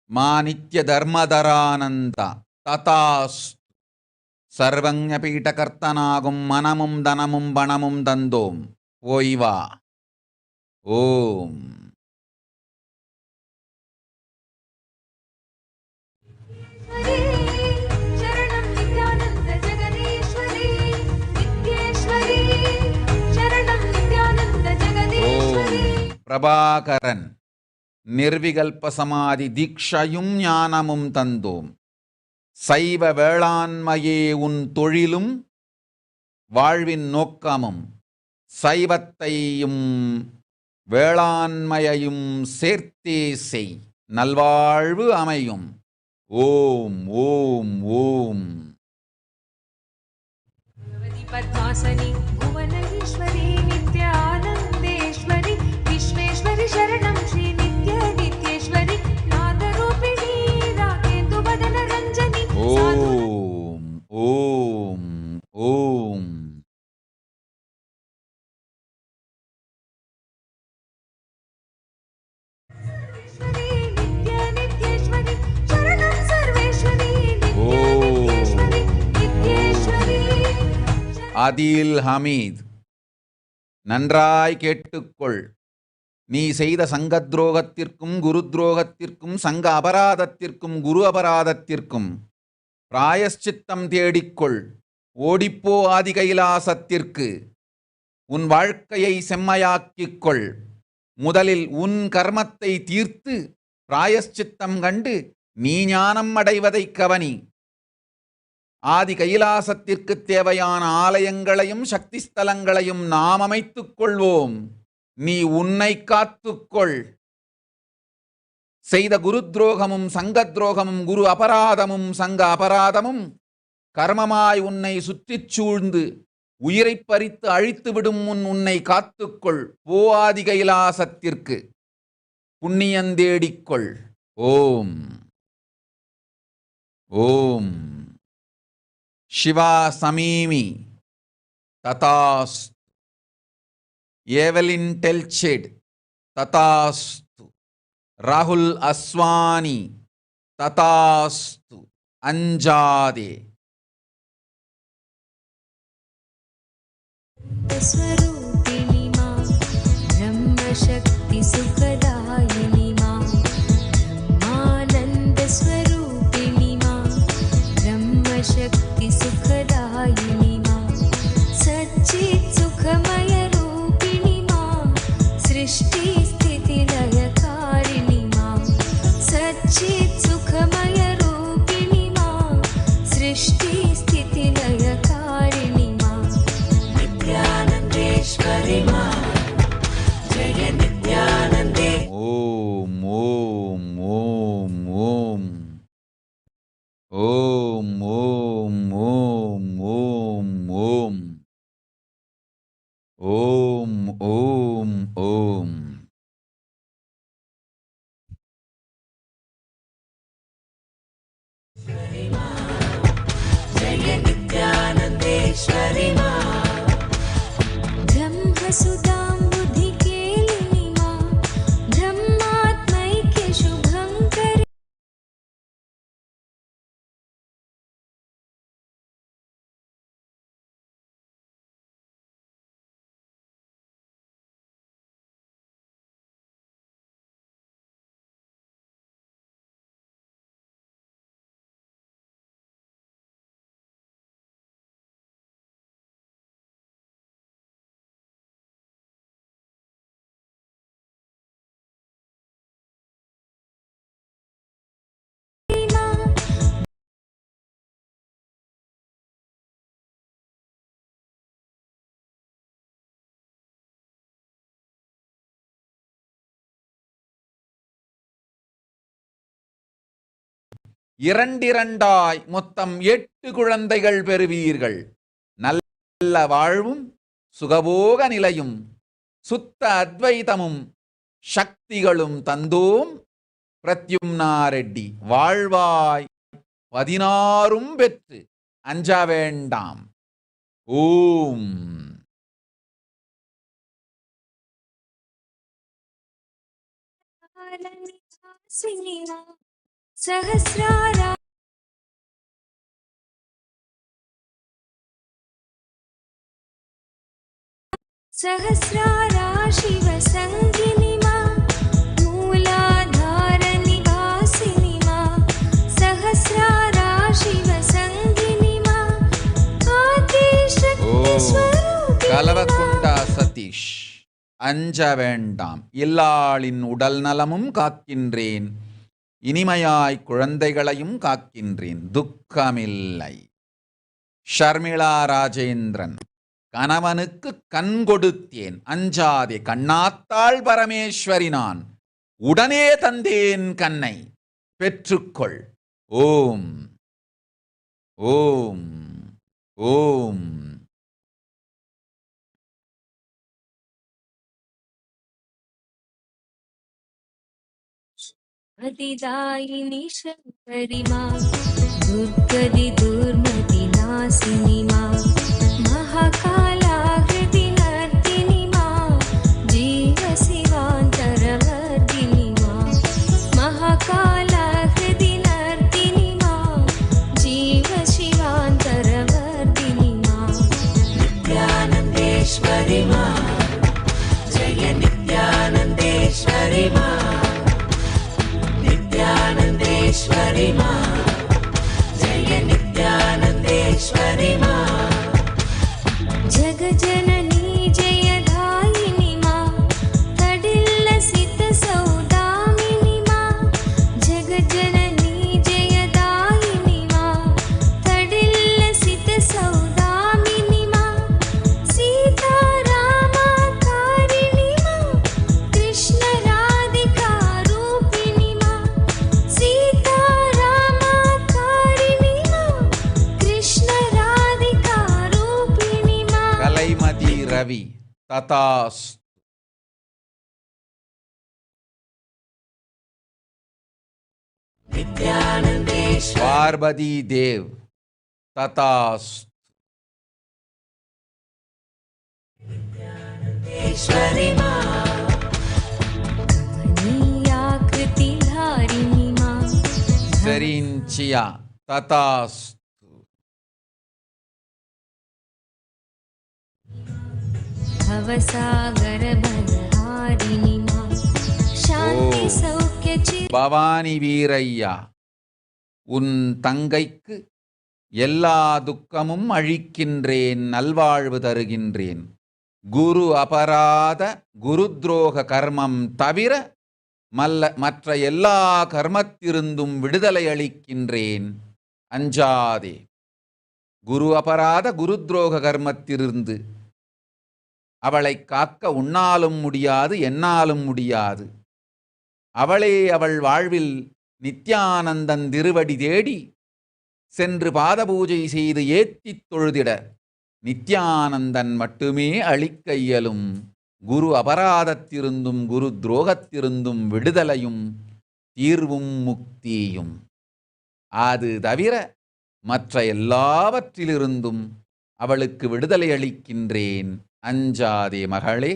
மா நித்ய தர்மதரானந்த ததாஸ்து. சர்வஞ பீட்டகர்த்தனாகும் மனமும் தனமும் பணமும் தந்தோம், போய் வா. ஓம். பிரபாகரன் நிர்விகல்ப சமாதி தீக்ஷையும் ஞானமும் தந்தோம். சைவ வேளாண்மையே உன் தொழிலும் வாழ்வின் நோக்கமும். சைவத்தையும் வேளாண்மையையும் சேர்த்தே செய், நல்வாழ்வு அமையும். ஓம் ஓம் ஓம். பத்மாசனி புவனேஸ்வரி நித்யானந்தேஸ்வரி விஸ்வேஸ்வரி சரணம் ஸ்ரீ நித்ய நித்யேஸ்வரி நாதரூபிணி ராகேந்து வதன ரஞ்சனி. ஓம் ஓம் ஓம். நித்ய நித்யேஸ்வரி சரணம் சர்வேஸ்வரி நித்யேஸ்வரி. அதில் ஹமீத். நன்றாய் கேட்டுக்கொள். நீ செய்த சங்க துரோகத்திற்கும் குரு துரோகத்திற்கும் சங்க அபராதத்திற்கும் குரு அபராதத்திற்கும் பிராயஷ்சித்தம் தேடிக்கொள். ஓடிப்போ ஆதி கைலாசத்திற்கு. உன் வாழ்க்கையை செம்மையாக்கிக்கொள். முதலில் உன் கர்மத்தை தீர்த்து பிராயஷ்சித்தம் கண்டு நீ ஞானம் அடைவதைக் கவனி. ஆதி கைலாசத்திற்கு தேவையான ஆலயங்களையும் சக்தி ஸ்தலங்களையும் நாம் அமைத்துக் கொள்வோம். நீ உன்னை காத்துக்கொள். செய்த குரு துரோகமும் சங்க துரோகமும் குரு அபராதமும் சங்க அபராதமும் கர்மமாய் உன்னை சுற்றிச் சூழ்ந்து உயிரை பறித்து அழித்து விடும் முன் உன்னை காத்துக்கொள். போ ஆதி கைலாசத்திற்கு. புண்ணியந்தேடிக்கொள். ஓம். Om. Shiva Samimi. Tatastu. Evelyn Telched. Tatastu. Rahul Aswani. Tatastu. Anjade. स्वरूपिणी मां ब्रह्मशक्ति सुखदायिनी मां ब्रह्मानन्दस्वरूपिणी मां ब्रह्मशक्ति सुखदायिनी मां सच्चित् सुखमयरूपिणी मां सृष्टिस्थितिलयकारिणी मां सच्चित् सुखमयरूपिणी मां सृष्टिस्थितिलयकारिणी मां नित्यानन्देश्वरि मां जय नित्यानन्दे Om, Om, Om, Om. Om, Om, Om, Om, Om. Om, Om, Om. जय नित्यानन्देश्वरि मां ब्रह्मसुतां बुद्धिकेलिनी मां ब्रह्मात्मैक्य शुभङ्करि இரண்டிரண்டாய் மொத்தம் 8 குழந்தைகள் பெறுவீர்கள். நல்ல வாழ்வும் சுகபோக நிலையும் சுத்த அத்வைதமும் சக்திகளும் தந்தோம் பிரத்யும்னா ரெட்டி. வாழ்வாய் 16 பெற்று அஞ்ச வேண்டாம். ஓம். कालनिवासिनी मां सहस्रारा सहस्रारा शिवसङ्गिनी मां मूलाधारनिवासिनी मां सहस्रारा शिवसङ्गिनी मां आदिशक्तिस्वरूपिणी கலவக்குண்டா சதீஷ். அஞ்ச வேண்டாம். இல்லாளின் உடல் நலமும் காக்கின்றேன். இனிமையாய் குழந்தைகளையும் காக்கின்றேன். துக்கமில்லை. ஷர்மிளா ராஜேந்திரன். கணவனுக்கு கண் கொடுத்தேன். அஞ்சாதே. கண்ணாத்தாள் பரமேஸ்வரி நான். உடனே தந்தேன் கண்ணை. பெற்றுக்கொள். ஓம் ஓம் ஓம். अतिदायिनी शङ्करि मां दुर्गति दुर्मति नाशिनी मां महाकालाकृति नर्तिनी मां जीवशिवान्तरवर्धिनी मां महाकालाकृति नर्तिनी मां जीवशिवान्तरवर्धिनी मां नित्यानन्देश्वरि मां जय नित्यानन्देश्वरि मां नित्यानन्देश्वरि मां जय नित्यानन्देश्वरि मां जगजननी जयदायिनी मां तडिल्लसितसौदामिनी मां जगजननी जयदायिनी मां तडिल्लसितसौदामिनी मां सीतारामाकारिणी मां कृष्णराधिकारूपिणी मां सीतारामाकारिणी मां कृष्णराधिकारूपिणी मां கலைமதி ரவி. ததாஸ். नित्यानन्दे பார்வதி தேவ் ததாஸ்து. சரிஞ்சியா ததாஸ்து. பவானி வீரையா, உன் தங்கைக்கு எல்லா துக்கமும் அழிக்கின்றேன், நல்வாழ்வு தருகின்றேன். குரு அபராத குருத்ரோக கர்மம் தவிர மற்ற எல்லா கர்மத்திருந்தும் விடுதலை அளிக்கின்றேன், அஞ்சாதே. குரு அபராத குருத்ரோக கர்மத்திலிருந்து அவளை காக்க உன்னாலும் முடியாது, என்னாலும் முடியாது. அவளே அவள் வாழ்வில் நித்யானந்தன் திருவடி தேடி சென்று பாதபூஜை செய்து ஏத்தித் தொழுதிட நித்யானந்தன் மட்டுமே அளிக்க இயலும் குரு அபராதத்திருந்தும் குரு துரோகத்திருந்தும் விடுதலையும் தீர்வும் முக்தியும். அது தவிர மற்ற எல்லாவற்றிலிருந்தும் அவளுக்கு விடுதலை அளிக்கின்றேன், அஞ்சாதே மகளே.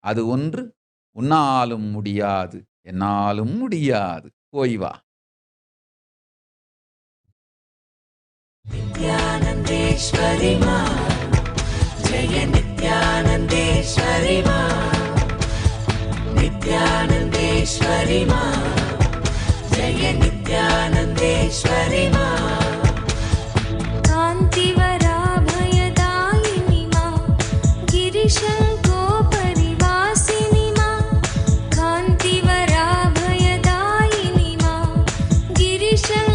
அது ஒன்று உன்னாலும் முடியாது, என்னாலும் முடியாது. போய் வா. नित्यानन्देश्वरि मा जय नित्यानन्देश्वरि मा नित्यानन्देश्वरि मा जय नित्यानन्देश्वरि मा कान्तिवराभयदायिनि मा गिरिशङ्कोपरिवासिनि मा कान्तिवराभयदायिनि मा गिरिशङ्कोपरिवासिनि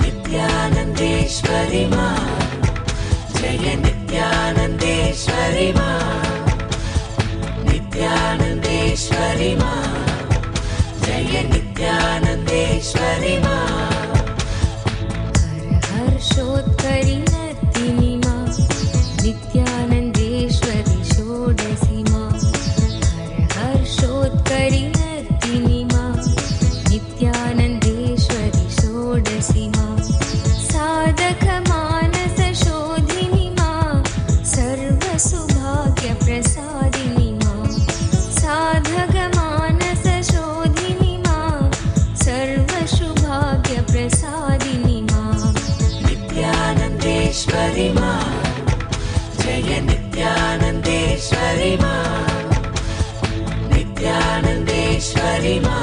नित्यानन्देश्वरि मा जय नित्यानन्देश्वरि मा नित्यानन्देश्वरि मा जय नित्यानन्देश्वरि मा हर्षोत्करि नर्तिनि मा नित्यानन्देश्वरि षोडशि मा हर्षोत्करि नर्तिनि मा नित्यानन्देश्वरि षोडशि मा साधकमानसशोधिनि मा सर्वसुभाग्यप्रसादिनि मा साधकमानसशोधिनि मा सर्वसुभाग्यप्रसादिनि मा नित्यानन्देश्वरि मा जय नित्यानन्देश्वरि मा नित्यानन्देश्वरि मा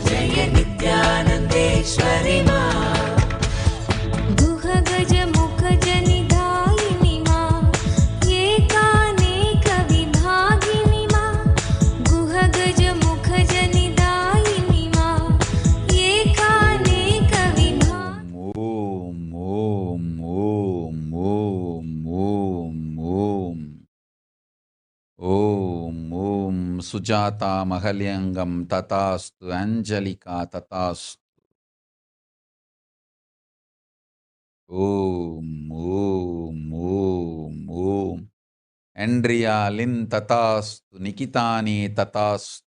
जय नित्यानन्देश्वरि मा गुहगजमुखजनिदायिनि मा एकानेकविभागिनि मा गुहगजमुखजनिदायिनि मा एकानेकविभागिनि ओम ओम ओम ओम ओम ओम ओम ओम सुजाता महल्यंगम तथास्तु, अंजलिका तथास्तु. ओम ओम ओम ओम एंड्रिया लिन तथास्तु, निकितानी तथास्तु.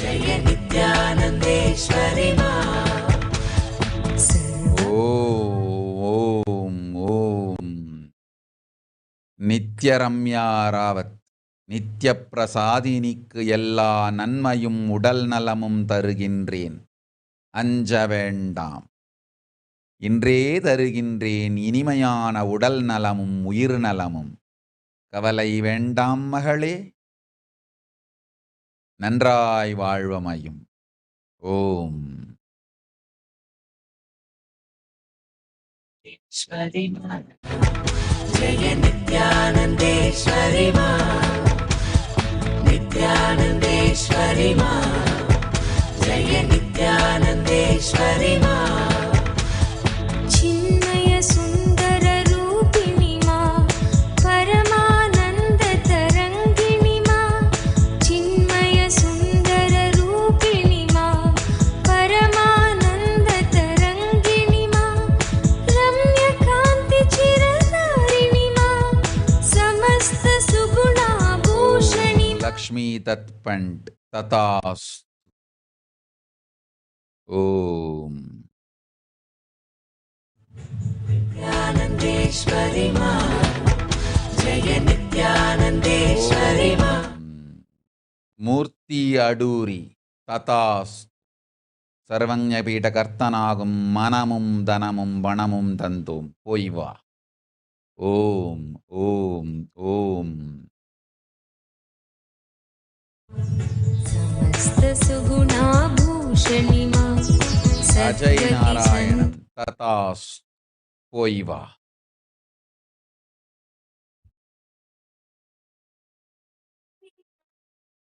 जय नित्यानन्देश्वरि मा ओम ओम நித்யரம்யாராவத் நித்ய பிரசாதினிக்கு எல்லா நன்மையும் உடல் நலமும் தருகின்றேன், அஞ்ச வேண்டாம். இன்றே தருகின்றேன் இனிமையான உடல் நலமும் உயிர் நலமும். கவலை வேண்டாம் மகளே, நன்றாய் வாழ்வமையும். ஓம் जय नित्यानन्देश्वरि मा नित्यानन्देश्वरि मा जय नित्यानन्देश्वरि मा चिन्मय सुन्दर रूपिणि मा परमानन्द तत्पंट तथास्तु। ओम। नित्यानंदेश्वरी मां, जय नित्यानंदेश्वरी मां। मूर्ति अडूरी तथास्तु। सर्वज्ञपीठकर्तनागुम मनमुम धनमुम वणमुम तंतुम पोई वा। ओम ओम ओम। समस्त सुगुणाभूषणी मां, अजय नारायण तथास्तु पोई वा।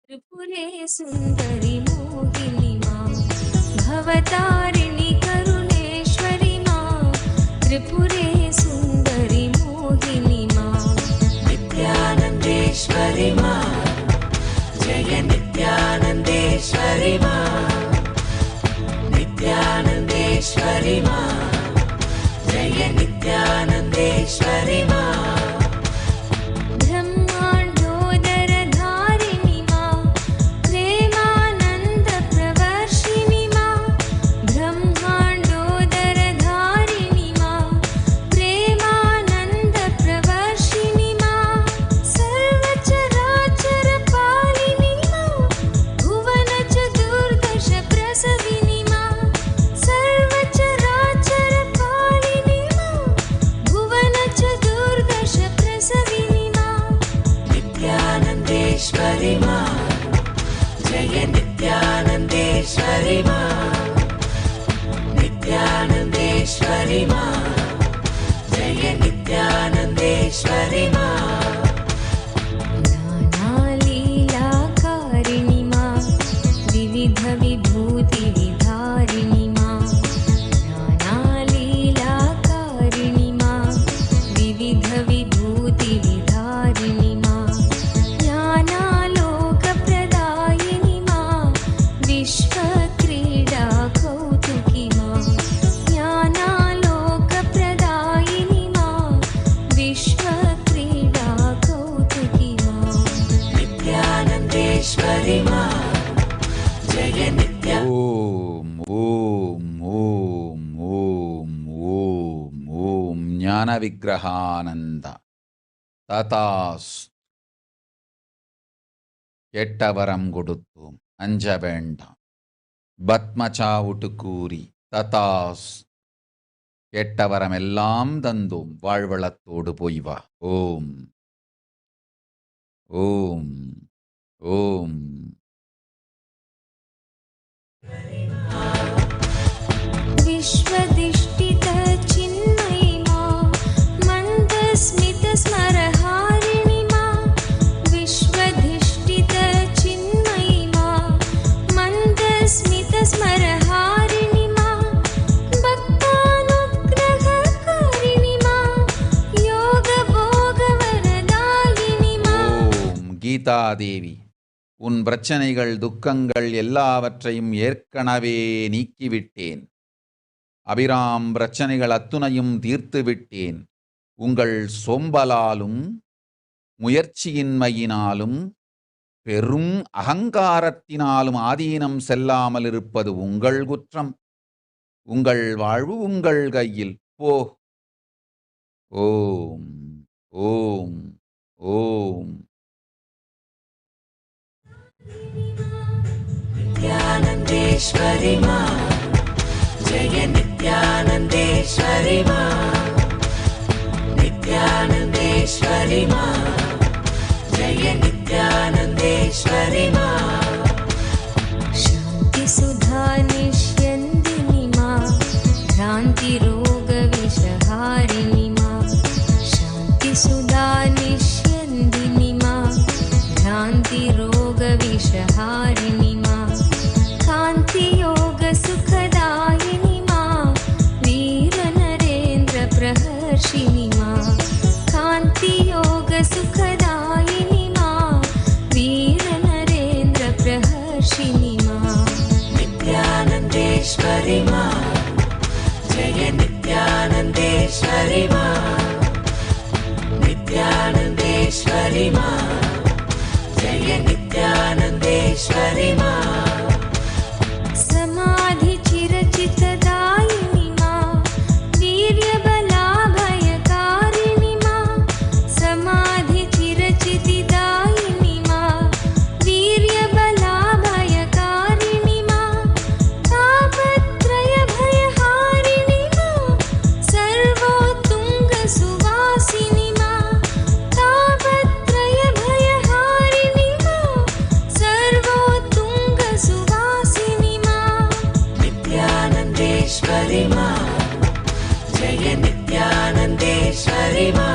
त्रिपुरे सुंदरी मोहिनी मां, भवतारिणी करुणेश्वरी मां, त्रिपुरे सुंदरी मोहिनी मां, नित्यानंदेश्वरी मां, जय नित्यानंदेश्वरी मां, नित्यानंदेश्वरी मां, जय नित्यानंदेश्वरी मां। नित्यानंदेश्वरी मां, जय नित्यानंदेश्वरी मां, नित्यानंदेश्वरी मां, जय नित्यानंदेश्वरी मां। नानालीलाकारिणी मां, विविध विभूति विधारिणी मां, नानालीलाकारिणी मां, विविध विभूति विधारिणी मां, ज्ञानालोकप्रदायिनी मां, विश्वक्रीडा कौतुकी मां, ज्ञानालोकप्रदायिनी मां, विश्वक्रीडा कौतुकी मां, नित्यानंदेश्वरी मां, जय नित्या। ओम ओम ओम ओम ओम ओम। ज्ञान विग्रहानंद तथास्तु। கெட்டவரம் கொடுத்தோம் அஞ்ச வேண்டாம். பத்மச்சாவுட்டு கூறி ததாஸ். கெட்டவரம் எல்லாம் தந்தோம் வாழ்வளத்தோடு போய் வா. ஓம் ஓம் ஓம். विश्वदिष्टित चिन्मयी मां, मन्दस्मित स्मरहारिणी मां, विश्वधिष्ठित चिन्मयी मां, मन्दस्मित स्मरहारिणी मां, भक्तानुग्रहकारिणी मां, योगभोगवरदायिनी मां। ஓம். கீதாதேவி, உன் பிரச்சனைகள் துக்கங்கள் எல்லாவற்றையும் ஏற்கனவே நீக்கிவிட்டேன். அபிராம் பிரச்சனைகள் அத்துணையும் தீர்த்து விட்டேன். உங்கள் சோம்பலாலும் முயற்சியின்மையினாலும் பெரும் அகங்காரத்தினாலும் ஆதீனம் செல்லாமல் இருப்பது உங்கள் குற்றம். உங்கள் வாழ்வு உங்கள் கையில். போ. ஓம் ஓம் ஓம். नित्यानंदेश्वरी मां, जय नित्यानंदेश्वरी मां, नित्यानंदेश्वरी मां, जय नित्यानंदेश्वरी मां। शांति सुधा निष्यन्दिनी मां, भ्रांति रोग विषहारिणी मां, शांति सुधा निष्यन्दिनी मां, भ्रांति रोग विषहारिणी मां, कांति योग सुखदायिनी मां, वीर नरेन्द्र प्रहर्षिणी मां, कांति योग सुखदायिनी मां, वीर नरेन्द्र प्रहर्षिणी मां। नित्यानंदेश्वरी मां, जय नित्यानंदेश्वरी मां, नित्यानंदेश्वरी मां, जय नित्या। नित्यानन्देश्वरि मा समाधि चिरचितदायिनि मा वीर्यबलाभयकारिणि मा समाधि चिरचितिदायिनि मा वीर्यबलाभयकारिणि मा तापत्रयभयहारिणि मा सर्वोत्तुङ्गसुवासिनि मा तापत्रयभयहारिणि मा सर्वोत्तुङ्गसुवासिनि मा नित्यानन्देश्वरि मा जय नित्यानन्देश्वरि मा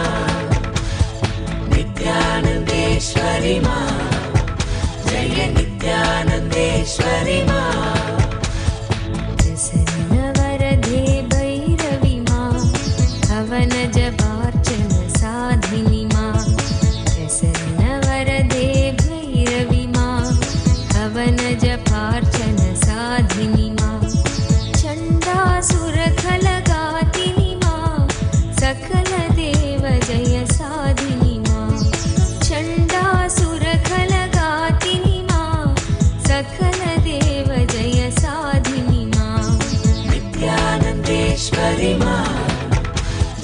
नित्यानन्देश्वरि मा जय नित्यानन्देश्वरि मा प्रसन्नवरदे भैरवि मा हवनजपार्चन साधिनि मा प्रसन्नवरदे भैरवि मा हवनजपार्चन साधिनि मा चण्डासुरखलगातिनि मा सकलदेव जय साधिनि मा चण्डासुरखलगातिनि मा सकलदेव जय साधिनि मा नित्यानन्देश्वरि मा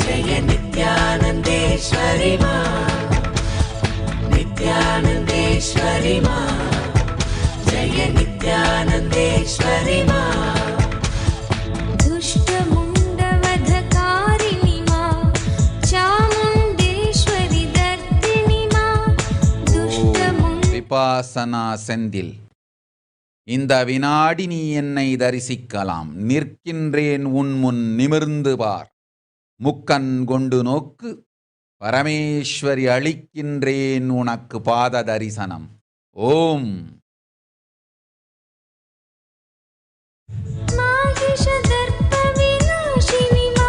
जय नित्यानन्देश्वरि मा नित्यानन्देश्वरि मा जय नित्यानन्देश्वरि मा दुष्टमुण्डवधकारिणि मा चामुण्डेश्वरि दर्दिनि मा விபாசனா செந்தில். இந்த வினாடி நீ என்னை தரிசிக்கலாம். நிற்கின்றேன் உன் முன் நிமிர்ந்து பார். முக்கண் கொண்டு நோக்கு. பரமேஸ்வரி அளிக்கின்றேன் உனக்கு பாத தரிசனம். ஓம். माहिषदर्पविनाशिनि मा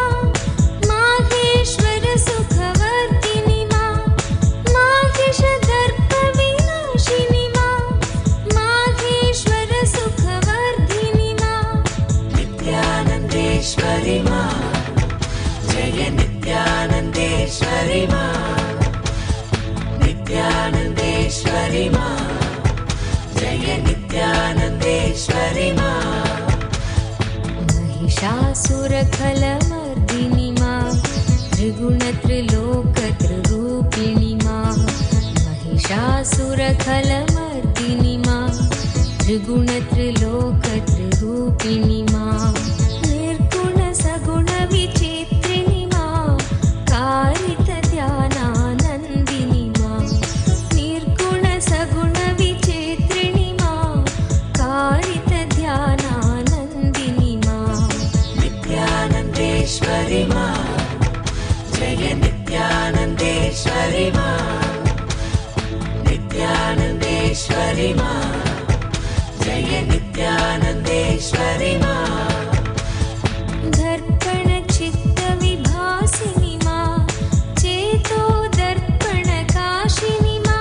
माहेश्वर सुखवर्धिनि मा माहिषदर्पविनाशिनि मा माहेश्वर सुखवर्धिनि मा नित्यानन्देश्वरि मा जय नित्यानन्देश्वरि मा नित्यानन्देश्वरि मा जय नित्यानन्देश्वरि मा महिषासुरखलमर्दिनि मा त्रिगुणत्रिलोकत्रिरूपिणि मा महिषासुरखलमर्दिनि मा त्रिगुणत्रिलोकत्रिरूपिणि मा निर्गुणसगुणविचित्रिणि मा कारितध्यानानन्दिनि मा निर्गुणसगुणविचित्रिणि मा कारितध्यानानन्दिनि मा नित्यानन्देश्वरि मा जय नित्यानन्देश्वरि मा नित्यानन्देश्वरि मा जय नित्यानन्देश्वरि मा दर्पणचित्तविभासिनि मा चेतो दर्पणकाशिनि मा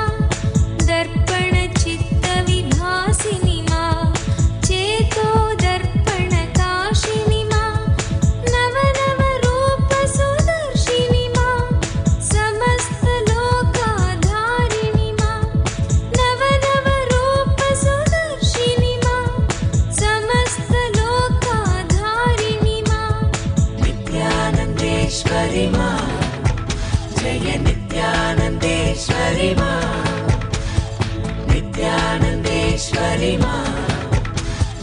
दर्पणचित्तविभासिनि मा चेतो दर्पणकाशिनि मा नवनवरूपसुदर्शिनि मा समस्तलोकाधारिणि मा नवनवरूपसुदर्शिनि मा समस्तलोकाधारिणि मा नित्यानन्देश्वरि मा जय नित्यानन्देश्वरि मा नित्यानन्देश्वरि मा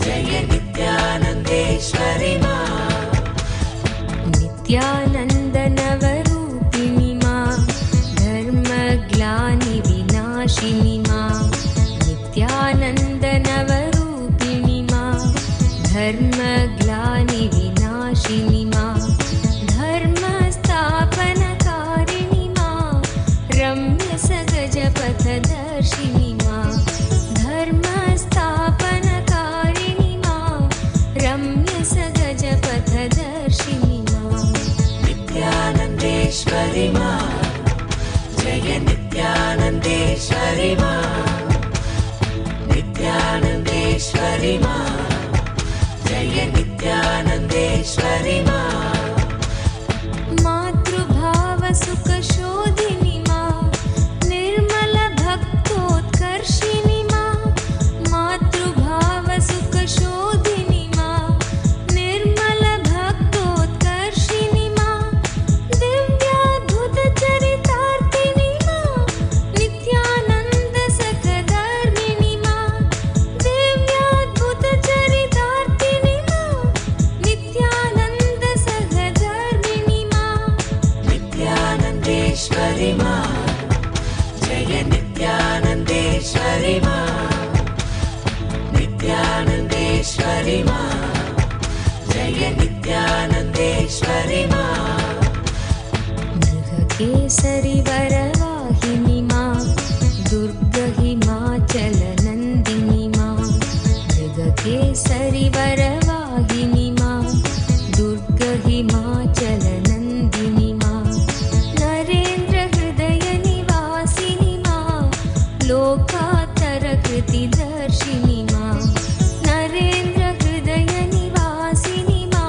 जय नित्यानन्देश्वरि मा नित्यानन्दनवरूपिणि मा धर्मग्लानिविनाशिनि मा नित्यानन्दनवरूपिणि मा धर्मग्लानिविनाशिनि मा धर्मस्थापनकारिणि मा रम्यसगजपथदर्शिनि मा धर्मस्थापनकारिणि मा रम्यसगजपथदर्शिनि मा नित्यानन्देश्वरि मा जय नित्यानन्देश्वरि मा नित्यानन्देश्वरि मा जय नित्यानन्देश्वरि मा मातृभावसुखशोधिनि मा निर्मलभक्तोत्कर्षिणि मा मा जय नित्यानन्देश्वरि मा नित्यानन्देश्वरि मा जय नित्यानन्देश्वरि मा केसरि वरवाहिनि मा दुर्गहिमाचलनन्दिनि मा मृगकेसरि वरवाहिनि मा दुर्गहिमाचलनन्दिनि मा नरेन्द्रहृदयनिवासिनि मा लोकात्तरकृतिदर्शिनि मा नरेन्द्रहृदयनिवासिनि मा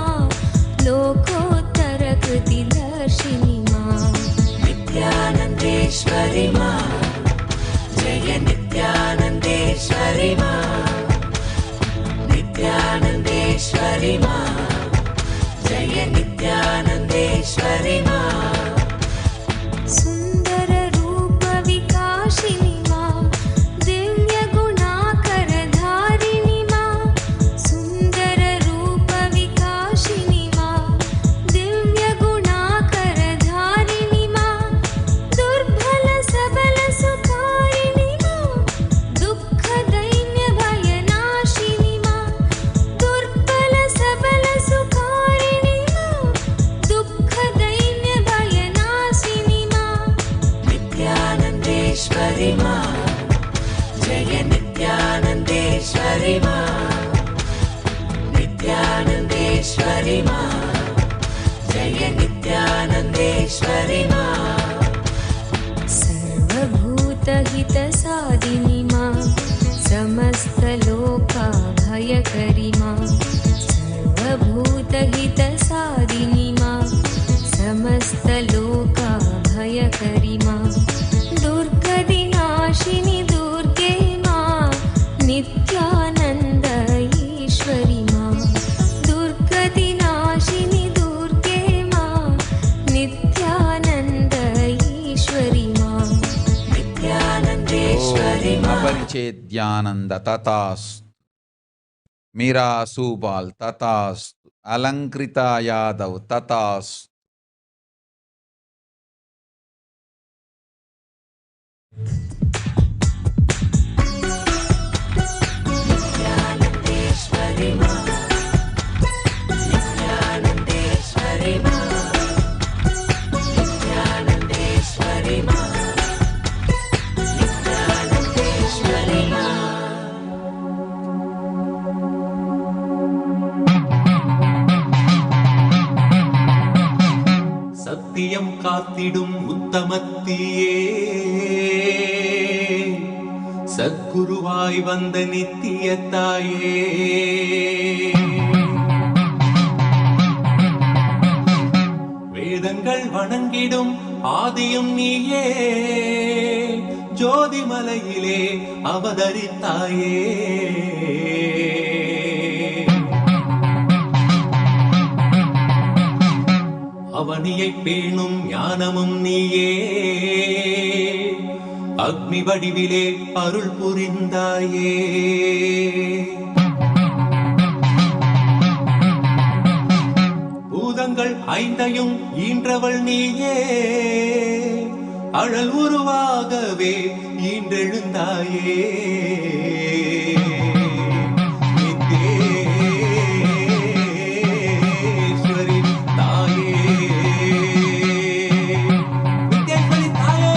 लोकोत्तरकृतिदर्शिनि मा नित्यानन्देश्वरि मा जय नित्यानन्देश्वरि मा नित्यानन्देश्वरि मा जय नित्यानन्देश्वरि मा सुन्दररूपविकासिनि मा दिव्यगुणाकरधारिणि मा सुन्दररूपविकासिनि मा दिव्यगुणाकरधारिणि मा दुर्बलसबलसुखारिणि मा दुःखदैन्यभयनाशिनि मा दुर्बलसबलसुखारिणि मा दुःखदैन्यभयनाशिनि मा नित्यानन्देश्वरि मा जय नित्यानन्देश्वरि मा नित्यानन्देश्वरि मा जय नित्यानन्देश्वरि मा सर्वभूतहितसादिनि मा समस्तलोकाभयकरि मा सर्वभूतहितसादिनि मा समस्तलोकाभयकरि मा दुर्गतिनाशिनि दुर्गे मा नित्यानन्द ईश्वरि मा दुर्गतिनाशिनि दुर्गे मा नित्यानन्द ईश्वरि मा नित्यानन्देश्वरि मा अपरिचेद्यानंद तथास्तु मीरा सुबाल तथास्तु अलंकृता यादव तथास्तु नित्यानन्देश्वरि मा नित्यानन्देश्वरि मा नित्यानन्देश्वरि मा नित्यानन्देश्वरि मा சத்தியம் காத்திடும் உத்தமத்தியே சத்குருவாய் வந்த நித்திய தாயே வேதங்கள் வணங்கிடும் ஆதியும் நீயே ஜோதிமலையிலே அவதரித்தாயே அவனியை பேணும் ஞானமும் நீயே அக்னி வடிவிலே அருள் புரிந்தாயே பூதங்கள் ஐந்தையும் ஈன்றவள் நீயே அழல் உருவாகவே ஈன்றெழுந்தாயே நித்யேஸ்வரி தாயே நித்யேஸ்வரி தாயே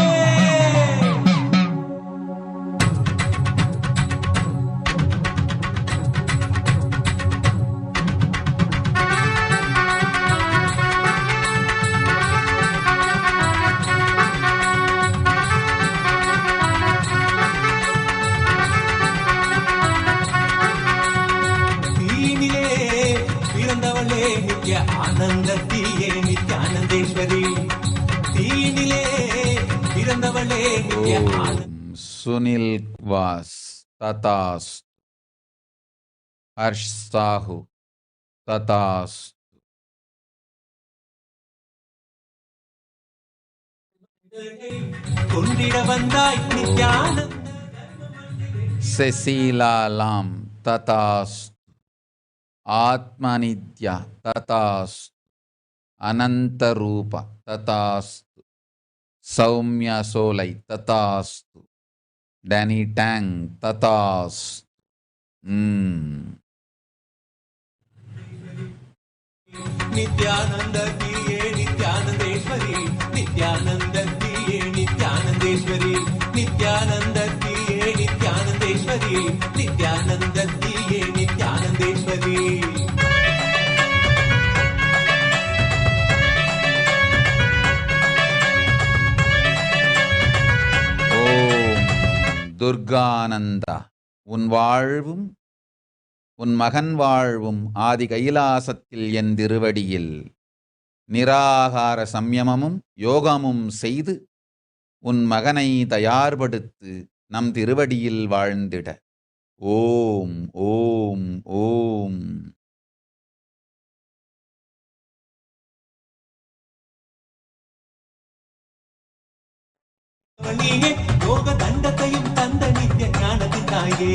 தீனிலே பிறந்தவளே நித்ய ஆனந்தத்தியே நித்யானந்தேஸ்வரி தீனிலே பிறந்தவளே நித்ய ஆனந்த सुनील वास तथास्तु हर्ष साहू तथास्तु கொண்டிட வந்தாய் நித்யானந்த Cecilia Lam तथास्तु आत्मनित्य तथास्तु अनंत रूप तथास्तु Saumya Solai, Tatastu. Danny Tang, Tatastu. Nithyananda Diye Nithyanandeshwari, Nithyananda Diye Nithyanandeshwari, Nithyananda Diye Nithyanandeshwari, Nithyananda Diye Nithyanandeshwari. ஓம் துர்கானந்தா, உன் வாழ்வும் உன் மகன் வாழ்வும் ஆதி கைலாசத்தில் என் திருவடியில் நிராகார சம்யமமும் யோகமும் செய்து உன் மகனை தயார்படுத்து நம் திருவடியில் வாழ்ந்திட. ஓம் ஓம் ஓம். யோக தண்டத்தையும் தந்த நித்திய ஞானத்தின் தாயே,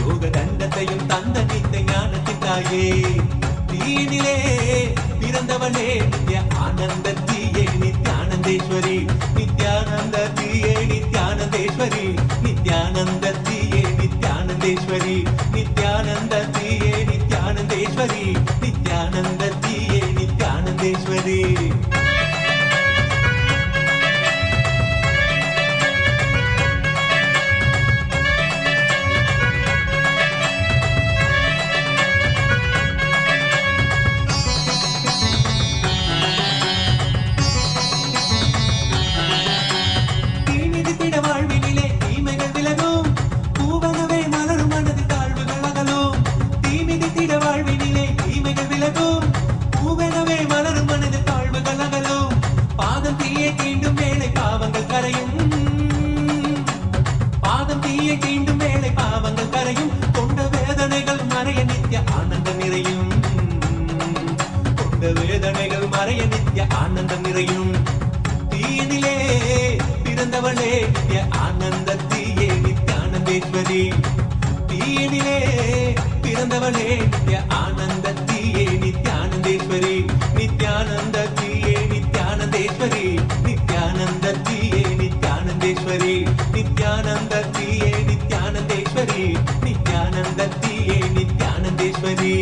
யோக தண்டத்தையும் தந்த நித்திய ஞானத்தின் தாயே, தீனிலே பிறந்தவளே நித்ய ஆனந்த தீயே நித்யானந்தேஸ்வரி, நித்யானந்த தீயே நித்யானந்தேஸ்வரி, நித்யானந்த தீயே நித்யானந்தேஸ்வரி, நித்யானந்த தீயே நித்யானந்தேஸ்வரி, நித்யானந்த தீயே நித்யானந்தேஸ்வரி. வாழ்வினிலே தீமைகள் விலகும், பூவனவே மலரும் மனது தாழ்வுகள் அகலும். தீமிதித்திட வாழ்வினிலே தீமைகள் விலகும், பூவனவே மலரும் மனது தாழ்வுகள் அகலும். பாதம் தீயை தீண்டும் வேளை பாவங்கள் கரையும், பாதம் தீயை தீண்டும் வேளை பாவங்கள் கரையும். கொண்ட வேதனைகள் மறைய நித்ய ஆனந்தம் நிறையும், கொண்ட வேதனைகள் மறைய நித்ய ஆனந்தம் நிறையும். தீயினிலே பிறந்தவளே நித்ய ஆனந்த தீயே நித்யானந்தேஸ்வரி, தீயினிலே பிறந்தவளே நித்ய ஆனந்த தீயே நித்யானந்தேஸ்வரி, நித்யானந்த தீயே நித்யானந்தேஸ்வரி, நித்யானந்த தீயே நித்யானந்தேஸ்வரி, நித்யானந்த தீயே நித்யானந்தேஸ்வரி, நித்யானந்த தீயே நித்யானந்தேஸ்வரி.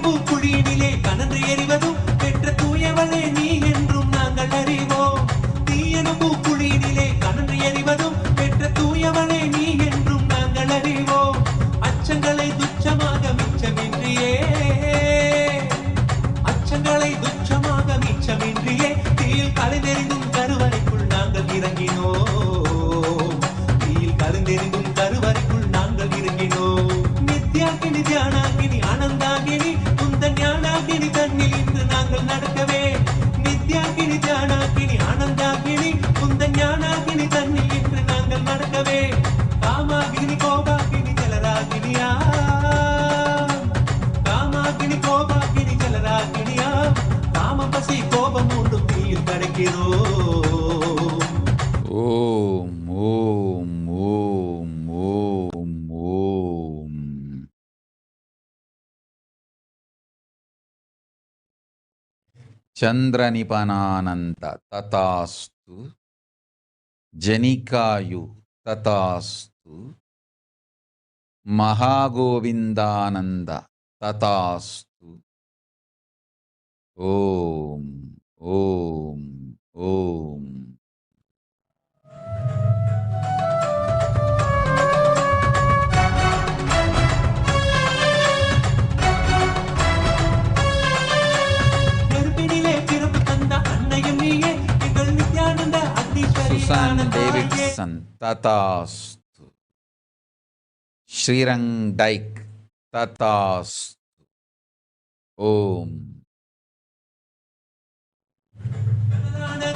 பூக்குழியினிலே கனன்று எறிவதும் பெற்ற தூயவளே நீ என்றும் நாங்கள் அறிவோம். தீயன பூக்குழியினிலே கனன்று எறிவதும் பெற்ற தூயவளே நீ என்றும் நாங்கள் அறிவோம். அச்சங்களை துச்சமாக மிச்சமின்றியே, அச்சங்களை துச்சமாக மிச்சமின்றியே, தீயில் கலைந்தெறிந்தும் கருவறைக்குள் நாங்கள் இறங்கினோம், தீயில் கலைந்தெறிந்தும் கருவறைக்குள் நாங்கள் இறங்கினோம். நித்யாகினி தியானாகினி ஆனந்தாகினி உந்தன் ஞானாகினி தன்னில் இன்று நாங்கள் நடக்கவே, நித்யாகினி தியானாகினி ஆனந்தாகினி உந்தன் ஞானாகினி தன்னில் இன்று நாங்கள் நடக்கவே. காமாகினி கோபாகினி ஜலராகினியா, காமாகினி கோபாகினி ஜலராகினியா, காம பசி கோபம் மூண்டும் தீயில் கடக்கிறோம். ஓம் ஓம் ஓம் ஓம் ஓம். चंद्रनिपनानंद तथास्तु, जनिकायु तथास्तु, महागोविंदानंद तथास्तु. ओम ओम ओम. Susan Davidson तथास्तु, श्रीरंग डाइक तथास्तु. ओम.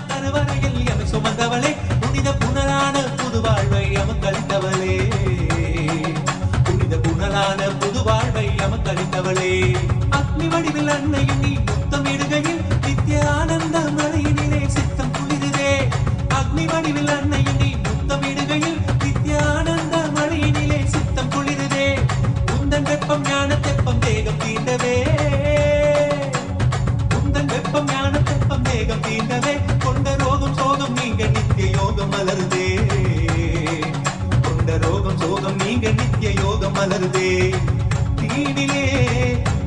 கருவறையில் எமை சுமந்தவளே, புனித புனலான புது வாழ்வை எமக்களித்தவளே, புனித புனலான புது வாழ்வை எமக்களித்தவளே. அக்னி வடிவில் அன்னையும் நீ முத்தமிடுகையில் நித்திய ஆனந்த மழையினிலே சித்தம் குளிருதே. அக்னி வடிவில் அன்னையும் நீ முத்தமிடுகையில் நித்திய ஆனந்த மழையினிலே சித்தம் குளிருதே. உந்தன் வெப்பம் ஞான தெப்பம் தேகம் தீண்டவே, உந்தன் வெப்பம் ஞான தெப்பம் தேகம் தீண்டவே. கொண்ட ரோகம் சோகம் நீங்க நித்திய யோகம் மலருதே, கொண்ட ரோகம் சோகம் நீங்க நித்திய யோகம் மலருதே. தீனிலே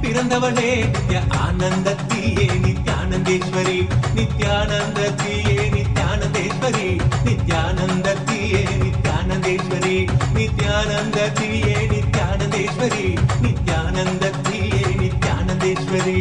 பிறந்தவளே நித்ய ஆனந்தத்தியே நித்யானந்தேஸ்வரி, நித்யானந்தத்தியே நித்யானந்தேஸ்வரி, நித்யானந்தத்தியே நித்யானந்தேஸ்வரி, நித்யானந்தத்தியே நித்யானந்தேஸ்வரி, நித்யானந்தத்தியே நித்யானந்தேஸ்வரி.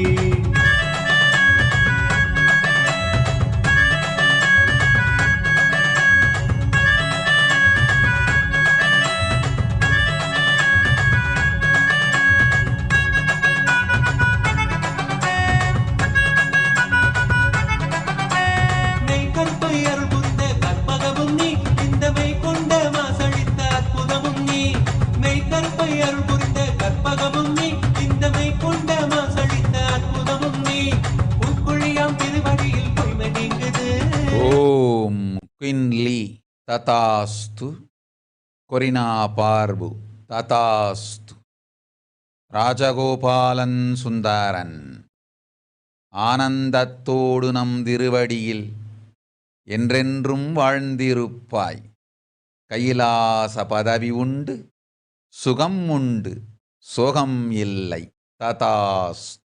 ததாஸ்து. கொரினா பார்பு ததாஸ்து. ராஜகோபாலன் சுந்தரன் ஆனந்தத்தோடு நம் திருவடியில் என்றென்றும் வாழ்ந்திருப்பாய். கைலாச பதவி உண்டு, சுகம் உண்டு, சோகம் இல்லை. ததாஸ்து.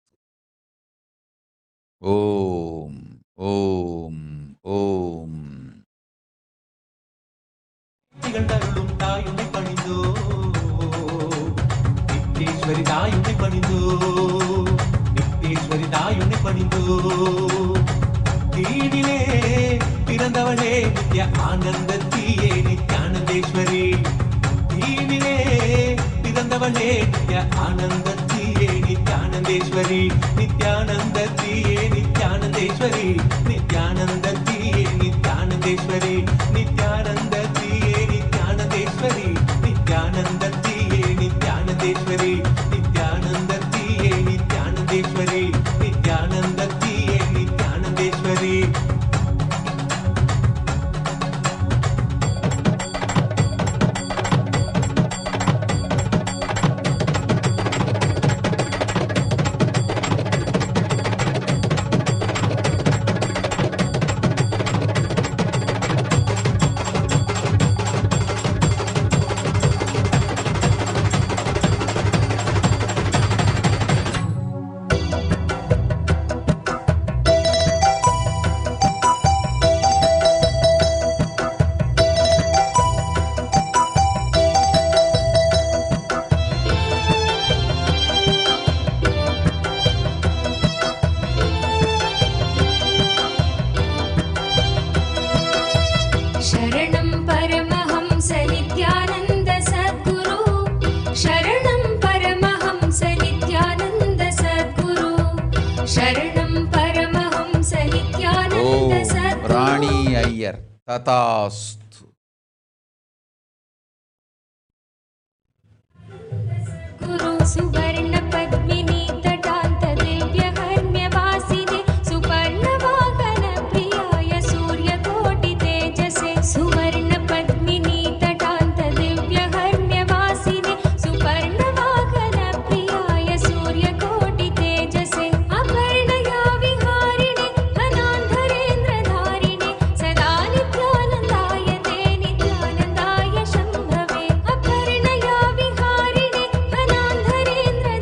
ஓம் ஓம் ஓம். திகழ்ந்தருளும் தாயுனை பணிந்தோ, நித்தேஸ்வரி தாயுனை பணிந்தோ, நித்தேஸ்வரி தாயுனை பணிந்தோ. தீனிலே பிறந்தவளே நித்ய ஆனந்தத்தியே நித்யானந்தேஸ்வரி, தீனிலே பிறந்தவளே நித்ய ஆனந்தத்தியே நித்யானந்தேஸ்வரி, நித்யானந்தத்தியே நித்யானந்தேஸ்வரி, நித்யானந்தத்தியே நித்யானந்தேஸ்வரி, நித்யானந்தத்தியே நித்யானந்தேஸ்வரி, நித்யானந்தத்தியே நித்யானந்தேஸ்வரி, நித்யானந்தத்தியே நித்யானந்தேஸ்வரி, நித்யானந்தத்தியே நித்யானந்தேஸ்வரி. शरणं परमहंस नित्यानन्द सद्गुरु, शरणं परमहंस नित्यानन्द सद्गुरु, शरणं परमहंस नित्यानन्द सद्गुरु. ராணி ஐயர் ததாஸ்து. गुरु सुवर्ण पद्मिनी तटान्त दिव्य हर्म्यवासिने, सुपर्ण वाहन प्रियाय सूर्यकोटि तेजसे, सुवर्ण पद्मिनी तटान्त दिव्य हर्म्यवासिने, सुपर्ण वाहन प्रियाय सूर्यकोटि तेजसे, अपर्णया विहारिणे धनान्धरेन्द्र धारिणे, सदा नित्यानन्दाय ते नित्यानन्दाय शम्भवे, अपर्णया विहारिणे धनान्धरेन्द्र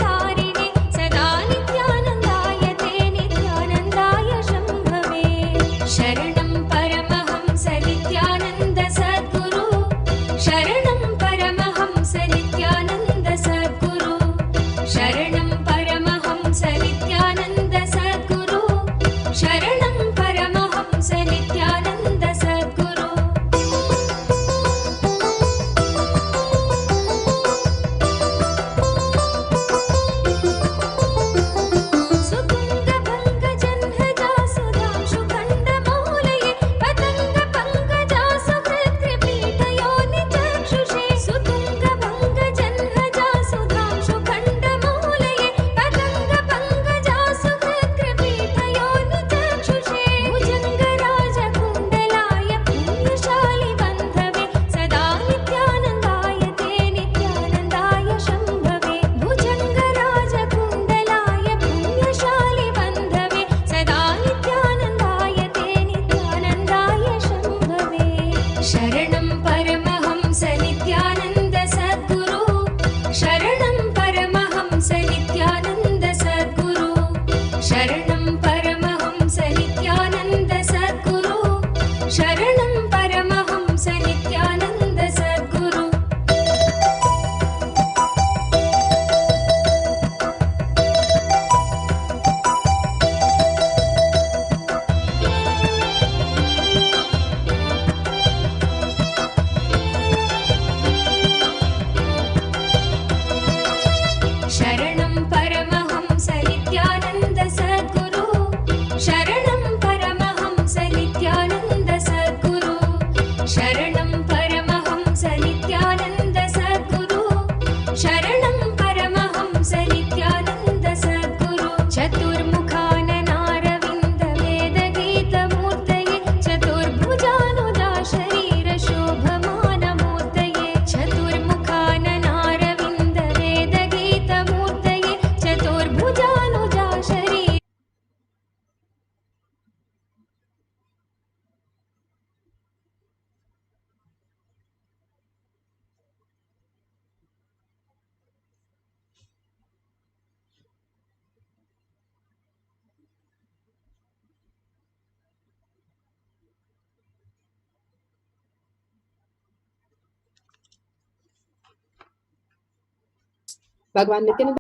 Bhagavan Nithyananda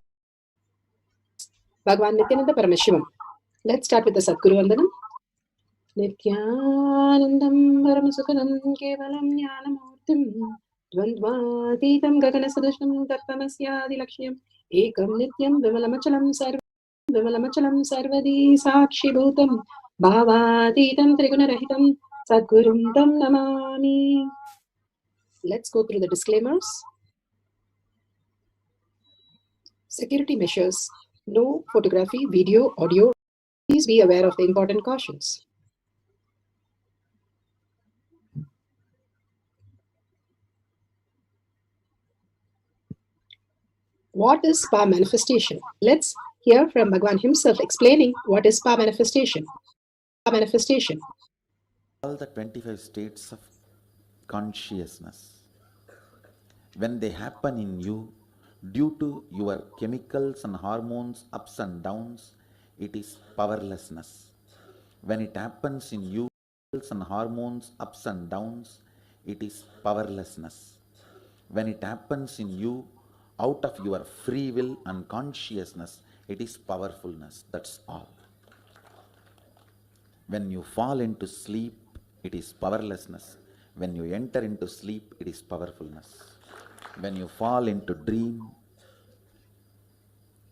Paramashivam. Let's start with the Sadguru Vandanam. Nithyanandam Paramasukhanam Kevalam Jnanamurtim Dvandvatitam Gaganasadushnam Tattamasyadi Lakshyam Ekam Nityam Vimalamachalam Sarvadi Sakshi Bhutam Bhavatitam Trigunarahitam Sadgurum Tam Namami. Let's go through the disclaimers. Security measures. No photography, video, audio. Please be aware of the important cautions. What is spa manifestation? Let's hear from Bhagavan himself explaining what is spa manifestation. Spa manifestation. All the 25 states of consciousness, when they happen in you, due to your chemicals and hormones ups and downs, it is powerlessness. When it happens in you, chemicals and hormones ups and downs, it is powerlessness. When it happens in you, out of your free will and consciousness, it is powerfulness. That's all. When you fall into sleep, it is powerlessness. When you enter into sleep, it is powerfulness. When you fall into dream,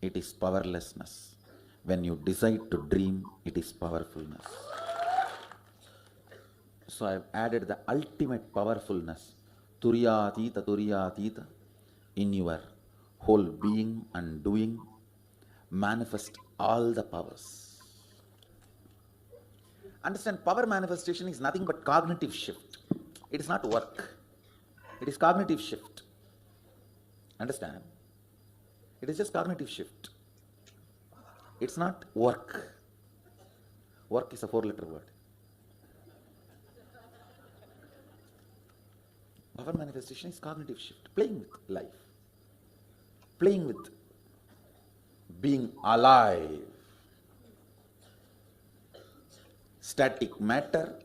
it is powerlessness. When you decide to dream, it is powerfulness. So I have added the ultimate powerfulness, Turiyatita, in your whole being and doing. Manifest all the powers. Understand, power manifestation is nothing but cognitive shift. It is not work. It is cognitive shift. Understand? It is just cognitive shift. It's not work. Work is a 4-letter word. Power manifestation is cognitive shift. Playing with life. Playing with being alive. Static matter,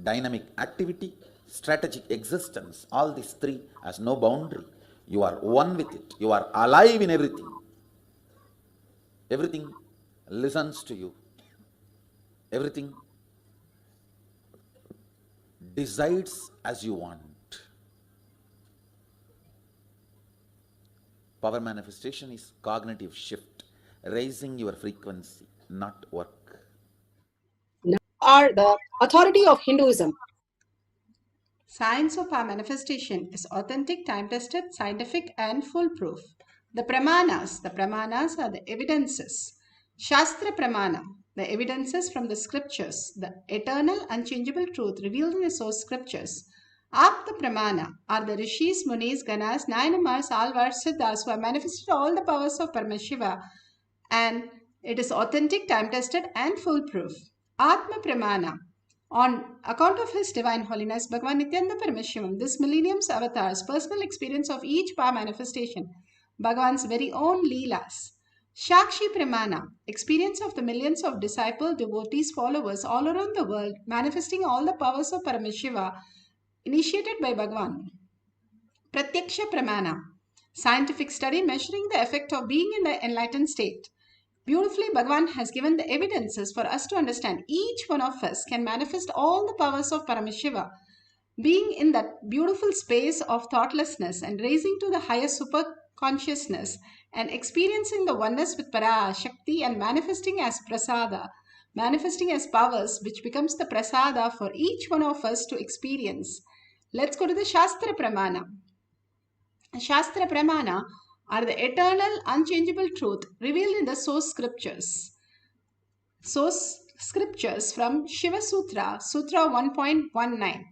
dynamic activity, strategic existence, all these three has no boundary. You are one with it. You are alive in everything. Everything listens to you. Everything decides as you want. Power manifestation is cognitive shift, raising your frequency, not work. Now are the authority of Hinduism. Science of our manifestation is authentic, time-tested, scientific, and foolproof. The pramanas are the evidences. Shastra pramana, the evidences from the scriptures, the eternal, unchangeable truth revealed in the source scriptures. Apta pramana are the rishis, munis, ganas, nayanamars, alvars, siddhas who have manifested all the powers of Paramashiva, and it is authentic, time-tested, and foolproof. Atma pramana, on account of His Divine Holiness, Bhagavan Nithyananda Paramashivam, this millennium's avatar's personal experience of each power manifestation, Bhagavan's very own Leelas. Shakshi Pramana, experience of the millions of disciple, devotees, followers all around the world, manifesting all the powers of Paramashiva, initiated by Bhagavan. Pratyaksha Pramana, scientific study measuring the effect of being in the enlightened state. Beautifully, Bhagavan has given the evidences for us to understand each one of us can manifest all the powers of Paramashiva, being in that beautiful space of thoughtlessness and raising to the higher super consciousness and experiencing the oneness with Parashakti and manifesting as prasada, manifesting as powers which becomes the prasada for each one of us to experience. Let's go to the Shastra Pramana. Shastra Pramana are the eternal, unchangeable truth revealed in the source scriptures. Source scriptures from Shiva Sutra, Sutra 1.19.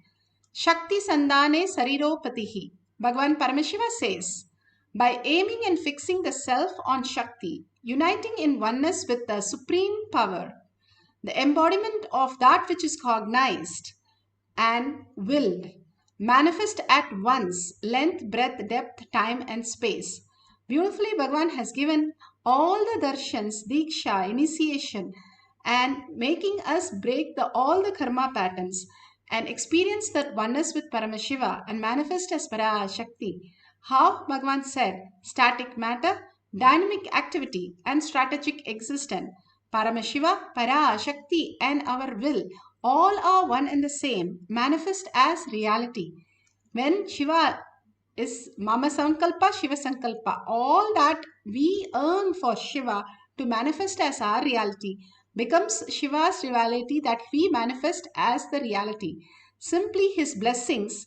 Shakti Sandhane Sariropatihi. Bhagavan Paramashiva says, by aiming and fixing the self on Shakti, uniting in oneness with the supreme power, the embodiment of that which is cognized and willed, manifest at once length, breadth, depth, time, and space. Beautifully, Bhagavan has given all the darshans, diksha, initiation, and making us break all the karma patterns and experience that oneness with Paramashiva and manifest as Parashakti. How Bhagavan said, static matter, dynamic activity, and strategic existence. Paramashiva, Parashakti, and our will all are one and the same, manifest as reality. When Shiva is Mama Sankalpa, Shiva Sankalpa, all that we earn for Shiva to manifest as our reality becomes Shiva's reality that we manifest as the reality. Simply his blessings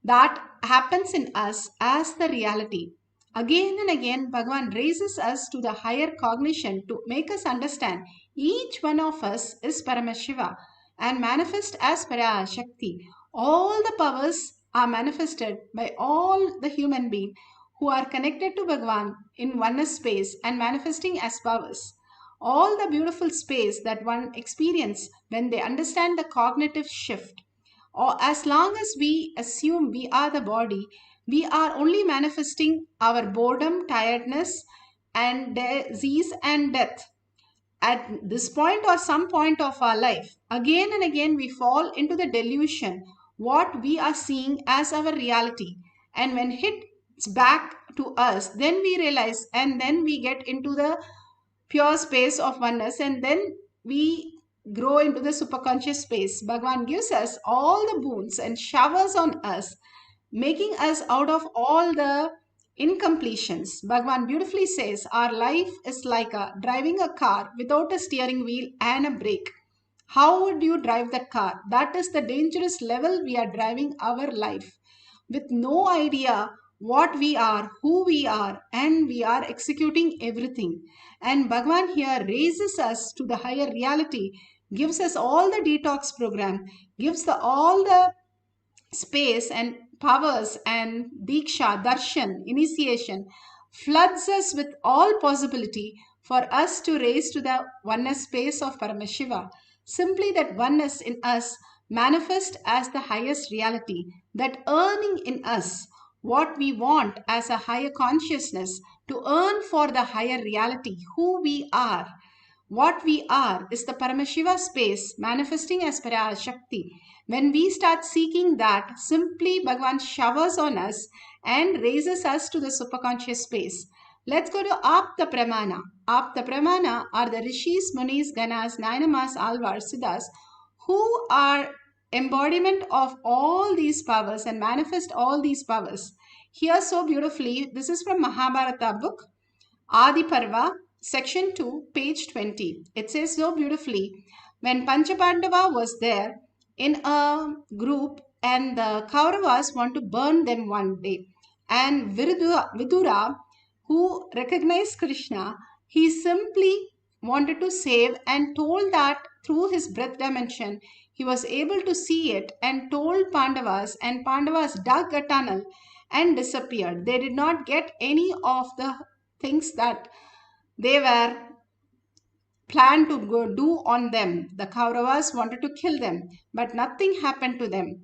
that happens in us as the reality. Again and again, Bhagavan raises us to the higher cognition to make us understand each one of us is Paramashiva and manifest as Parashakti. All the powers are manifested by all the human beings who are connected to Bhagavan in oneness space and manifesting as powers. All the beautiful space that one experience when they understand the cognitive shift, or as long as we assume we are the body, we are only manifesting our boredom, tiredness, and disease and death. At this point or some point of our life, again and again we fall into the delusion what we are seeing as our reality. And when hits back to us, then we realize and then we get into the pure space of oneness, and then we grow into the superconscious space. Bhagavan gives us all the boons and showers on us, making us out of all the incompletions. Bhagavan beautifully says our life is like driving a car without a steering wheel and a brake. How would you drive that car? That is the dangerous level we are driving our life, with no idea what we are, who we are, and we are executing everything. And Bhagavan here raises us to the higher reality, gives us all the detox program, gives all the space and powers and diksha, darshan, initiation, floods us with all possibility for us to raise to the oneness space of Paramashiva. Simply that oneness in us manifest as the highest reality, that earning in us what we want as a higher consciousness to earn for the higher reality, who we are. What we are is the Paramashiva space manifesting as Parashakti. When we start seeking that, simply Bhagavan showers on us and raises us to the superconscious space. Let's go to Apta Pramana. Apta Pramana are the Rishis, Munis, Ganas, Nainamas, Alvars, Siddhas, who are embodiment of all these powers and manifest all these powers. Here so beautifully, this is from Mahabharata book, Adi Parva, section 2, page 20. It says so beautifully, when Panchapandava was there in a group and the Kauravas want to burn them one day, and Vidura, who recognized Krishna, he simply wanted to save and told that through his breath dimension, he was able to see it and told Pandavas, and Pandavas dug a tunnel and disappeared. They did not get any of the things that they were planned to go do on them. The Kauravas wanted to kill them, but nothing happened to them.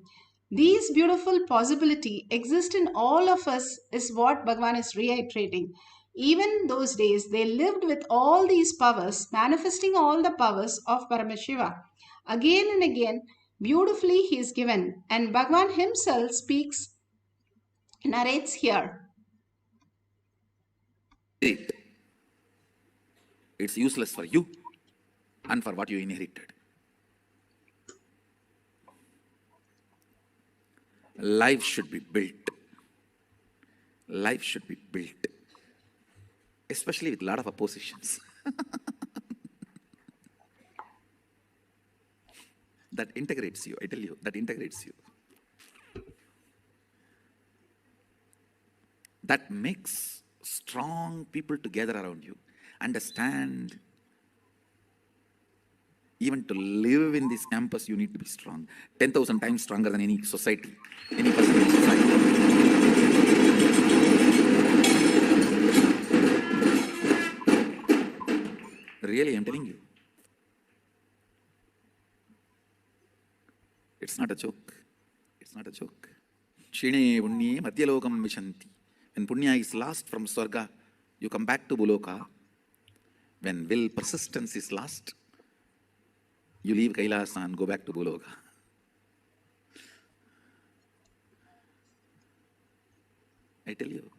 These beautiful possibility exist in all of us is what Bhagavan is reiterating. Even those days, they lived with all these powers, manifesting all the powers of Paramashiva. Again and again, beautifully he is given, and Bhagavan himself speaks, narrates here. It's useless for you and for what you inherited. Life should be built. Life should be built, especially with a lot of oppositions. That integrates you, I tell you, that integrates you. That makes strong people together around you. Understand, even to live in this campus, you need to be strong. 10,000 times stronger than any society, any person in society. Really, I'm telling you. It's not a joke. It's not a joke. Shine punnye madhyalokam vishanti. When punya is lost from Swarga, you come back to Buloka. When will persistence is lost, you leave Kailasa and go back to Buloka. I tell you.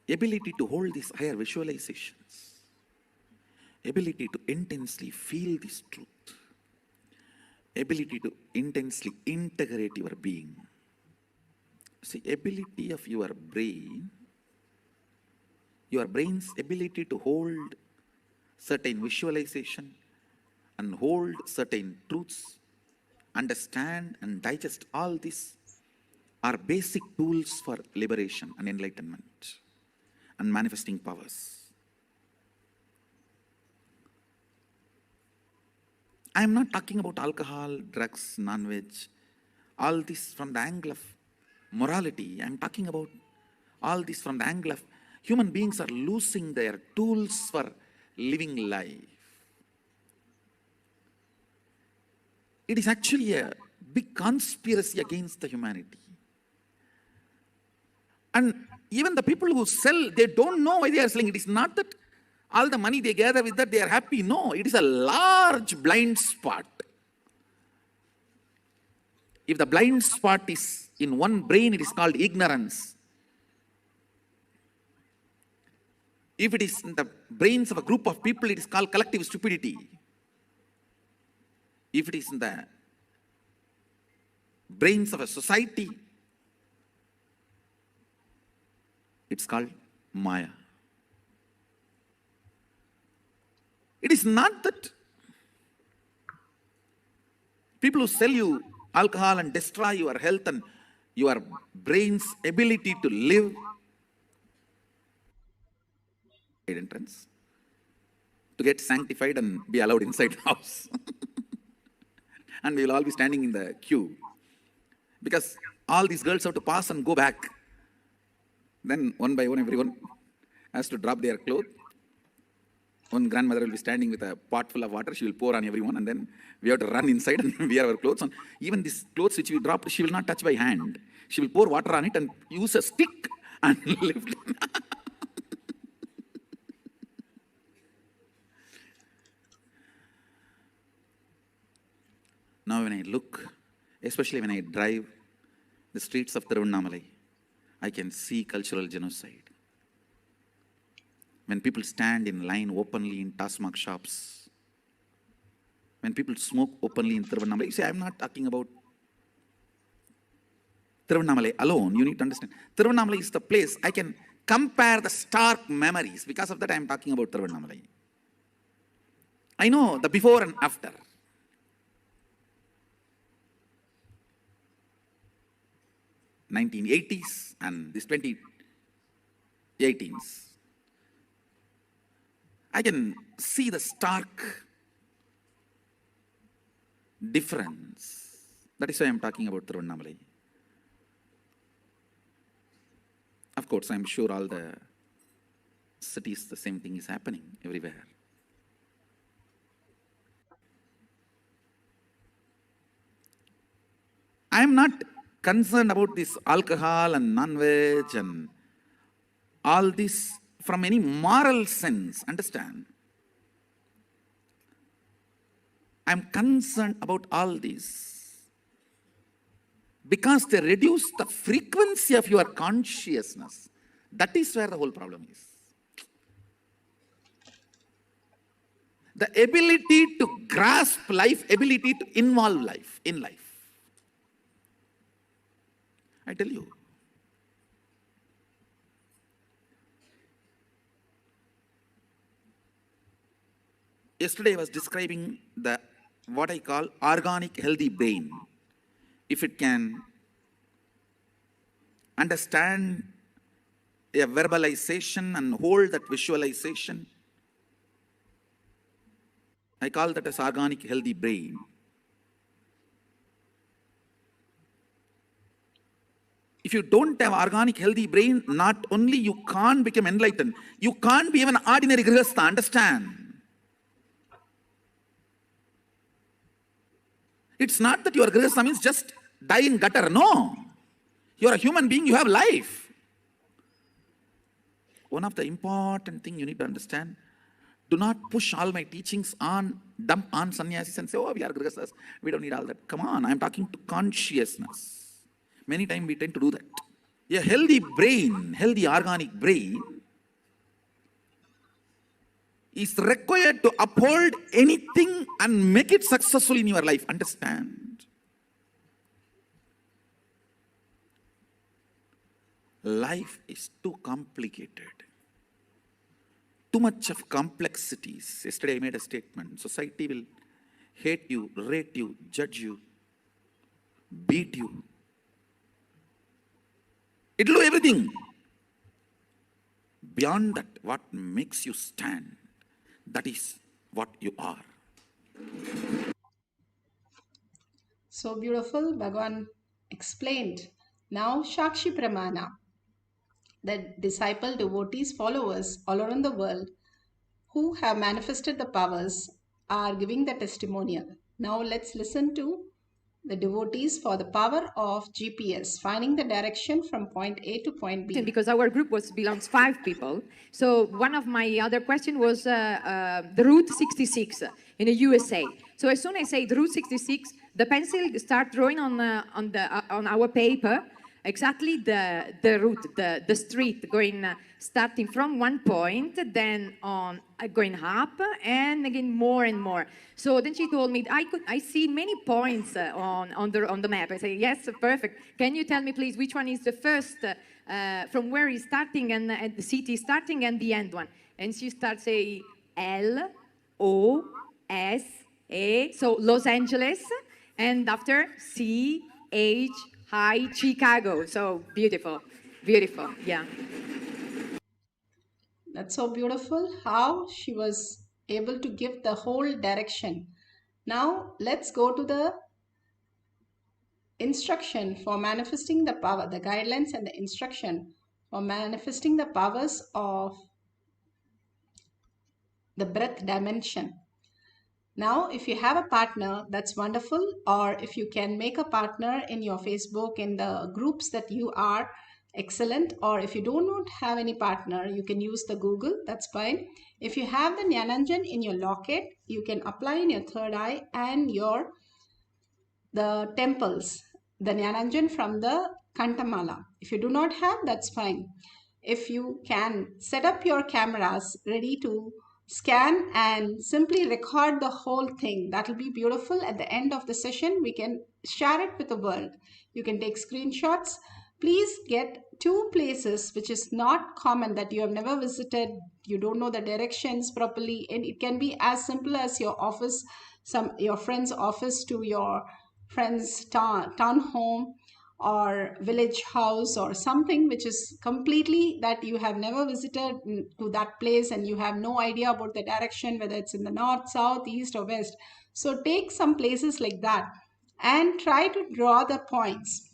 ability to hold these higher visualizations, ability to intensely feel this truth, ability to intensely integrate your being. See, ability of your brain's ability to hold certain visualization and hold certain truths, understand and digest all this are basic tools for liberation and enlightenment and manifesting powers. I am not talking about alcohol, drugs, non-veg, all this from the angle of morality. I am talking about all this from the angle of human beings are losing their tools for living life. It is actually a big conspiracy against the humanity. And even the people who sell, they don't know why they are selling. It is not that all the money they gather with that they are happy. No, it is a large blind spot. If the blind spot is in one brain, it is called ignorance. If it is in the brains of a group of people, it is called collective stupidity. If it is in the brains of a society, it's called Maya. It is not that people who sell you alcohol and destroy your health and your brain's ability to live entrance to get sanctified and be allowed inside the house. And we will all be standing in the queue because all these girls have to pass and go back. Then one by one everyone has to drop their clothes. One grandmother will be standing with a pot full of water. She will pour on everyone, and then we have to run inside and wear our clothes. And even these clothes which we dropped, she will not touch by hand. She will pour water on it and use a stick and lift it. Now when I look, especially when I drive the streets of Tiruvannamalai, I can see cultural genocide. When people stand in line openly in Tasmak shops, when people smoke openly in Tiruvannamalai, you see, I'm not talking about Tiruvannamalai alone. You need to understand. Tiruvannamalai is the place I can compare the stark memories. Because of that, I'm talking about Tiruvannamalai. I know the before and after. 1980s and this 2018s. I can see the stark difference. That is why I'm talking about Tiruvannamalai. Of course, I'm sure all the cities, the same thing is happening everywhere. I am not concerned about this alcohol and non-veg and all this from any moral sense, understand? I'm concerned about all this because they reduce the frequency of your consciousness. That is where the whole problem is. The ability to grasp life, ability to involve life in life. I tell you. Yesterday I was describing what I call organic healthy brain. If it can understand a verbalization and hold that visualization, I call that as organic healthy brain. If you don't have organic healthy brain, not only you can't become enlightened, you can't be even an ordinary grihastha, understand? It's not that your grihastha means just die in gutter, no. You're a human being, you have life. One of the important things you need to understand, do not push all my teachings on, dump on sannyasis and say, oh, we are grihasthas, we don't need all that. Come on, I'm talking to consciousness. Many times we tend to do that. A healthy brain, healthy organic brain, is required to uphold anything and make it successful in your life. Understand? Life is too complicated. Too much of complexities. Yesterday I made a statement. Society will hate you, rate you, judge you, beat you. It will do everything. Beyond that, what makes you stand, that is what you are. So beautiful, Bhagavan explained. Now Shakshi Pramana, the disciple, devotees, followers all around the world who have manifested the powers are giving the testimonial. Now let's listen to the devotees for the power of GPS, finding the direction from point A to point B. Because our group belongs 5 people. So one of my other question was the Route 66 in the USA. So as soon as I say the Route 66, the pencil start drawing on our paper exactly the route, the street going starting from one point, then on going up, and again more and more. So then she told me I see many points on the map. I say yes, perfect. Can you tell me please which one is the first from where is starting and the city is starting and the end one? And she starts saying LOSA, so Los Angeles, and after CH. Hi, Chicago. So beautiful, beautiful. Yeah. That's so beautiful how she was able to give the whole direction. Now let's go to the instruction for manifesting the power, the guidelines and the instruction for manifesting the powers of the breath dimension. Now, if you have a partner, that's wonderful. Or if you can make a partner in your Facebook, in the groups that you are, excellent. Or if you do not have any partner, you can use the Google, that's fine. If you have the Jnananjan in your locket, you can apply in your third eye and the temples, the Jnananjan from the Kantamala. If you do not have, that's fine. If you can set up your cameras ready to scan and simply record the whole thing, that will be beautiful. At the end of the session, we can share it with the world. You can take screenshots. Please get 2 places which is not common, that you have never visited, you don't know the directions properly, and it can be as simple as your office, your friend's office to your friend's town home or village house, or something which is completely that you have never visited to that place and you have no idea about the direction, whether it's in the north, south, east or west. So take some places like that and try to draw the points.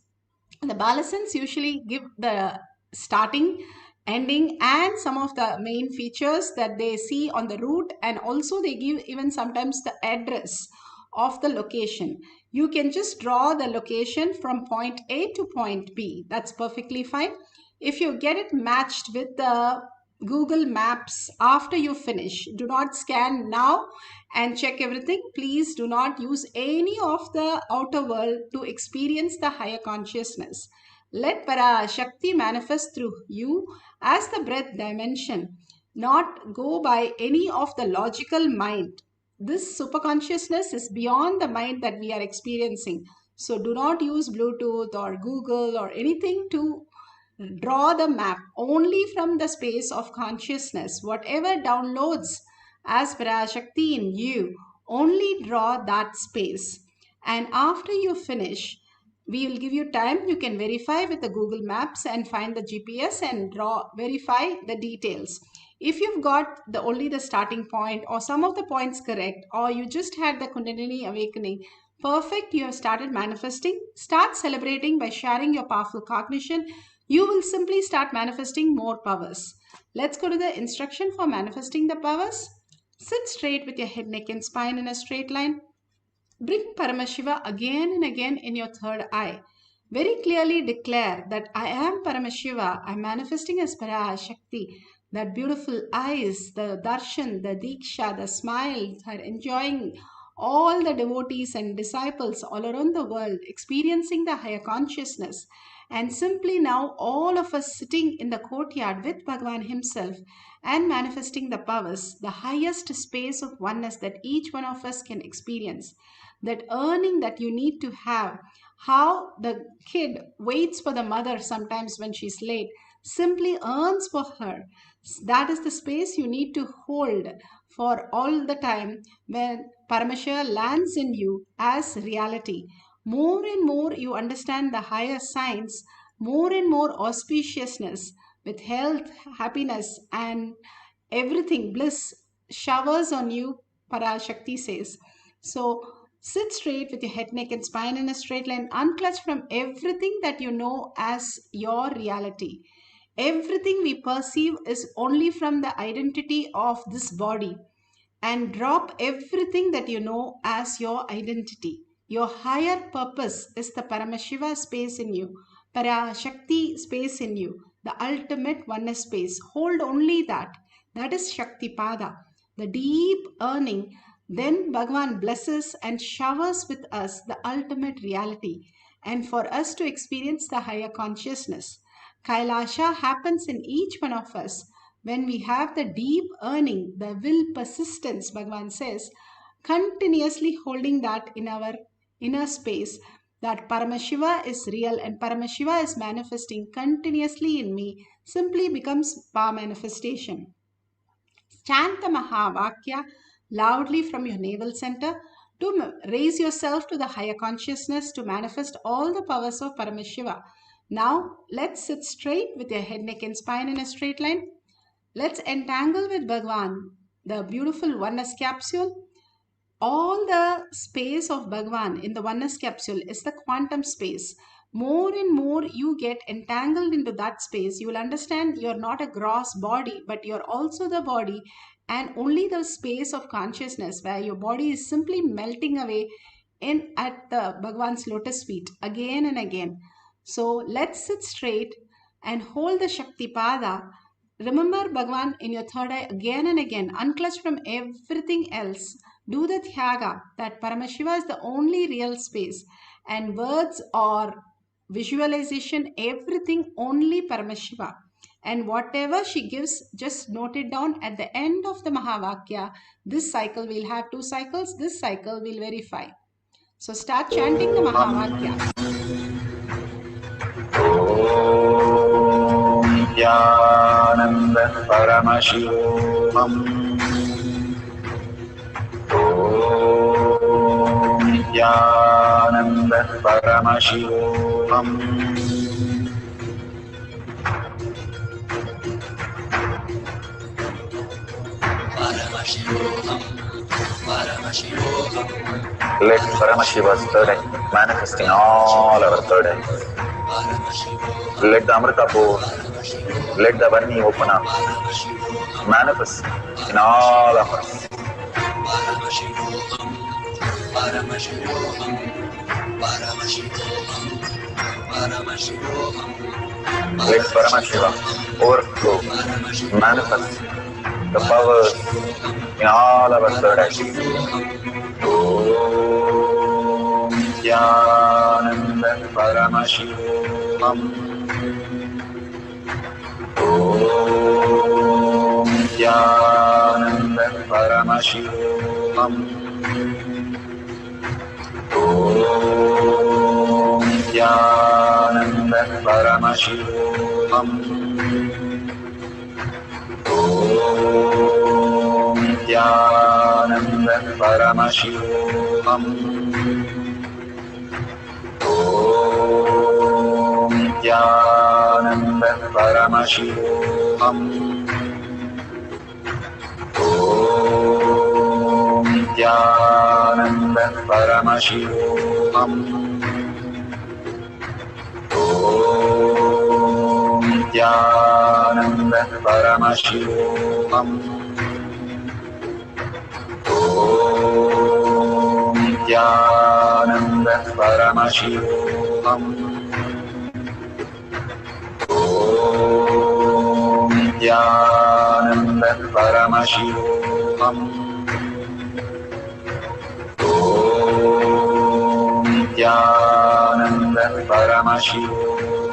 The balasans usually give the starting, ending and some of the main features that they see on the route, and also they give even sometimes the address of the location. You can just draw the location from point A to point B. That's perfectly fine. If you get it matched with the Google Maps after you finish, do not scan now and check everything. Please do not use any of the outer world to experience the higher consciousness. Let Parashakti manifest through you as the breath dimension, not go by any of the logical mind. This superconsciousness is beyond the mind that we are experiencing. So do not use Bluetooth or Google or anything to draw the map. Only from the space of consciousness, whatever downloads as Parashakti in you, only draw that space. And after you finish, we will give you time. You can verify with the Google Maps and find the GPS and verify the details. If you've got only the starting point or some of the points correct, or you just had the Kundalini awakening, perfect, you have started manifesting. Start celebrating by sharing your powerful cognition. You will simply start manifesting more powers. Let's go to the instruction for manifesting the powers. Sit straight with your head, neck and spine in a straight line. Bring Paramashiva again and again in your third eye. Very clearly declare that I am Paramashiva. I'm manifesting as Parashakti. That beautiful eyes, the darshan, the diksha, the smile, are enjoying all the devotees and disciples all around the world experiencing the higher consciousness. And simply now, all of us sitting in the courtyard with Bhagavan himself and manifesting the powers, the highest space of oneness that each one of us can experience. That earning that you need to have, how the kid waits for the mother sometimes when she's late, simply earns for her. That is the space you need to hold for all the time when Paramashiva lands in you as reality. More and more you understand the higher science, more and more auspiciousness with health, happiness, and everything, bliss showers on you, Parashakti says. So sit straight with your head, neck, and spine in a straight line, unclutch from everything that you know as your reality. Everything we perceive is only from the identity of this body, and drop everything that you know as your identity. Your higher purpose is the Paramashiva space in you, Parashakti space in you, the ultimate oneness space. Hold only that. That is Shakti Pada, the deep earning. Then Bhagavan blesses and showers with us the ultimate reality, and for us to experience the higher consciousness. Kailasa happens in each one of us when we have the deep earning, the will persistence, Bhagavan says, continuously holding that in our inner space, that Paramashiva is real and Paramashiva is manifesting continuously in me, simply becomes power manifestation. Chant the Mahavakya loudly from your navel center to raise yourself to the higher consciousness, to manifest all the powers of Paramashiva. Now, let's sit straight with your head, neck, and spine in a straight line. Let's entangle with Bhagavan, the beautiful oneness capsule. All the space of Bhagavan in the oneness capsule is the quantum space. More and more you get entangled into that space, you will understand you're not a gross body, but you're also the body, and only the space of consciousness where your body is simply melting away in at the Bhagavan's lotus feet again and again. So let's sit straight and hold the Shakti Pada. Remember Bhagavan in your third eye again and again. Unclutch from everything else. Do the Thyaga, that Paramashiva is the only real space. And words or visualization, everything only Paramashiva. And whatever she gives, just note it down at the end of the Mahavakya. This cycle we'll have 2 cycles. This cycle we'll verify. So start chanting the Mahavakya. Nithyananda Paramashivoham. Om Nithyananda Paramashivoham. Paramashivoham. Paramashivoham. Let Paramashiva's third eye manifest in all our third eyes. Let the Amrita pour, let the Varni open up, manifest in all of us. Paramashivoham. Paramashivoham. Paramashivoham. Paramashivoham. Let Paramashiva overflow, manifest the powers in all our third eyes. Om Nithyananda Paramashivoham. Om Nithyananda Paramashivoham. Om Nithyananda Paramashivoham. Om Nithyananda Paramashivoham. Om Nithyananda Paramashivoham. Om Nithyananda Paramashivoham. Om Nithyananda Paramashivoham. Om Nithyananda Paramashivoham. Om Nithyananda Paramashivoham. Om Nithyananda Paramashivoham.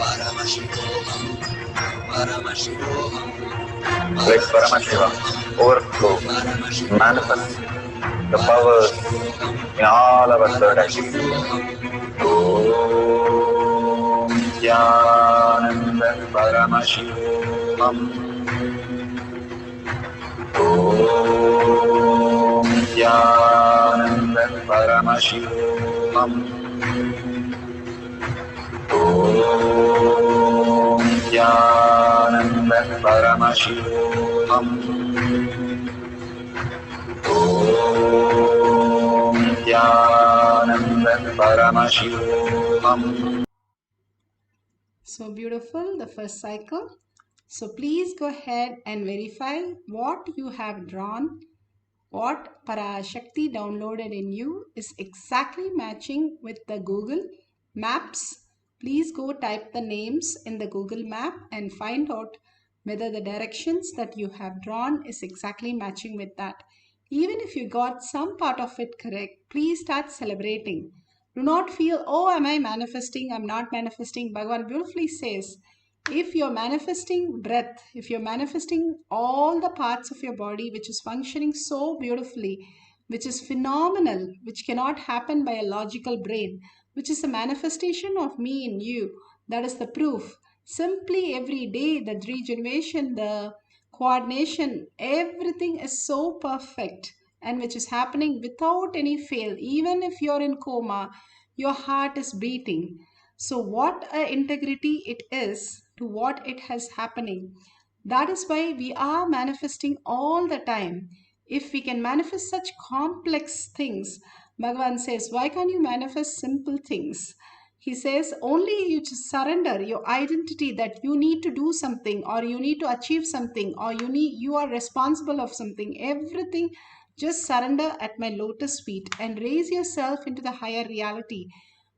Paramashivoham, Paramashivoham, Let Paramashiva overflow, manifest the powers in all our third activities. Om Jnananda Paramashivoham. Om Jnananda Paramashivoham. Om Jnananda Paramashivoham. Om Jnananda Paramashivoham. So beautiful, the first cycle. So please go ahead and verify what you have drawn, what Parashakti downloaded in you is exactly matching with the Google Maps. Please go type the names in the Google Map and find out whether the directions that you have drawn is exactly matching with that. Even if you got some part of it correct, please start celebrating. Do not feel, oh, am I manifesting? I'm not manifesting. Bhagavan beautifully says, if you're manifesting breath, if you're manifesting all the parts of your body which is functioning so beautifully, which is phenomenal, which cannot happen by a logical brain, which is a manifestation of me in you, that is the proof. Simply every day, the regeneration, the coordination, everything is so perfect and which is happening without any fail. Even if you're in coma, your heart is beating. So what a integrity it is to what it has happening. That is why we are manifesting all the time. If we can manifest such complex things, Bhagavan says, why can't you manifest simple things? He says, only you just surrender your identity that you need to do something or you need to achieve something or you are responsible of something. Everything, just surrender at my lotus feet and raise yourself into the higher reality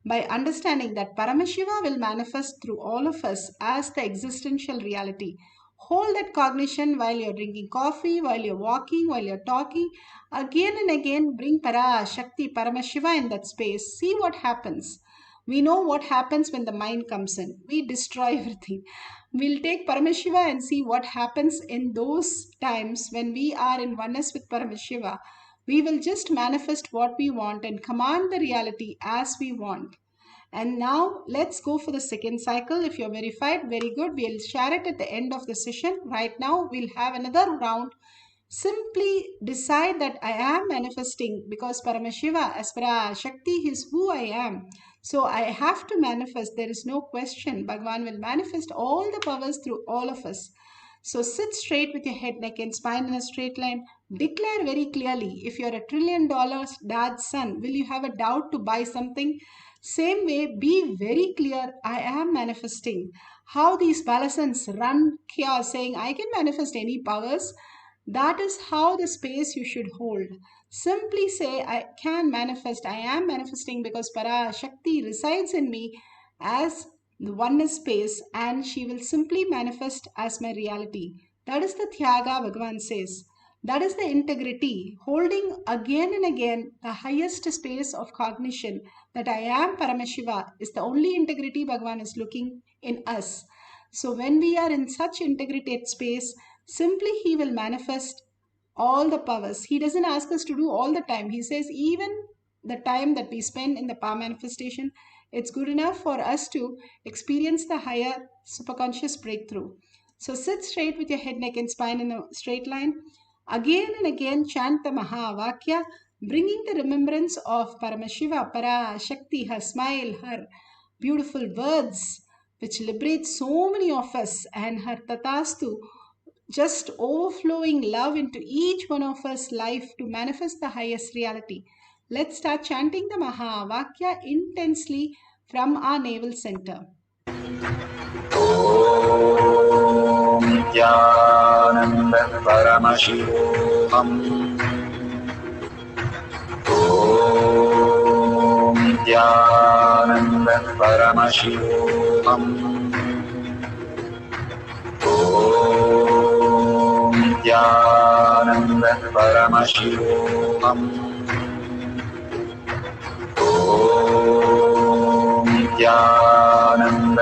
by understanding that Paramashiva will manifest through all of us as the existential reality. Hold that cognition while you're drinking coffee, while you're walking, while you're talking. Again and again, bring Parashakti, Paramashiva in that space. See what happens. We know what happens when the mind comes in. We destroy everything. We'll take Paramashiva and see what happens in those times when we are in oneness with Paramashiva. We will just manifest what we want and command the reality as we want. And now let's go for the second cycle. If you're verified, very good. We'll share it at the end of the session. Right now, we'll have another round. Simply decide that I am manifesting because Paramashiva, as Parashakti, is who I am. So I have to manifest. There is no question. Bhagavan will manifest all the powers through all of us. So sit straight with your head, neck and spine in a straight line. Declare very clearly, if you're $1 trillion dad's son, will you have a doubt to buy something? Same way, be very clear, I am manifesting. How these balasans run chaos saying, I can manifest any powers. That is how the space you should hold. Simply say, I can manifest, I am manifesting because Parashakti resides in me as the oneness space and she will simply manifest as my reality. That is the Tyaga, Bhagavan says. That is the integrity, holding again and again the highest space of cognition that I am Paramashiva is the only integrity Bhagavan is looking in us. So when we are in such integrated space, simply he will manifest all the powers. He doesn't ask us to do all the time. He says even the time that we spend in the power manifestation, it's good enough for us to experience the higher superconscious breakthrough. So sit straight with your head, neck and spine in a straight line. Again and again chant the Mahavakya, bringing the remembrance of Paramashiva, Parashakti, her smile, her beautiful words, which liberate so many of us, and her Tatastu, just overflowing love into each one of us life to manifest the highest reality. Let's start chanting the Mahavakya intensely from our navel center. Om Jnananda Paramashivoham. Om Jnananda Paramashivoham. Om Jnananda Paramashivoham. Om Jnananda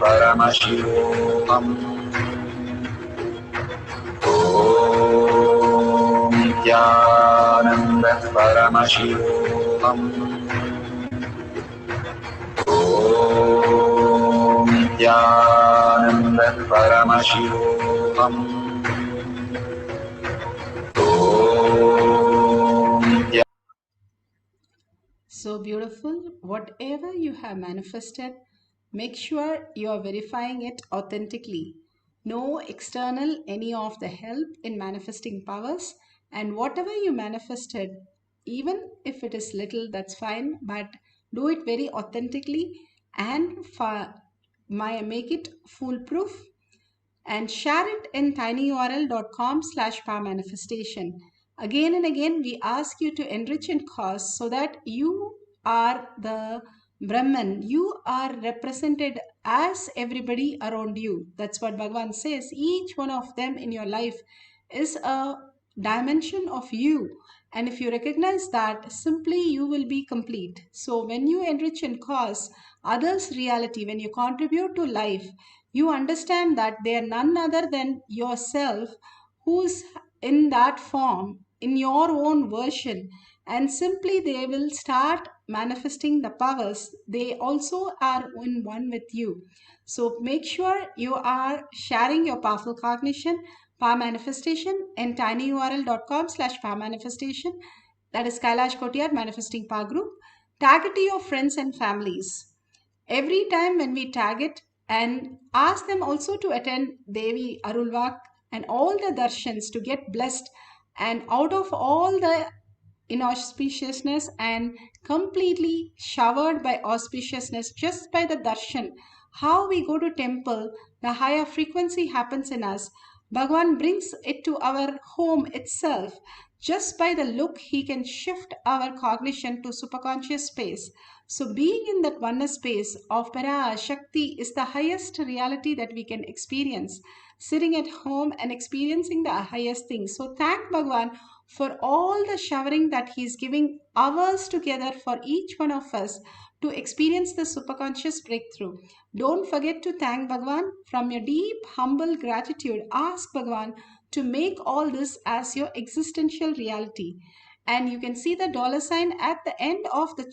Paramashivoham. Nithyananda Paramashivoham. Nithyananda Paramashivoham. So beautiful. Whatever you have manifested, make sure you are verifying it authentically. No external any of the help in manifesting powers, and whatever you manifested, even if it is little, that's fine, but do it very authentically and make it foolproof and share it in tinyurl.com/powermanifestation. Again and again, we ask you to enrich in cause so that you are the Brahman. You are represented as everybody around you. That's what Bhagavan says. Each one of them in your life is a dimension of you. And if you recognize that, simply you will be complete. So when you enrich in cause others' reality, when you contribute to life, you understand that they are none other than yourself who's in that form, in your own version, and simply they will start manifesting the powers. They also are in one with you. So make sure you are sharing your powerful cognition, power manifestation in tinyurl.com/power manifestation. That is Kailash Kotiyar Manifesting Power Group. Tag it to your friends and families. Every time when we tag it, and ask them also to attend Devi Arulvak and all the darshans to get blessed, and out of all the inauspiciousness and completely showered by auspiciousness just by the darshan. How we go to temple, the higher frequency happens in us. Bhagavan brings it to our home itself. Just by the look, he can shift our cognition to superconscious space. So being in that oneness space of Parashakti is the highest reality that we can experience. Sitting at home and experiencing the highest things. So thank Bhagavan for all the showering that he is giving hours together for each one of us to experience the superconscious breakthrough. Don't forget to thank Bhagavan from your deep, humble gratitude. Ask Bhagavan to make all this as your existential reality. And you can see the $sign at the end of the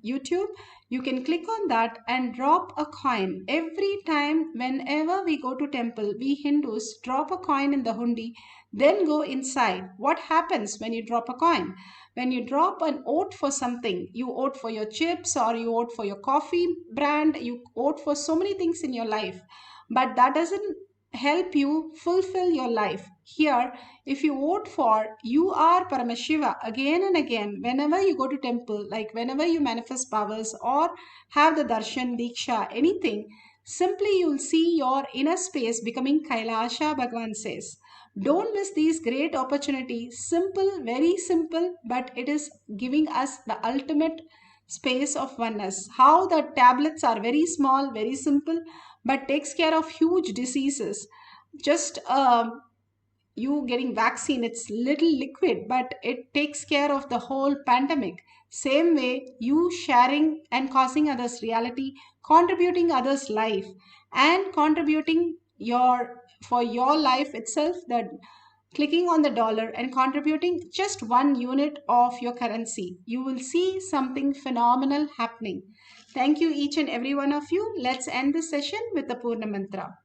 YouTube. You can click on that and drop a coin. Every time whenever we go to temple, we Hindus drop a coin in the hundi, then go inside. What happens when you drop a coin? When you drop an oat for something, you oat for your chips or you oat for your coffee brand, you oat for so many things in your life. But that doesn't help you fulfill your life. Here, if you vote for you are Paramashiva again and again, whenever you go to temple, like whenever you manifest powers or have the darshan, diksha, anything, simply you'll see your inner space becoming Kailasa, Bhagavan says. Don't miss these great opportunities. Simple, very simple, but it is giving us the ultimate space of oneness. How the tablets are very small, very simple, but takes care of huge diseases. Just you getting vaccine, it's little liquid, but it takes care of the whole pandemic. Same way, you sharing and causing others reality, contributing others life, and contributing for your life itself, that clicking on the dollar and contributing just 1 unit of your currency, you will see something phenomenal happening. Thank you each and every one of you. Let's end this session with the Purna Mantra.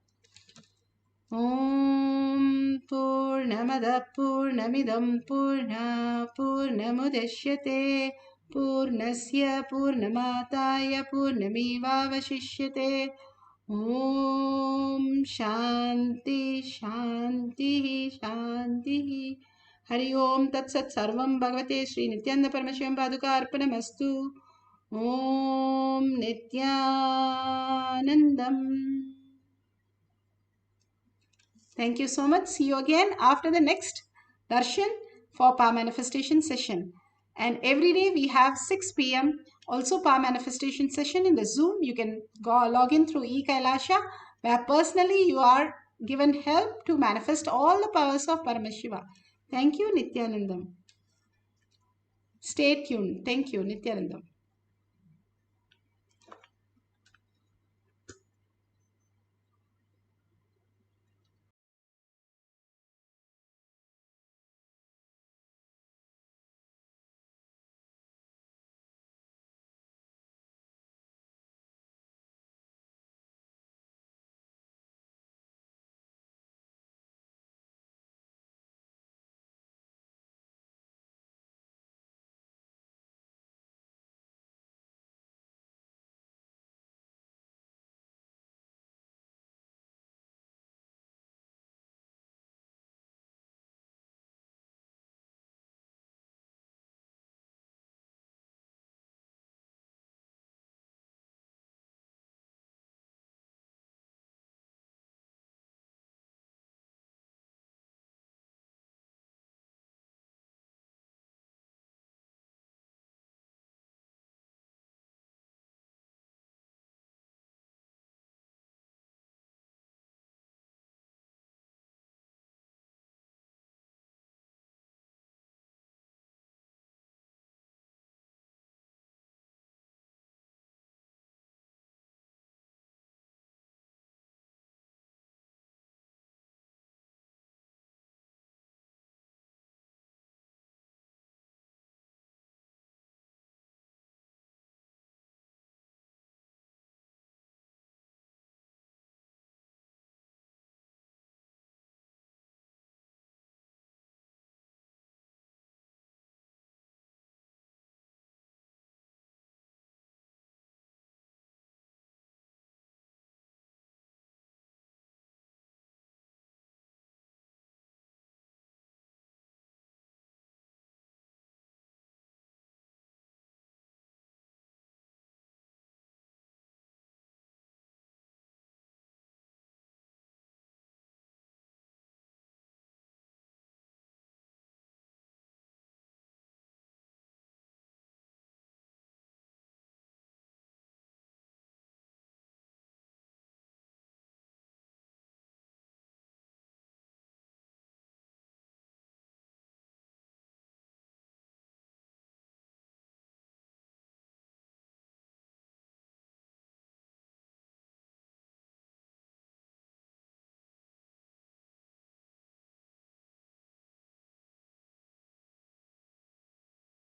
Om Purnamada Purnamidam Purna Purnamudeshyate Purnasya Purnamataya Purnamivavashishyate. Om Shanti Shanti Shanti. Hari Om Tat Sat Sarvam Bhagavate Shri Nithyananda Paramashivam Paduka Arpanamastu. Om Nithyanandam. Thank you so much. See you again after the next darshan for power manifestation session. And every day we have 6 p.m. also power manifestation session in the Zoom. You can go log in through eKailasha, where personally you are given help to manifest all the powers of Paramashiva. Thank you, Nithyanandam. Stay tuned. Thank you, Nithyanandam.